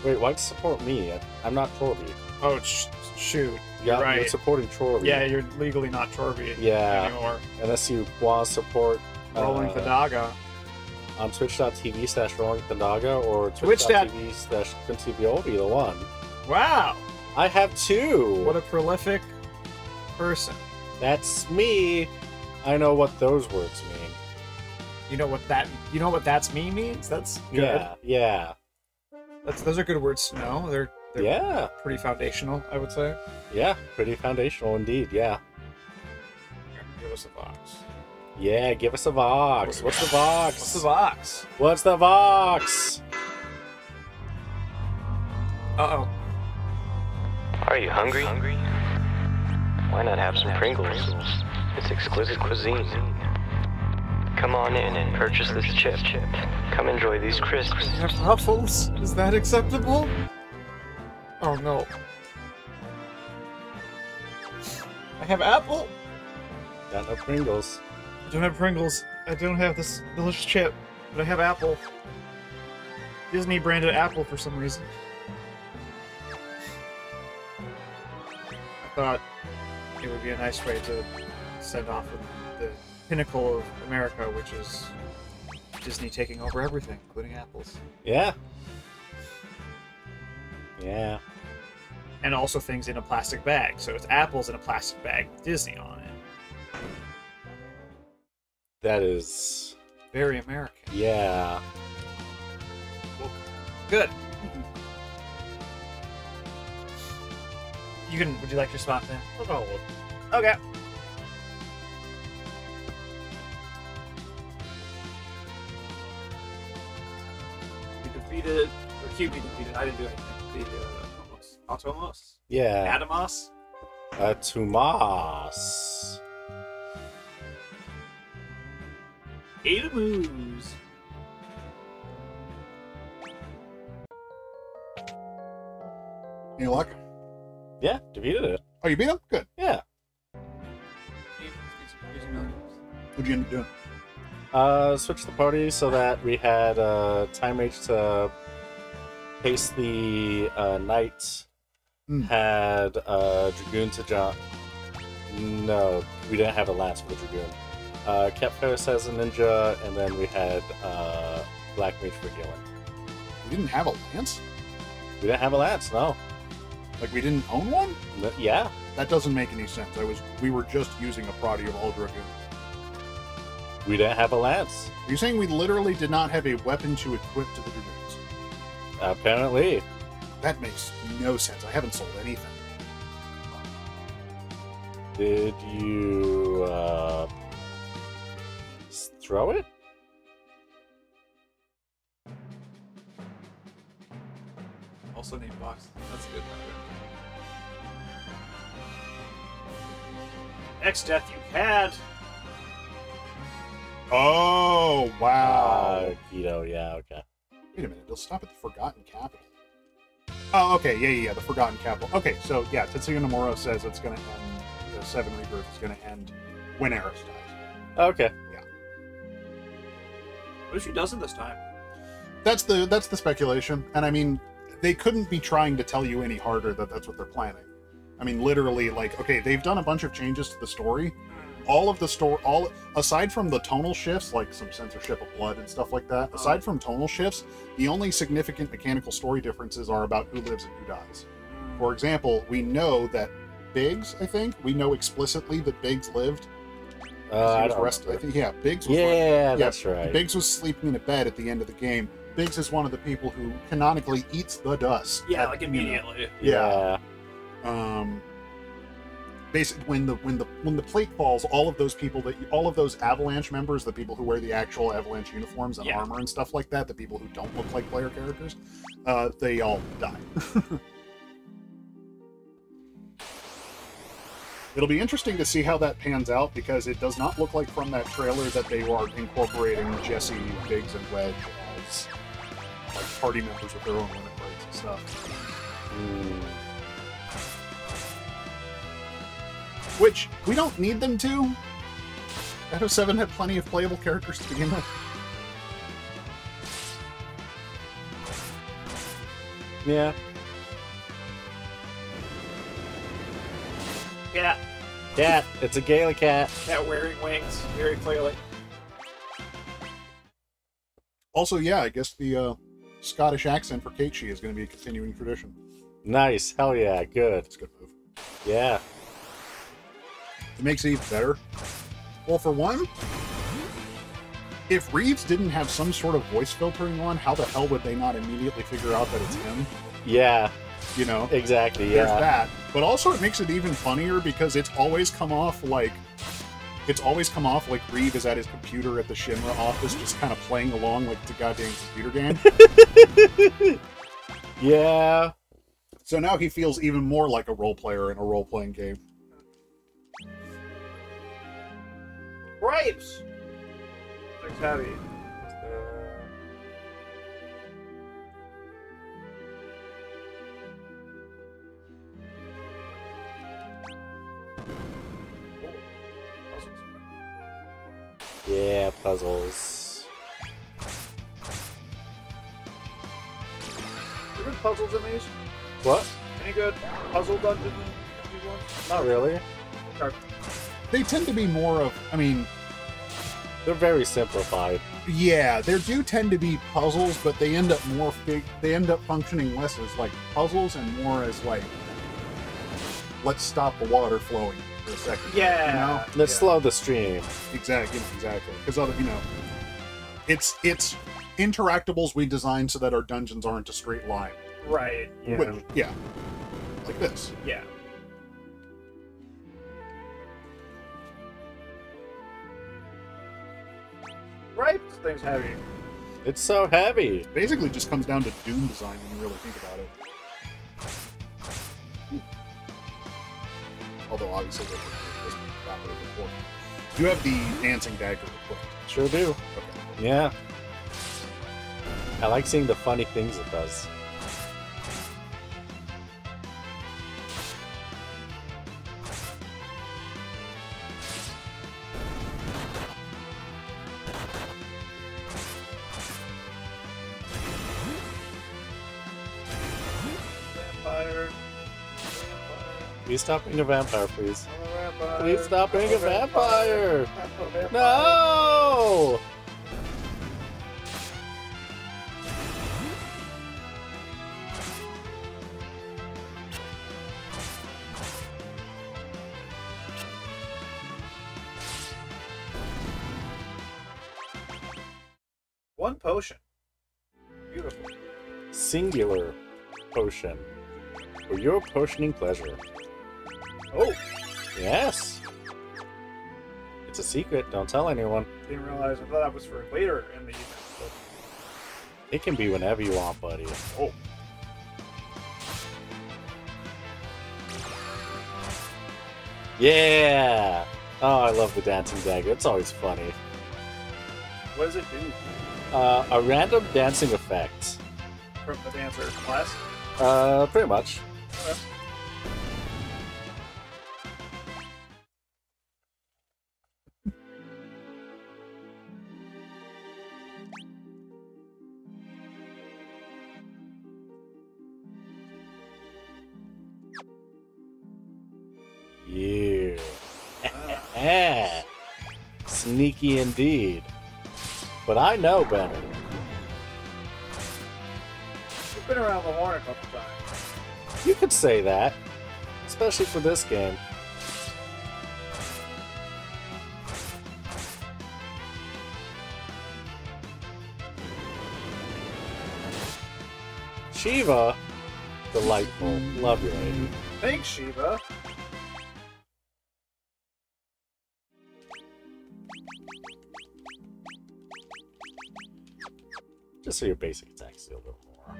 Wait, why'd you support me? I'm not Torby. Oh shoot! Yeah, You're right. you're supporting Torby. Yeah, you're legally not Torby Yeah. anymore. Unless you want to support Rolling Thadaga. on twitch.tv/RollingThundaga or Twitch.tv. twitch.tv/QuincyViola, the one. Wow! I have two. What a prolific person. That's me. I know what those words mean. You know what that's me means? That's good. Yeah, yeah, Those are good words to know. They're yeah, pretty foundational, I would say. yeah. Pretty foundational indeed. Yeah, Give us a box. yeah. Give us a Vox. What's the Vox? What's the box? What's the Vox? Uh-oh. Are you hungry? Why not have some Pringles? It's exquisite cuisine. Come on in and purchase this chip. Come enjoy these crisps. You have Ruffles? Is that acceptable? Oh no. I have apple. Got no Pringles. I don't have Pringles. I don't have this delicious chip, but I have apple. Disney branded apple for some reason. I thought it would be a nice way to send off with the pinnacle of America, which is Disney taking over everything, including apples. Yeah. Yeah. And also things in a plastic bag. So it's apples in a plastic bag with Disney on it. That is. Very American. Yeah. Good. Would you like your spot then? Oh. Okay. You defeated, or QB defeated, I didn't do anything. The Atomos? Yeah. Atomos? Tumas. Adamoos. Any luck? Yeah, defeated it. Oh, you beat him? Good. Yeah. What'd you end up doing? Switch the party so that we had time mage to pace the knight. Had dragoon to jump. No, we didn't have a lance for the dragoon. Kept Ferris as a ninja, and then we had black mage for healing. We didn't have a lance? We didn't have a lance, no. Like we didn't own one? Yeah. That doesn't make any sense. We were just using a prodigy of all dragoon. We didn't have a lance. Are you saying we literally did not have a weapon to equip to the dragoons? Apparently. That makes no sense. I haven't sold anything. Did you throw it? Also named Box. That's good. X-Death, you had. Oh, wow. Keto, yeah, okay. Wait a minute. They'll stop at the Forgotten Capital. Oh, okay. Yeah. The Forgotten Capital. Okay, so yeah, Tetsuya Nomura says it's going to end, the Seven Rebirth is going to end when Eris dies. Okay. Yeah. What if she doesn't this time? That's the speculation. And I mean, they couldn't be trying to tell you any harder that that's what they're planning. I mean, literally, like, okay, they've done a bunch of changes to the story. All of the story, aside from the tonal shifts, like some censorship of blood and stuff like that, aside from tonal shifts, the only significant mechanical story differences are about who lives and who dies. For example, we know that Biggs, I think, we know explicitly that Biggs lived. I don't rested. I think, yeah, Biggs was that's right. Biggs was sleeping in a bed at the end of the game. Biggs is one of the people who canonically eats the dust. Yeah, like immediately. Yeah. Basically, when the plate falls, all of those Avalanche members, the people who wear the actual Avalanche uniforms and armor and stuff like that, the people who don't look like player characters, they all die. It'll be interesting to see how that pans out, because it does not look like from that trailer that they are incorporating Jesse, Biggs, and Wedge as like party members with their own limit breaks and stuff. Which, we don't need them to. Shadow 7 had plenty of playable characters to begin with. Yeah. Cat. Cat. It's a Gala cat. Cat wearing wings, very clearly. Also, yeah, I guess the Scottish accent for Keiichi is going to be a continuing tradition. Nice. Hell yeah. Good. It's a good move. Yeah. It makes it even better. Well, for one, if Reeves didn't have some sort of voice filtering on, how the hell would they not immediately figure out that it's him? Yeah. You know? Exactly, There's that. But also it makes it even funnier because it's always come off like Reeve is at his computer at the Shinra office just kind of playing along like it's a goddamn computer game. Yeah. So now he feels even more like a role player in a role-playing game. Grapes! Things heavy. Yeah, puzzles. Are good puzzles in these? What? Any good puzzle dungeons in these ones? Not really. Okay. They tend to be more of, I mean... They're very simplified. Yeah, there do tend to be puzzles, but they end up functioning less as like puzzles and more as like, let's stop the water flowing for a second. Yeah. You know? Let's slow the stream. Exactly. Because it's interactables we designed so that our dungeons aren't a straight line. Right. Yeah. Which, yeah. Like this. Yeah. Right? This thing's heavy. It's so heavy. It basically just comes down to Doom design when you really think about it. Although obviously there's before. You have the dancing dagger equipped. Sure do. Okay. Yeah. I like seeing the funny things it does. Please stop being a vampire, please. I'm a vampire. Please stop being I'm a vampire. I'm a vampire. No! One potion. Beautiful. Singular potion. For your potioning pleasure. Oh, Yes. It's a secret. Don't tell anyone. didn't realize. I thought that was for later in the evening. But... It can be whenever you want, buddy. Oh. Yeah! Oh, I love the dancing dagger. It's always funny. What does it do A random dancing effect. from the dancer class? Pretty much. Okay. You. Sneaky indeed. But I know better. We've been around the horn a couple times. You could say that. Especially for this game. Shiva. Delightful. Love you, lady. Thanks, Shiva. Just so your basic attacks do a little more.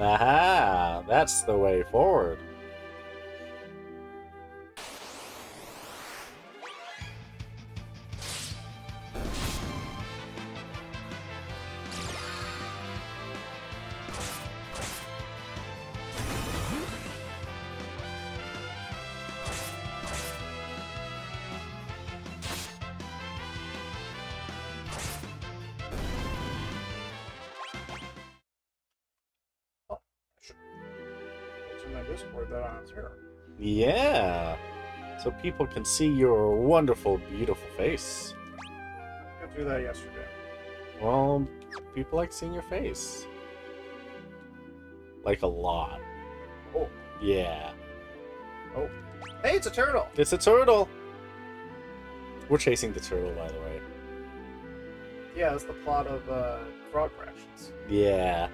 Aha! That's the way forward. It's in my Discord that I was here. Yeah! So people can see your wonderful, beautiful face. I got through that yesterday. Well, people like seeing your face. Like a lot. Oh. Yeah. Oh. Hey, it's a turtle! It's a turtle! We're chasing the turtle, by the way. Yeah, that's the plot of Frog Fractions. Yeah.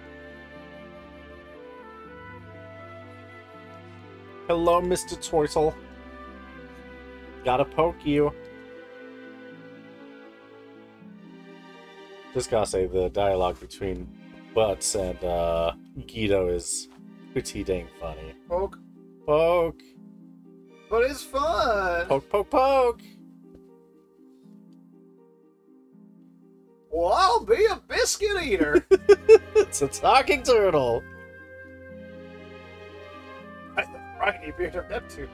Hello, Mr. Turtle. Gotta poke you. Just gotta say, the dialogue between Butts and Guido is pretty dang funny. Poke. Poke. But it's fun! Poke, poke, poke. Well, I'll be a biscuit eater! It's a talking turtle. I the briny beard of Neptune.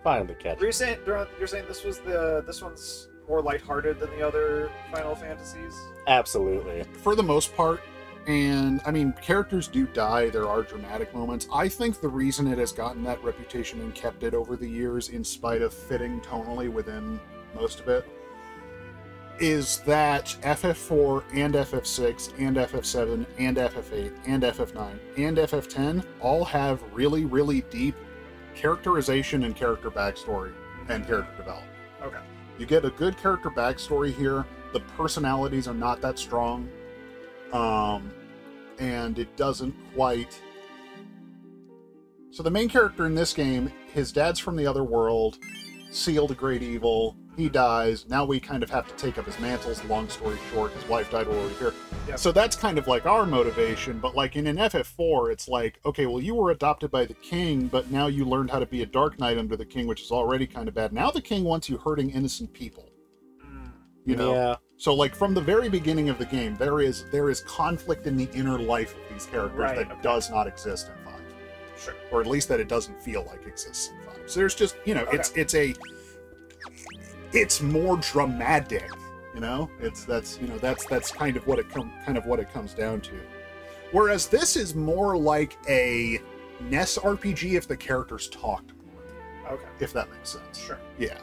Finally catch. You're saying this one's more lighthearted than the other Final Fantasies? Absolutely. For the most part, and I mean, characters do die, there are dramatic moments. I think the reason it has gotten that reputation and kept it over the years, in spite of fitting tonally within most of it, is that FF4 and FF6 and FF7 and FF8 and FF9 and FF10 all have really, really deep characterization and character backstory and character development. Okay. You get a good character backstory here. The personalities are not that strong. And it doesn't quite... So the main character in this game, his dad's from the other world, sealed a great evil, he dies, now we kind of have to take up his mantles, long story short, his wife died while we were here. Yep. So that's kind of like our motivation, but like in an FF4, it's like, okay, well you were adopted by the king, but now you learned how to be a Dark Knight under the king, which is already kind of bad. Now the king wants you hurting innocent people. You know? Yeah. So like from the very beginning of the game, there is conflict in the inner life of these characters Right, that okay. does not exist in 5. Sure. Or at least that it doesn't feel like exists in 5. So there's just, you know, Okay. it's more dramatic, you know? That's kind of what it comes down to. Whereas this is more like a NES RPG if the characters talked more. Okay. If that makes sense. Sure. Yeah.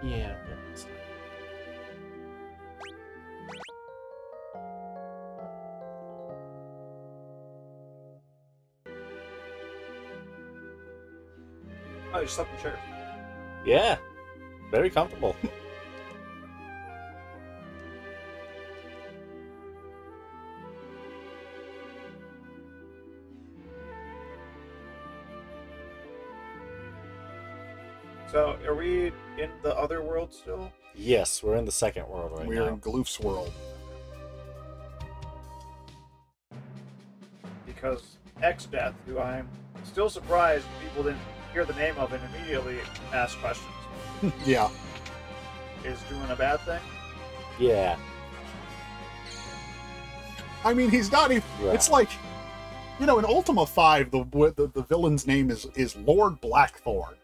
Yeah. Oh, you just slept in chairs. Yeah. Very comfortable. So, are we in the other world still? Yes, we're in the second world right We're now. in Gloof's world. Because X-Death, who I'm still surprised people didn't hear the name of and immediately ask questions, Yeah. is doing a bad thing. Yeah. I mean, he's not even. Right. It's like, you know, in Ultima 5, the villain's name is Lord Blackthorn.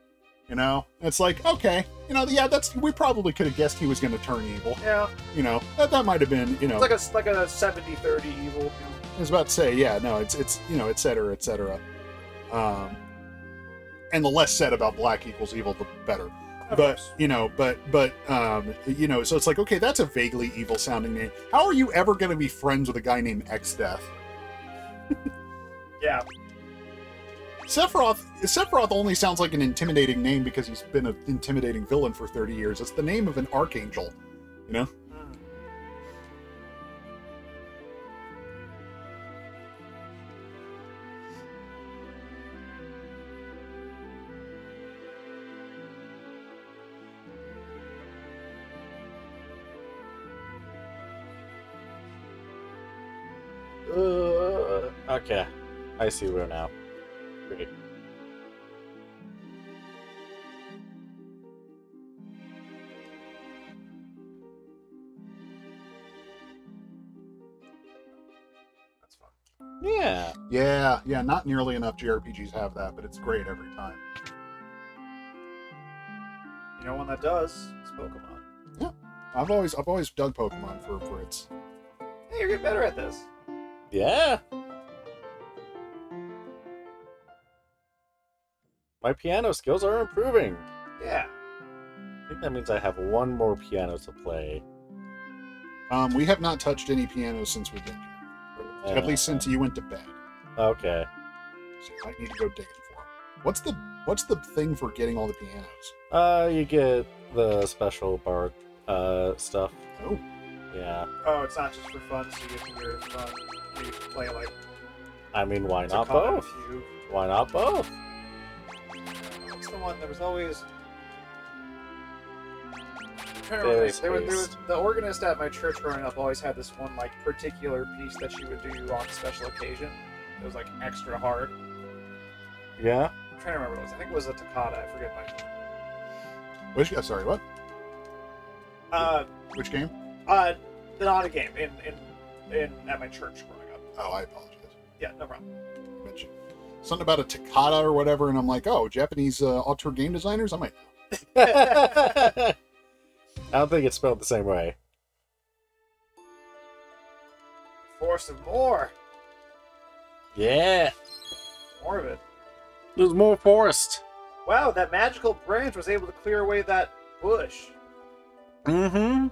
You know, it's like, okay, you know, yeah, we probably could have guessed he was going to turn evil. Yeah. You know, that might have been, you know. It's like a 70-30 evil. You know. I was about to say, yeah, no, it's you know, et cetera, et cetera. And the less said about black equals evil, the better. Of But course. you know, you know, so it's like, okay, that's a vaguely evil sounding name. How are you ever going to be friends with a guy named X-Death? Yeah. Sephiroth only sounds like an intimidating name because he's been an intimidating villain for 30 years. It's the name of an archangel, you know? Okay. I see where now. Great. That's fun. Yeah. Yeah, not nearly enough JRPGs have that, but it's great every time. You know one that does? It's Pokemon. Yeah. I've always dug Pokemon for its. Hey, you're getting better at this. Yeah. My piano skills are improving. Yeah. I think that means I have one more piano to play. We have not touched any pianos since we've been here. At least since you went to bed. Okay. So you might need to go digging for them. What's the thing for getting all the pianos? You get the special bard stuff. Oh. Yeah. Oh, it's not just for fun, so you get to hear fun. You can play like. I mean, why not Takata both? Fugue. Why not both? What's the one? There was always. I'm trying to remember. There was the organist at my church growing up always had this one like particular piece that she would do on special occasion. It was like extra hard. Yeah. I'm trying to remember what it was. I think it was a toccata. I forget my. Sorry, what? Which game? Not a game in at my church growing up. Oh, I apologize. Yeah, no problem. Mentioned something about a toccata or whatever, and I'm like, oh, Japanese auteur game designers? I might know. I don't think it's spelled the same way. Force of more. Yeah. More of it. There's more forest. Wow, that magical branch was able to clear away that bush. Mm-hmm.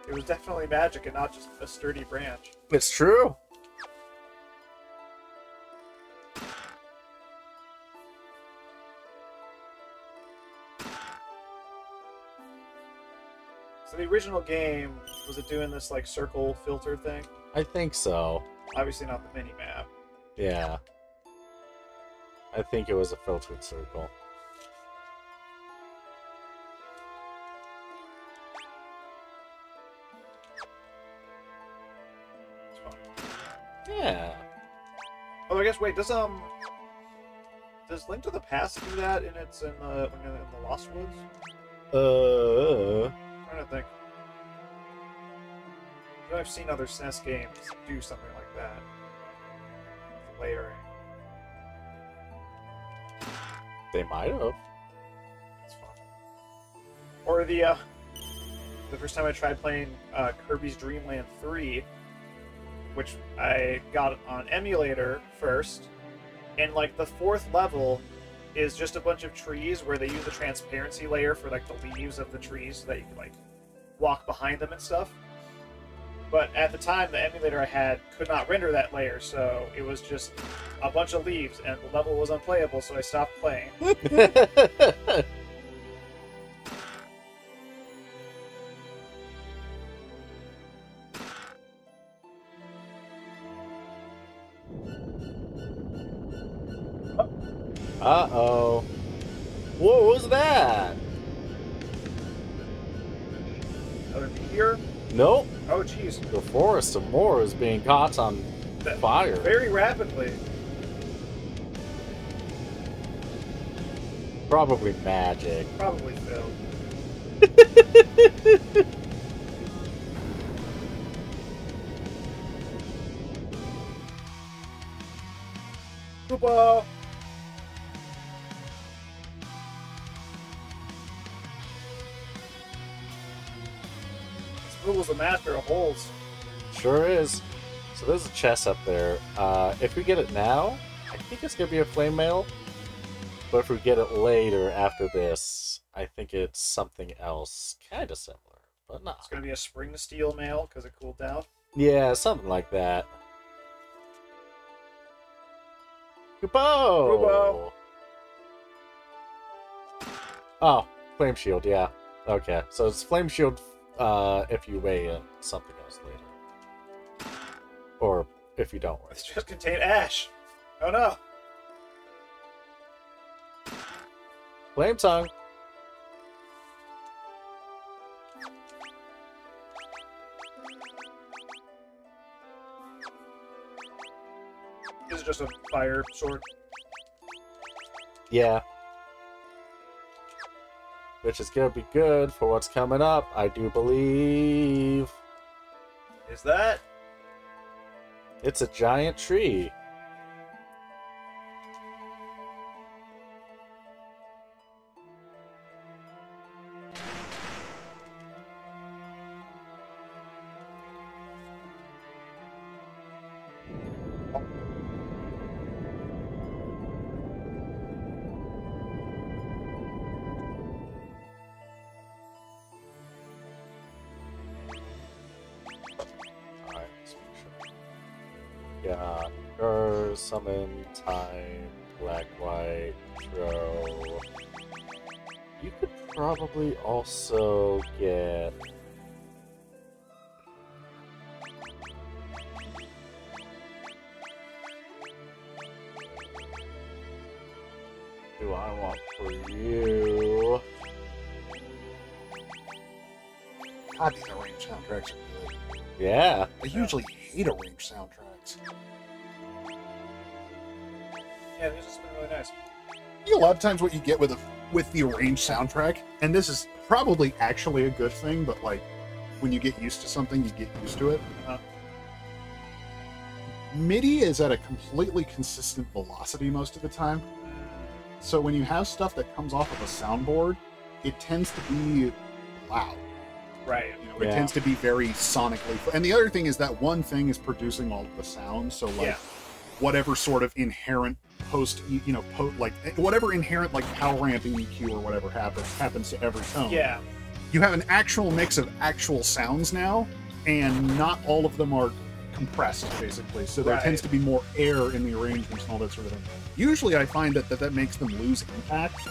It was definitely magic and not just a sturdy branch. It's true. So the original game, was it doing this like circle filter thing? I think so. Obviously not the mini map. Yeah. I think it was a filtered circle. It's fun. Yeah. Oh, I guess wait, does Does Link to the Past do that in the Lost Woods? I'm trying to think. I've seen other SNES games do something like that. Layering. They might have. That's fun. Or the first time I tried playing Kirby's Dream Land 3, which I got on emulator first, and like the 4th level is just a bunch of trees where they use a transparency layer for like the leaves of the trees so that you can like walk behind them and stuff. But at the time, the emulator I had could not render that layer, so it was just a bunch of leaves, and the level was unplayable, so I stopped playing. Uh-oh. What was that? Another meteor? Nope. Oh, jeez. The Forest of Moor is being caught on fire. Very rapidly. Probably magic. Probably Phil. Koopa! Spoogle's a master of holes. Sure is. So there's a chest up there. If we get it now, I think it's going to be a flame mail. But if we get it later after this, I think it's something else kind of similar. But not. It's going to be a spring steel mail because it cooled down. Yeah, something like that. Koopo! Koopo! Oh, flame shield, yeah. Okay, so it's flame shield if you weigh in something else later. Or if you don't weigh. It's just contain ash. Oh no. Flame tongue. This is just a fire sword. Yeah. Which is gonna be good for what's coming up, I do believe. Is that? It's a giant tree. Summon, time, black, white, throw. You could probably also get... do I want for you? God, these arranged soundtracks are good. Yeah. I usually hate arranged soundtracks. Yeah, this has been really nice. You know, a lot of times what you get with the arranged soundtrack, and this is probably actually a good thing, but like when you get used to something, you get used to it. MIDI is at a completely consistent velocity most of the time. So when you have stuff that comes off of a soundboard, it tends to be loud. Right. You know, it tends to be very sonically. And the other thing is that one thing is producing all of the sounds. So like whatever sort of inherent whatever inherent like power amp EQ or whatever happens to every tone. Yeah. You have an actual mix of actual sounds now, and not all of them are compressed, basically. So there tends to be more air in the arrangements and all that sort of thing. Usually I find that makes them lose impact,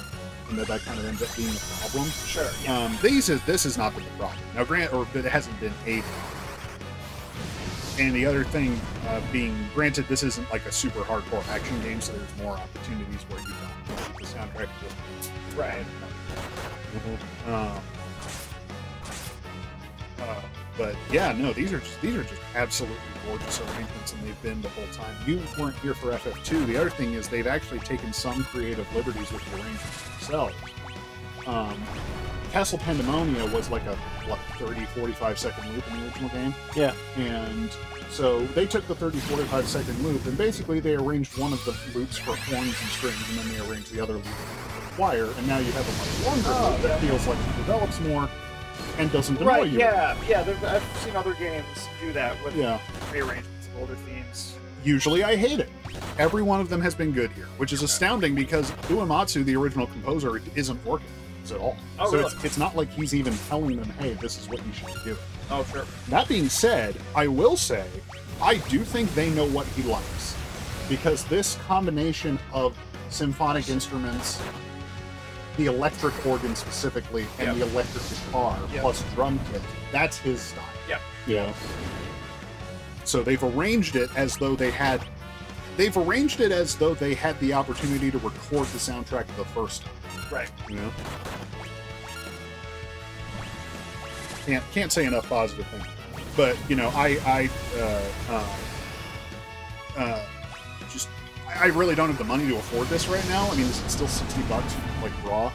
and that kind of ends up being a problem. Sure. Yeah. This has not been the problem. Now, it hasn't been a problem. And the other thing being, granted, this isn't like a super hardcore action game, so there's more opportunities where you don't keep the soundtrack just right. But yeah, no, these are just absolutely gorgeous arrangements, and they've been the whole time. You weren't here for FF2. The other thing is they've actually taken some creative liberties with the arrangements themselves. Castle Pandemonia was like a 30, 45 second loop in the original game. Yeah. And so they took the 30, 45 second loop, and basically they arranged one of the loops for horns and strings, and then they arranged the other loop for choir, and now you have a much longer loop that feels like it develops more and doesn't annoy you. Yeah. I've seen other games do that with rearrangements of older themes. Usually I hate it. Every one of them has been good here, which is astounding because Uematsu, the original composer, isn't working at all. Oh, so really? it's not like he's even telling them, hey, this is what you should be doing. Oh, sure. That being said, I will say, I do think they know what he likes. Because this combination of symphonic instruments, the electric organ specifically, and the electric guitar, plus drum kit, that's his style. Yep. Yeah. So they've arranged it as though they had the opportunity to record the soundtrack the first time. Right. You know? Can't say enough positive things. But, you know, I really don't have the money to afford this right now. I mean, is it still $60, like, raw?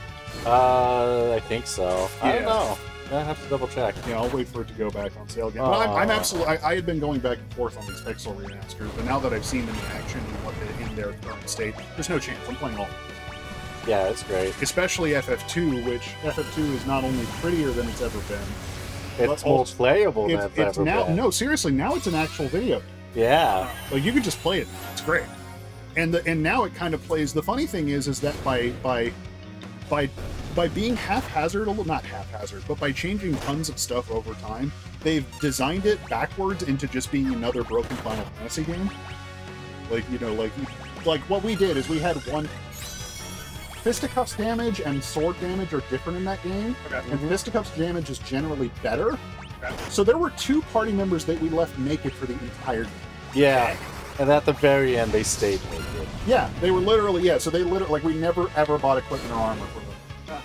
I think so. I don't know. I have to double check. Yeah, I'll wait for it to go back on sale again. But I'm absolutely... I had been going back and forth on these Pixel remasters, but now that I've seen them in action and what they're in their current state, there's no chance. I'm playing all of them. Yeah, it's great. Especially FF2, which FF2 is not only prettier than it's ever been, it's more playable than it's ever now, been. No, seriously, now it's an actual video. Yeah. Like, you can just play it. It's great. And now it kind of plays... The funny thing is that by being haphazard, not haphazard, but by changing tons of stuff over time, they've designed it backwards into just being another broken Final Fantasy game. Like, you know, like what we did is we had one... Fisticuffs damage and sword damage are different in that game, and Fisticuffs damage is generally better. So there were 2 party members that we left naked for the entire game. Yeah, and at the very end they stayed naked. Yeah, they were literally, so they literally, like, we never ever bought equipment or armor for them.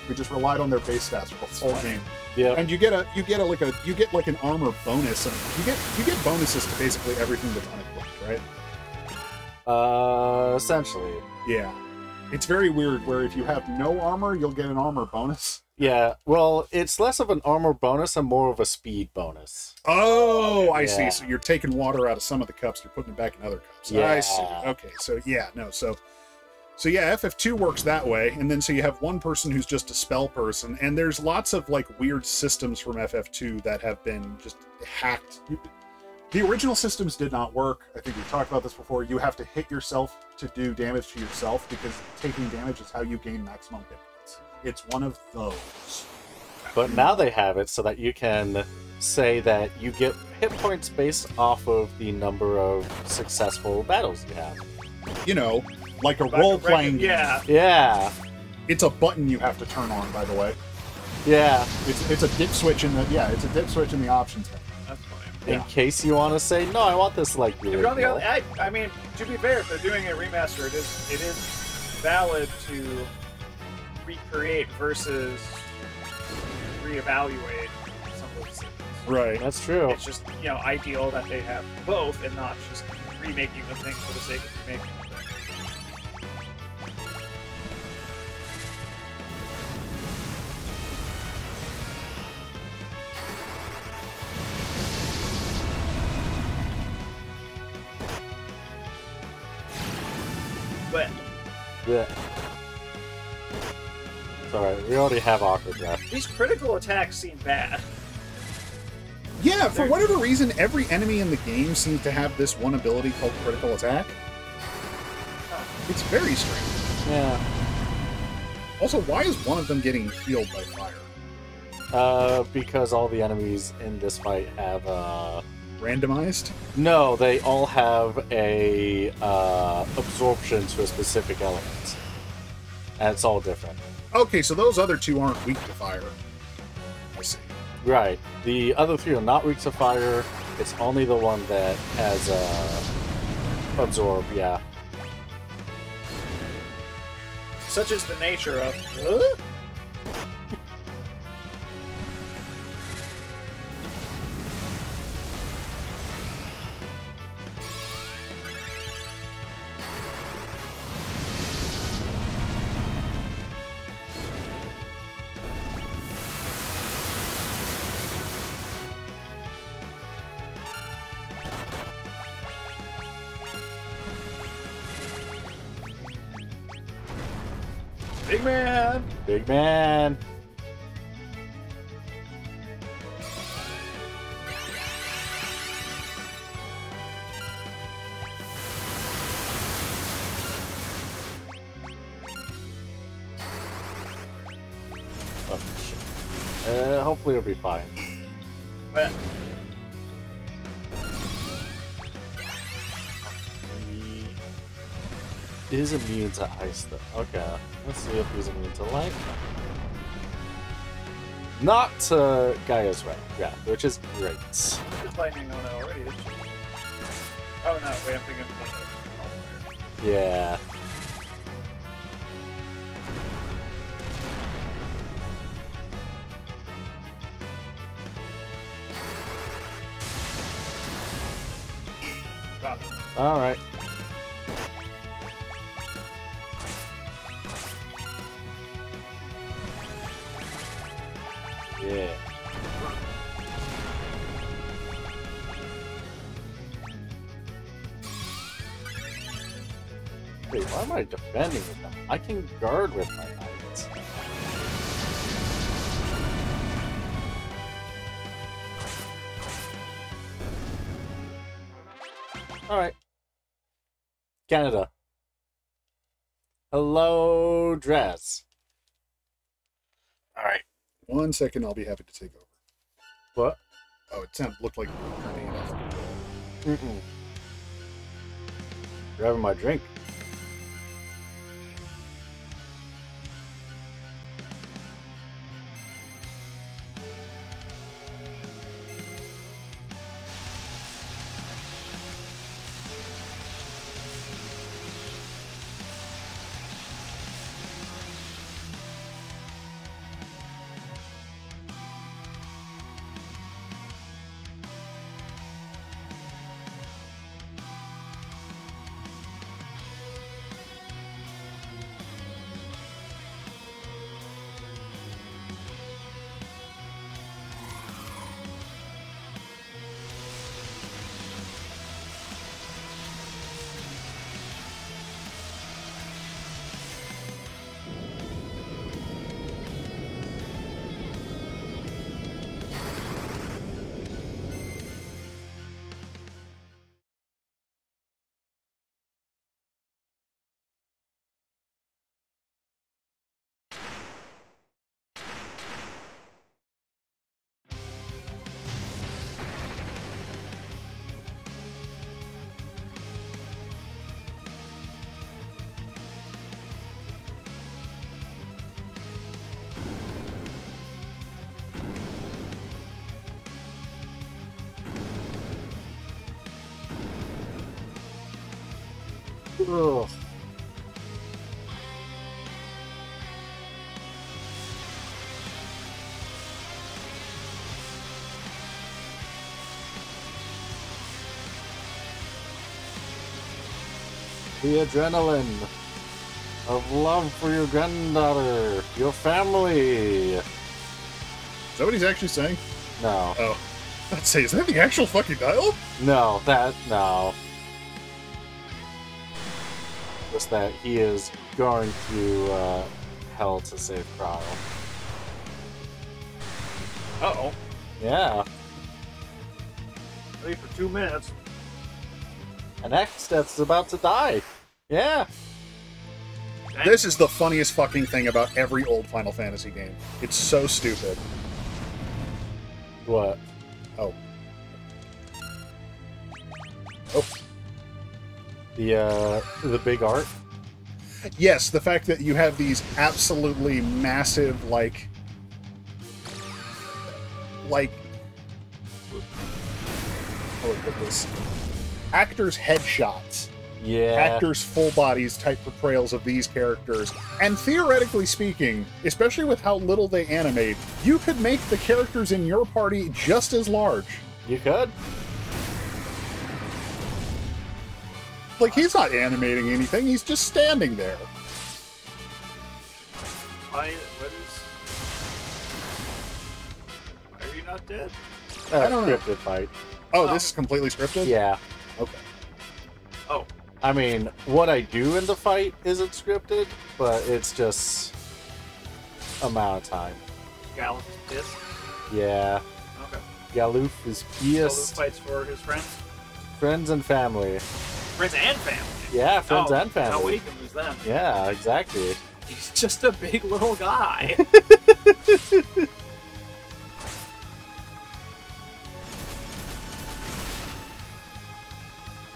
We just relied on their base stats for the whole game. Yeah. And you get like an armor bonus, and you get bonuses to basically everything that's unequipped, right? Essentially. Yeah. It's very weird where if you have no armor, you'll get an armor bonus. Yeah, well, it's less of an armor bonus and more of a speed bonus. Oh, I see. So you're taking water out of some of the cups, you're putting it back in other cups. Yeah. I see. Okay, so So yeah, FF2 works that way, and then so you have one person who's just a spell person, and there's lots of like weird systems from FF2 that have been just hacked. The original systems did not work. I think we talked about this before. You have to hit yourself to do damage to yourself because taking damage is how you gain maximum hit points. It's one of those. But now they have it so that you can say that you get hit points based off of the number of successful battles you have. You know, like a role-playing game. Yeah. It's a button you have to turn on, by the way. Yeah. It's a dip switch in the options menu. That's funny. In case you want to say, no, I want this like the original. I mean, to be fair, if they're doing a remaster, it is valid to recreate versus reevaluate some of those things. Right. That's true. It's just, ideal that they have both and not just remaking the thing for the sake of remaking the thing. But Yeah. It's alright, we already have awkward draft. these critical attacks seem bad. Yeah, for whatever reason, every enemy in the game seems to have this one ability called critical attack. It's very strange. Yeah. Also, why is one of them getting healed by fire? Because all the enemies in this fight have, Randomized? No, they all have a, absorption to a specific element. And it's all different. Okay, so those other two aren't weak to fire. I see. Right. The other three are not weak to fire. It's only the one that has, absorb, yeah. Such is the nature of... Big man. Big man. Oh, shit. Hopefully it'll be fine. But He is immune to ice, though. Okay, let's see if he's immune to light. Not to Gaia's Wrath, which is great. it's lightning on it already. Isn't it? Oh no, wait, I'm thinking of Yeah. All right. Yeah. Wait, why am I defending with them? I can guard with my knights. Alright. Canada. Hello, Dress. Alright. 1 second, I'll be happy to take over. What? Oh, it looked like a grenade. Grabbing my drink. Ugh. The adrenaline of love for your granddaughter, your family. Is that what he's actually saying? No. Oh. I'd say, is that the actual fucking dialogue? No, no. Just that he is going to hell to save Cryle. Uh-oh. Yeah. Wait for 2 minutes. And Extet's about to die. Yeah. This is the funniest fucking thing about every old Final Fantasy game. It's so stupid. What? Oh. Oh. The big art? Yes, the fact that you have these absolutely massive, like... How would I put this? Actors' headshots. Yeah. Actors' full bodies type portrayals of these characters. And theoretically speaking, especially with how little they animate, you could make the characters in your party just as large. You could. Like, he's not animating anything, he's just standing there. What is... Why are you not dead? I don't know. Scripted fight. Oh, this is completely scripted? Yeah. Okay. Oh. I mean, what I do in the fight isn't scripted, but it's just amount of time. Galuf is pissed. Yeah. Okay. Galuf is Galuf pissed. fights for his friends. Friends and family. Friends and family. Yeah, friends Oh, and family. No way you can lose them. Yeah, exactly. He's just a big little guy.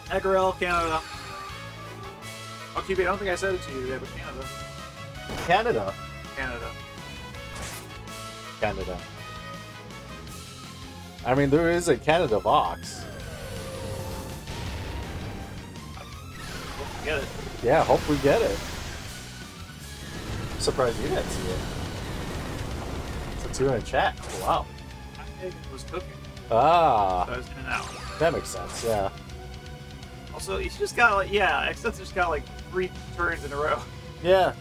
Agarel, Canada. I'll keep it. I don't think I said it to you today, but Canada. Canada. Canada. Canada. I mean, there is a Canada box. Hope you get it. Yeah, hope we get it. Surprised you didn't see it. It's a 2 in chat. Oh, wow. I was cooking, Ah, so I was in and out. that makes sense, yeah. Also, he's just got like, yeah, Except just got like 3 turns in a row. Yeah,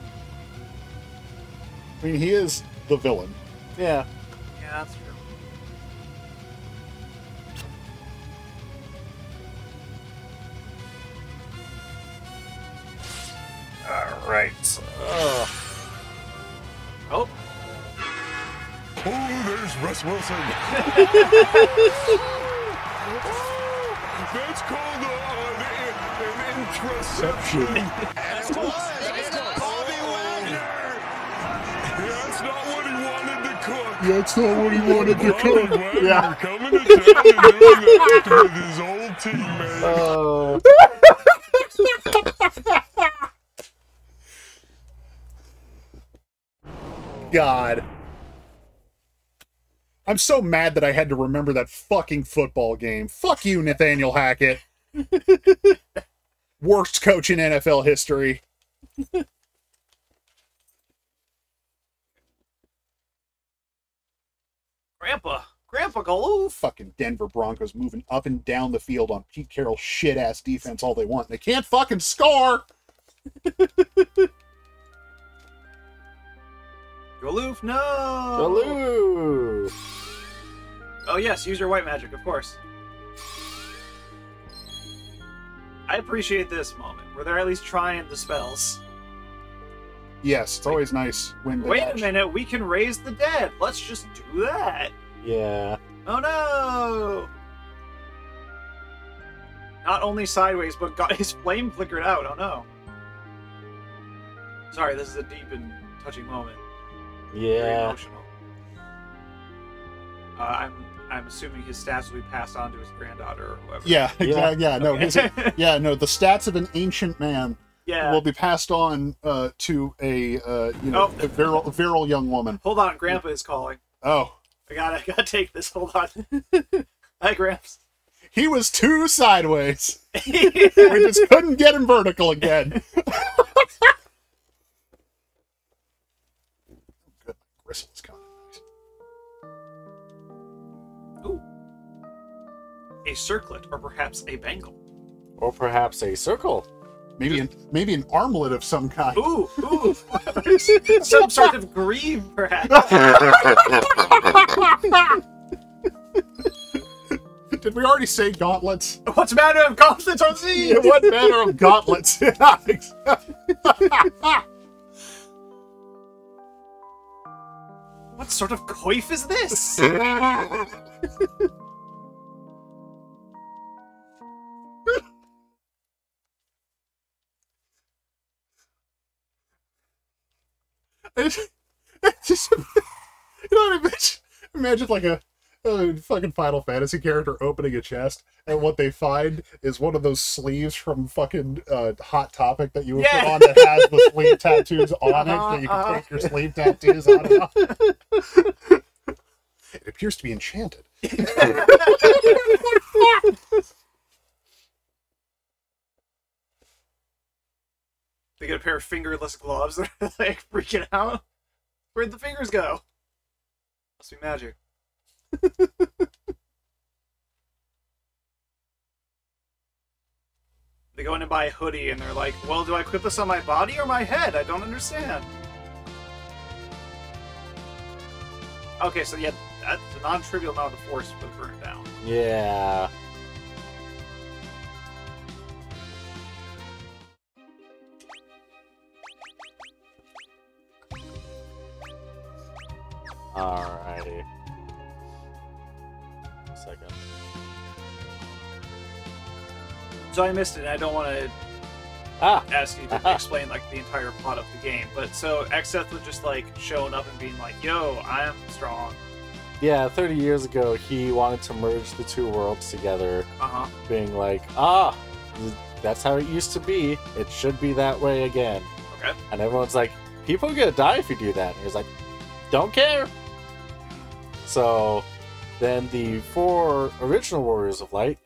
I mean, he is the villain. yeah. Yeah, that's true. Alright. Oh, Oh, there's Russ Wilson. That's called an interception. That's Bobby Wagner. That's not what he wanted to cook. That's not what he wanted to Bobby cook. Wagner Yeah. coming to town and doing that with his old teammate. Oh. God. I'm so mad that I had to remember that fucking football game. Fuck you, Nathaniel Hackett. Worst coach in NFL history. Grandpa Galoof. Fucking Denver Broncos moving up and down the field on Pete Carroll's shit-ass defense all they want. They can't fucking score! Galoof, no. Galoo! Oh yes, use your white magic, of course. I appreciate this moment where they're at least trying the spells. Yes, it's always nice when they Wait a actually- minute, we can raise the dead. Let's just do that. Yeah. Oh no! Not only sideways, but got his flame flickered out. Oh no. Sorry, this is a deep and touching moment. Very Yeah. emotional. I'm assuming his stats will be passed on to his granddaughter or whoever. Yeah, exactly. Yeah, no, Okay. the stats of an ancient man Yeah. will be passed on to a a virile young woman. Hold on, Grandpa is calling. Oh, I gotta take this. Hold on. Hi, Gramps. he was too sideways. We just couldn't get him vertical again. Good, bristles coming. Ooh. A circlet, or perhaps a bangle. Or perhaps a circle. Maybe an armlet of some kind. Ooh, ooh. Some sort of greave, perhaps. Did we already say gauntlets? What's the matter of gauntlets on sea? Yeah, what manner of gauntlets? Yeah, exactly. What sort of coif is this? Just, imagine like a fucking Final Fantasy character opening a chest, and what they find is one of those sleeves from fucking Hot Topic that you would put on that has the sleeve tattoos on it, so you can take your sleeve tattoos on and off. It appears to be enchanted. They get a pair of fingerless gloves. They're like freaking out. Where'd the fingers go? Must be magic. They go in and buy a hoodie and they're like, well, do I equip this on my body or my head? I don't understand. Okay, so yeah, that's a non-trivial amount of force to burn it down. Yeah. Alrighty. Second. So I missed it, and I don't want to ask you to explain like the entire plot of the game. But so Exeth was just like showing up and being like, "Yo, I'm strong." Yeah, 30 years ago, he wanted to merge the two worlds together, being like, that's how it used to be. It should be that way again. Okay. And everyone's like, people are gonna die if you do that. And he was like, don't care. So then the 4 original Warriors of Light,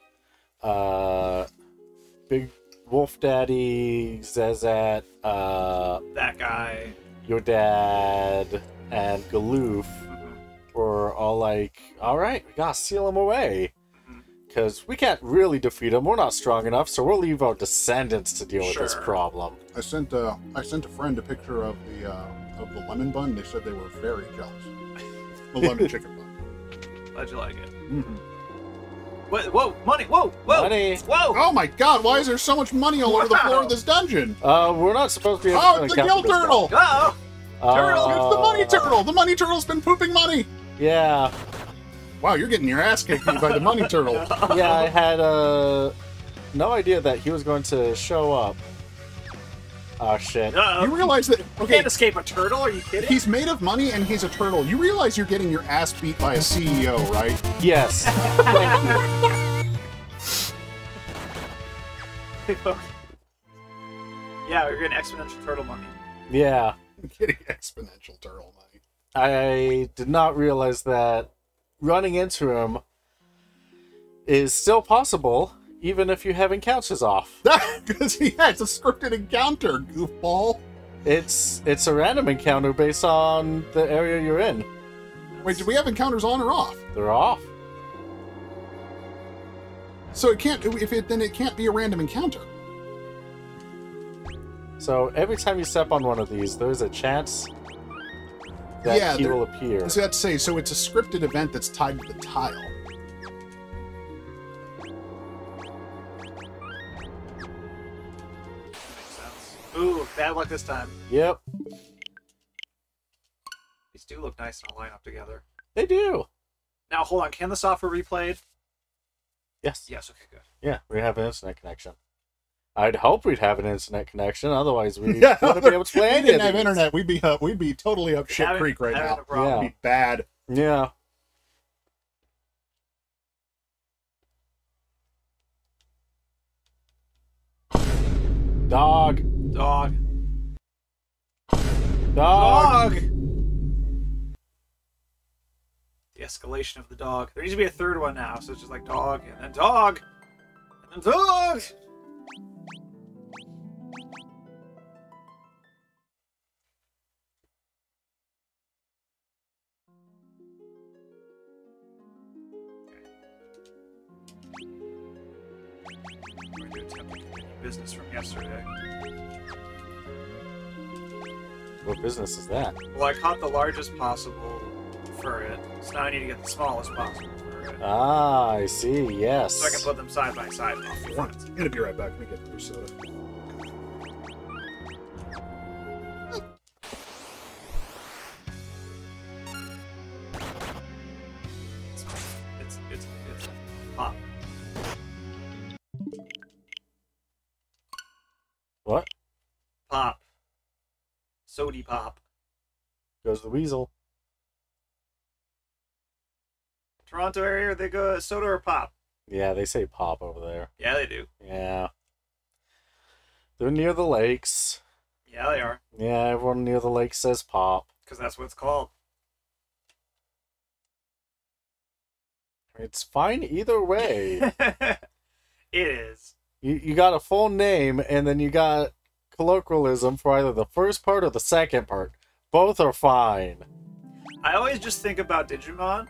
Big Wolf Daddy, Zezat, that guy, your dad, and Galoof were all like, alright, we gotta seal him away. Because we can't really defeat him, we're not strong enough, so we'll leave our descendants to deal with this problem. I sent a friend a picture of the lemon bun. They said they were very jealous. The lemon chicken bun. Glad you like it. Mm-hmm. Whoa, money! Whoa! Money! Whoa! Oh my god, why is there so much money all over the floor of this dungeon? We're not supposed to be able Oh, to it's the gill turtle! Uh-oh! Turtle! It's the money turtle! The money turtle's been pooping money! Yeah. Wow, you're getting your ass kicked by the money turtle. Yeah, I had no idea that he was going to show up. Oh shit. You realize that... You can't escape a turtle? Are you kidding? He's made of money and he's a turtle. You realize you're getting your ass beat by a CEO, right? Yes. Yeah, you're getting exponential turtle money. Yeah. I'm getting exponential turtle money. I did not realize that running into him is still possible, even if you have encounters off. Because it's a scripted encounter, goofball. It's a random encounter based on the area you're in. Wait, do we have encounters on or off? They're off. So it can't. Then it can't be a random encounter. So every time you step on one of these, there's a chance that he will appear. So that's say. So it's a scripted event that's tied to the tile. Ooh, bad luck this time. Yep. These do look nice in a lineup together. They do. Now, hold on. Can the software be played? Yes. Yes, okay, good. Yeah, we have an internet connection. I'd hope we'd have an internet connection, otherwise we wouldn't be able to play If any we didn't of have these. internet, we'd be totally up shit creek right now. Yeah. We'd be bad. Yeah. Dog. Dog. Dog. The escalation of the dog. There needs to be a third one now, so it's just like dog, and then dog, and then dog! I'm going to attempt to continue business from yesterday. What business is that? Well, I caught the largest possible for it, so now I need to get the smallest possible for it. Ah, I see, yes. So I can put them side by side off the front. I'm gonna be right back. Let me get the soda. It's pop. What? Pop. Sody pop. Goes the weasel. Toronto area, they go soda or pop? Yeah, they say pop over there. Yeah, they do. Yeah. They're near the lakes. Yeah, they are. Yeah, everyone near the lake says pop. Because that's what it's called. It's fine either way. It is. You got a full name, and then you got colloquialism for either the first part or the second part. Both are fine. I always just think about Digimon.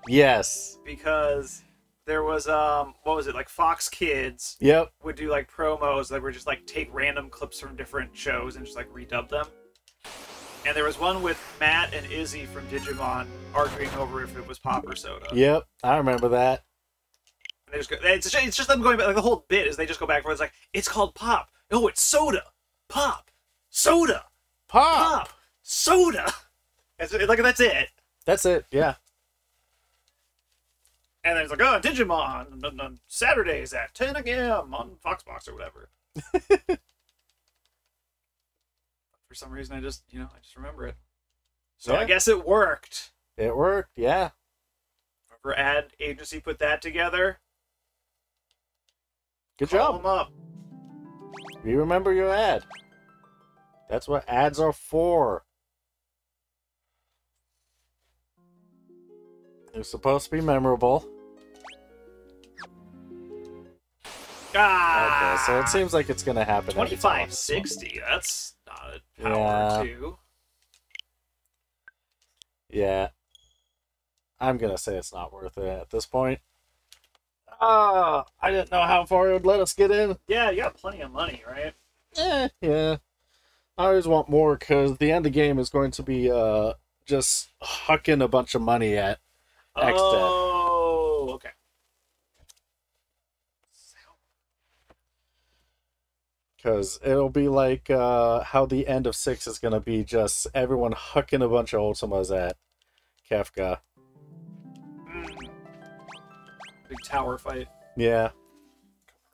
Yes. Because there was, what was it, like Fox Kids. Yep. Would do like promos that were just like take random clips from different shows and just like redub them. And there was one with Matt and Izzy from Digimon arguing over if it was pop or soda. Yep, I remember that. And they just go, it's just them going back, like the whole bit is they just go back and forth. It's like, it's called pop. No, it's soda. Pop. Soda. Pop. Soda. Like, that's it. That's it. Yeah. And then it's like, oh, Digimon on Saturdays at 10 a.m. on Foxbox or whatever. For some reason, I just remember it. So Yeah. I guess it worked. It worked. Yeah. Whoever ad agency put that together, Good call job. them up. We remember your ad. That's what ads are for. They're supposed to be memorable. Ah, Okay, so it seems like it's gonna happen. every time. 2560. That's not a power Yeah. 2. Yeah. I'm gonna say it's not worth it at this point. I didn't know how far it would let us get in. Yeah, you got plenty of money, right? Yeah. I always want more because the end of the game is going to be just hucking a bunch of money at XDev. Oh, okay. Because it'll be like how the end of 6 is going to be, just everyone hucking a bunch of Ultimas at Kefka. Big tower fight. Yeah.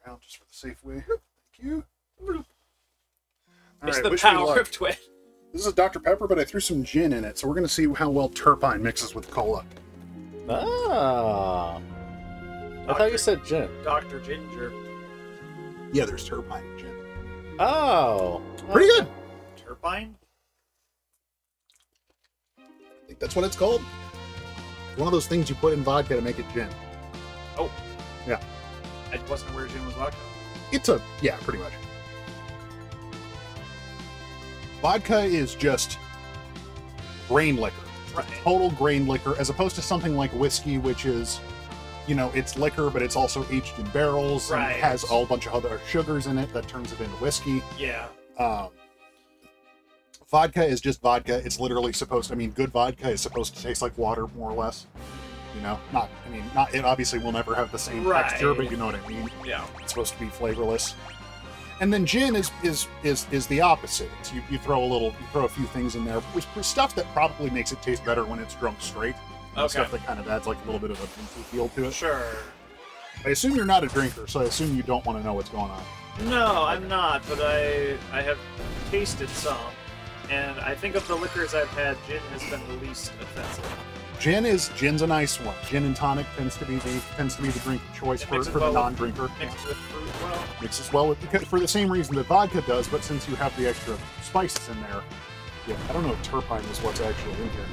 Come around just for the safe way. Thank you. It's Alright, the wish me power luck. of Twin. This is Dr. Pepper, but I threw some gin in it, so we're going to see how well Turpine mixes with cola. Ah. I thought you said gin. Dr. Ginger. Yeah, there's Turpine in gin. Oh. Pretty good. Turbine? I think that's what it's called. One of those things you put in vodka to make it gin. Oh. Yeah. I wasn't aware gin was vodka. Yeah, pretty much. Vodka is just grain liquor. Right. Total grain liquor, as opposed to something like whiskey, which is, it's liquor, but it's also aged in barrels and Right. has a whole bunch of other sugars in it that turns it into whiskey. Yeah. Vodka is just vodka. It's literally supposed to, good vodka is supposed to taste like water, more or less. It obviously will never have the same Right. texture, but you know what I mean. Yeah. It's supposed to be flavorless. And then gin is the opposite. It's you throw a few things in there with stuff that probably makes it taste better when it's drunk straight. Okay. Stuff that kind of adds like a little bit of a drinky feel to it. Sure. I assume you're not a drinker, so I assume you don't want to know what's going on. No, I'm not, but I have tasted some. And I think of the liquors I've had, gin has been the least offensive. Gin's a nice one. Gin and tonic tends to be the drink of choice It for mixes the well with- non-drinker. Mixed with fruit well. Mixes well with, for the same reason that vodka does, but since you have the extra spices in there, yeah, I don't know if Turpine is what's actually in here.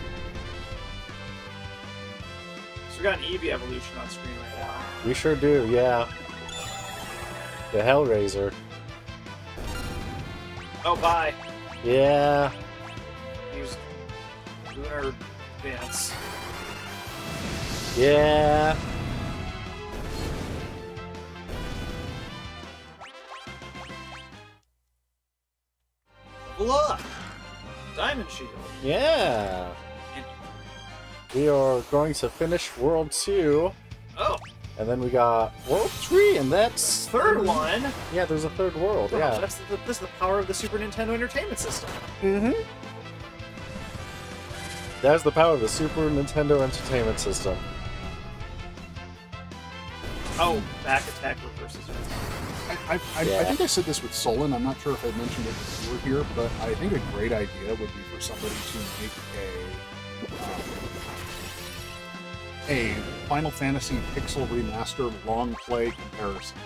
So we got an Eevee evolution on screen right now. We sure do, yeah. The Hellraiser. Oh, bye. Yeah. Used lunar dance. Yeah. Level up! Diamond Shield. Yeah. We are going to finish World 2, Oh, and then we got World 3, and that's... third one. Yeah, there's a third world, Oh, yeah. this is the power of the Super Nintendo Entertainment System. Mm-hmm. That's the power of the Super Nintendo Entertainment System. Oh, back attack reverses. I Yeah. think I said this with Solon. I'm not sure if I mentioned it when you were here, but I think a great idea would be for somebody to make a Final Fantasy Pixel Remaster long play comparison.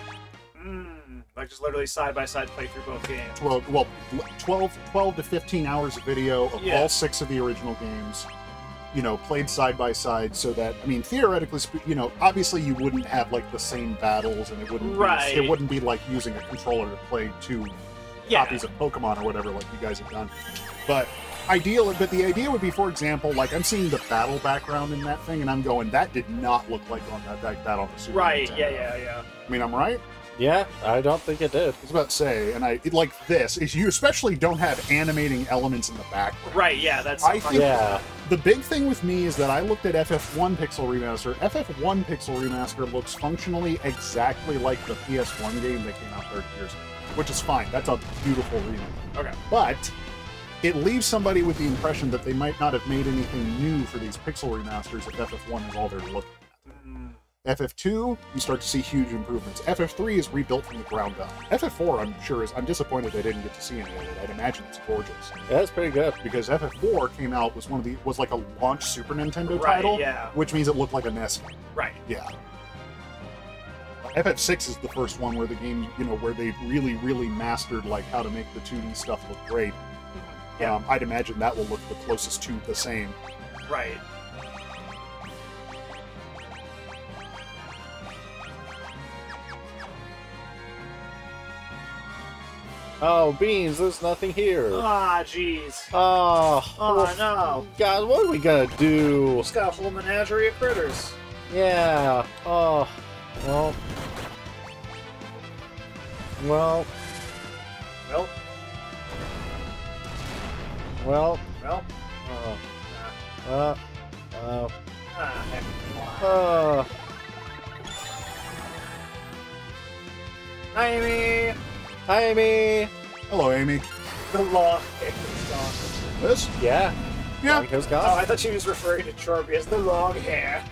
Like just literally side-by-side play through both games. 12 to 15 hours of video of Yeah. all 6 of the original games, played side by side, so that, theoretically, obviously you wouldn't have like the same battles, and it wouldn't be like using a controller to play 2 copies of Pokemon or whatever, like you guys have done. But the idea would be, for example, like I'm seeing the battle background in that thing, and I'm going, that did not look like that on the Super Right, Nintendo. yeah. I'm right? Yeah, I don't think it did. I was about to say, and like this, is you especially don't have animating elements in the background. Right, yeah, that's... I think Yeah. the big thing with me is that I looked at FF1 Pixel Remaster. FF1 Pixel Remaster looks functionally exactly like the PS1 game that came out 30 years ago, which is fine. That's a beautiful remake. Okay. But it leaves somebody with the impression that they might not have made anything new for these pixel remasters if FF1 is all they're looking at. FF2, you start to see huge improvements. FF3 is rebuilt from the ground up. FF4, I'm disappointed I didn't get to see any of it. I'd imagine it's gorgeous. Yeah, it's pretty good. Because FF4 came out, was like a launch Super Nintendo Right, title, yeah. which means it looked like a NES game. Right. Yeah. FF6 is the first one where the game, where they really, really mastered like how to make the 2D stuff look great. Yeah. I'd imagine that will look the closest to the same. Right. Oh, Beans, there's nothing here. Ah, jeez. Oh, Oh, no. God, what are we gonna do? Just got a whole menagerie of critters. Yeah. Oh, well. Well. Well. Well. Well. Heck. Hi, Amy. Hi, Amy. Hello, Amy. The long hair is gone. This? Yeah. Yeah. Long hair's Oh, gone. I thought she was referring to Chorby as the long hair.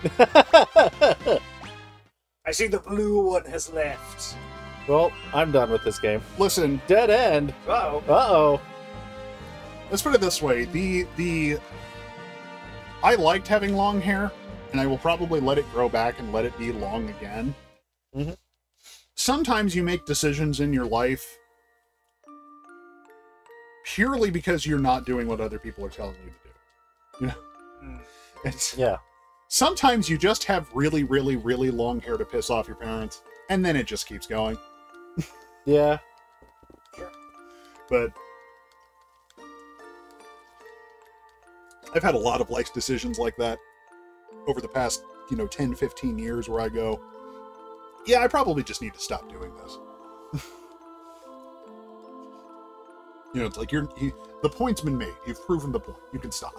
I see the blue one has left. Well, I'm done with this game. Listen, Dead end. Uh-oh. Uh-oh. let's put it this way. I liked having long hair, and I will probably let it grow back and let it be long again. Mm-hmm. Sometimes you make decisions in your life purely because you're not doing what other people are telling you to do. Yeah. Sometimes you just have really, really, really long hair to piss off your parents, and then it just keeps going. Yeah. But I've had a lot of life decisions like that over the past, 10, 15 years where I go, yeah, I probably just need to stop doing this. It's like the point's been made. You've proven the point. You can stop.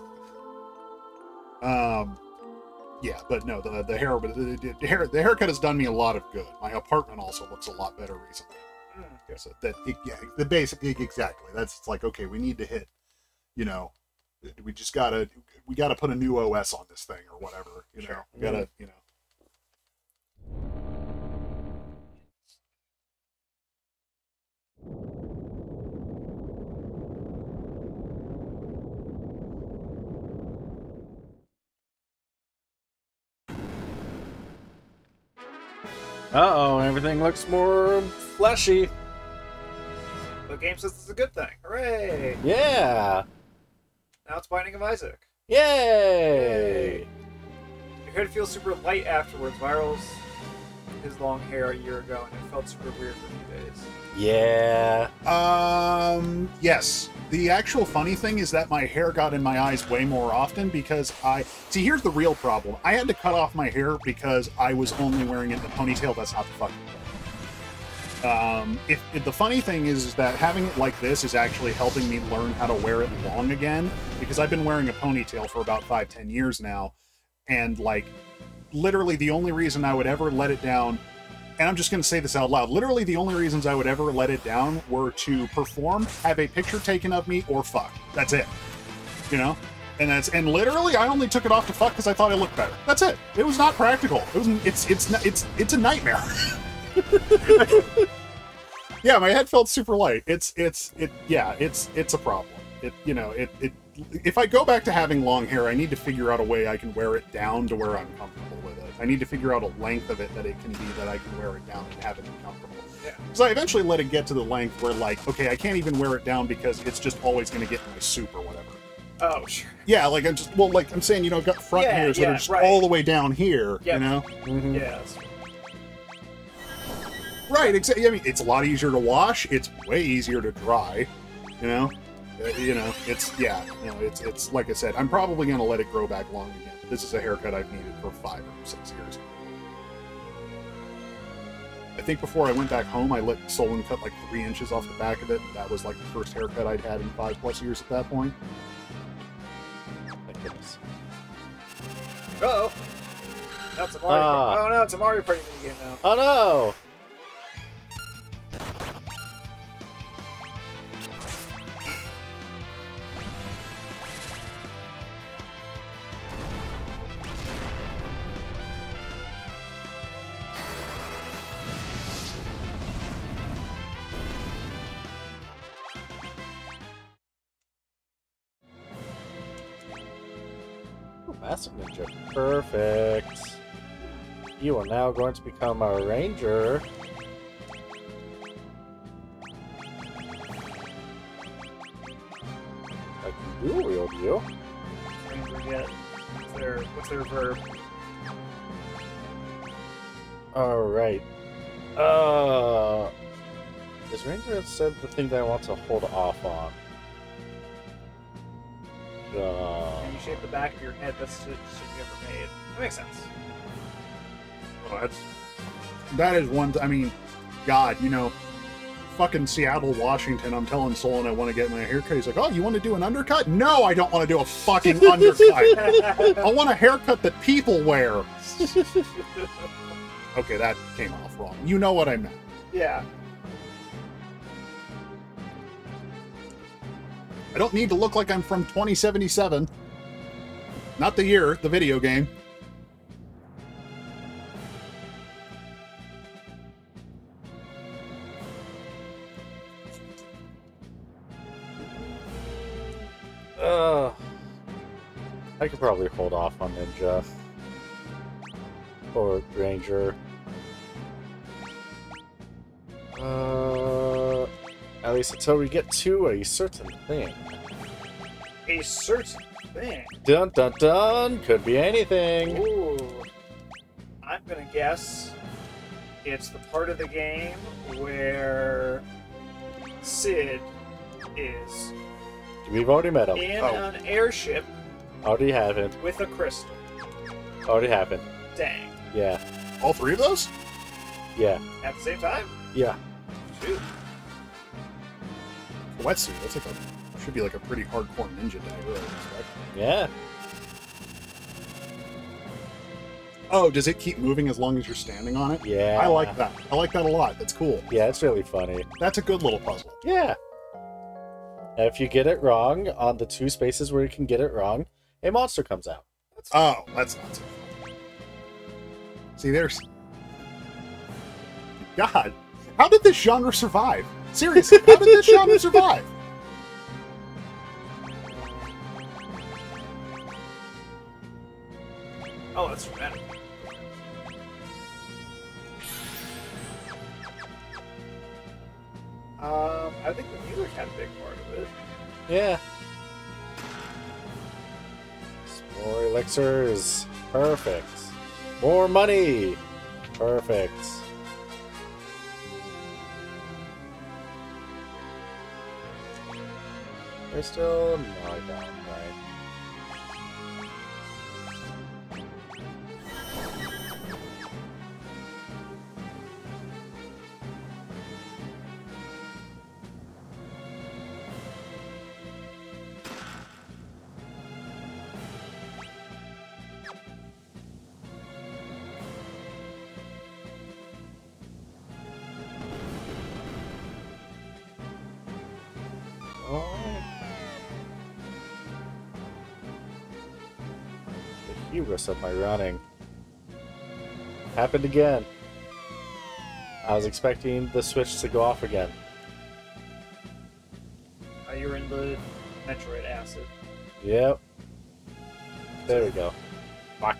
Yeah, but no, the haircut has done me a lot of good. My apartment also looks a lot better recently. So the basic exactly. It's like, okay, we need to hit, we gotta put a new OS on this thing or whatever. Sure. We gotta, Uh-oh, everything looks more fleshy. The game says it's a good thing. Hooray! Yeah. Now it's Binding of Isaac. Yay! Your hair feels super light afterwards. Viral's his long hair a year ago, and it felt super weird for a few days. Yeah. Yes. The actual funny thing is that my hair got in my eyes way more often because here's the real problem. I had to cut off my hair because I was only wearing it in a ponytail. That's not the fucking point. If the funny thing is that having it like this is actually helping me learn how to wear it long again, because I've been wearing a ponytail for about 5-10 years now, and literally the only reason I would ever let it down, and I'm just going to say this out loud, literally the only reasons I would ever let it down were to perform, have a picture taken of me, or fuck. That's it. And literally I only took it off to fuck because I thought it looked better. That's it. It was not practical. It's a nightmare. Yeah, my head felt super light. It's a problem. If I go back to having long hair, I need to figure out a way I can wear it down to where I'm comfortable with it. I need to figure out a length of it that it can be that I can wear it down and have it be comfortable. Yeah. Because I eventually let it get to the length where, okay, I can't even wear it down because it's just always going to get in my soup or whatever. Oh, sure. Yeah, I'm saying, I've got front hairs that are just all the way down here, Yep. Mm-hmm. Yeah. Right, exactly. I mean, it's a lot easier to wash. It's way easier to dry. It's like I said. I'm probably going to let it grow back long again. This is a haircut I've needed for 5 or 6 years. I think before I went back home, I let Solon cut 3 inches off the back of it. That was the first haircut I'd had in 5+ years at that point. Thank goodness. Uh-oh. That's a Mario. Oh no, it's a Mario Party minigame now. Oh no! Master Ninja. Perfect. You are now going to become a ranger. I can dual wield you. Ranger yet. What's their verb? Alright. Is Ranger said the thing that I want to hold off on? Can you shape the back of your head? That's the shit you ever made. That makes sense. Oh, that is one. I mean, God, you know, fucking Seattle, Washington. I'm telling Solon I want to get my haircut. He's like, "Oh, you want to do an undercut?" No, I don't want to do a fucking undercut. I want a haircut that people wear. Okay, that came off wrong. You know what I meant. Yeah. I don't need to look like I'm from 2077. Not the year, the video game. I could probably hold off on Ninja. Or Ranger. At least until we get to a certain thing. A certain thing. Dun dun dun! Could be anything. Ooh. I'm gonna guess it's the part of the game where Sid is We've already met him. in an airship Already happened. with a crystal. Already happened. Dang. Yeah. All three of those? Yeah. At the same time? Yeah. Shoot. Wetsuit. That's like should be like a pretty hardcore ninja dagger, I would expect. Yeah. Oh, does it keep moving as long as you're standing on it? Yeah. I like that. I like that a lot. That's cool. Yeah, it's really funny. That's a good little puzzle. Yeah. And if you get it wrong on the two spaces where you can get it wrong, a monster comes out. Oh, that's not so fun. See, there's... God, how did this genre survive? Seriously, how did this genre survive? Oh, that's dramatic. I think the music had a big part of it. Yeah. More elixirs. Perfect. More money. Perfect. There's still no down, right? The hubris of my running. Happened again. I was expecting the switch to go off again. You're in the Metroid acid. Yep. There we go. Fuck.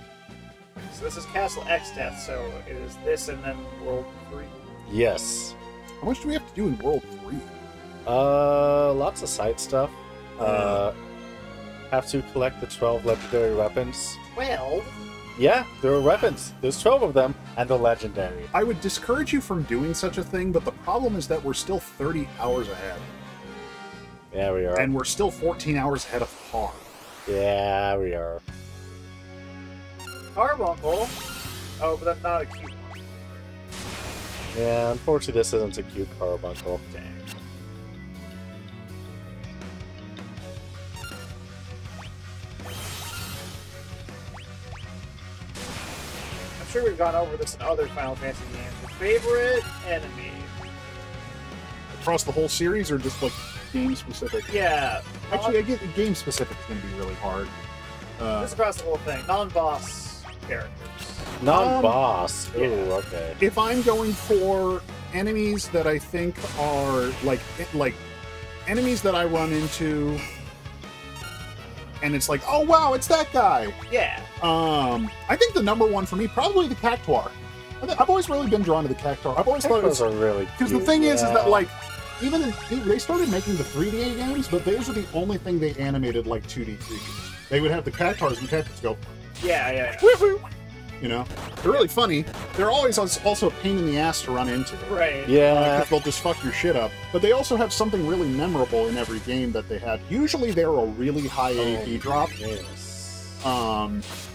So this is Castle X Death, so it is this and then World 3. Yes. How much do we have to do in World 3? Lots of side stuff. Have to collect the 12 legendary weapons. 12? Yeah, there are weapons. There's 12 of them, and the legendary. I would discourage you from doing such a thing, but the problem is that we're still 30 hours ahead. Yeah, we are. And we're still 14 hours ahead of par. Yeah, we are. Carbuncle? Oh, but that's not a cute one. Yeah, unfortunately this isn't a cute carbuncle. Dang. I'm sure we've gone over this in other Final Fantasy games. Your favorite enemy? Across the whole series, or just like game specific? Yeah. Actually, I get the game specific is going to be really hard. This is across the whole thing. Non-boss characters. Non-boss. Yeah. Ooh, okay. If I'm going for enemies that I think are like enemies that I run into and it's like, oh wow, it's that guy. Yeah. I think the number one for me, probably the Cactuar. I've always really been drawn to the Cactuar. I've always thought it was Those are really because the thing is that like even they started making the 3D games, but those are the only thing they animated like 2D creatures. They would have the Cactuars and Cactuars go, Yeah. woo-hoo. You know, they're really funny. They're always also a pain in the ass to run into. Right. Yeah. 'Cause they'll just fuck your shit up. But they also have something really memorable in every game that they have. Usually they're a really high AP drop. Yes.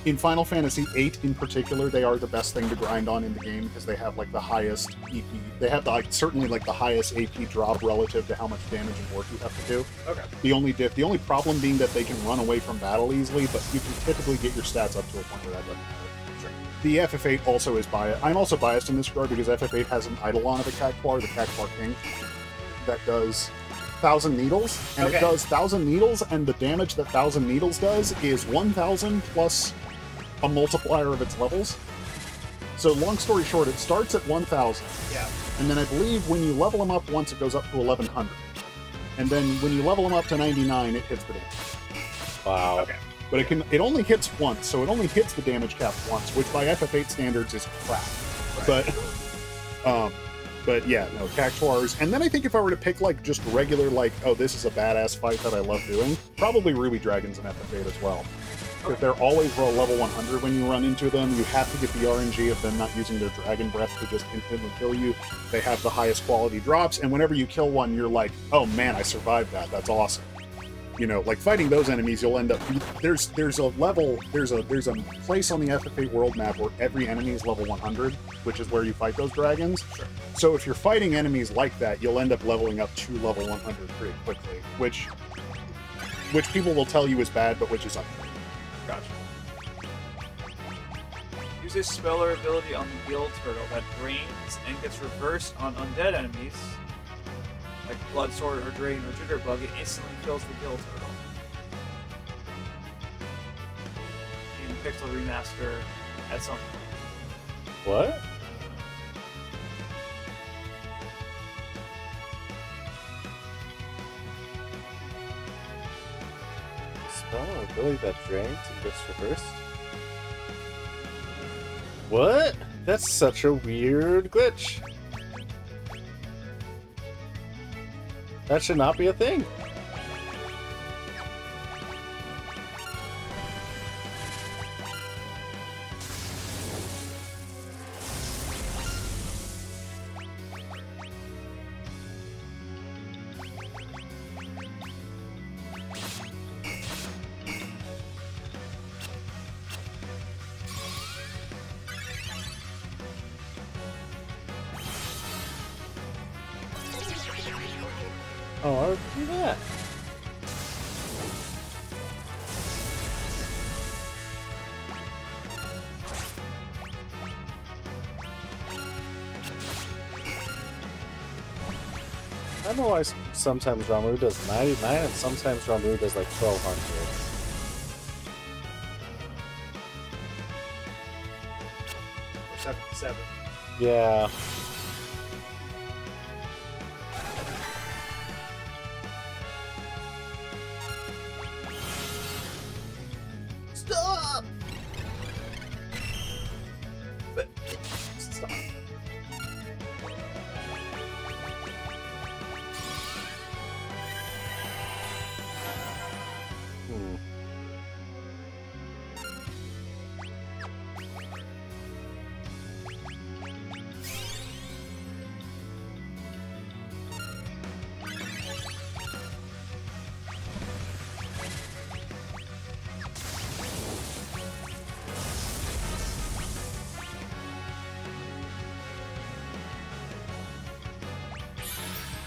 In Final Fantasy VIII in particular, they are the best thing to grind on in the game because they have like the highest EP. They have certainly like the highest AP drop relative to how much damage and work you have to do. Okay. The only problem being that they can run away from battle easily, but you can typically get your stats up to a point where that doesn't matter. The FF8 also is biased. I'm also biased in this regard because FF8 has an Eidolon of the Cactuar King, that does 1,000 Needles, and it does 1,000 Needles, and the damage that 1,000 Needles does is 1,000 plus a multiplier of its levels. So long story short, it starts at 1,000. Yeah. And then I believe when you level them up once, it goes up to 1,100. And then when you level them up to 99, it hits the damage. Wow. Okay. But it only hits once, so it only hits the damage cap once, which by FF8 standards is crap. But yeah, no, Cactuars. And then I think if I were to pick like just regular, like, oh, this is a badass fight that I love doing, probably Ruby Dragons in FF8 as well. Because they're always level 100 when you run into them. You have to get the RNG of them not using their Dragon Breath to just instantly kill you. They have the highest quality drops, and whenever you kill one, you're like, oh man, I survived that. That's awesome. You know, like fighting those enemies, you'll end up there's a place on the FF8 world map where every enemy is level 100, which is where you fight those dragons. Sure. So if you're fighting enemies like that, you'll end up leveling up to level 100 pretty quickly, which people will tell you is bad, but which is unfair. Gotcha. Use a spell or ability on the Gill Turtle that drains and gets reversed on undead enemies, like Blood Sword or Drain or Jitterbug. It instantly kills the Gill Turtle. In Pixel Remaster at some point. What? Spell or ability that drains and gets reversed? What? That's such a weird glitch. That should not be a thing. Oh, I would do that. I don't know why sometimes Ramu does 99 and sometimes Ramu does like 1200. Or 77. Yeah. Stop! But stop.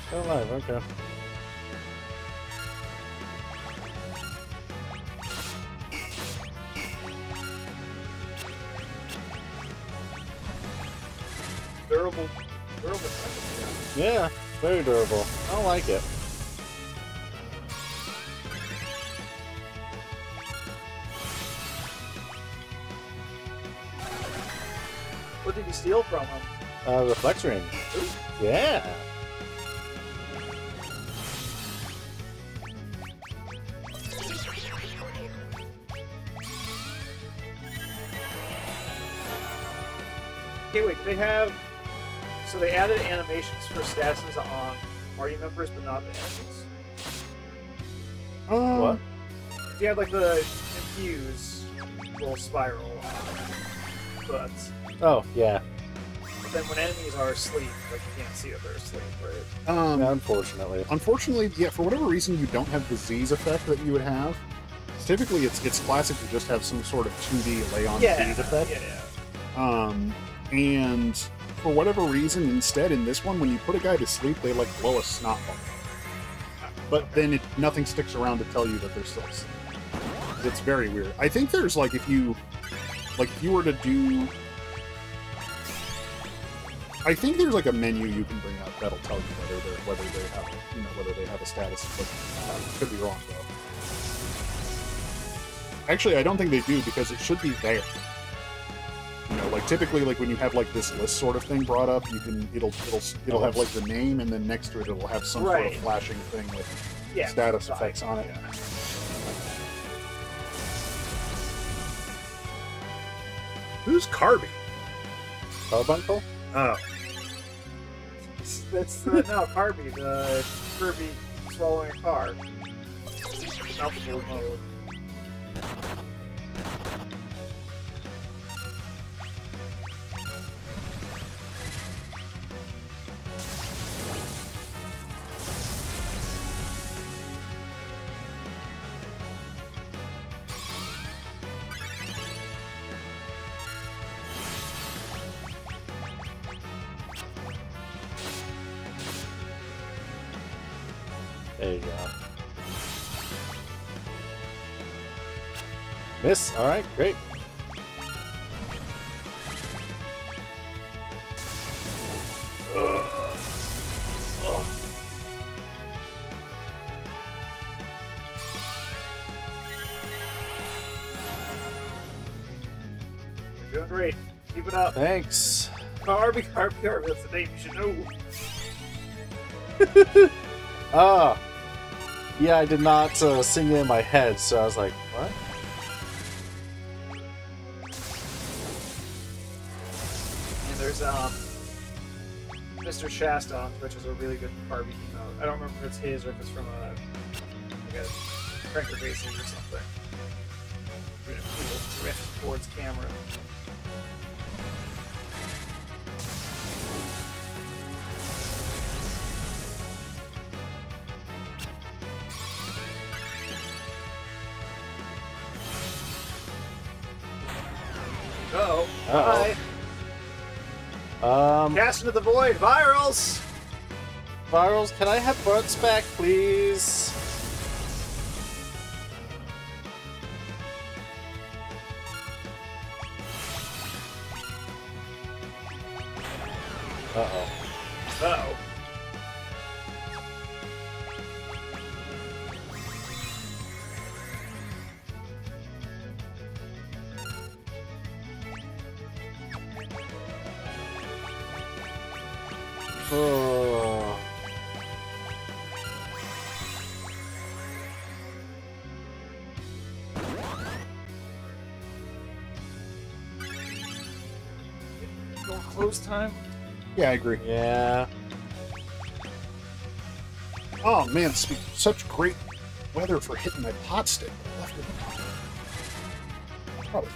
Still alive, okay. Durable. Yeah, very durable. I don't like it. What did you steal from him? Reflex ring. Yeah. Okay, wait. They have. So they added animations for statuses on party members, but not the enemies. What? You had like the infuse little spiral, but Oh, yeah. then when enemies are asleep, like you can't see that they're asleep, right? Yeah, unfortunately. Unfortunately, yeah, for whatever reason, you don't have the Z's effect that you would have. Typically, it's classic to just have some sort of 2D lay-on Z's effect. Yeah. And for whatever reason, instead, in this one, when you put a guy to sleep, they, like, blow a snot bubble. But then nothing sticks around to tell you that they're still asleep. It's very weird. I think there's, like, if you were to do... I think there's, like, a menu you can bring up that'll tell you whether they have a status. But could be wrong, though. Actually, I don't think they do, because it should be there. You know, like typically, like when you have like this list sort of thing brought up, it'll have like the name, and then next to it it'll have some sort of flashing thing with status effects on it. Yeah. Who's Carby? Carbuncle? Oh, That's no Kirby, the Kirby swallowing a car. Multiple mode. There you go. Miss. All right, great. You're doing great. Keep it up. Thanks. Kirby, Kirby, Kirby. That's the name you should know. Ah. Yeah, I did not sing it in my head, so I was like, what? And there's Mr. Shasta on Twitch is a really good Kirby emote. I don't remember if it's his or if it's from a Cranker Racing or something. Doing a cool drift towards camera. Uh-oh. Uh-oh. Hi. Cast into the void. Virals! Virals, can I have Burt's back, please? Uh-oh. Uh-oh. Oh. Going close time? yeah, I agree. Yeah. Oh man, such great weather for hitting my pot stick. Probably.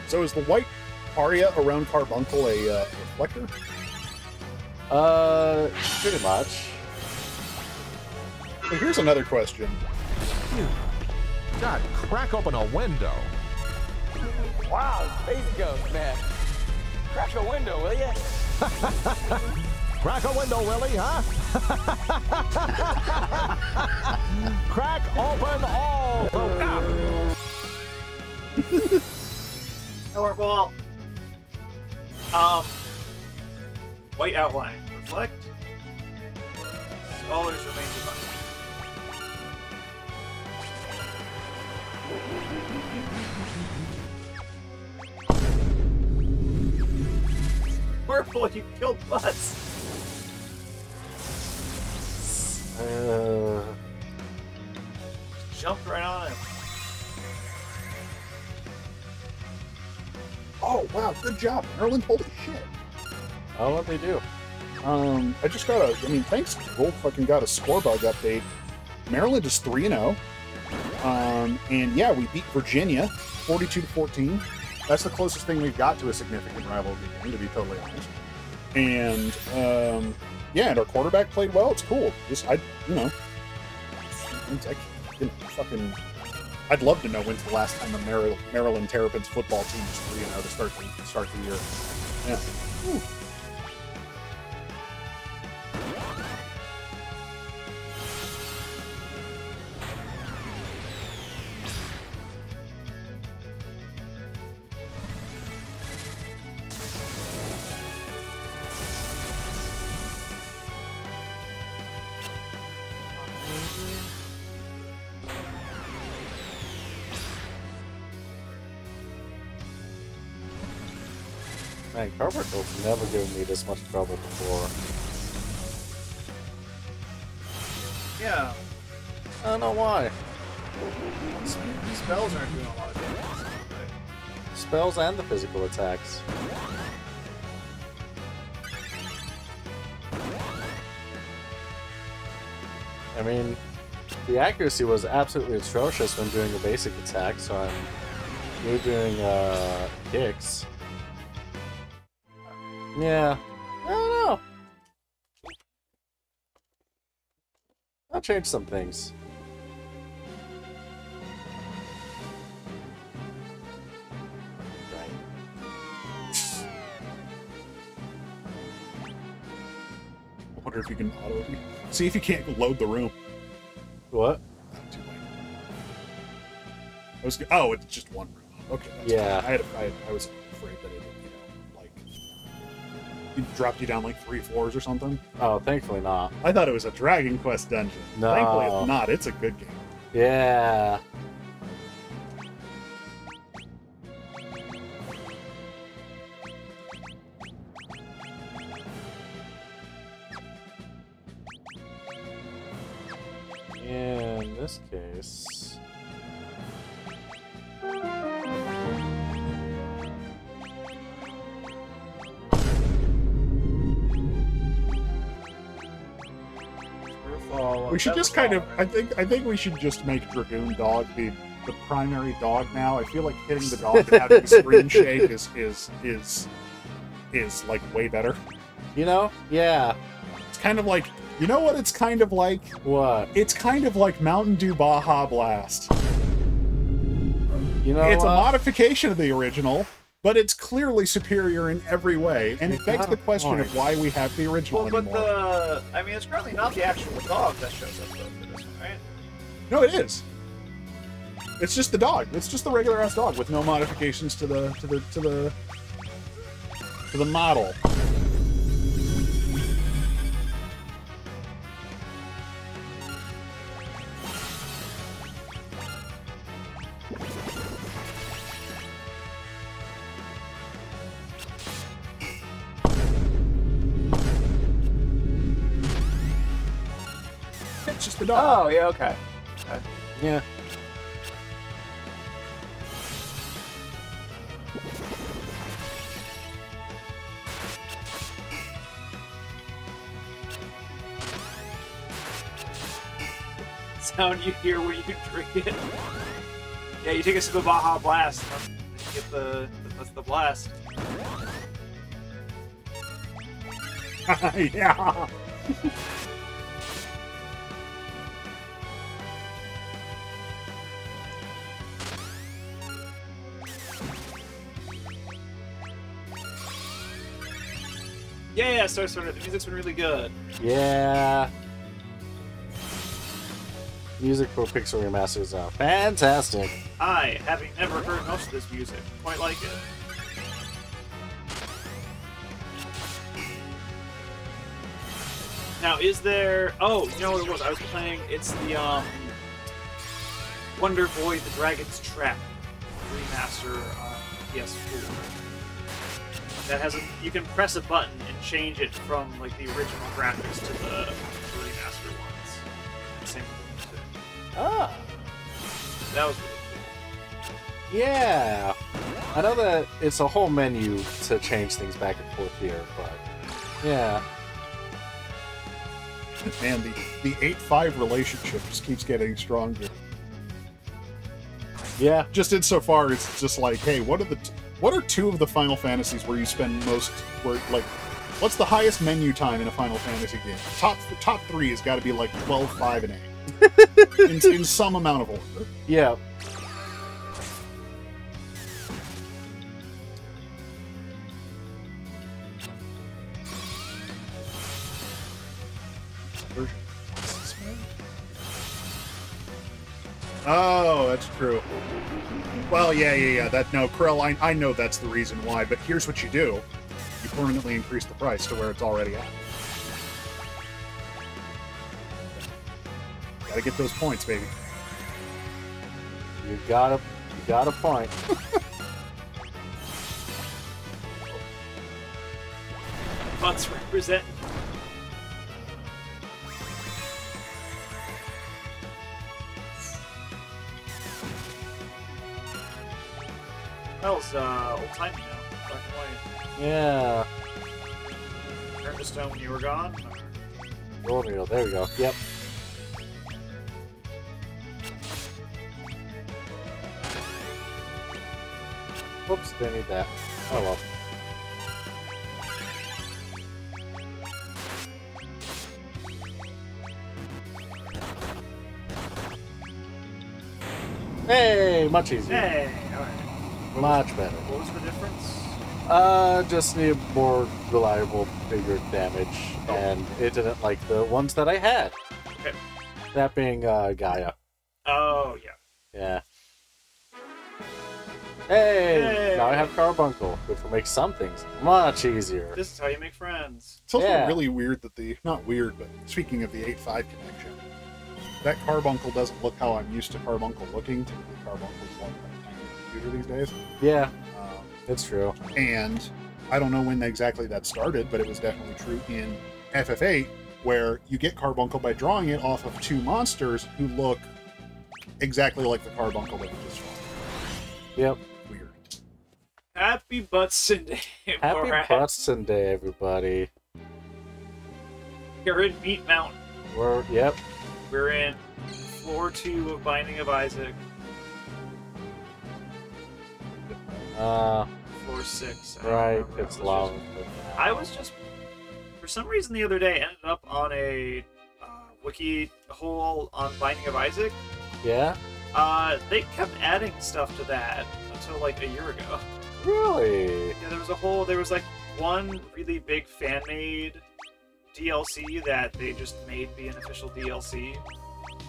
So is the white aria around Carbuncle a reflector? Pretty much. So here's another question. God, crack open a window. Wow, Space Ghost, man. Crack a window, will ya? Crack a window, Willie, huh? Crack open all the... Power ball. White outline. Reflect. Scholars remain divided. Purple, you killed Butts. Jumped right on him. Oh, wow, good job, Maryland. Holy shit. Oh, what'd they do? I just got thanks, Google, fucking got a score bug update. Maryland is 3-0. And yeah, we beat Virginia 42-14. That's the closest thing we've got to a significant rivalry game, to be totally honest. And yeah, and our quarterback played well. It's cool. I'd love to know when's the last time a Maryland Terrapins football team was 3-0 to start the year. Yeah. Whew. Man, Carmichael's never given me this much trouble before. Yeah. I don't know why. Spells aren't doing a lot of damage. Spells and the physical attacks. I mean, the accuracy was absolutely atrocious when doing the basic attack, so I'm doing kicks. Yeah, I don't know. I'll change some things. I wonder if you can auto. See if you can't load the room. What? Too late. Oh, it's just one room. Okay. That's yeah. Fine. I was afraid that it, dropped you down like 3 floors or something. Oh, thankfully not. I thought it was a Dragon Quest dungeon. No. Thankfully it's not. It's a good game. Yeah. In this case... We should just kind of. I think we should just make Dragoon Dog the primary dog now. I feel like hitting the dog and having the screen shake is like way better. You know? Yeah. It's kind of like. You know what? It's kind of like. What? It's kind of like Mountain Dew Baja Blast. You know, it's a modification of the original, but it's clearly superior in every way, and it begs the question of why we have the original anymore. I mean, it's currently not the actual dog that shows up though for this one, right? No, it is. It's just the dog. It's just the regular ass dog with no modifications to the model. It's just the dog. Oh, yeah, okay. Yeah. Sound you hear when you drink it. Yeah, you take a sip of Baja Blast, and you get that's the blast. Yeah. Yeah, so the music's been really good. Yeah. Music for Pixel Remasters are fantastic. I, having never heard most of this music, quite like it. Now, is there... Oh, you know what it was? I was playing... It's the, Wonder Boy the Dragon's Trap remaster on PS4. That has a... You can press a button and change it from, like, the original graphics to the remaster ones. Same with the music. Ah. That was really cool. Yeah. I know that it's a whole menu to change things back and forth here, but yeah. Man, the 8-5 relationship just keeps getting stronger. Yeah. Just insofar, it's just like, hey, what are two of the Final Fantasies where you spend most, what's the highest menu time in a Final Fantasy game? Top 3 has got to be like 12, 5, and 8. in some amount of order. Yeah. Oh, that's true. Well, yeah. No, Krell, I know that's the reason why, but here's what you do. You permanently increase the price to where it's already at. Gotta get those points, baby. You got a point. Butts represent. That was old timey now. Black and white. Yeah. Turn to stone when you were gone. Unreal. There we go. Yep. Whoops, didn't need that. Oh well. Hey, much easier. Hey, alright. Much better. What was the difference? Just need more reliable, bigger damage, and it didn't like the ones that I had. Okay. That being Gaia. Oh, yeah. Yeah. Hey! Now I have Carbuncle, which will make some things much easier. This is how you make friends. It's also really weird that not weird, but speaking of the 8-5 connection, that Carbuncle doesn't look how I'm used to Carbuncle looking. Typically, Carbuncle's like a tiny computer these days. Yeah, it's true. And I don't know when exactly that started, but it was definitely true in FF8, where you get Carbuncle by drawing it off of two monsters who look exactly like the Carbuncle that you just saw. Yep. Weird. Happy Butson Day, Happy Borat. Butson Day, everybody. You're in Meat Mountain. Yep. We're in floor 2 of Binding of Isaac. Floor 6. Right, it's lava. I was just, for some reason the other day, ended up on a wiki hole on Binding of Isaac. Yeah? They kept adding stuff to that until like a year ago. Really? Yeah, there was like one really big fan-made DLC that they just made be an official DLC.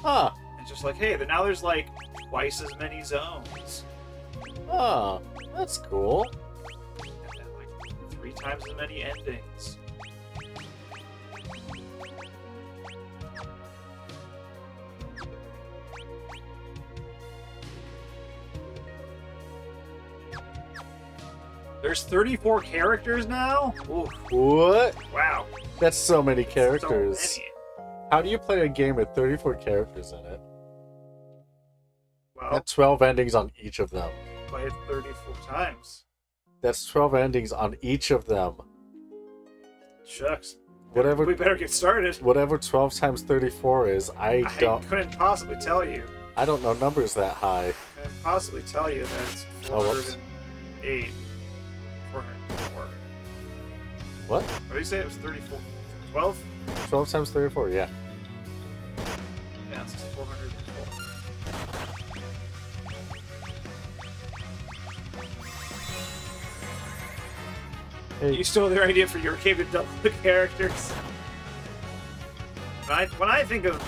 Huh. It's just like, hey, now there's like twice as many zones. Huh. That's cool. And then like 3 times as many endings. There's 34 characters now? Ooh. What? Wow. That's so many characters. So many. How do you play a game with 34 characters in it? Well, That's 12 endings on each of them. play it 34 times. That's 12 endings on each of them. Shucks. Whatever. We better get started. Whatever 12 times 34 is, I couldn't possibly tell you. I don't know numbers that high. Couldn't possibly tell you that it's Oh, whoops. 408. 404. What? What did you say? It was 34. 12? 12 times 34, yeah. Yeah, it's 404. Hey. You stole their idea for your game to double the characters. When I think of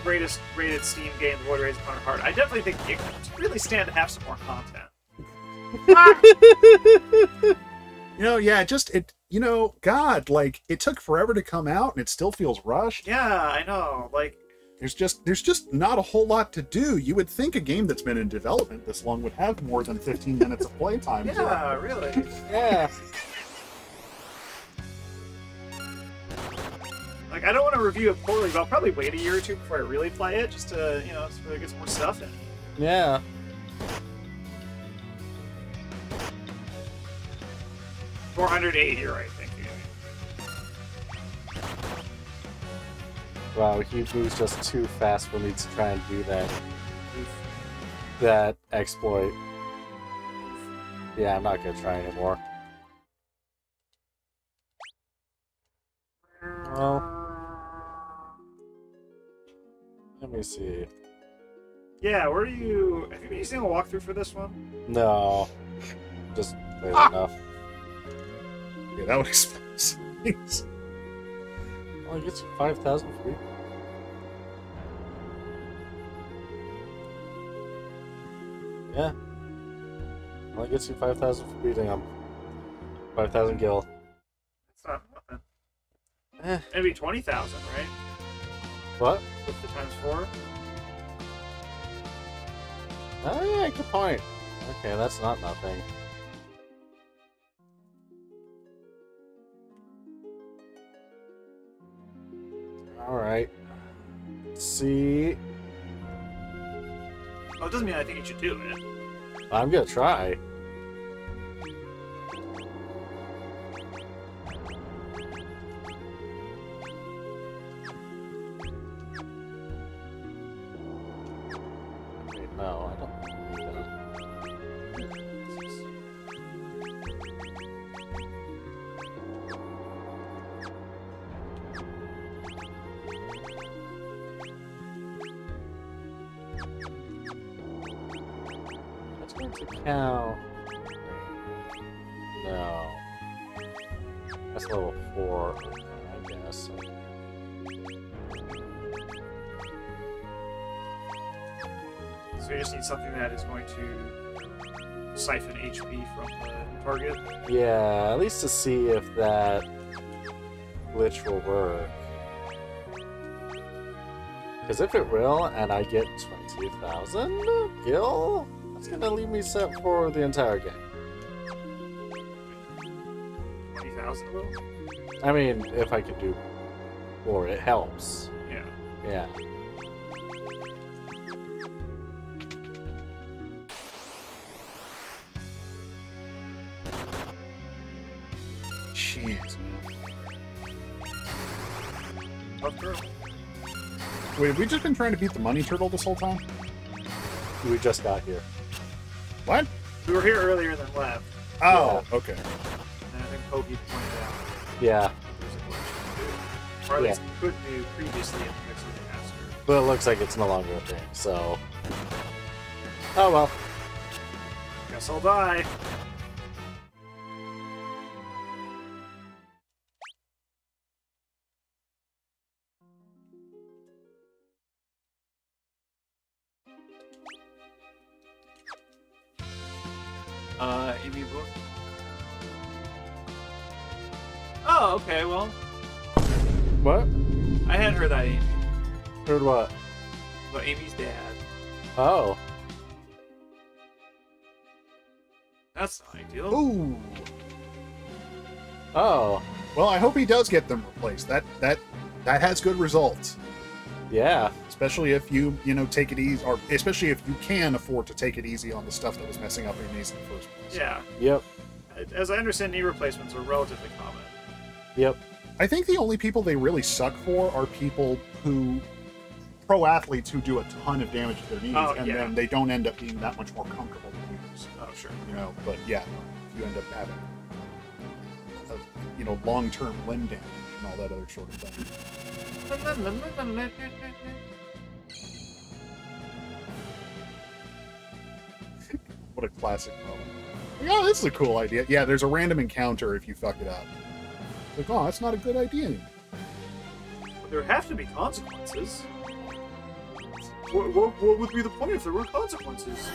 greatest rated Steam game, Void Rays Upon Heart, I definitely think it could really stand to have some more content. God, like, it took forever to come out and it still feels rushed. Yeah, I know. Like, there's just not a whole lot to do. You would think a game that's been in development this long would have more than 15 minutes of playtime. yeah, really. Yeah. Like, I don't want to review it poorly, but I'll probably wait a year or two before I really play it, just to, just really get some more stuff in. Yeah. 480, right? Thank you. Wow, he moves just too fast for me to try and do that exploit. Yeah, I'm not gonna try anymore. Well, let me see. Yeah, where do you... Have you been using a walkthrough for this one? No, just played enough. Yeah, that would explain some things. Well, it gets you 5,000 free. Yeah. Well, it gets you 5,000 for beating him. 5,000 gil. That's not nothing. Eh. Maybe 20,000, right? What? With the times 4? Oh yeah, good point. Okay, that's not nothing. Alright. See. Oh, it doesn't mean I think you should do it. I'm gonna try. Wait, no, I don't need that. That's going to count. No. That's level 4, I guess. So you just need something that is going to siphon HP from the target. Yeah, at least to see if that glitch will work. Because if it will, and I get 20,000 gil, that's gonna leave me set for the entire game. 20,000 will? I mean, if I can do more, it helps. Yeah. Yeah. Jeez. Tough girl. Wait, have we just been trying to beat the money turtle this whole time? We just got here. What? We were here earlier than left. Oh, okay. And I think Pokey pointed out Yeah. there's a glitch to do. Or at least could do previously in Pixel Master. But it looks like it's no longer a thing, so... Oh well. Guess I'll die. Amy book. Oh, okay, well. What? I hadn't heard that, Amy. Heard what? About Amy's dad. Oh. That's not ideal. Ooh. Oh. Well, I hope he does get them replaced. That has good results. Yeah. Especially if you take it easy, or especially if you can afford to take it easy on the stuff that was messing up Amy's in the first place. Yeah. Yep. As I understand, knee replacements are relatively common. Yep. I think the only people they really suck for are people who, pro athletes who do a ton of damage to their knees, and then they don't end up being that much more comfortable to use. Oh, sure. But yeah, if you end up having, long-term limb damage and all that other sort of thing. What a classic moment. Oh, this is a cool idea. Yeah, there's a random encounter if you fuck it up. Like, oh, that's not a good idea anymore. But there have to be consequences. What would be the point if there were consequences?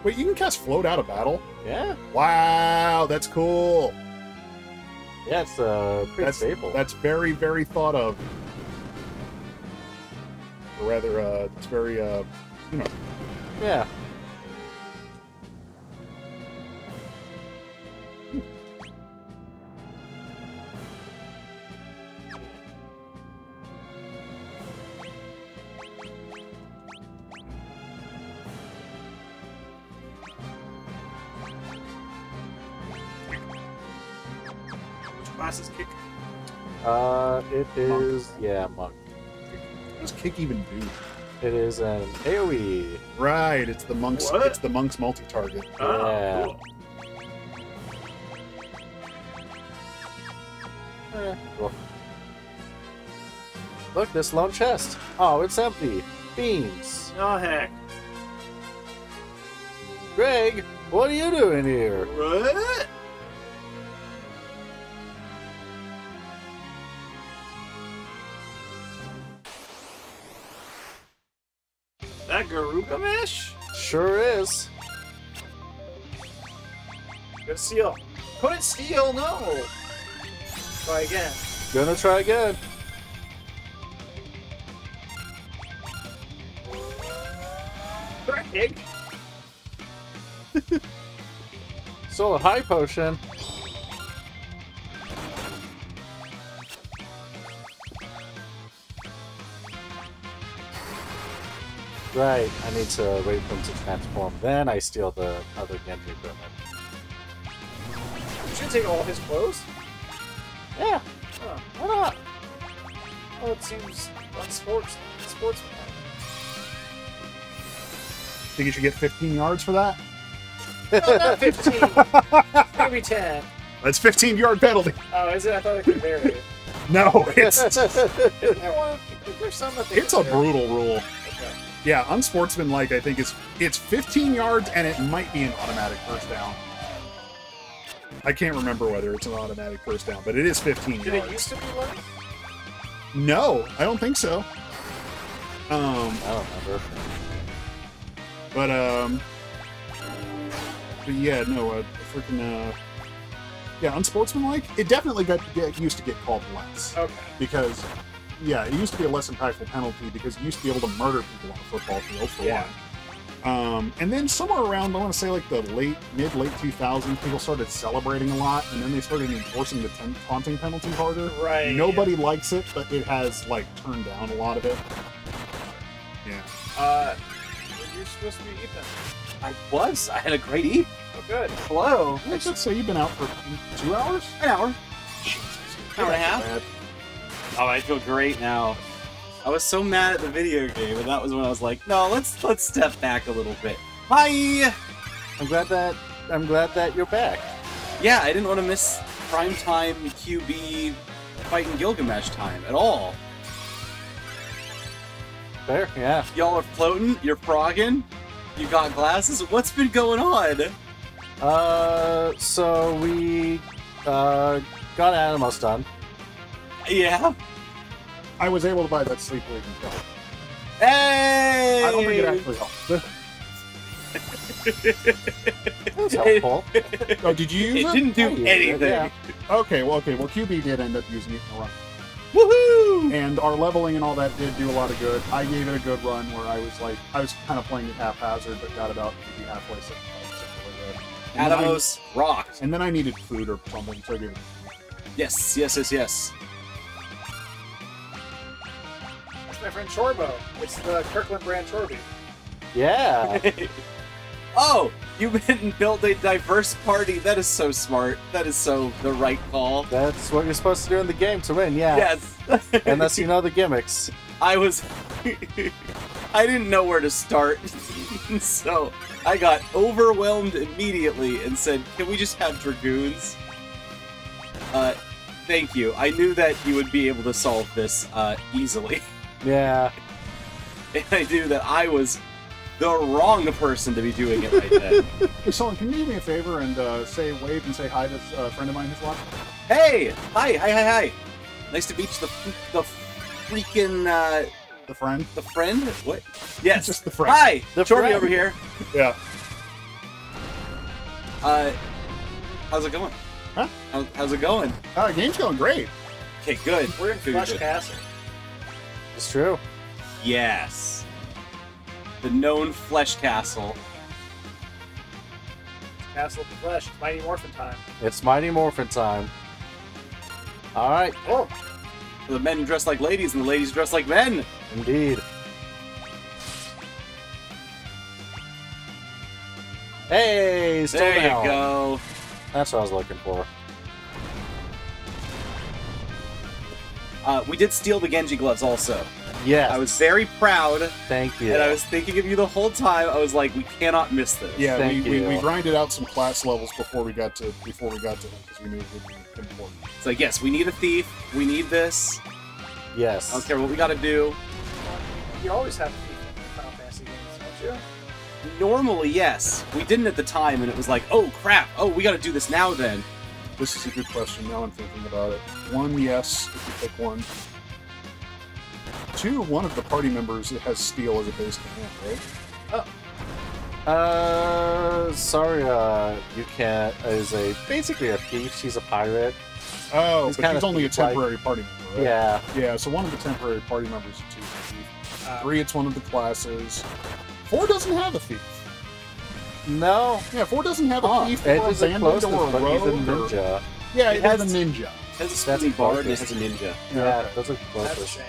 Wait, you can cast Float out of battle? Yeah. Wow, that's cool. Yeah, it's pretty stable. That's very, very thought of. Or rather, it's very, Yeah. classes kick? It is monk. What does kick even do? It is an AoE. Right, it's the monk's. What? It's the monk's multi-target. Oh, Yeah. cool. Cool. Look, this lone chest. Oh, it's empty. Beans. Oh, heck. Greg, what are you doing here? What? That Garuga mesh? Sure is. Good steal. Couldn't steal, no. Try again. Gonna try again. Greg. Still a high potion. Right, I need to wait for him to transform. Then I steal the other Genji equipment. You should take all his clothes. Yeah, Oh, why not? well, it seems unsportsmanlike. Think you should get 15 yards for that? No, not 15. Maybe 10. That's 15-yard penalty. Oh, is it? I thought I could vary it. No, it's There's some that they it's a can vary. brutal rule. Okay. Yeah, unsportsmanlike. I think it's 15 yards and it might be an automatic first down. I can't remember whether it's an automatic first down, but it is 15 Did yards. it used to be less? No, I don't think so. I don't remember. But yeah, no, freaking yeah, unsportsmanlike. It definitely used to get called less Okay. because yeah, it used to be a less impactful penalty because you used to be able to murder people on a football field for Yeah. one. And then somewhere around, I want to say like the late 2000s, people started celebrating a lot, and then they started enforcing the taunting penalty harder. Right. Nobody likes it, but it has like turned down a lot of it. Yeah. You're supposed to be Ethan. I was. I had a great eat. Oh, good. Hello. I should say you've been out for 2 hours. An hour. Jesus. Hour and a half? Bad. Oh, I feel great now. I was so mad at the video game, and that was when I was like, no, let's step back a little bit. Bye. I'm glad that you're back. Yeah, I didn't want to miss primetime QB fighting Gilgamesh time at all. Fair, yeah. Y'all are floating. You're frogging. You got glasses. What's been going on? So we got Animus done. Yeah. I was able to buy that sleep leaving pill. Hey! I don't think it actually helped. That was helpful. Oh, did you use it? It didn't do anything. Yeah. Okay, well, QB did end up using it in a run. Woohoo! And our leveling and all that did do a lot of good. I gave it a good run where I was kind of playing it haphazard, but got about maybe halfway. And then Atomos rocked. and then I needed food or something, so I gave it. Yes. That's my friend Chorbo. It's the Kirkland brand Chorby. Yeah. Oh, you went and built a diverse party. That is so smart. That is so the right call. That's what you're supposed to do in the game to win, yeah. Yes. Unless you know the gimmicks. I was... I didn't know where to start. So I got overwhelmed immediately and said, can we just have Dragoons? Thank you. I knew that you would be able to solve this easily. Yeah. And I knew that I was the wrong person to be doing it right then. Hey, Solon, can you do me a favor and wave and say hi to a friend of mine who's watching? Hey! Hi. Nice to meet you, the freaking, The friend? the friend? What? Yes. Just the friend. Hi! The Jordy friend. over here. Yeah. How's it going? Huh? How's it going? Game's going great. Okay, good. We're in Food Flush good. Castle. It's true. Yes. The known Flesh Castle. Castle of the Flesh. It's Mighty Morphin time. It's Mighty Morphin time. Alright. Oh, The men dress like ladies and the ladies dress like men. Indeed. Hey, still There down. you go. That's what I was looking for. We did steal the Genji gloves also. Yes. I was very proud, Thank you. and I was thinking of you the whole time. I was like, we cannot miss this. Yeah, Thank we you. grinded out some class levels before we got to them because we knew it would be important. It's like, yes, we need a thief. We need this. Yes. I don't care what we got to do. You always have Final Fantasy games, don't you? Normally, yes. We didn't at the time, and it was like, oh crap. Oh, we got to do this now then. This is a good question. Now I'm thinking about it. 1, yes, if you pick 1. 2, one of the party members has steel as a base command, right? Sorry, you can't. Is basically a thief. She's a pirate. Oh, He's but kinda she's only a thief-like. temporary party member, right? Yeah. Yeah, so one of the temporary party members is 2 thief. 3, it's one of the classes. 4 doesn't have a thief. No. Yeah, 4 doesn't have a thief It or a is the bandit closest, or a but he's a rogue. Or... ninja. Yeah, It it has has- a ninja. It has a That's spooky bard, and it has closest. a ninja. Yeah, those are That's a closest. shame.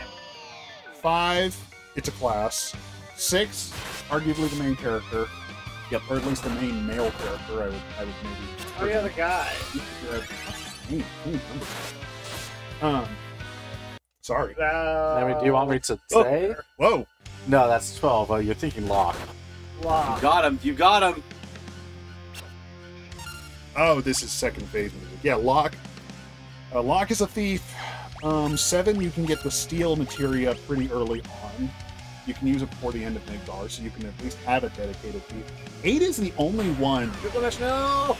5, it's a class. 6, arguably the main character. Yep, or at least the main male character. I would maybe. Oh yeah, the guy. Sorry. I mean, do you want me to say? Whoa. No, that's 12. Oh, you're thinking Locke. You got him. You got him. Oh, this is second phase music. Yeah, Locke. Locke is a thief. 7, you can get the steel materia pretty early on. You can use it before the end of Migdar, so you can at least have a dedicated thief. 8 is the only one. No!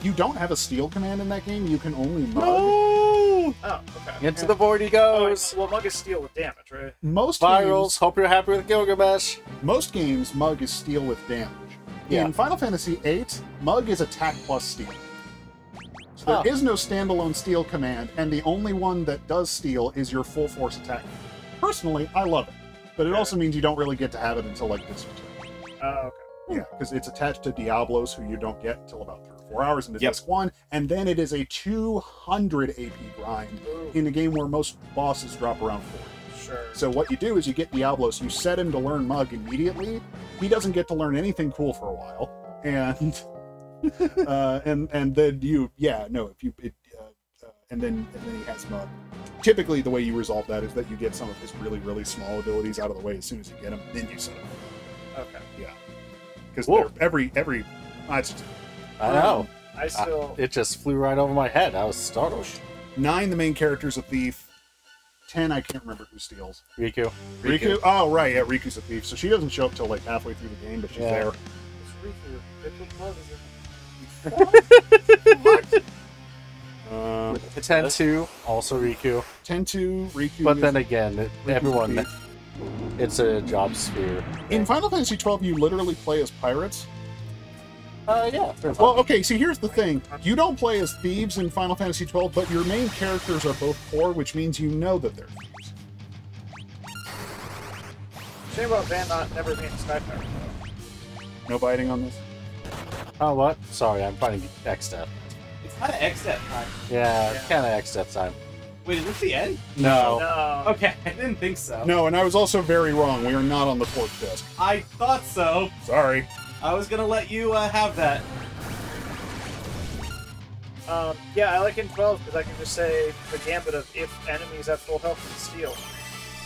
You don't have a steel command in that game. You can only mug. Oh, okay. Into the void he goes. Well, Mug is steel with damage, right? Most Spirals. games, Hope you're happy with Gilgamesh. most games, mug is steel with damage. Yeah. In Final Fantasy VIII, mug is attack plus steel. So there is no standalone steel command, and the only one that does steel is your full force attack. Personally, I love it, but it also means you don't really get to have it until like this return. Oh, okay. Yeah, because it's attached to Diablos, who you don't get until about 3 or 4 hours into Yep. disc 1, and then it is a 200 AP grind in a game where most bosses drop around 40. Sure. So what you do is you get Diablos, you set him to learn Mug immediately. He doesn't get to learn anything cool for a while, and and then you and then he has Mug. Typically, the way you resolve that is that you get some of his really small abilities out of the way as soon as you get him, then you set him. Okay. Yeah, because every that's I know. I still. It just flew right over my head. I was startled. 9, the main character's a thief. 10, I can't remember who steals. Riku. Riku? Oh, right, yeah, Riku's a thief. So she doesn't show up till like halfway through the game, but she's there. Um, 10-2, also Riku. 10-2, Riku. But is- then again, everyone, thief. it's a job sphere. In Final Fantasy XII, you literally play as pirates. Yeah. Well, okay, see, here's the thing. You don't play as thieves in Final Fantasy XII, but your main characters are both poor, which means you know that they're thieves. Shame about Van not never being Skyfire. No biting on this? Oh, what? Sorry, I'm finding X-Step. It's kind of X-Step time. Yeah, it's kind of X-Step time. Wait, is this the end? No. No. Okay, I didn't think so. No, and I was also very wrong. We are not on the fourth disc. I thought so. Sorry. I was gonna let you have that. Yeah, I like in 12 because I can just say the gambit of if enemies at full health can steal.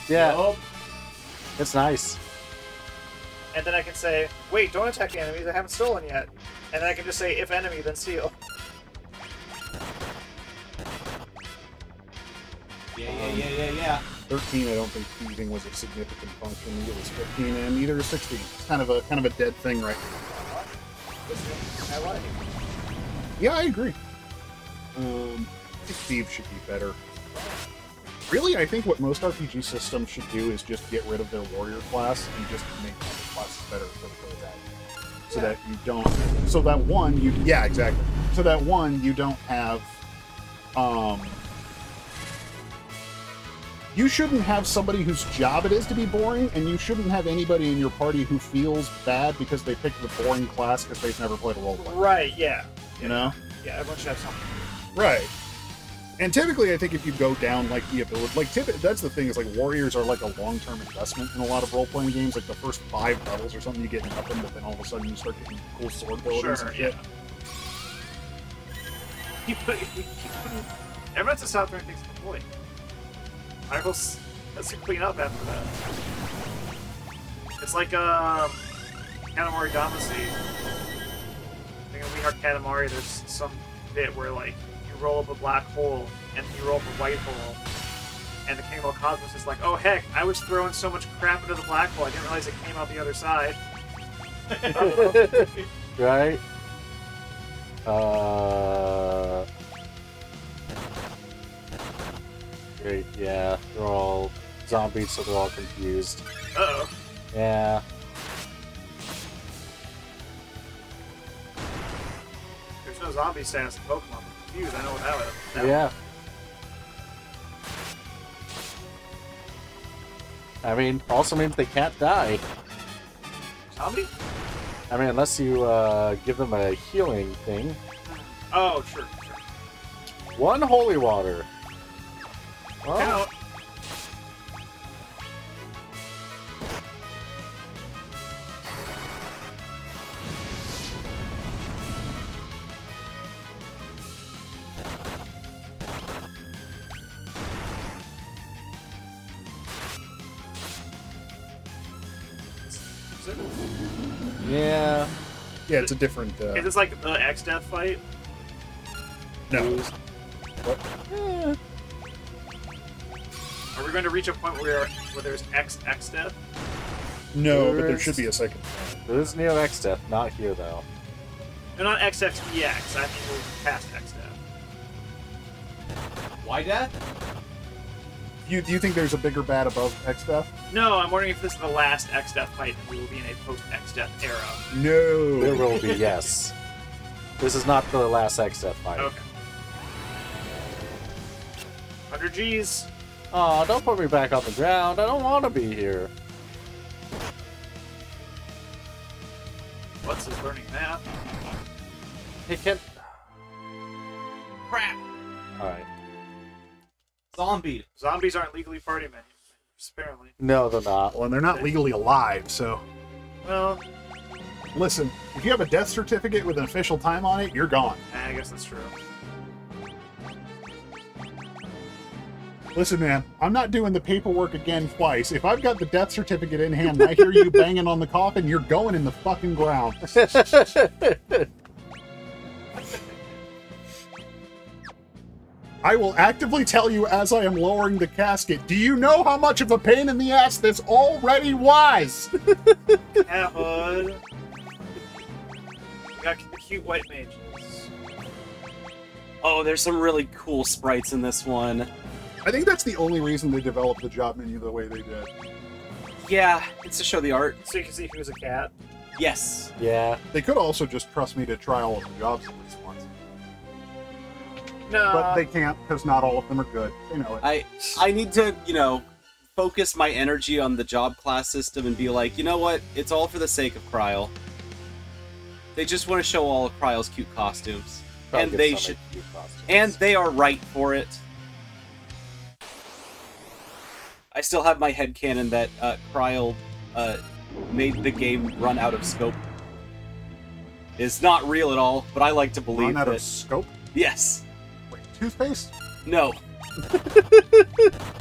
Yeah. Nope. It's nice. And then I can say, wait, don't attack the enemies, I haven't stolen yet. And then I can just say, if enemy, then steal. Yeah. 13, I don't think thieving was a significant function. It was 15, and neither is 16. It's kind of a dead thing right now. I like. Yeah, I agree. I think thieves should be better. Really, I think what most RPG systems should do is just get rid of their warrior class and just make other classes better for the attack. So that you don't. So that one, you. Yeah, exactly. So that one, you don't have. You shouldn't have somebody whose job it is to be boring, and you shouldn't have anybody in your party who feels bad because they picked the boring class because they've never played a roleplay. Right, yeah. You know? Yeah, everyone should have something. Right. And typically, I think if you go down, like, the ability... Like, that's the thing, is, like, warriors are, like, a long-term investment in a lot of role-playing games. Like, the first 5 levels or something, you get nothing, but then all of a sudden you start getting cool sword abilities and shit. Everyone's a South Park thinks the point. Michael's has to clean up after that. It's like Katamari Damacy. I think in We Heart Katamari, there's some bit where like you roll up a black hole and you roll up a white hole, and the King of All Cosmos is like, oh heck, I was throwing so much crap into the black hole, I didn't realize it came out the other side. Right? Great, yeah. They're all zombies, so they're all confused. Uh-oh. Yeah. There's no zombie status in Pokemon. I'm confused, I know what that is. Yeah. I mean, also means they can't die. Zombie? I mean, unless you give them a healing thing. Oh, sure. One holy water. Well, Count. yeah. Yeah, it's a different. Is this like the X-Death fight? No. Eh. Are we going to reach a point where there's X-Death? No, but there should be a second. There's Neo X-Death, not here though. No, not XXEX. I think we're past X-Death. Why death? Do you think there's a bigger bat above X-Death? No, I'm wondering if this is the last X-Death fight and we will be in a post-X-Death era. No. There will be, yes. This is not the last X-Death fight. Okay. 100 G's. Aw, don't put me back on the ground. I don't want to be here. What's his learning math? He can't... Crap! Alright. Zombie. Zombies aren't legally party members, apparently. No, they're not. Well, and they're not legally alive, so... Well... Listen, if you have a death certificate with an official time on it, you're gone. I guess that's true. Listen, man, I'm not doing the paperwork again twice. If I've got the death certificate in hand and I hear you banging on the coffin, you're going in the fucking ground. I will actively tell you as I am lowering the casket, do you know how much of a pain in the ass this already was? Yeah, bud. We got the cute white mages. Oh, there's some really cool sprites in this one. I think that's the only reason they developed the job menu the way they did. Yeah, it's to show the art. So you can see who's a cat. Yes. Yeah. They could also just trust me to try all of the jobs at least once. No. But they can't, because not all of them are good. They know it. I need to, you know, focus my energy on the job class system and be like, you know what? It's all for the sake of Cryle. They just want to show all of Cryle's cute costumes. Probably and get they some should. cute costumes. And they are right for it. I still have my headcanon that Cryle made the game run out of scope. It's not real at all, but I like to believe Run out that... of scope? Yes. Wait, toothpaste? No.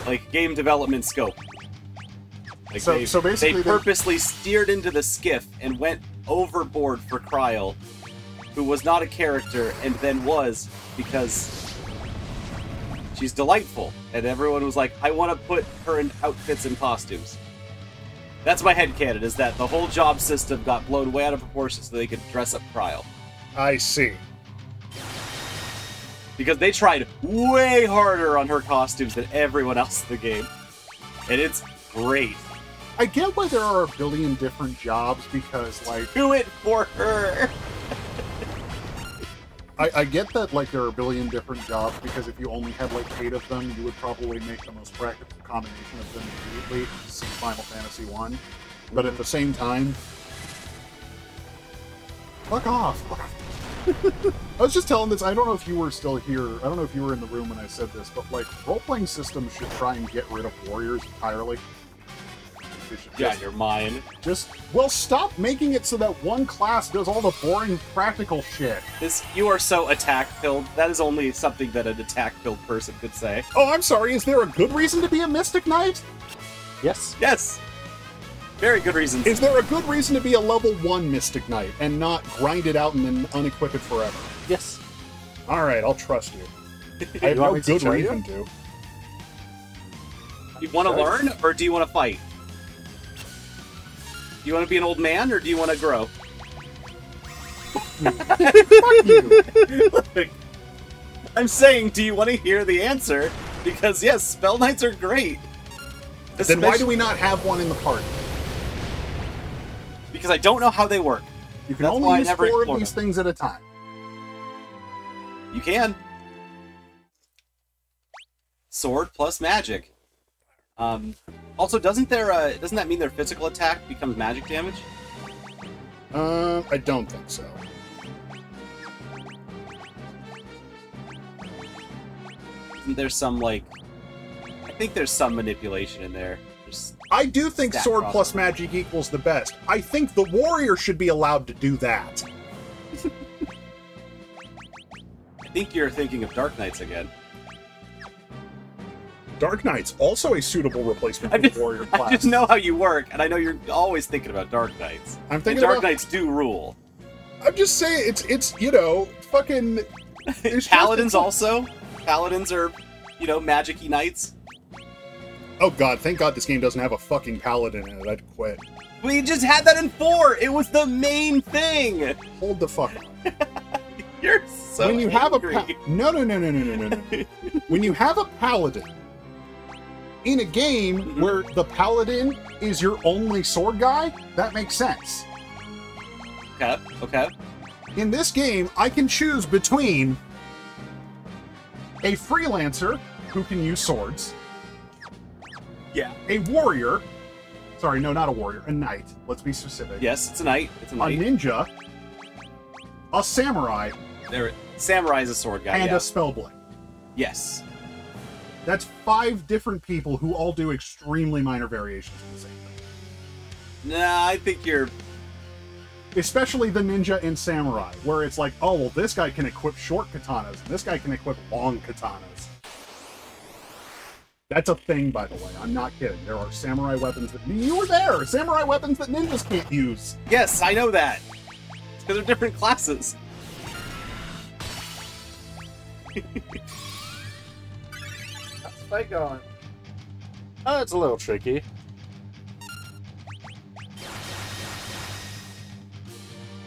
Like game development scope. Like So basically they purposely steered into the skiff and went overboard for Cryle, who was not a character and then was because she's delightful, and everyone was like, I want to put her in outfits and costumes. That's my headcanon, is that the whole job system got blown way out of proportion so they could dress up Cryle. I see. Because they tried way harder on her costumes than everyone else in the game. And it's great. I get why there are a billion different jobs, because, like... Do it for her! I get that, like, there are a billion different jobs, because if you only had, like, 8 of them, you would probably make the most practical combination of them immediately, see Final Fantasy 1. But at the same time... Fuck off! I was just telling this, I don't know if you were still here, I don't know if you were in the room when I said this, but, like, role-playing systems should try and get rid of warriors entirely. We should Yeah, just, you're mine. stop making it so that one class does all the boring practical shit. You are so attack-pilled. That is only something that an attack-pilled person could say. Oh, I'm sorry, is there a good reason to be a Mystic Knight? Yes. Yes. Very good reasons. Is there a good reason to be a level 1 Mystic Knight and not grind it out and then unequip it forever? Yes. Alright, I'll trust you. I have want no me to good show reason to. You want to learn, or do you want to fight? Do you want to be an old man, or do you want to grow? Fuck you. Look, I'm saying, do you want to hear the answer? Because yes, Spell Knights are great. Then why do we not have one in the party? Because I don't know how they work. You can That's why I only use never 4 of explored these them. things at a time. You can. Sword plus magic. Also, doesn't that mean their physical attack becomes magic damage? I don't think so. Isn't there some, like... I think there's some manipulation in there. I do think Stat sword crossover. plus magic equals the best. I think the warrior should be allowed to do that. I think you're thinking of Dark Knights again. Dark Knight's also a suitable replacement for the warrior class. I just know how you work, and I know you're always thinking about Dark Knights. I'm thinking and Dark about- Knights do rule. I'm just saying, it's you know, fucking... it's Paladins just- also. Paladins are, you know, magic-y knights. Oh god, thank god this game doesn't have a fucking paladin in it. I'd quit. We just had that in 4! It was the main thing! Hold the fuck on. You're so when you have a angry. no. When you have a paladin in a game where the paladin is your only sword guy, that makes sense. Okay. In this game, I can choose between a freelancer who can use swords, Yeah. a warrior, sorry, no, not a warrior, a knight, let's be specific. Yes, it's a knight. It's a A knight. ninja, a samurai, Samurai is a sword guy, and yeah. a spellblade. Yes. That's 5 different people who all do extremely minor variations of the same thing. Nah, I think you're... Especially the ninja and samurai, where it's like, oh, well, this guy can equip short katanas, and this guy can equip long katanas. That's a thing, by the way. I'm not kidding. There are samurai weapons that... You were there! Samurai weapons that ninjas can't use! Yes, I know that. It's because they're different classes. How's the fight going? Oh, it's a little tricky.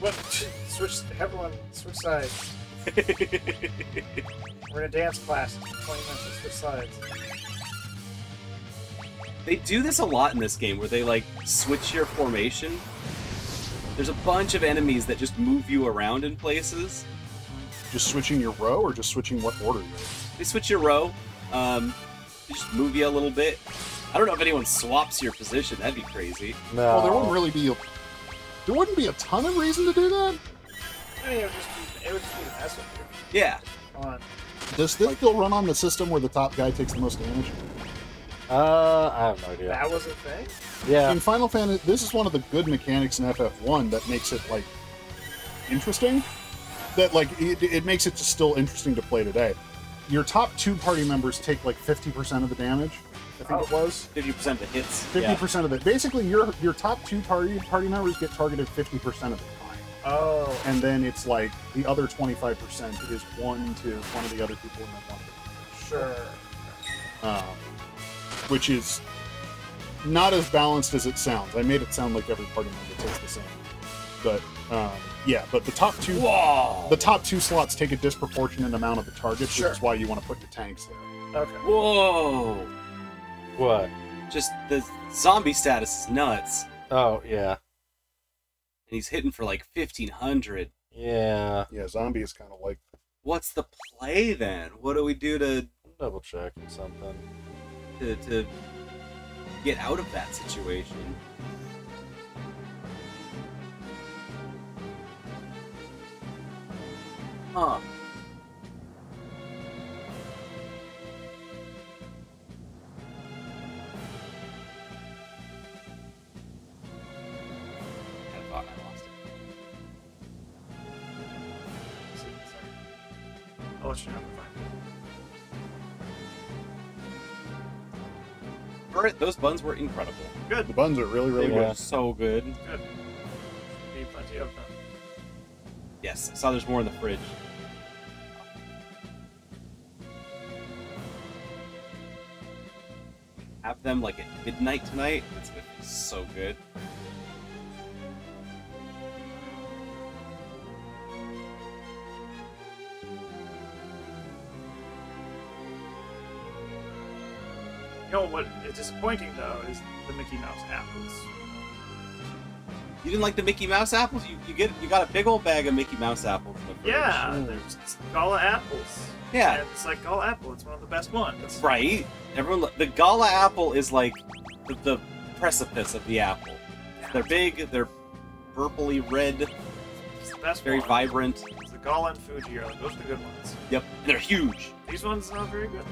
What? Switch. Everyone, switch sides. We're in a dance class. 20 minutes to switch sides. They do this a lot in this game, where they, like, switch your formation. There's a bunch of enemies that just move you around in places. Just switching your row, or just switching what order you're in? They switch your row. They just move you a little bit. I don't know if anyone swaps your position. That'd be crazy. No. Well, there wouldn't really be a... There wouldn't be a ton of reason to do that. I mean, it would just be a mess with you. Yeah. Come on. Does this still run on the system where the top guy takes the most damage? I have no idea. That was a thing? Yeah. In Final Fantasy, this is one of the good mechanics in FF1 that makes it, like, interesting. That, like, it makes it just still interesting to play today. Your top 2 party members take, like, 50% of the damage, I think it was. 50% of the hits. 50% of it. Basically, your top 2 party members get targeted 50% of the time. Oh. And then it's, like, the other 25% is one to one of the other people and then one to Sure. which is not as balanced as it sounds. I made it sound like every party member takes the same. But, yeah, but the top 2... Whoa! The top 2 slots take a disproportionate amount of the targets, Sure. which is why you want to put your tanks there. Okay. Whoa! What? Just the zombie status is nuts. Oh, yeah. And he's hitting for like 1,500. Yeah. Yeah, zombie is kind of like... What's the play then? What do we do to Double check or something. to get out of that situation? Huh. let you know if I Alright, those buns were incredible. Good. The buns are really, really They good. were so good. Good. Need plenty of them. Yes, I saw there's more in the fridge. Have them like at midnight tonight. It's gonna be so good. You know what is disappointing though is the Mickey Mouse apples. You didn't like the Mickey Mouse apples? You got a big old bag of Mickey Mouse apples in the fridge. Yeah, there's Gala apples. Yeah. And it's like Gala apple. It's one of the best ones. Right? The Gala apple is like the precipice of the apple. They're big, they're purpley red, It's the best very one. vibrant. It's the Gala and Fuji are those are the good ones. Yep, they're huge. These ones not very good.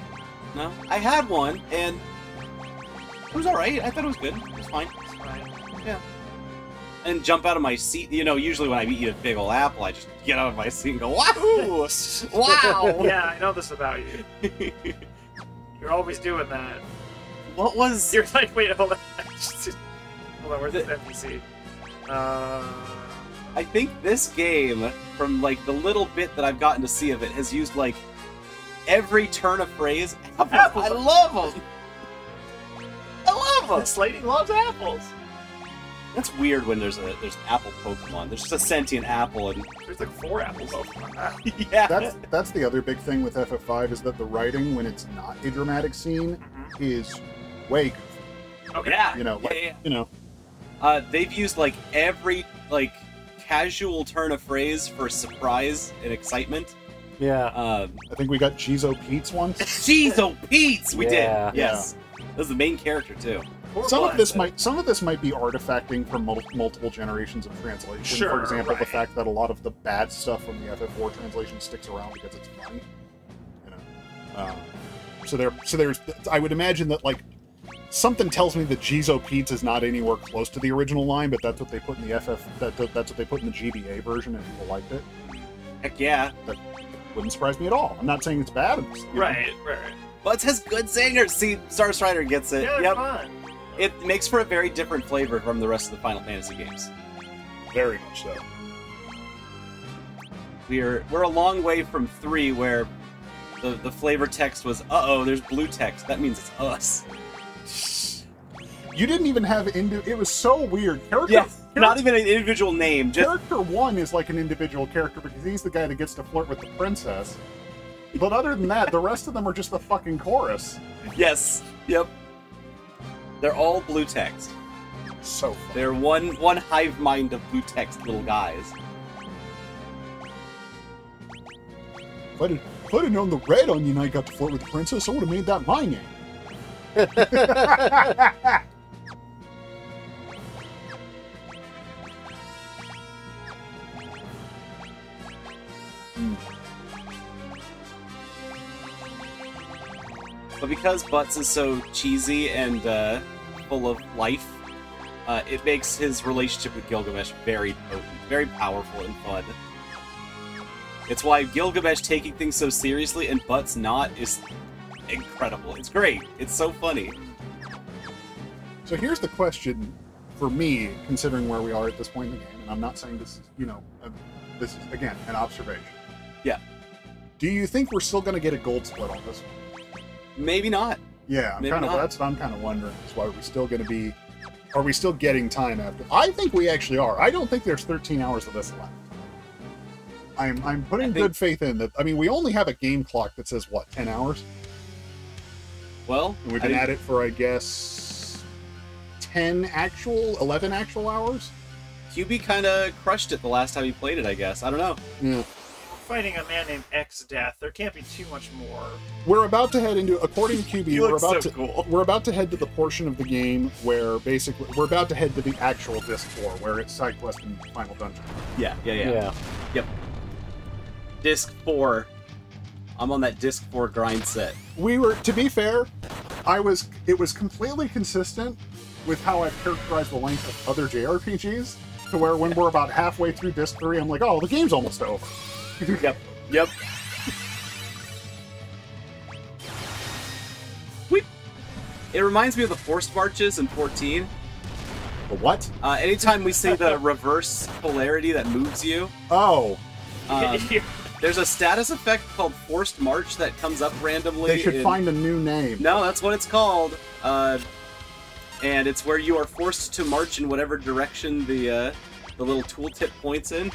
No, I had one and it was alright. I thought it was good. It was fine. It's fine. Yeah. And jump out of my seat. You know, usually when I eat a big old apple, I just get out of my seat and go, "Wahoo! Wow!" Yeah, I know this about you. You're always doing that. What was? You're like, wait, hold on. Hold on, where's this NPC? I think this game, from like the little bit that I've gotten to see of it, has used like every turn of phrase. I love them. I love them. Slating loves apples. That's weird when there's an apple Pokemon. There's just a sentient apple and There's like 4 apple Pokemon. yeah. That's the other big thing with FF5 is that the writing, when it's not a dramatic scene, is way goofy. Okay. Yeah. You know, like, yeah. you know. They've used like every like casual turn of phrase for surprise and excitement. Yeah. I think we got Jizo Pete's once. Jizo Pete's, we Yeah. did. Yes, that was the main character too. Some of this might be artifacting from multiple generations of translation. Sure, For example, the right. fact that a lot of the bad stuff from the FF4 translation sticks around because it's funny. You know, so there's. I would imagine that like something tells me that Jizo Pete's is not anywhere close to the original line, but that's what they put in the FF. That's what they put in the GBA version, and people liked it. Heck yeah. That wouldn't surprise me at all. I'm not saying it's bad. I'm just, you know, Right. Butts has good singers. See, Star Strider gets it. Yeah, yep. fun. It makes for a very different flavor from the rest of the Final Fantasy games. Very much so. We're a long way from 3 where the flavor text was, uh-oh, there's blue text. That means it's us. You didn't even have it was so weird. Not even an individual name. Just Character 1 is like an individual character because he's the guy that gets to flirt with the princess. But other than that, the rest of them are just the fucking chorus. yes. Yep. They're all blue text. So fun. They're one hive mind of blue text little guys. If I'd known the red onion I got to flirt with the princess, I would have made that my name. But because Butts is so cheesy and full of life, it makes his relationship with Gilgamesh very potent, very powerful and fun. It's why Gilgamesh taking things so seriously and Butts not is incredible. It's great. It's so funny. So here's the question for me, considering where we are at this point in the game, and I'm not saying this is, you know, this is, again, an observation. Yeah. Do you think we're still going to get a gold split on this one? Maybe not. Yeah, Maybe that's what I'm kind of wondering. Is why are we still going to be? Are we still getting time after? I think we actually are. I don't think there's 13 hours of this left. I'm putting good faith in that. I mean, we only have a game clock that says what, 10 hours? Well, and we've been at it for, I guess, 11 actual hours. QB kind of crushed it the last time he played it, I guess. I don't know. Yeah. Fighting a man named X Death, there can't be too much more. We're about to head into, according to QB, He looks so cool. we're about to head to the portion of the game where basically we're about to head to the actual Disc 4, where it's side quest and final dungeon. Yeah. Yeah. Yep. Disc 4. I'm on that Disc 4 grind set. We were, to be fair, it was completely consistent with how I've characterized the length of other JRPGs, to where when we're about halfway through Disc 3, I'm like, oh, the game's almost over. Yep. It reminds me of the forced marches in 14. The what? Anytime we say the reverse polarity that moves you, Oh, there's a status effect called Forced March that comes up randomly. they should find a new name. No, that's what it's called. And it's where you are forced to march in whatever direction the little tooltip points in,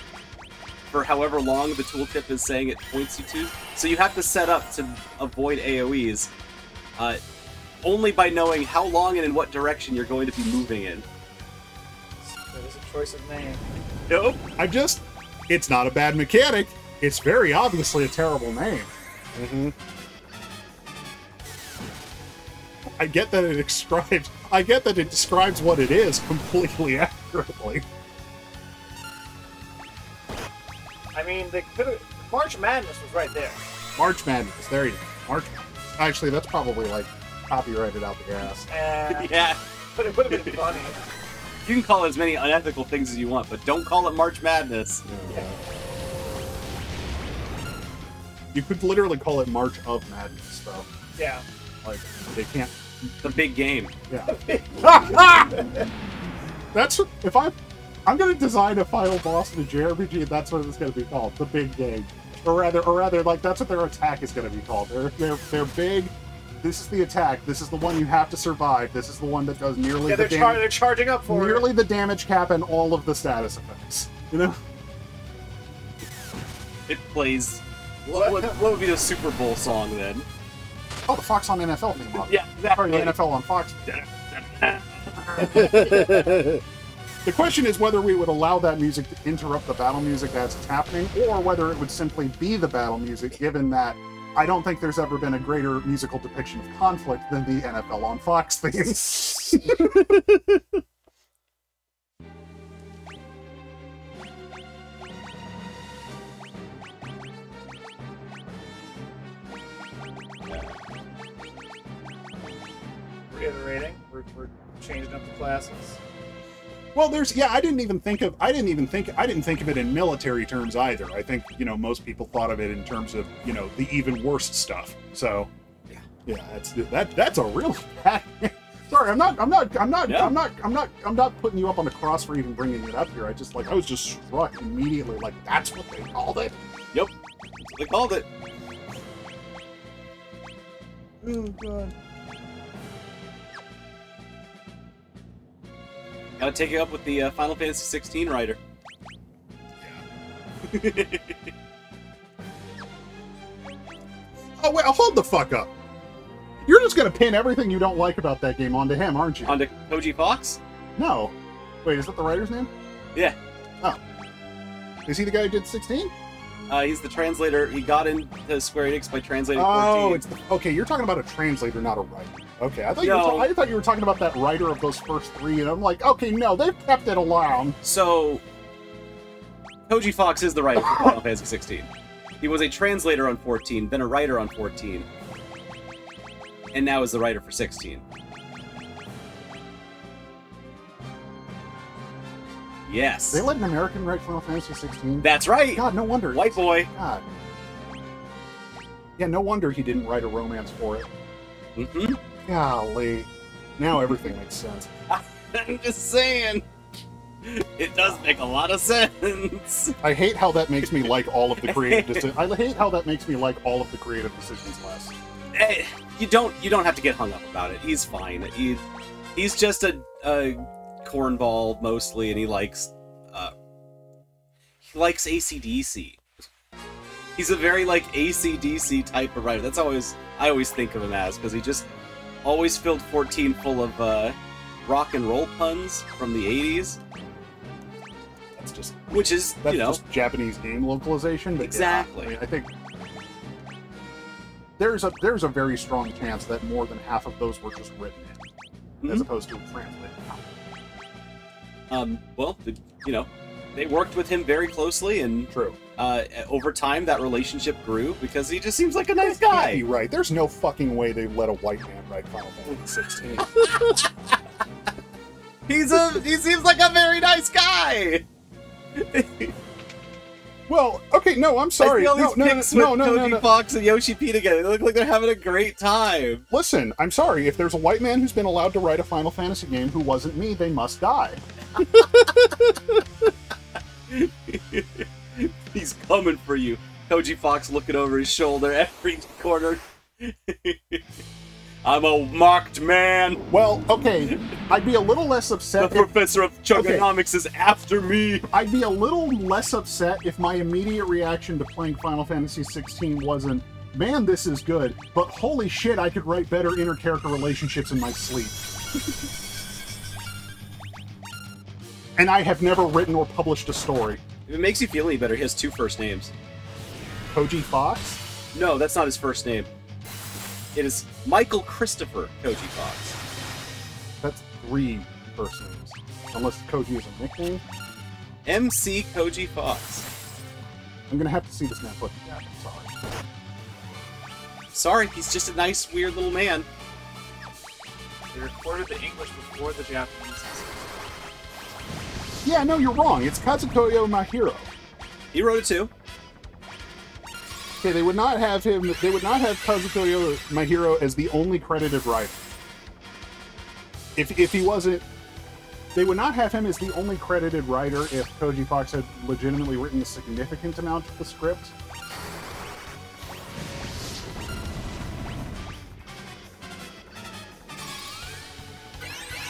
for however long the tooltip is saying it points you to. So you have to set up to avoid AoEs, only by knowing how long and in what direction you're going to be moving in. That is a choice of name. Nope. It's not a bad mechanic. It's very obviously a terrible name. Mm-hmm. I get that it describes what it is completely accurately. I mean, they could have. March Madness was right there. March Madness. There you go. March Madness. Actually, that's probably like copyrighted out the ass. Yeah. But it would have been funny. You can call it as many unethical things as you want, but don't call it March Madness. Yeah. You could literally call it March of Madness, though. Yeah. Like, they can't. The big game. Yeah. That's if I'm gonna design a final boss in a JRPG, and that's what it's gonna be called, the big game, or rather, like that's what their attack is gonna be called. They're big. This is the attack. This is the one you have to survive. This is the one that does nearly Yeah, they're charging up for nearly the damage cap and all of the status effects. You know. It plays. What would be the Super Bowl song then? Oh, the Fox on NFL theme. Yeah, exactly. Or the NFL on Fox. The question is whether we would allow that music to interrupt the battle music as it's happening, or whether it would simply be the battle music, given that I don't think there's ever been a greater musical depiction of conflict than the NFL on Fox theme. Reiterating, we're changing up the classes. Well, I didn't think of it in military terms either. I think, most people thought of it in terms of, the even worse stuff. So, yeah, that's a real bad. Sorry, I'm not putting you up on the cross for even bringing it up here. I was just struck immediately, like that's what they called it. Yep, they called it. Oh God. Gotta take it up with the Final Fantasy 16 writer. Yeah. Oh, wait, hold the fuck up. You're just gonna pin everything you don't like about that game onto him, aren't you? Onto Koji Fox? No. Wait, is that the writer's name? Yeah. Oh. Is he the guy who did 16? He's the translator. He got into Square Enix by translating 14. Okay, you're talking about a translator, not a writer. Okay, I thought you were talking about that writer of those first three, and I'm like, okay, no, they've kept it around. So, Koji Fox is the writer for Final Fantasy 16. He was a translator on 14, then a writer on 14, and now is the writer for 16. Yes. They let an American write Final Fantasy 16? That's right! God, no wonder. White boy. God. Yeah, no wonder he didn't write a romance for it. Mm-hmm. Golly. Now everything makes sense. I'm just saying. It does make a lot of sense. I hate how that makes me like all of the creative decisions. I hate how that makes me like all of the creative decisions less. You don't have to get hung up about it. He's fine. He's just a cornball mostly, and he likes AC/DC. He's a very AC/DC type of writer. That's I always think of him as, because he just always filled 14 full of rock and roll puns from the 80s. That's just just Japanese game localization. But exactly. Yeah, I mean, I think there's a very strong chance that more than half of those were just written in, as opposed to translated. Well, they worked with him very closely, and true. Over time, that relationship grew because he just seems like a nice guy. You're right. There's no fucking way they let a white man write Final Fantasy 16. He seems like a very nice guy. Well, okay, no, I'm sorry. I see all these pics with Koji Fox and Yoshi P together. They look like they're having a great time. Listen, I'm sorry. If there's a white man who's been allowed to write a Final Fantasy game who wasn't me, they must die. He's coming for you. Koji Fox looking over his shoulder every corner. I'm a marked man. Well, okay, I'd be a little less upset. The professor of Chugonomics is after me. I'd be a little less upset if my immediate reaction to playing Final Fantasy 16 wasn't, man, this is good, but holy shit, I could write better inter-character relationships in my sleep. And I have never written or published a story. If it makes you feel any better, he has 2 first names. Koji Fox? No, that's not his first name. It is Michael Christopher Koji Fox. That's 3 first names. Unless Koji is a nickname. MC Koji Fox. I'm gonna have to see this man put together. Sorry. Sorry, he's just a nice, weird little man. They recorded the English before the Japanese. Yeah, no, you're wrong. It's Kazutoyo Mahiro. He wrote it too. Okay, they would not have him. They would not have Kazutoyo Mahiro as the only credited writer. If he wasn't, they would not have him as the only credited writer if Koji Fox had legitimately written a significant amount of the script.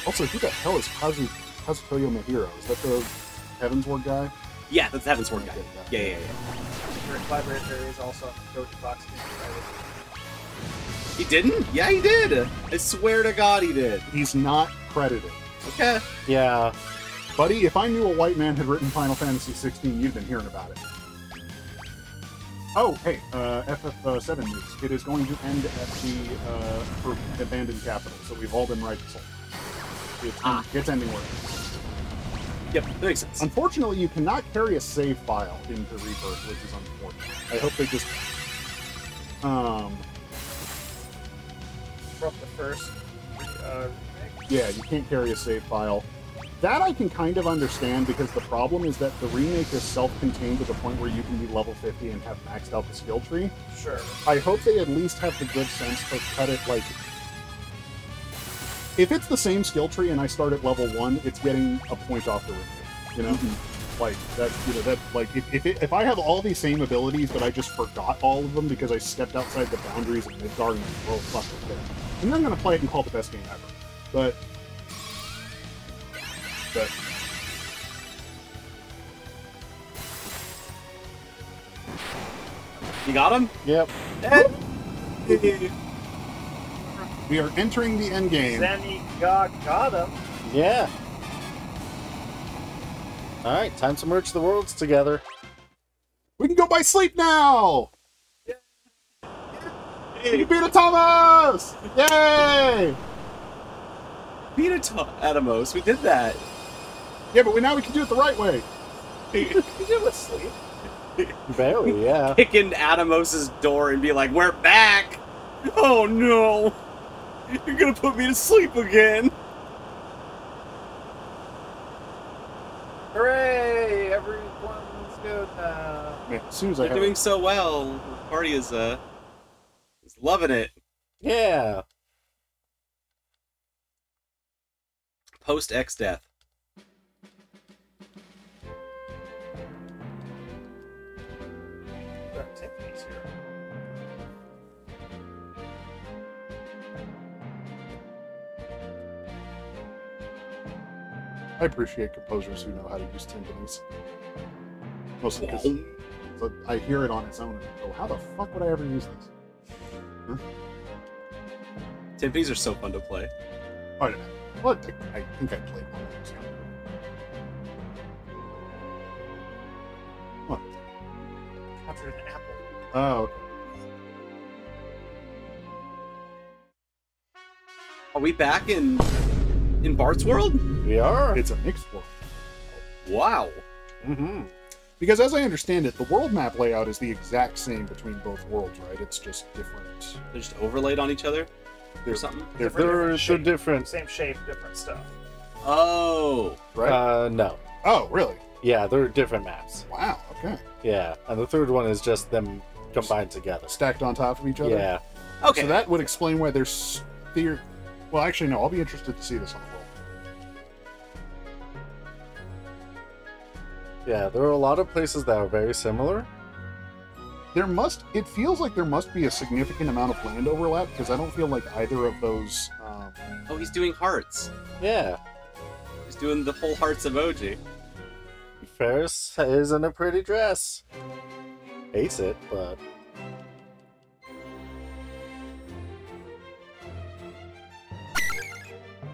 Also, who the hell is Kazutoyo Mahiro? Is that the Heavensward guy? Yeah, that's the Heavensward guy. Yeah. Your collaborator is also Koji Fox. He didn't? Yeah, he did. I swear to God, he did. He's not credited. Okay. Yeah. Buddy, if I knew a white man had written Final Fantasy 16, you'd been hearing about it. Oh, hey, FF7 news. It is going to end at the abandoned capital, so we've all been right this whole time. It's ending where it is. Yep, that makes sense. Unfortunately, you cannot carry a save file into Rebirth, which is unfortunate. I hope they just... From the first remake? Yeah, you can't carry a save file. That I can kind of understand, because the problem is that the remake is self-contained to the point where you can be level 50 and have maxed out the skill tree. Sure. I hope they at least have the good sense to cut it, like... If it's the same skill tree and I start at level 1, it's getting a point off the remake, you know? Like, that, you know, that, like, if I have all these same abilities, but I just forgot all of them because I stepped outside the boundaries of Midgard and well, fuck it. And then I'm gonna play it and call it the best game ever. But... You got him? Yep. We are entering the end game. Zenny got him. Yeah. Alright, time to merge the worlds together. We can go by sleep now! Hey. You beat a Thomas! Yay! Beat a Atomos, we did that. Yeah, but now we can do it the right way. You were asleep. Barely, yeah. Kick in Atomos' door and be like, we're back! Oh no! You're gonna put me to sleep again! Hooray! Everyone's good now. Man, as soon as They're doing so well. The party is loving it. Yeah. Post X death. Tiffany's here. I appreciate composers who know how to use timpanis. Mostly because I hear it on its own and go, how the fuck would I ever use this? Huh? Timpanis are so fun to play. Oh, no. Well, I think I played one of those. What? Captured an apple. Oh, okay. Are we back in Bart's world? We are. It's a mixed world. Wow. Mm-hmm. Because as I understand it, the world map layout is the exact same between both worlds, right? It's just different. They're just overlaid on each other? Or something? They're different. Same shape, different stuff. Oh. Right? No. Oh, really? Yeah, they're different maps. Wow. Okay. Yeah, and the third one is just them combined together. Stacked on top of each other? Yeah. Okay. So that would explain why there's theory. Well, actually, no. I'll be interested to see this on the roll. Yeah, there are a lot of places that are very similar. It feels like there must be a significant amount of land overlap, because I don't feel like either of those... Oh, he's doing hearts. Yeah. He's doing the whole hearts emoji. Ferris is in a pretty dress. Hates it, but...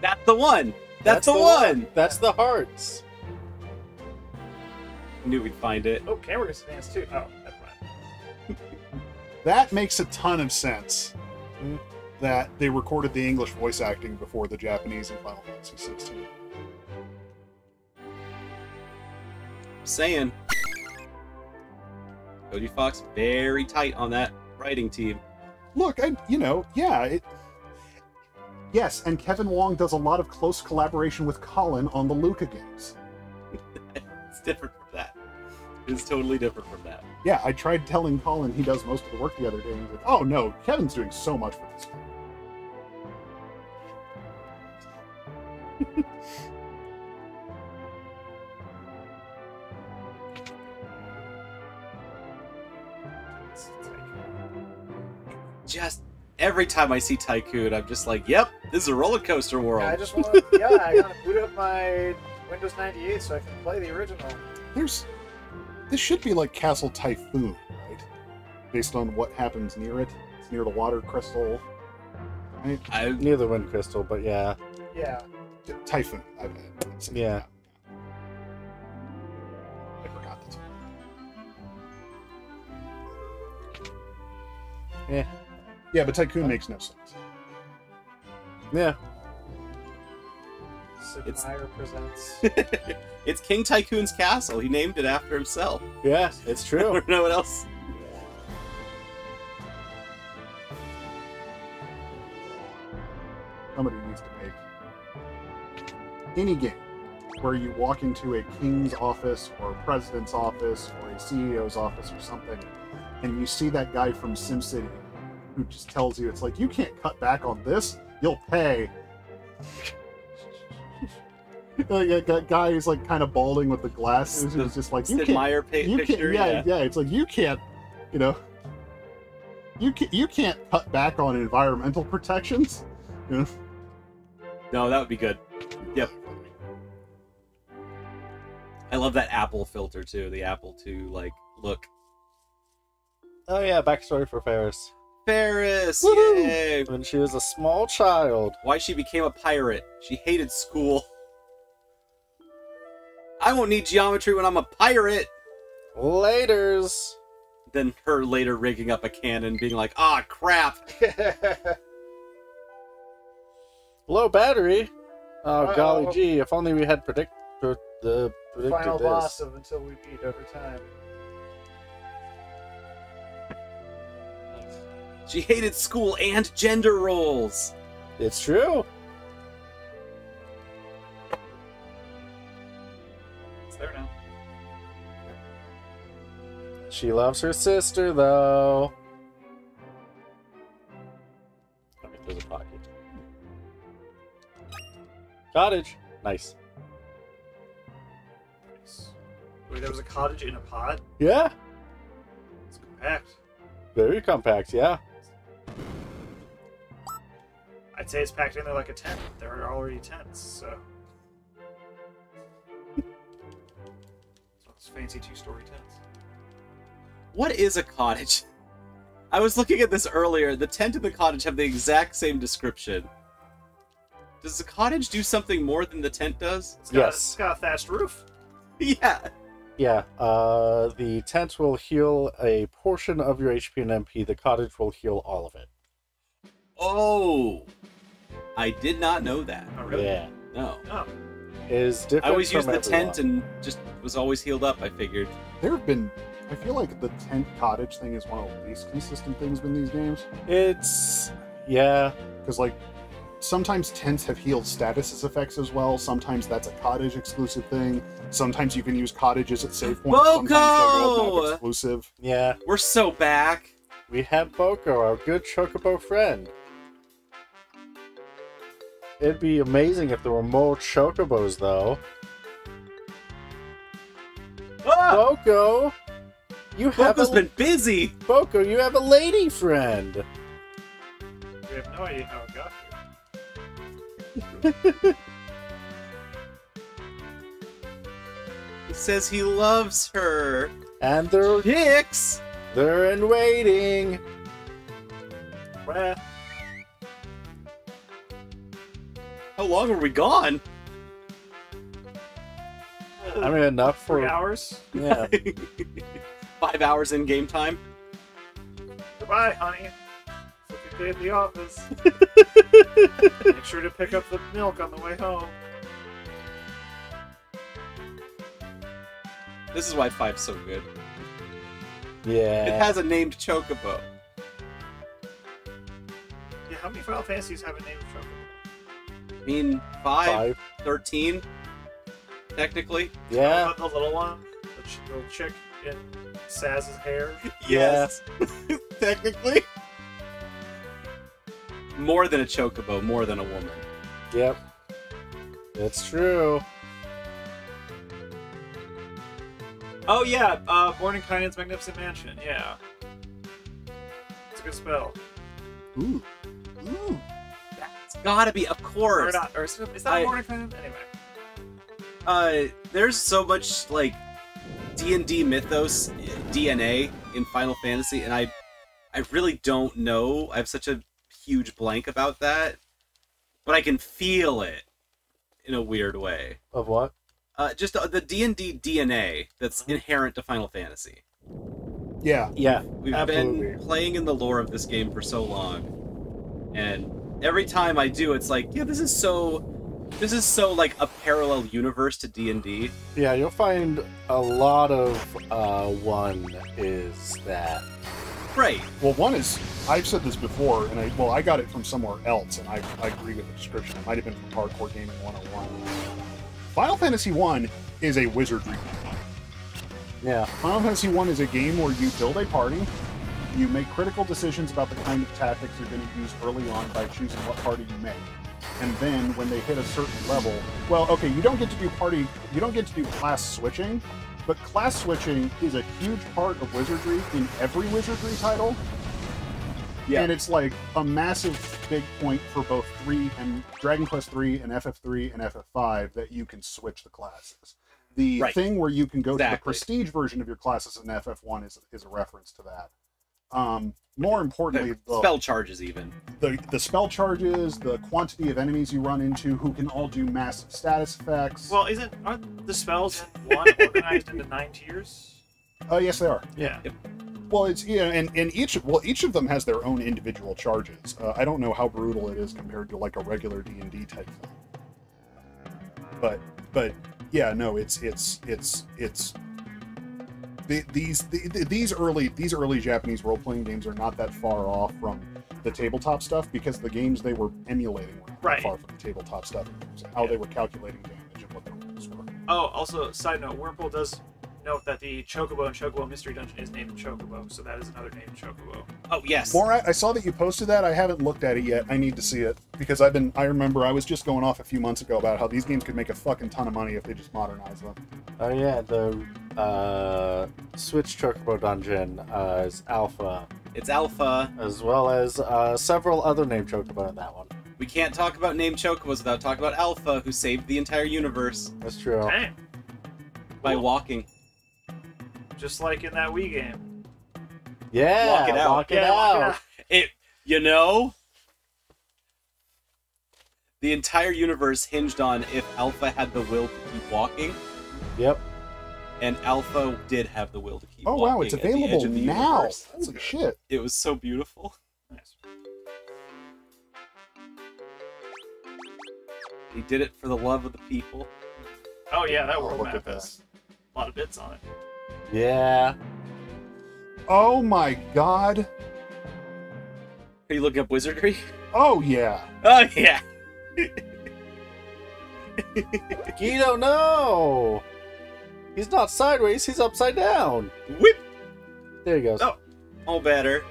That's the one! That's the one! That's the hearts. Knew we'd find it. Oh, camera gets advanced too. Oh, never mind. That makes a ton of sense. That they recorded the English voice acting before the Japanese in Final Fantasy 16. Saying. Cody Fox very tight on that writing team. Look, yes, and Kevin Wong does a lot of close collaboration with Colin on the Luca games. It's different from that. It's totally different from that. Yeah, I tried telling Colin he does most of the work the other day, and he's like, oh no, Kevin's doing so much for this game. Just every time I see Tycoon, I'm just like, yep, this is a roller coaster world. Yeah, I just want to. Yeah, I gotta boot up my Windows 98 so I can play the original. This should be like Castle Typhoon, right? Based on what happens near it. It's near the water crystal. Right? Near the wind crystal, but yeah. Yeah. Typhoon. Yeah. I forgot that. Yeah. Yeah, but Tycoon makes no sense. Yeah. Sid Meier presents. It's King Tycoon's castle. He named it after himself. Yeah, it's true. I don't know what else. Somebody needs to make any game where you walk into a king's office or a president's office or a CEO's office or something, and you see that guy from SimCity who just tells you, it's like, you can't cut back on this, you'll pay. Like that guy is like kind of balding with the glasses. He's just like, you Sid can't. Meier picture, yeah. It's like you can't. You can't cut back on environmental protections. No, that would be good. Yep. I love that Apple filter too. The Apple II look. Oh yeah, backstory for Ferris. Ferris, Woo-hoo! yay! When she was a small child. Why she became a pirate. She hated school. I won't need geometry when I'm a pirate. Laters. Then her later rigging up a cannon, being like, "Ah, crap." Low battery. Oh Uh-oh. golly gee! If only we had predicted Final this. boss of Until We Beat Every Time. She hated school and gender roles. It's true. It's there now. She loves her sister though. Okay, there's a pocket. Cottage. Nice. Wait, there was a cottage in a pod? Yeah. It's compact. Very compact. Yeah. I'd say it's packed in there like a tent. There are already tents, so. It's fancy two-story tents. What is a cottage? I was looking at this earlier. The tent and the cottage have the exact same description. Does the cottage do something more than the tent does? It's got a thatched roof. Yeah. Yeah. The tent will heal a portion of your HP and MP. The cottage will heal all of it. Oh. I did not know that. Oh, really? Yeah. No. Oh. Is different. I always from used the everyone. tent and just was always healed up, I figured. There have been. I feel like the tent cottage thing is one of the least consistent things in these games. It's. Yeah. Because, like, sometimes tents have healed status effects as well. Sometimes that's a cottage exclusive thing. Sometimes you can use cottages at save points. Sometimes they're world map exclusive. Yeah. We're so back. We have Boko, our good chocobo friend. It'd be amazing if there were more chocobos, though. Ah! Boko! Boko's been busy! Boko, you have a lady friend! We have no idea how it got here. He says he loves her. And they're... Hicks! They're in waiting! Well, how long were we gone? I mean, enough for... 3 hours? Yeah. 5 hours in game time? Goodbye, honey. It's a good day at the office. Make sure to pick up the milk on the way home. This is why 5's so good. Yeah. It has a named chocobo. Yeah, how many Final Fantasies have a named Chocobo? I mean, 5, 13, technically. Yeah. How about the little one? The little chick in Saz's hair? Yes. Technically. More than a chocobo, more than a woman. Yep. It's true. Oh yeah, Mordenkainen's Magnificent Mansion, yeah. It's a good spell. Ooh. Ooh. That's gotta be, of course. Or not, or is that Mordenkainen? Anyway. There's so much, like, D&D mythos, DNA in Final Fantasy, and I really don't know. I have such a huge blank about that. But I can feel it in a weird way. Of what? Just the D&D DNA that's inherent to Final Fantasy. Yeah. Yeah, We've absolutely. been playing in the lore of this game for so long, and every time I do, it's like, yeah, this is so like a parallel universe to D&D. Yeah, you'll find a lot of one is that. Right. Well, one is, I've said this before, and I got it from somewhere else, and I agree with the description. It might have been from Hardcore Gaming 101. Final Fantasy 1 is a wizardry game. Yeah. Final Fantasy 1 is a game where you build a party, you make critical decisions about the kind of tactics you're going to use early on by choosing what party you make. And then when they hit a certain level, well, okay, you don't get to do class switching, but class switching is a huge part of wizardry in every wizardry title. Yeah. And it's like a massive big point for both Dragon Quest 3 and FF3 and FF5 that you can switch the classes. The thing where you can go to the prestige version of your classes in FF1 is a reference to that. More importantly, the spell charges even. The spell charges, the quantity of enemies you run into who can all do massive status effects. Well, aren't the spells one organized into 9 tiers? Oh, yes, they are. Yeah. Yep. Well, it's and each of them has their own individual charges. I don't know how brutal it is compared to like a regular D&D type thing. But yeah, no, these early Japanese role-playing games are not that far off from the tabletop stuff because the games they were emulating were not that far from the tabletop stuff in terms of how they were calculating damage and what the rules were. Oh, also, side note, Wurmple does note that the Chocobo and Chocobo Mystery Dungeon is named Chocobo, so that is another named Chocobo. Oh, yes. Morat, I saw that you posted that. I haven't looked at it yet. I need to see it because I remember I was just going off a few months ago about how these games could make a fucking ton of money if they just modernize them. Oh yeah, the Switch Chocobo Dungeon is Alpha. It's Alpha. As well as several other named Chocobo in that one. We can't talk about named Chocobos without talking about Alpha, who saved the entire universe. That's true. Dang. By walking. Just like in that Wii game. Yeah, walk it out. Walk it out. The entire universe hinged on if Alpha had the will to keep walking. Yep. And Alpha did have the will to keep walking. Oh wow, it's available now. Universe. Holy shit. It was so beautiful. Nice. He did it for the love of the people. Oh yeah, that world look map at that. has a lot of bits on it. Yeah. Oh my god. Are you looking up wizardry? Oh yeah. Oh yeah. Guido, no! He's not sideways, he's upside down. Whip! There he goes. Oh, all better.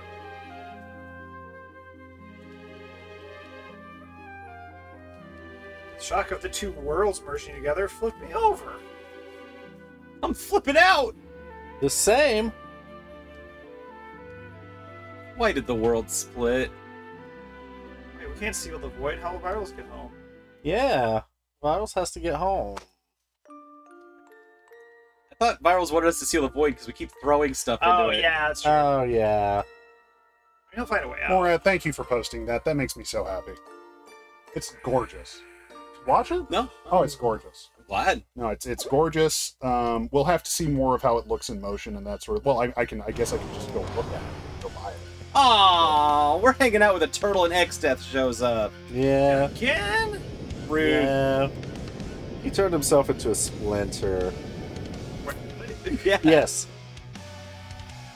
Shock of the two worlds merging together flipped me over. I'm flipping out! The same. Why did the world split? Wait, we can't seal the void. How will Virals get home? Yeah. Virals has to get home. I thought Virals wanted us to seal the void because we keep throwing stuff into it. Yeah, that's true. Oh, yeah. He'll find a way out. Morad, thank you for posting that. That makes me so happy. It's gorgeous. Watch it? No. Oh, it's gorgeous. I'm glad. No, it's gorgeous. We'll have to see more of how it looks in motion and that sort of. Well, I guess I can just go look at it, go buy it. Aw, we're hanging out with a turtle and X-Death shows up. Yeah. Again? Rude. Yeah. He turned himself into a splinter. Yeah. Yes.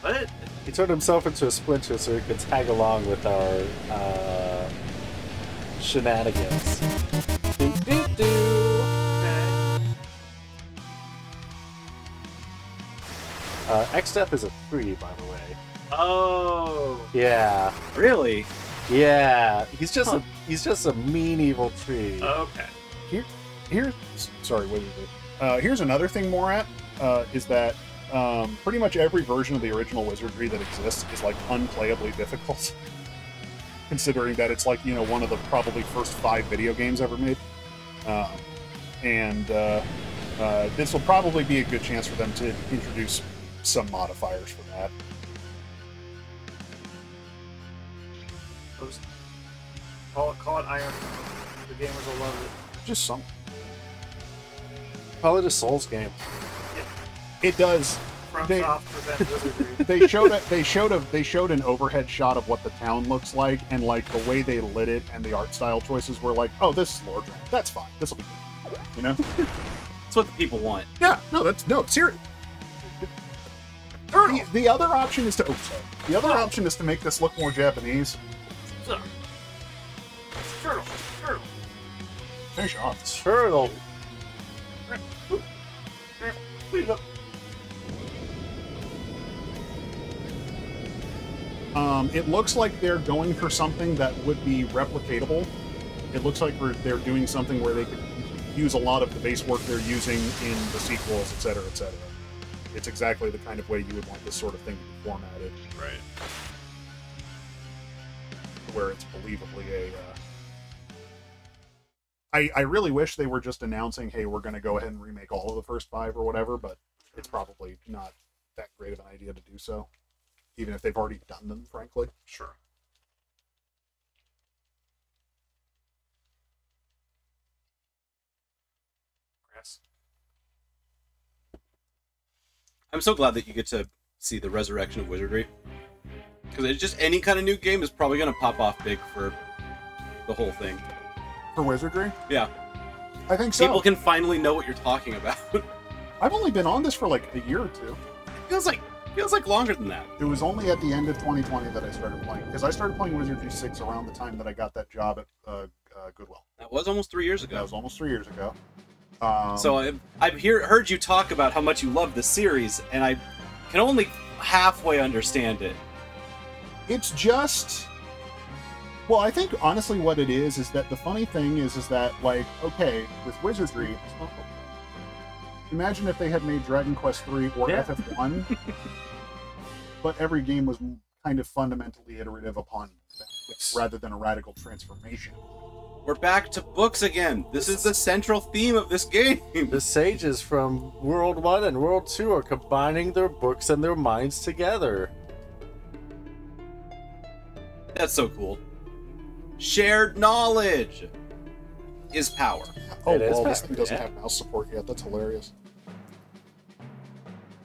What? He turned himself into a splinter so he could tag along with our shenanigans. X-Death is a 3, by the way. Oh. Yeah. Really? Yeah. He's just a mean evil tree. Okay. Here's another thing, Morat, is that pretty much every version of the original Wizardry that exists is like unplayably difficult. Considering that it's like, one of the probably first 5 video games ever made. This will probably be a good chance for them to introduce some modifiers for that. Call it Iron. The gamers will love it. Just some. Call it a Souls game. It does. FromSoft presents Wizardry. They showed an overhead shot of what the town looks like, and like the way they lit it and the art style choices were like, oh, this is Lordran. That's fine. This will be good. That's what the people want. Yeah. No. Serious. The other option is to the other option is to make this look more Japanese. Turtle. Finish off. Turtle. It looks like they're going for something that would be replicatable. It looks like they're doing something where they could use a lot of the base work they're using in the sequels, etc., etc. It's exactly the kind of way you would want this sort of thing to be formatted. Right. Where it's believably I really wish they were just announcing, hey, we're going to go ahead and remake all of the first 5 or whatever, but it's probably not that great of an idea to do so. Even if they've already done them, frankly. Sure. Grass. I'm so glad that you get to see the resurrection of Wizardry. Because it's just any kind of new game is probably going to pop off big for the whole thing. For Wizardry? Yeah. I think so. People can finally know what you're talking about. I've only been on this for like a year or two. Feels like longer than that. It was only at the end of 2020 that I started playing. Because I started playing Wizardry 6 around the time that I got that job at Goodwill. That was almost 3 years ago. That was almost 3 years ago. So I've heard you talk about how much you love the series, and I can only halfway understand it. It's just... Well, I think, honestly, what it is that the funny thing is that, like, okay, with Wizardry, imagine if they had made Dragon Quest III or FF1, but every game was kind of fundamentally iterative upon that, rather than a radical transformation. We're back to books again. This is the central theme of this game. The sages from World 1 and World 2 are combining their books and their minds together. That's so cool. Shared knowledge is power. Oh, well, this thing doesn't have mouse support yet. That's hilarious.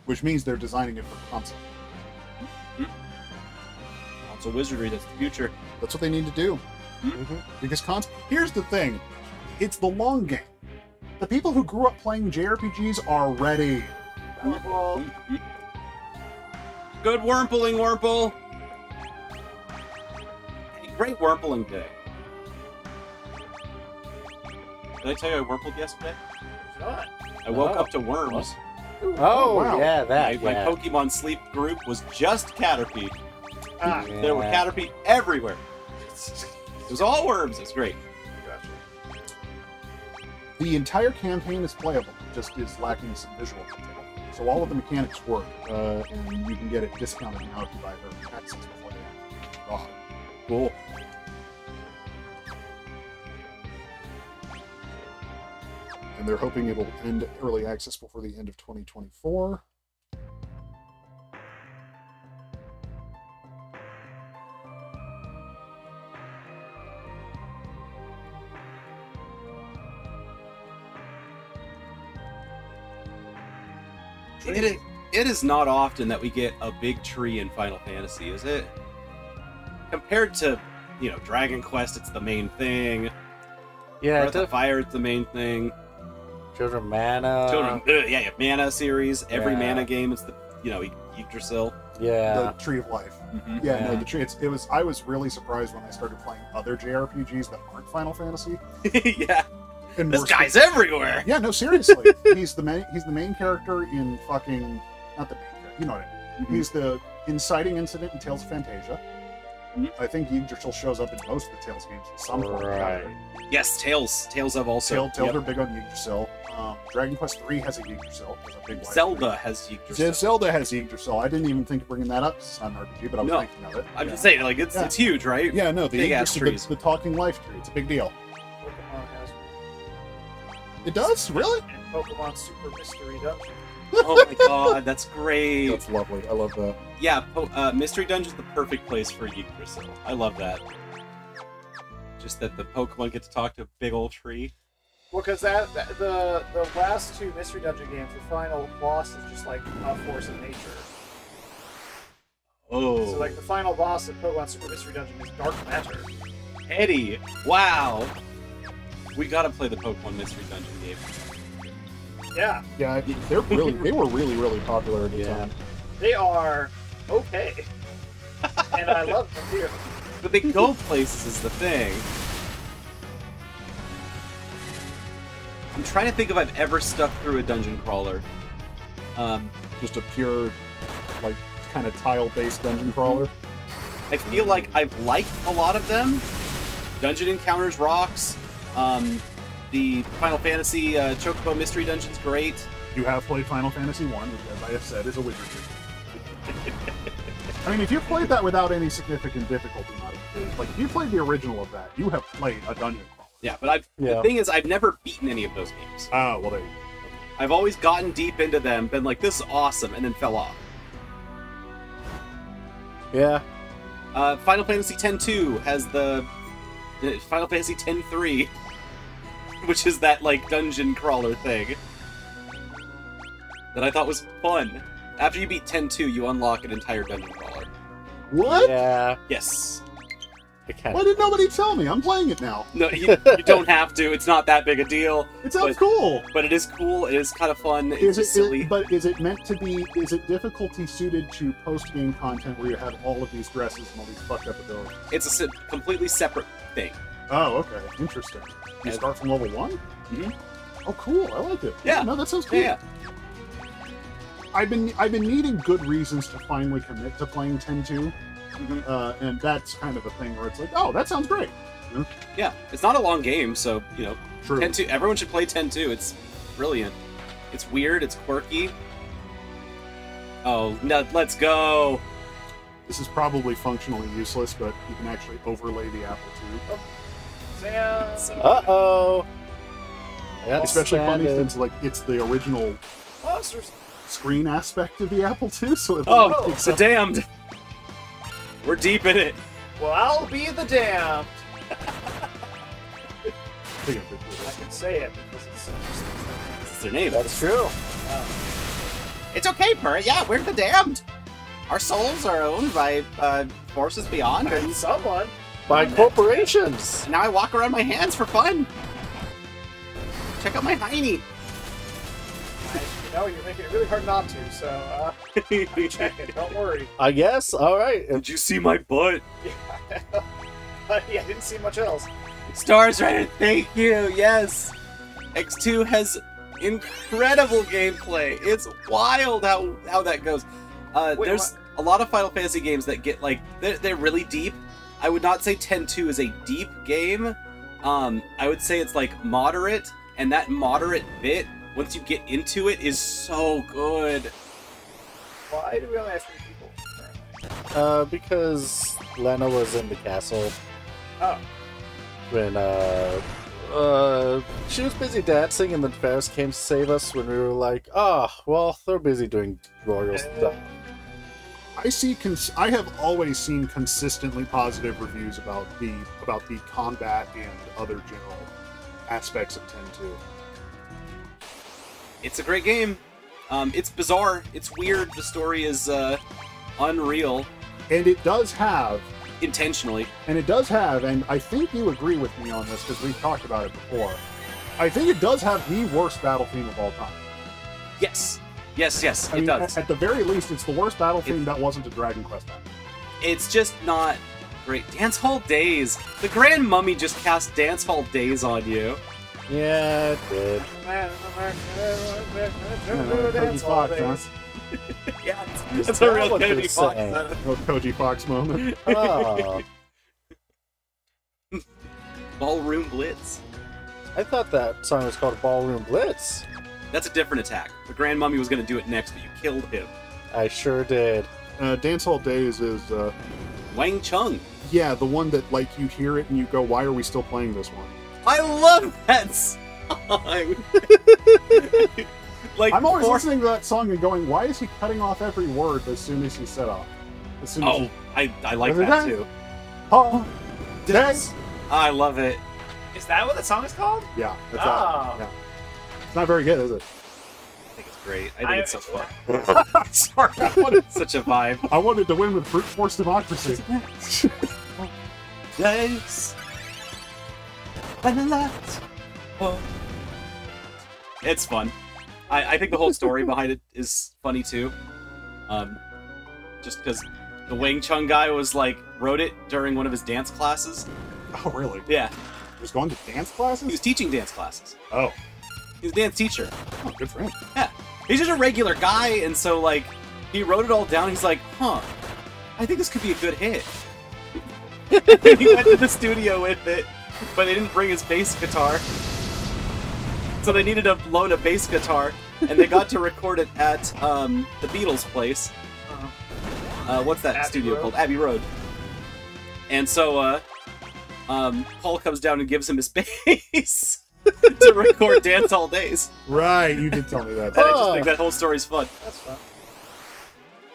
Which means they're designing it for console. Console wizardry, that's the future. That's what they need to do. Because here's the thing. It's the long game. The people who grew up playing JRPGs are ready. Good Wurmpling, Wurmple! Great Wurmpling day. Did I tell you I Wurmpled yesterday? Not. I woke up to worms. Oh, wow. yeah, that. My yeah. Pokemon sleep group was just Caterpie. Ah, Yeah. There were Caterpie everywhere. It was all worms. It's great. The entire campaign is playable, just is lacking some visual detail. So all of the mechanics work, and you can get it discounted now if you buy their access before they end. Cool. And they're hoping it'll end early access before the end of 2024. It is not often that we get a big tree in Final Fantasy, is it? Compared to, Dragon Quest, it's the main thing. Yeah, Breath of Fire, it's the main thing. Children of Mana. Yeah, Mana series. Every Yeah. Mana game, it's the, Yggdrasil. Yeah. The Tree of Life. Mhm. Yeah, no, the tree. I was really surprised when I started playing other JRPGs that aren't Final Fantasy. Yeah. And This more guy's everywhere! Yeah, no, seriously. He's the main character in fucking, not the main character, you know what I mean. Mhm. He's the inciting incident in Tales of Fantasia. Mhm. I think Yggdrasil shows up in most of the Tales games at some point. Right. Yes, Tales have also. Tales are big on Yggdrasil. Dragon Quest 3 has a Yggdrasil. There's a big life Zelda tree. has Yggdrasil. Zelda has Yggdrasil. I didn't even think of bringing that up. It's not an RPG, but I was No. thinking of it. I'm Yeah. just saying, it's huge, right? Yeah, no, the Big ass Yggdrasil, trees. the talking life tree. It's a big deal. Pokemon has It does? Really? and Pokemon Super Mystery Dungeon. Oh my god, that's great. That's lovely. I love that. Yeah, Mystery Dungeon's the perfect place for Yggdrasil. I love that. Just that the Pokemon get to talk to a big old tree. Well, because the last two Mystery Dungeon games, the final boss is just like a force of nature. Oh. So like the final boss of Pokemon Super Mystery Dungeon is Dark Matter. Eddie, wow. We gotta play the Pokemon Mystery Dungeon game. Yeah, Yeah, they were really, really popular at the time. they are okay, and I love them too. But they go places is the thing. I'm trying to think if I've ever stuck through a dungeon crawler. Just a pure, like, kind of tile-based dungeon crawler. I feel like I've liked a lot of them. Dungeon Encounters rocks. The Final Fantasy Chocobo Mystery Dungeon's great. You have played Final Fantasy 1, which, as I have said, is a wizard tree. I mean, if you played that without any significant difficulty, like, if you played the original of that, you have played a dungeon crawler. Yeah, but the thing is, I've never beaten any of those games. Oh, well, there you go. I've always gotten deep into them, been like, this is awesome, and then fell off. Yeah. Final Fantasy X-2 has the Final Fantasy X-3, which is that, like, dungeon crawler thing that I thought was fun. After you beat X-2, you unlock an entire dungeon crawler. What? Yeah. Yes. Why did nobody tell me? I'm playing it now. No, you don't have to. It's not that big a deal. It sounds but- cool. But it is cool. It is kind of fun. It's Is just it, silly. but is it meant to be, is it difficulty suited to post-game content where you have all of these dresses and all these fucked up abilities? It's a completely separate thing. Oh, okay. Interesting. You start from level 1? Mhm. Oh, cool. I like it. Yeah. No, that sounds cool. Yeah. I've been needing good reasons to finally commit to playing 10-2. And that's kind of a thing where it's like, oh, that sounds great. Yeah. It's not a long game, so, True. 10-2. Everyone should play 10-2. It's brilliant. It's weird. It's quirky. Oh, no, let's go. This is probably functionally useless, but you can actually overlay the Apple II. Sam. Uh-oh. That's Especially funny standard. since, like, it's the original Monsters. screen aspect of the Apple II, so it Oh, picks the up- damned. We're deep in it. Well, I'll be the damned. Take a picture of I this. can say it because it's It's their name. That's true. It's okay, Bert. Yeah, we're the damned. Our souls are owned by forces beyond, and someone. By corporations. now I walk around my hands for fun. Check out my hiney. You're making it really hard not to, so I'm checking. Don't worry. I guess. All right. Did you see my butt? But yeah, I didn't see much else. Stars Rider, thank you. Yes. X2 has incredible gameplay. It's wild how that goes. There's a lot of Final Fantasy games that get like they're really deep. I would not say 10-2 is a deep game. I would say it's like moderate, and that moderate bit, once you get into it, is so good. Why do we only have 3 people? Because Lena was in the castle Oh. when she was busy dancing, and then Ferris came to save us when we were like, well, they're busy doing royal stuff. I have always seen consistently positive reviews about the combat and other general aspects of 10-2. It's a great game. It's bizarre. It's weird. The story is unreal. And it does have... Intentionally. And it does have, and I think you agree with me on this because we've talked about it before, I think it does have the worst battle theme of all time. Yes. Yes, I mean, it does. At the very least, it's the worst battle theme that wasn't a Dragon Quest battle. It's just not great. Dance Hall Days. The Grand Mummy just cast Dance Hall Days on you. Yeah, it did. Cody Fox, huh? Yeah, that's a real Cody Fox. No Koji Fox moment. Oh. Ballroom Blitz. I thought that song was called Ballroom Blitz. That's a different attack. The Grand Mummy was going to do it next, but you killed him. I sure did. Dance Hall Days is... Wang Chung. Yeah, the one that, like, you hear it and you go, why are we still playing this one? I love that song! Like, I'm always listening to that song and going, why is he cutting off every word as soon as he set off? As soon as he... I like that too. Oh, Days! I love it. Is that what the song is called? Yeah, that's Oh. yeah. It's not very good, is it? I think it's great. I think it's so fun. Sorry, I wanted such a vibe. I wanted to win with brute force democracy. Yes. It's fun. I think the whole story behind it is funny too. Just because the Wang Chung guy was like wrote it during one of his dance classes. Oh, really? Yeah. He was going to dance classes? He was teaching dance classes. Oh. He's a dance teacher. Oh, good for him. Yeah. He's just a regular guy, and so, like, he wrote it all down. He's like, I think this could be a good hit. And he went to the studio with it, but they didn't bring his bass guitar. So they needed to loan a bass guitar, and they got to record it at the Beatles' place. What's that studio called? Abbey Road. And so Paul comes down and gives him his bass to record Dance Hall Days. Right, you did tell me that. And I just think that whole story's fun. That's fun.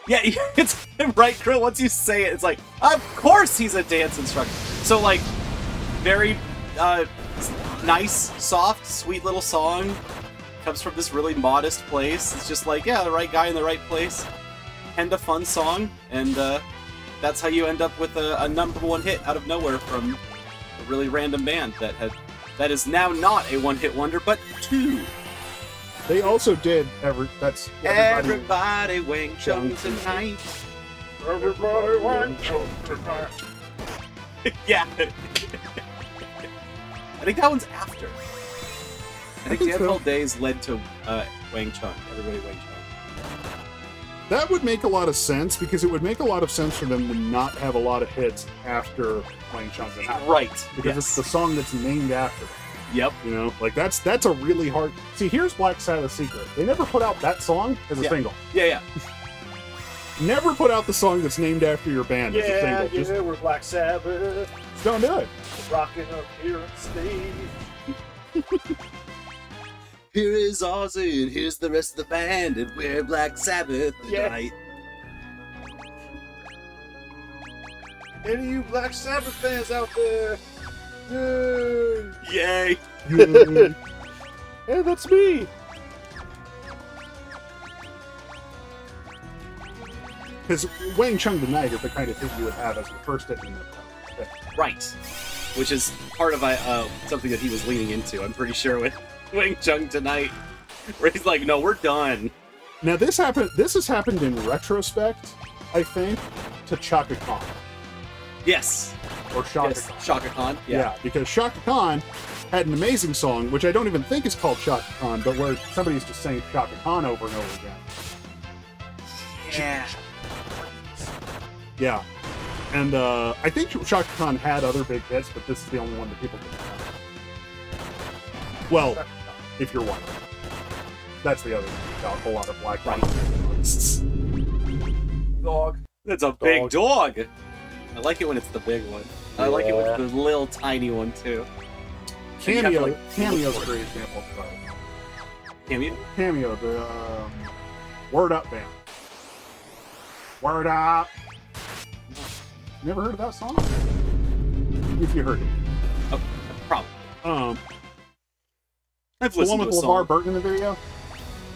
Yeah, it's right, Krill. Once you say it, it's like, of course he's a dance instructor. So, like, very nice, soft, sweet little song. Comes from this really modest place. It's just like, yeah, the right guy in the right place. And a fun song. And that's how you end up with a #1 hit out of nowhere from a really random band that is now not a one-hit wonder, but 2. They also did Everybody Wang Chung tonight. Everybody Wang Chung tonight. Yeah. I think that one's after. I think Dance Hall Days led to Wang Chung. Everybody Wang Chung. That would make a lot of sense, because it would make a lot of sense for them to not have a lot of hits after Wang Chung tonight. Right. Because it's the song that's named after them. Yep. You know, like that's a really hard. See, here's Black Sabbath's secret. They never put out that song as a single. Yeah. Never put out the song that's named after your band as a single. Yeah, Just we're Black Sabbath. don't do it. Rocking up here on stage. Here is Ozzy, and here's the rest of the band, and we're Black Sabbath tonight. Any of you Black Sabbath fans out there? Yay! Hey, that's me! Because Wang Chung tonight is the kind of hit you would have as your first hit in the band. Right. Which is part of something that he was leaning into, I'm pretty sure, with Wang Chung tonight. Where he's like, no, we're done. Now this has happened in retrospect, I think, to Chaka Khan. Yes. or Shaka Yes, Khan. Shaka Khan. Yeah, because Shaka Khan had an amazing song, which I don't even think is called Shaka Khan, but where somebody's just saying Shaka Khan over and over again. Yeah. Yeah. And I think Shaka Khan had other big hits, but this is the only one that people can remember. Well, if you're white. That's the other thing about a whole lot of black artists. Dog. That's a big dog. I like it when it's the big one. I like it when it's the little tiny one too. Cameo's a great example of that. Cameo? Cameo, the Word Up band. Word Up! Never heard of that song? If you heard it. Oh, probably. I've The one listened with to a LeVar song. Burton in the video?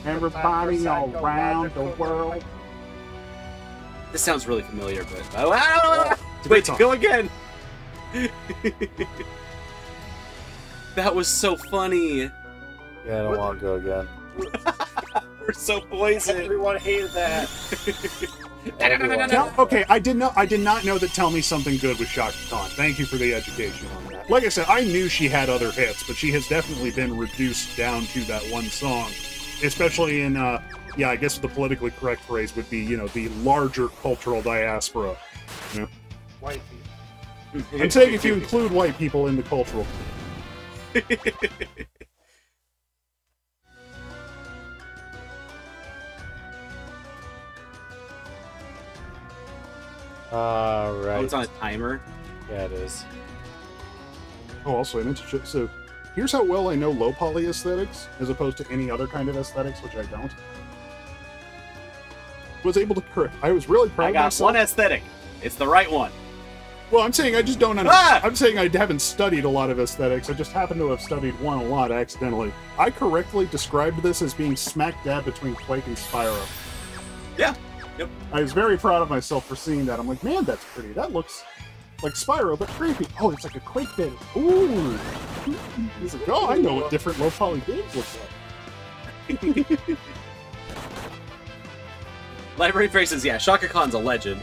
Everybody all around the world. This sounds really familiar, but It's a wait, good song. go again. That was so funny. Yeah, I don't want to go again. We're so poisoned. Everyone hated that. Okay, I did not know that Tell Me Something Good was Shaka Khan. Thank you for the education on that. Like I said, I knew she had other hits, but she has definitely been reduced down to that one song. Especially in, I guess the politically correct phrase would be, the larger cultural diaspora. You know? White people. I'm saying if you include white people in the cultural. Alright. Oh, it's on a timer. Yeah, it is. Oh, also, I meant to check. So, here's how well I know low poly aesthetics, as opposed to any other kind of aesthetics, which I don't. Was able to correct. I was really proud I of got myself. one aesthetic. It's the right one. Well, I'm saying I just don't understand. I'm saying I haven't studied a lot of aesthetics. I just happen to have studied one a lot accidentally. I correctly described this as being smack dab between Quake and Spyro. Yeah. Yep. I was very proud of myself for seeing that. I'm like, man, that's pretty. That looks like Spyro, but creepy. Oh, it's like a Quake bit. Ooh. He's like, oh, I know what different low poly games look like. Library phrases, yeah. Shaka Khan's a legend.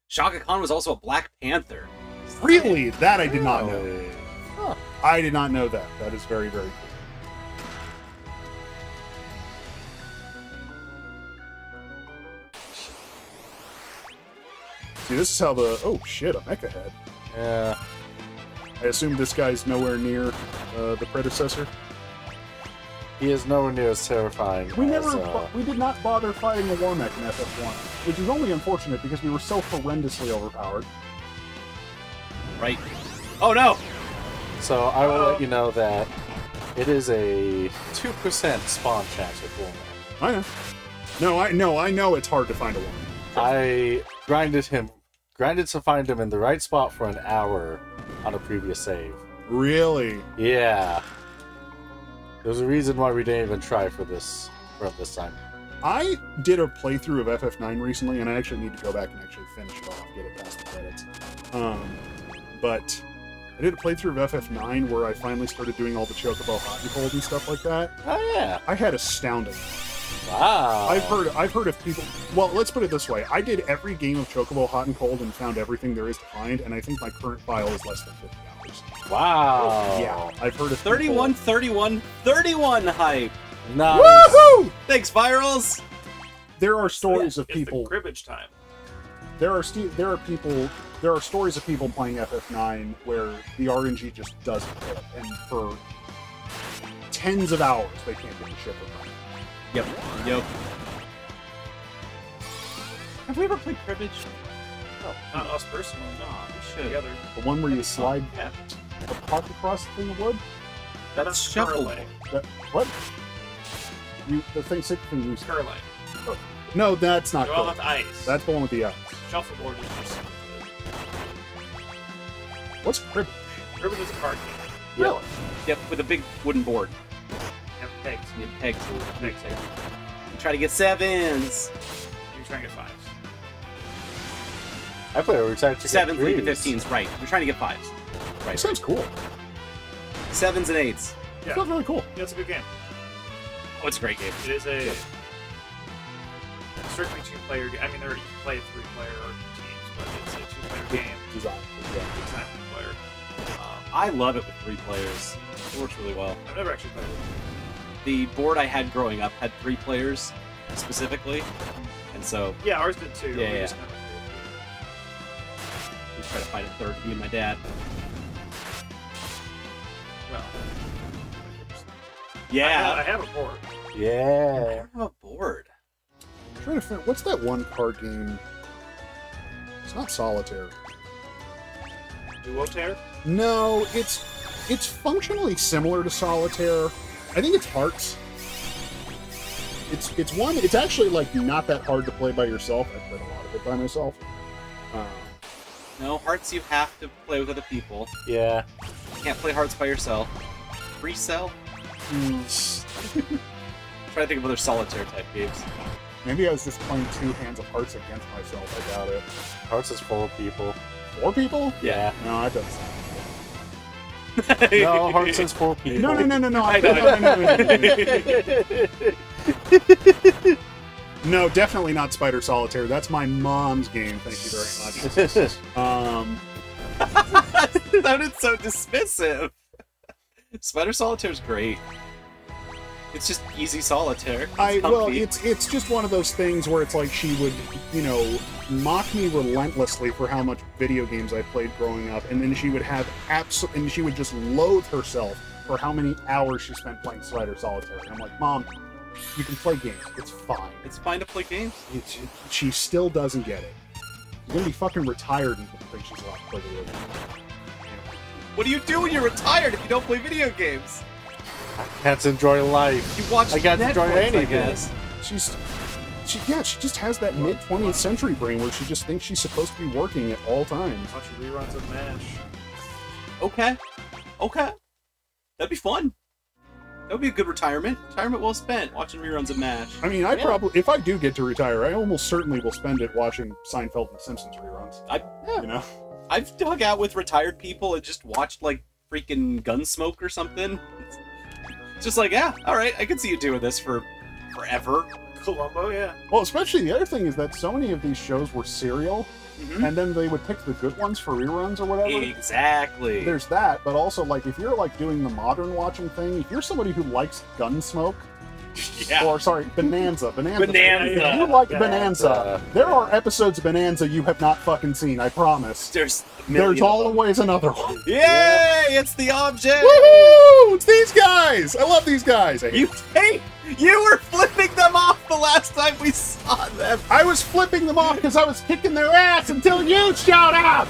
Shaka Khan was also a Black Panther. Really? That I did not know. Huh. I did not know that. That is very, very cool. See, this is how the... Oh, shit, a mecha head. Yeah. I assume this guy's nowhere near the predecessor. He is nowhere near as terrifying. We as, we did not bother fighting a war mech in FF1, which is only unfortunate because we were so horrendously overpowered. Right. Oh no! So I will let you know that it is a 2% spawn chance with war mech. I know. I know it's hard to find a war mech. I grinded to find him in the right spot for an hour on a previous save. Really? Yeah. There's a reason why we didn't even try for this time. I did a playthrough of FF9 recently, and I actually need to go back and actually finish it off, get it past the credits. But I did a playthrough of FF9 where I finally started doing all the Chocobo Hot and Cold and stuff like that. Oh yeah. I had astounding. Wow. I've heard of people. Well, let's put it this way: I did every game of Chocobo Hot and Cold and found everything there is to find, and I think my current file is less than 50 hours. Wow. Yeah, I've heard of 31, 31, 31 hype. Nice. Woohoo! Thanks, Virals. There are stories of It's people. the cribbage time. There are stories of people playing FF9 where the RNG just doesn't hit, and for tens of hours they can't get the ship right. Yep. Have we ever played cribbage? No, not us personally. No, we should. Together. The one where you slide Yeah. a puck across the thing of wood. That's shuffling. That what? The thing sick thing you Curling. No, that's not. They're all Curling. with ice. That's the one with the ice. Shuffleboard is just. What's cribbage? Cribbage is a card game. Really? Yep, with a big wooden board. You have pegs. You have pegs. Pegs. Try to get sevens. You're trying to get fives. I play Retired to 7s lead to get 15s, right. You're trying to get 5s. Right. Sounds cool. 7s and 8s. Yeah. Sounds really cool. Yeah, it's a good game. Oh, it's a great game. It is a strictly two-player game. I mean, you can play 3-player teams, but it's a two-player game. Design. Yeah. Design for player. I love it with 3 players. It works really well. I've never actually played it. The board I had growing up had 3 players specifically, and so Yeah, ours did too. Yeah, We yeah. just kind of- we try to find a third, me and my dad. Well, Yeah. I have a board. I Yeah. don't have a board. I'm trying to figure what's that one card game? It's not Solitaire. Duotaire? No, it's functionally similar to Solitaire. I think it's Hearts. It's one. It's actually like not that hard to play by yourself. I've played a lot of it by myself. No, Hearts you have to play with other people. Yeah. You can't play Hearts by yourself. Free Cell? Try to think of other solitaire type games. Maybe I was just playing 2 hands of Hearts against myself. I doubt it. Hearts is 4 people. 4 people? Yeah. No, that doesn't sound No, Hearts is 4 people. No. I know. No, definitely not Spider Solitaire. That's my mom's game. Thank you very much. That sounded so dismissive. Spider Solitaire's great. It's just easy solitaire. It's Well, comfy. it's just one of those things where it's like she would, mock me relentlessly for how much video games I played growing up, and then she would have and she would just loathe herself for how many hours she spent playing Spider Solitaire. And I'm like, Mom, you can play games. It's fine. It's fine to play games. She still doesn't get it. She's gonna be fucking retired and think she's allowed to play video games. What do you do when you're retired if you don't play video games? I can't enjoy life. You watch I can't Netflix, enjoy I anything. guess. She just has that mid 20th century brain where she just thinks she's supposed to be working at all times. Bunch of reruns of MASH. Okay. That'd be fun. That would be a good retirement. Retirement well spent, watching reruns of MASH. I mean, probably, if I do get to retire, I almost certainly will spend it watching Seinfeld and Simpsons reruns. I've dug out with retired people and just watched, like, freaking Gunsmoke or something. It's just like, yeah, alright, I can see you doing this for forever. Columbo, yeah. Well, especially the other thing is that so many of these shows were serial, and then they would pick the good ones for reruns or whatever. Exactly. There's that, but also, like, if you're, like, doing the modern watching thing, if you're somebody who likes Gunsmoke, Yeah. or, sorry, Bonanza. Bonanza. If you like Bonanza, there are episodes of Bonanza you have not fucking seen, I promise. There's always another one. Yay! It's the object! Woohoo! It's these guys! I love these guys! You were flipping them off the last time we saw them! I was flipping them off because I was kicking their ass until you showed up!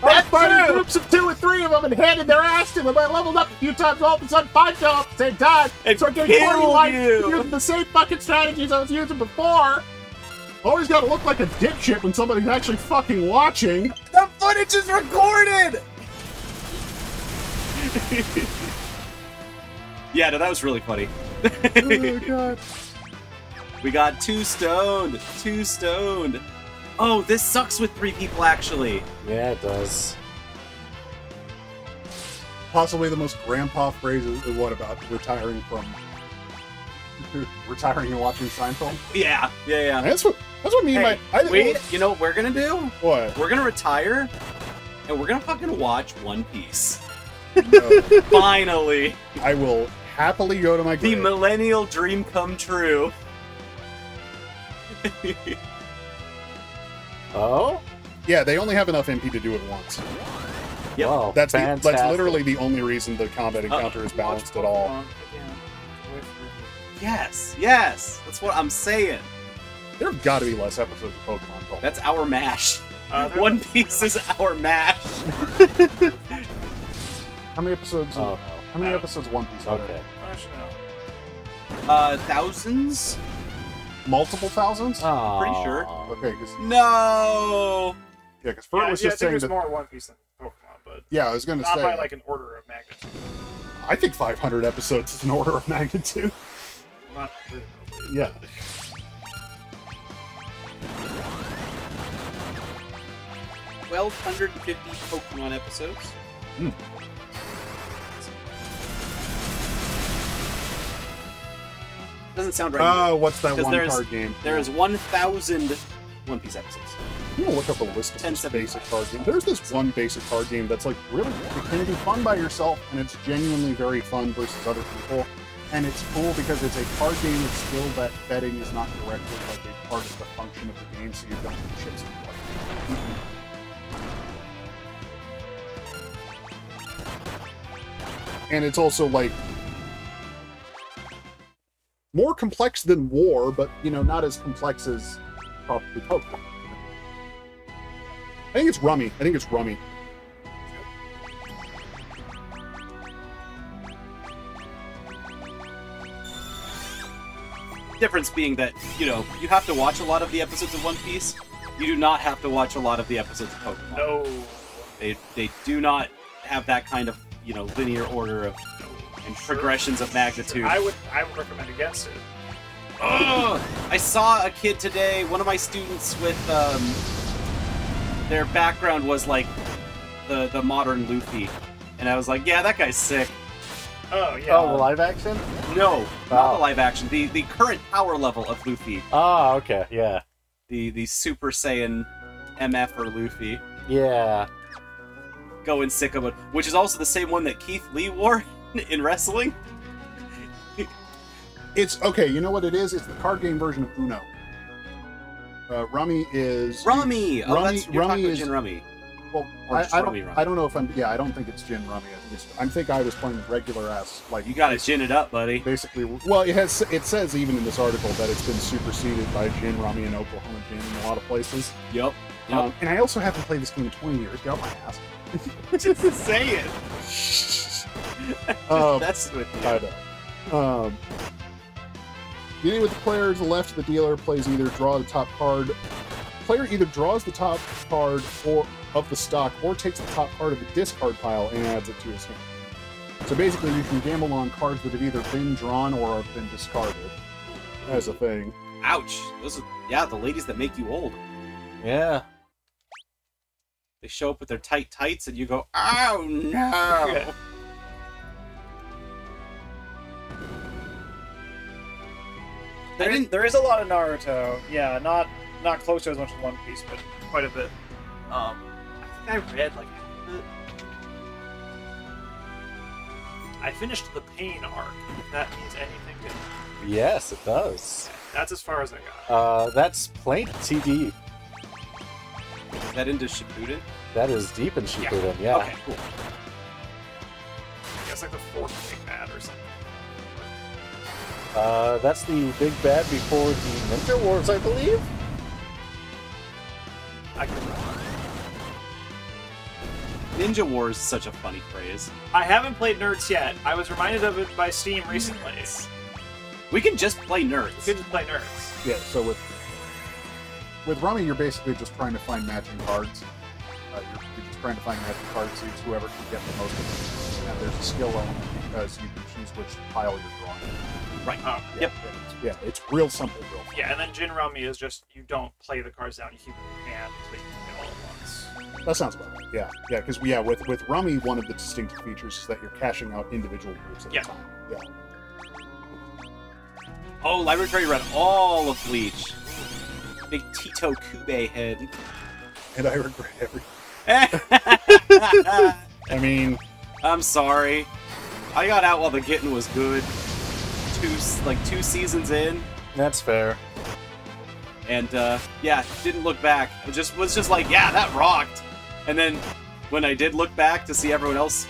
I fighting groups of 2 or 3 of them and handed their ass to them. I leveled up a few times, all of a sudden 5 fell at the same time. And so I getting 40 killed life you. using the same fucking strategies I was using before. Always gotta look like a dipshit when somebody's actually fucking watching. The footage is recorded! Yeah, no, that was really funny. Oh my god. We got 2 stoned. 2 stoned. Oh, this sucks with 3 people, actually. Yeah, it does. Possibly the most grandpa phrase is what about retiring from retiring and watching Seinfeld? Yeah. That's what me and my wait, you know what we're gonna do? What? We're gonna retire, and we're gonna fucking watch One Piece. No. Finally. I will happily go to my grave. The millennial dream come true. Oh? Yeah, they only have enough MP to do it once. Yep. Wow, That's fantastic. literally the only reason the combat encounter is balanced at all. Yes, that's what I'm saying. There have got to be less episodes of Pokemon Go. That's our MASH. One Piece is our MASH. How many episodes? Oh, How many episodes of One Piece are there? Okay. Thousands? Multiple thousands? Pretty sure. Okay, because No. yeah, because Fert was just I think saying there's that. more One Piece than Pokemon, but Yeah, I was going to not say. by like an order of magnitude. I think 500 episodes is an order of magnitude. Not Yeah. 1,250 Pokemon episodes. Doesn't sound right. Oh, what's that 'Cause one there's- card game? There is 1,000 One Piece episodes. I'm gonna look up a list of this basic card game. There's this one basic card game that's like really, it can be fun by yourself, and it's genuinely very fun versus other people. And it's cool because it's a card game with skill that betting is not directly like a part of the function of the game, so you don't have chips to play. And it's also like more complex than War, but you know, not as complex as probably Pokemon. I think it's Rummy. Difference being that, you know, you have to watch a lot of the episodes of One Piece. You do not have to watch a lot of the episodes of Pokemon. No. They do not have that kind of, you know, linear order of and progressions of magnitude. I would recommend against it. Ugh! I saw a kid today, one of my students with their background was like the modern Luffy. And I was like, yeah, that guy's sick. Oh, yeah. Oh, the live action? No, not the live action. The current power level of Luffy. Oh, okay, yeah. The Super Saiyan MF or Luffy. Yeah. Going sicko mode, which is also the same one that Keith Lee wore in wrestling. It's okay. You know what it is? It's the card game version of Uno. Rummy is Rummy. Oh, that's you're Rummy talking about is Jin Rummy. Well, Or I just don't. Rummy Rummy. I don't know if I'm. Yeah, I don't think it's Gin Rummy. I think I was playing regular ass. Like You gotta gin it up, buddy. basically. Well, it has. It says even in this article that it's been superseded by Gin Rummy and Oklahoma Gin in a lot of places. Yep. And I also haven't played this game in 20 years. Get out my ass. Just say it. That's with you. I know. Beginning with the player to the left of the dealer, plays either draw the top card. Player either draws the top card or of the stock, or takes the top card of the discard pile and adds it to his hand. So basically, you can gamble on cards that have either been drawn or have been discarded as a thing. Ouch. Those are, yeah, the ladies that make you old. Yeah. They show up with their tight tights and you go, oh no! There is a lot of Naruto. Yeah, not close to as much as One Piece, but quite a bit. I think I read like I finished the Pain arc. If that means anything to me. Yes, it does. That's as far as I got. That's plain TD. Is that into Shippuden? That is deep in Shippuden, yeah. Okay, cool. I guess like the fourth big bad or something. That's the big bad before the Ninja Wars, I believe? I could remember. Ninja Wars is such a funny phrase. I haven't played Nerds yet. I was reminded of it by Steam recently. We can just play Nerds. We can just play Nerds. Yeah. So with Rummy, you're basically just trying to find matching cards. You're just trying to find matching cards to whoever can get the most of them. And there's a skill element because you can choose which pile you're drawing. Right. Oh, Yep. Yeah, it's real simple, real fun. yeah, and then Jin Rummy is just you don't play the cards down, you keep them in your hand until you can get all at once. That sounds about right. Yeah, because with Rummy, one of the distinctive features is that you're cashing out individual moves at a time. Yeah. Oh, Library Fairy read all of Bleach. Big Tito Kube head. And I regret everything. I mean, I'm sorry. I got out while the getting was good. Two seasons in. That's fair. And yeah, didn't look back. It was just like, yeah, that rocked. And then when I did look back to see everyone else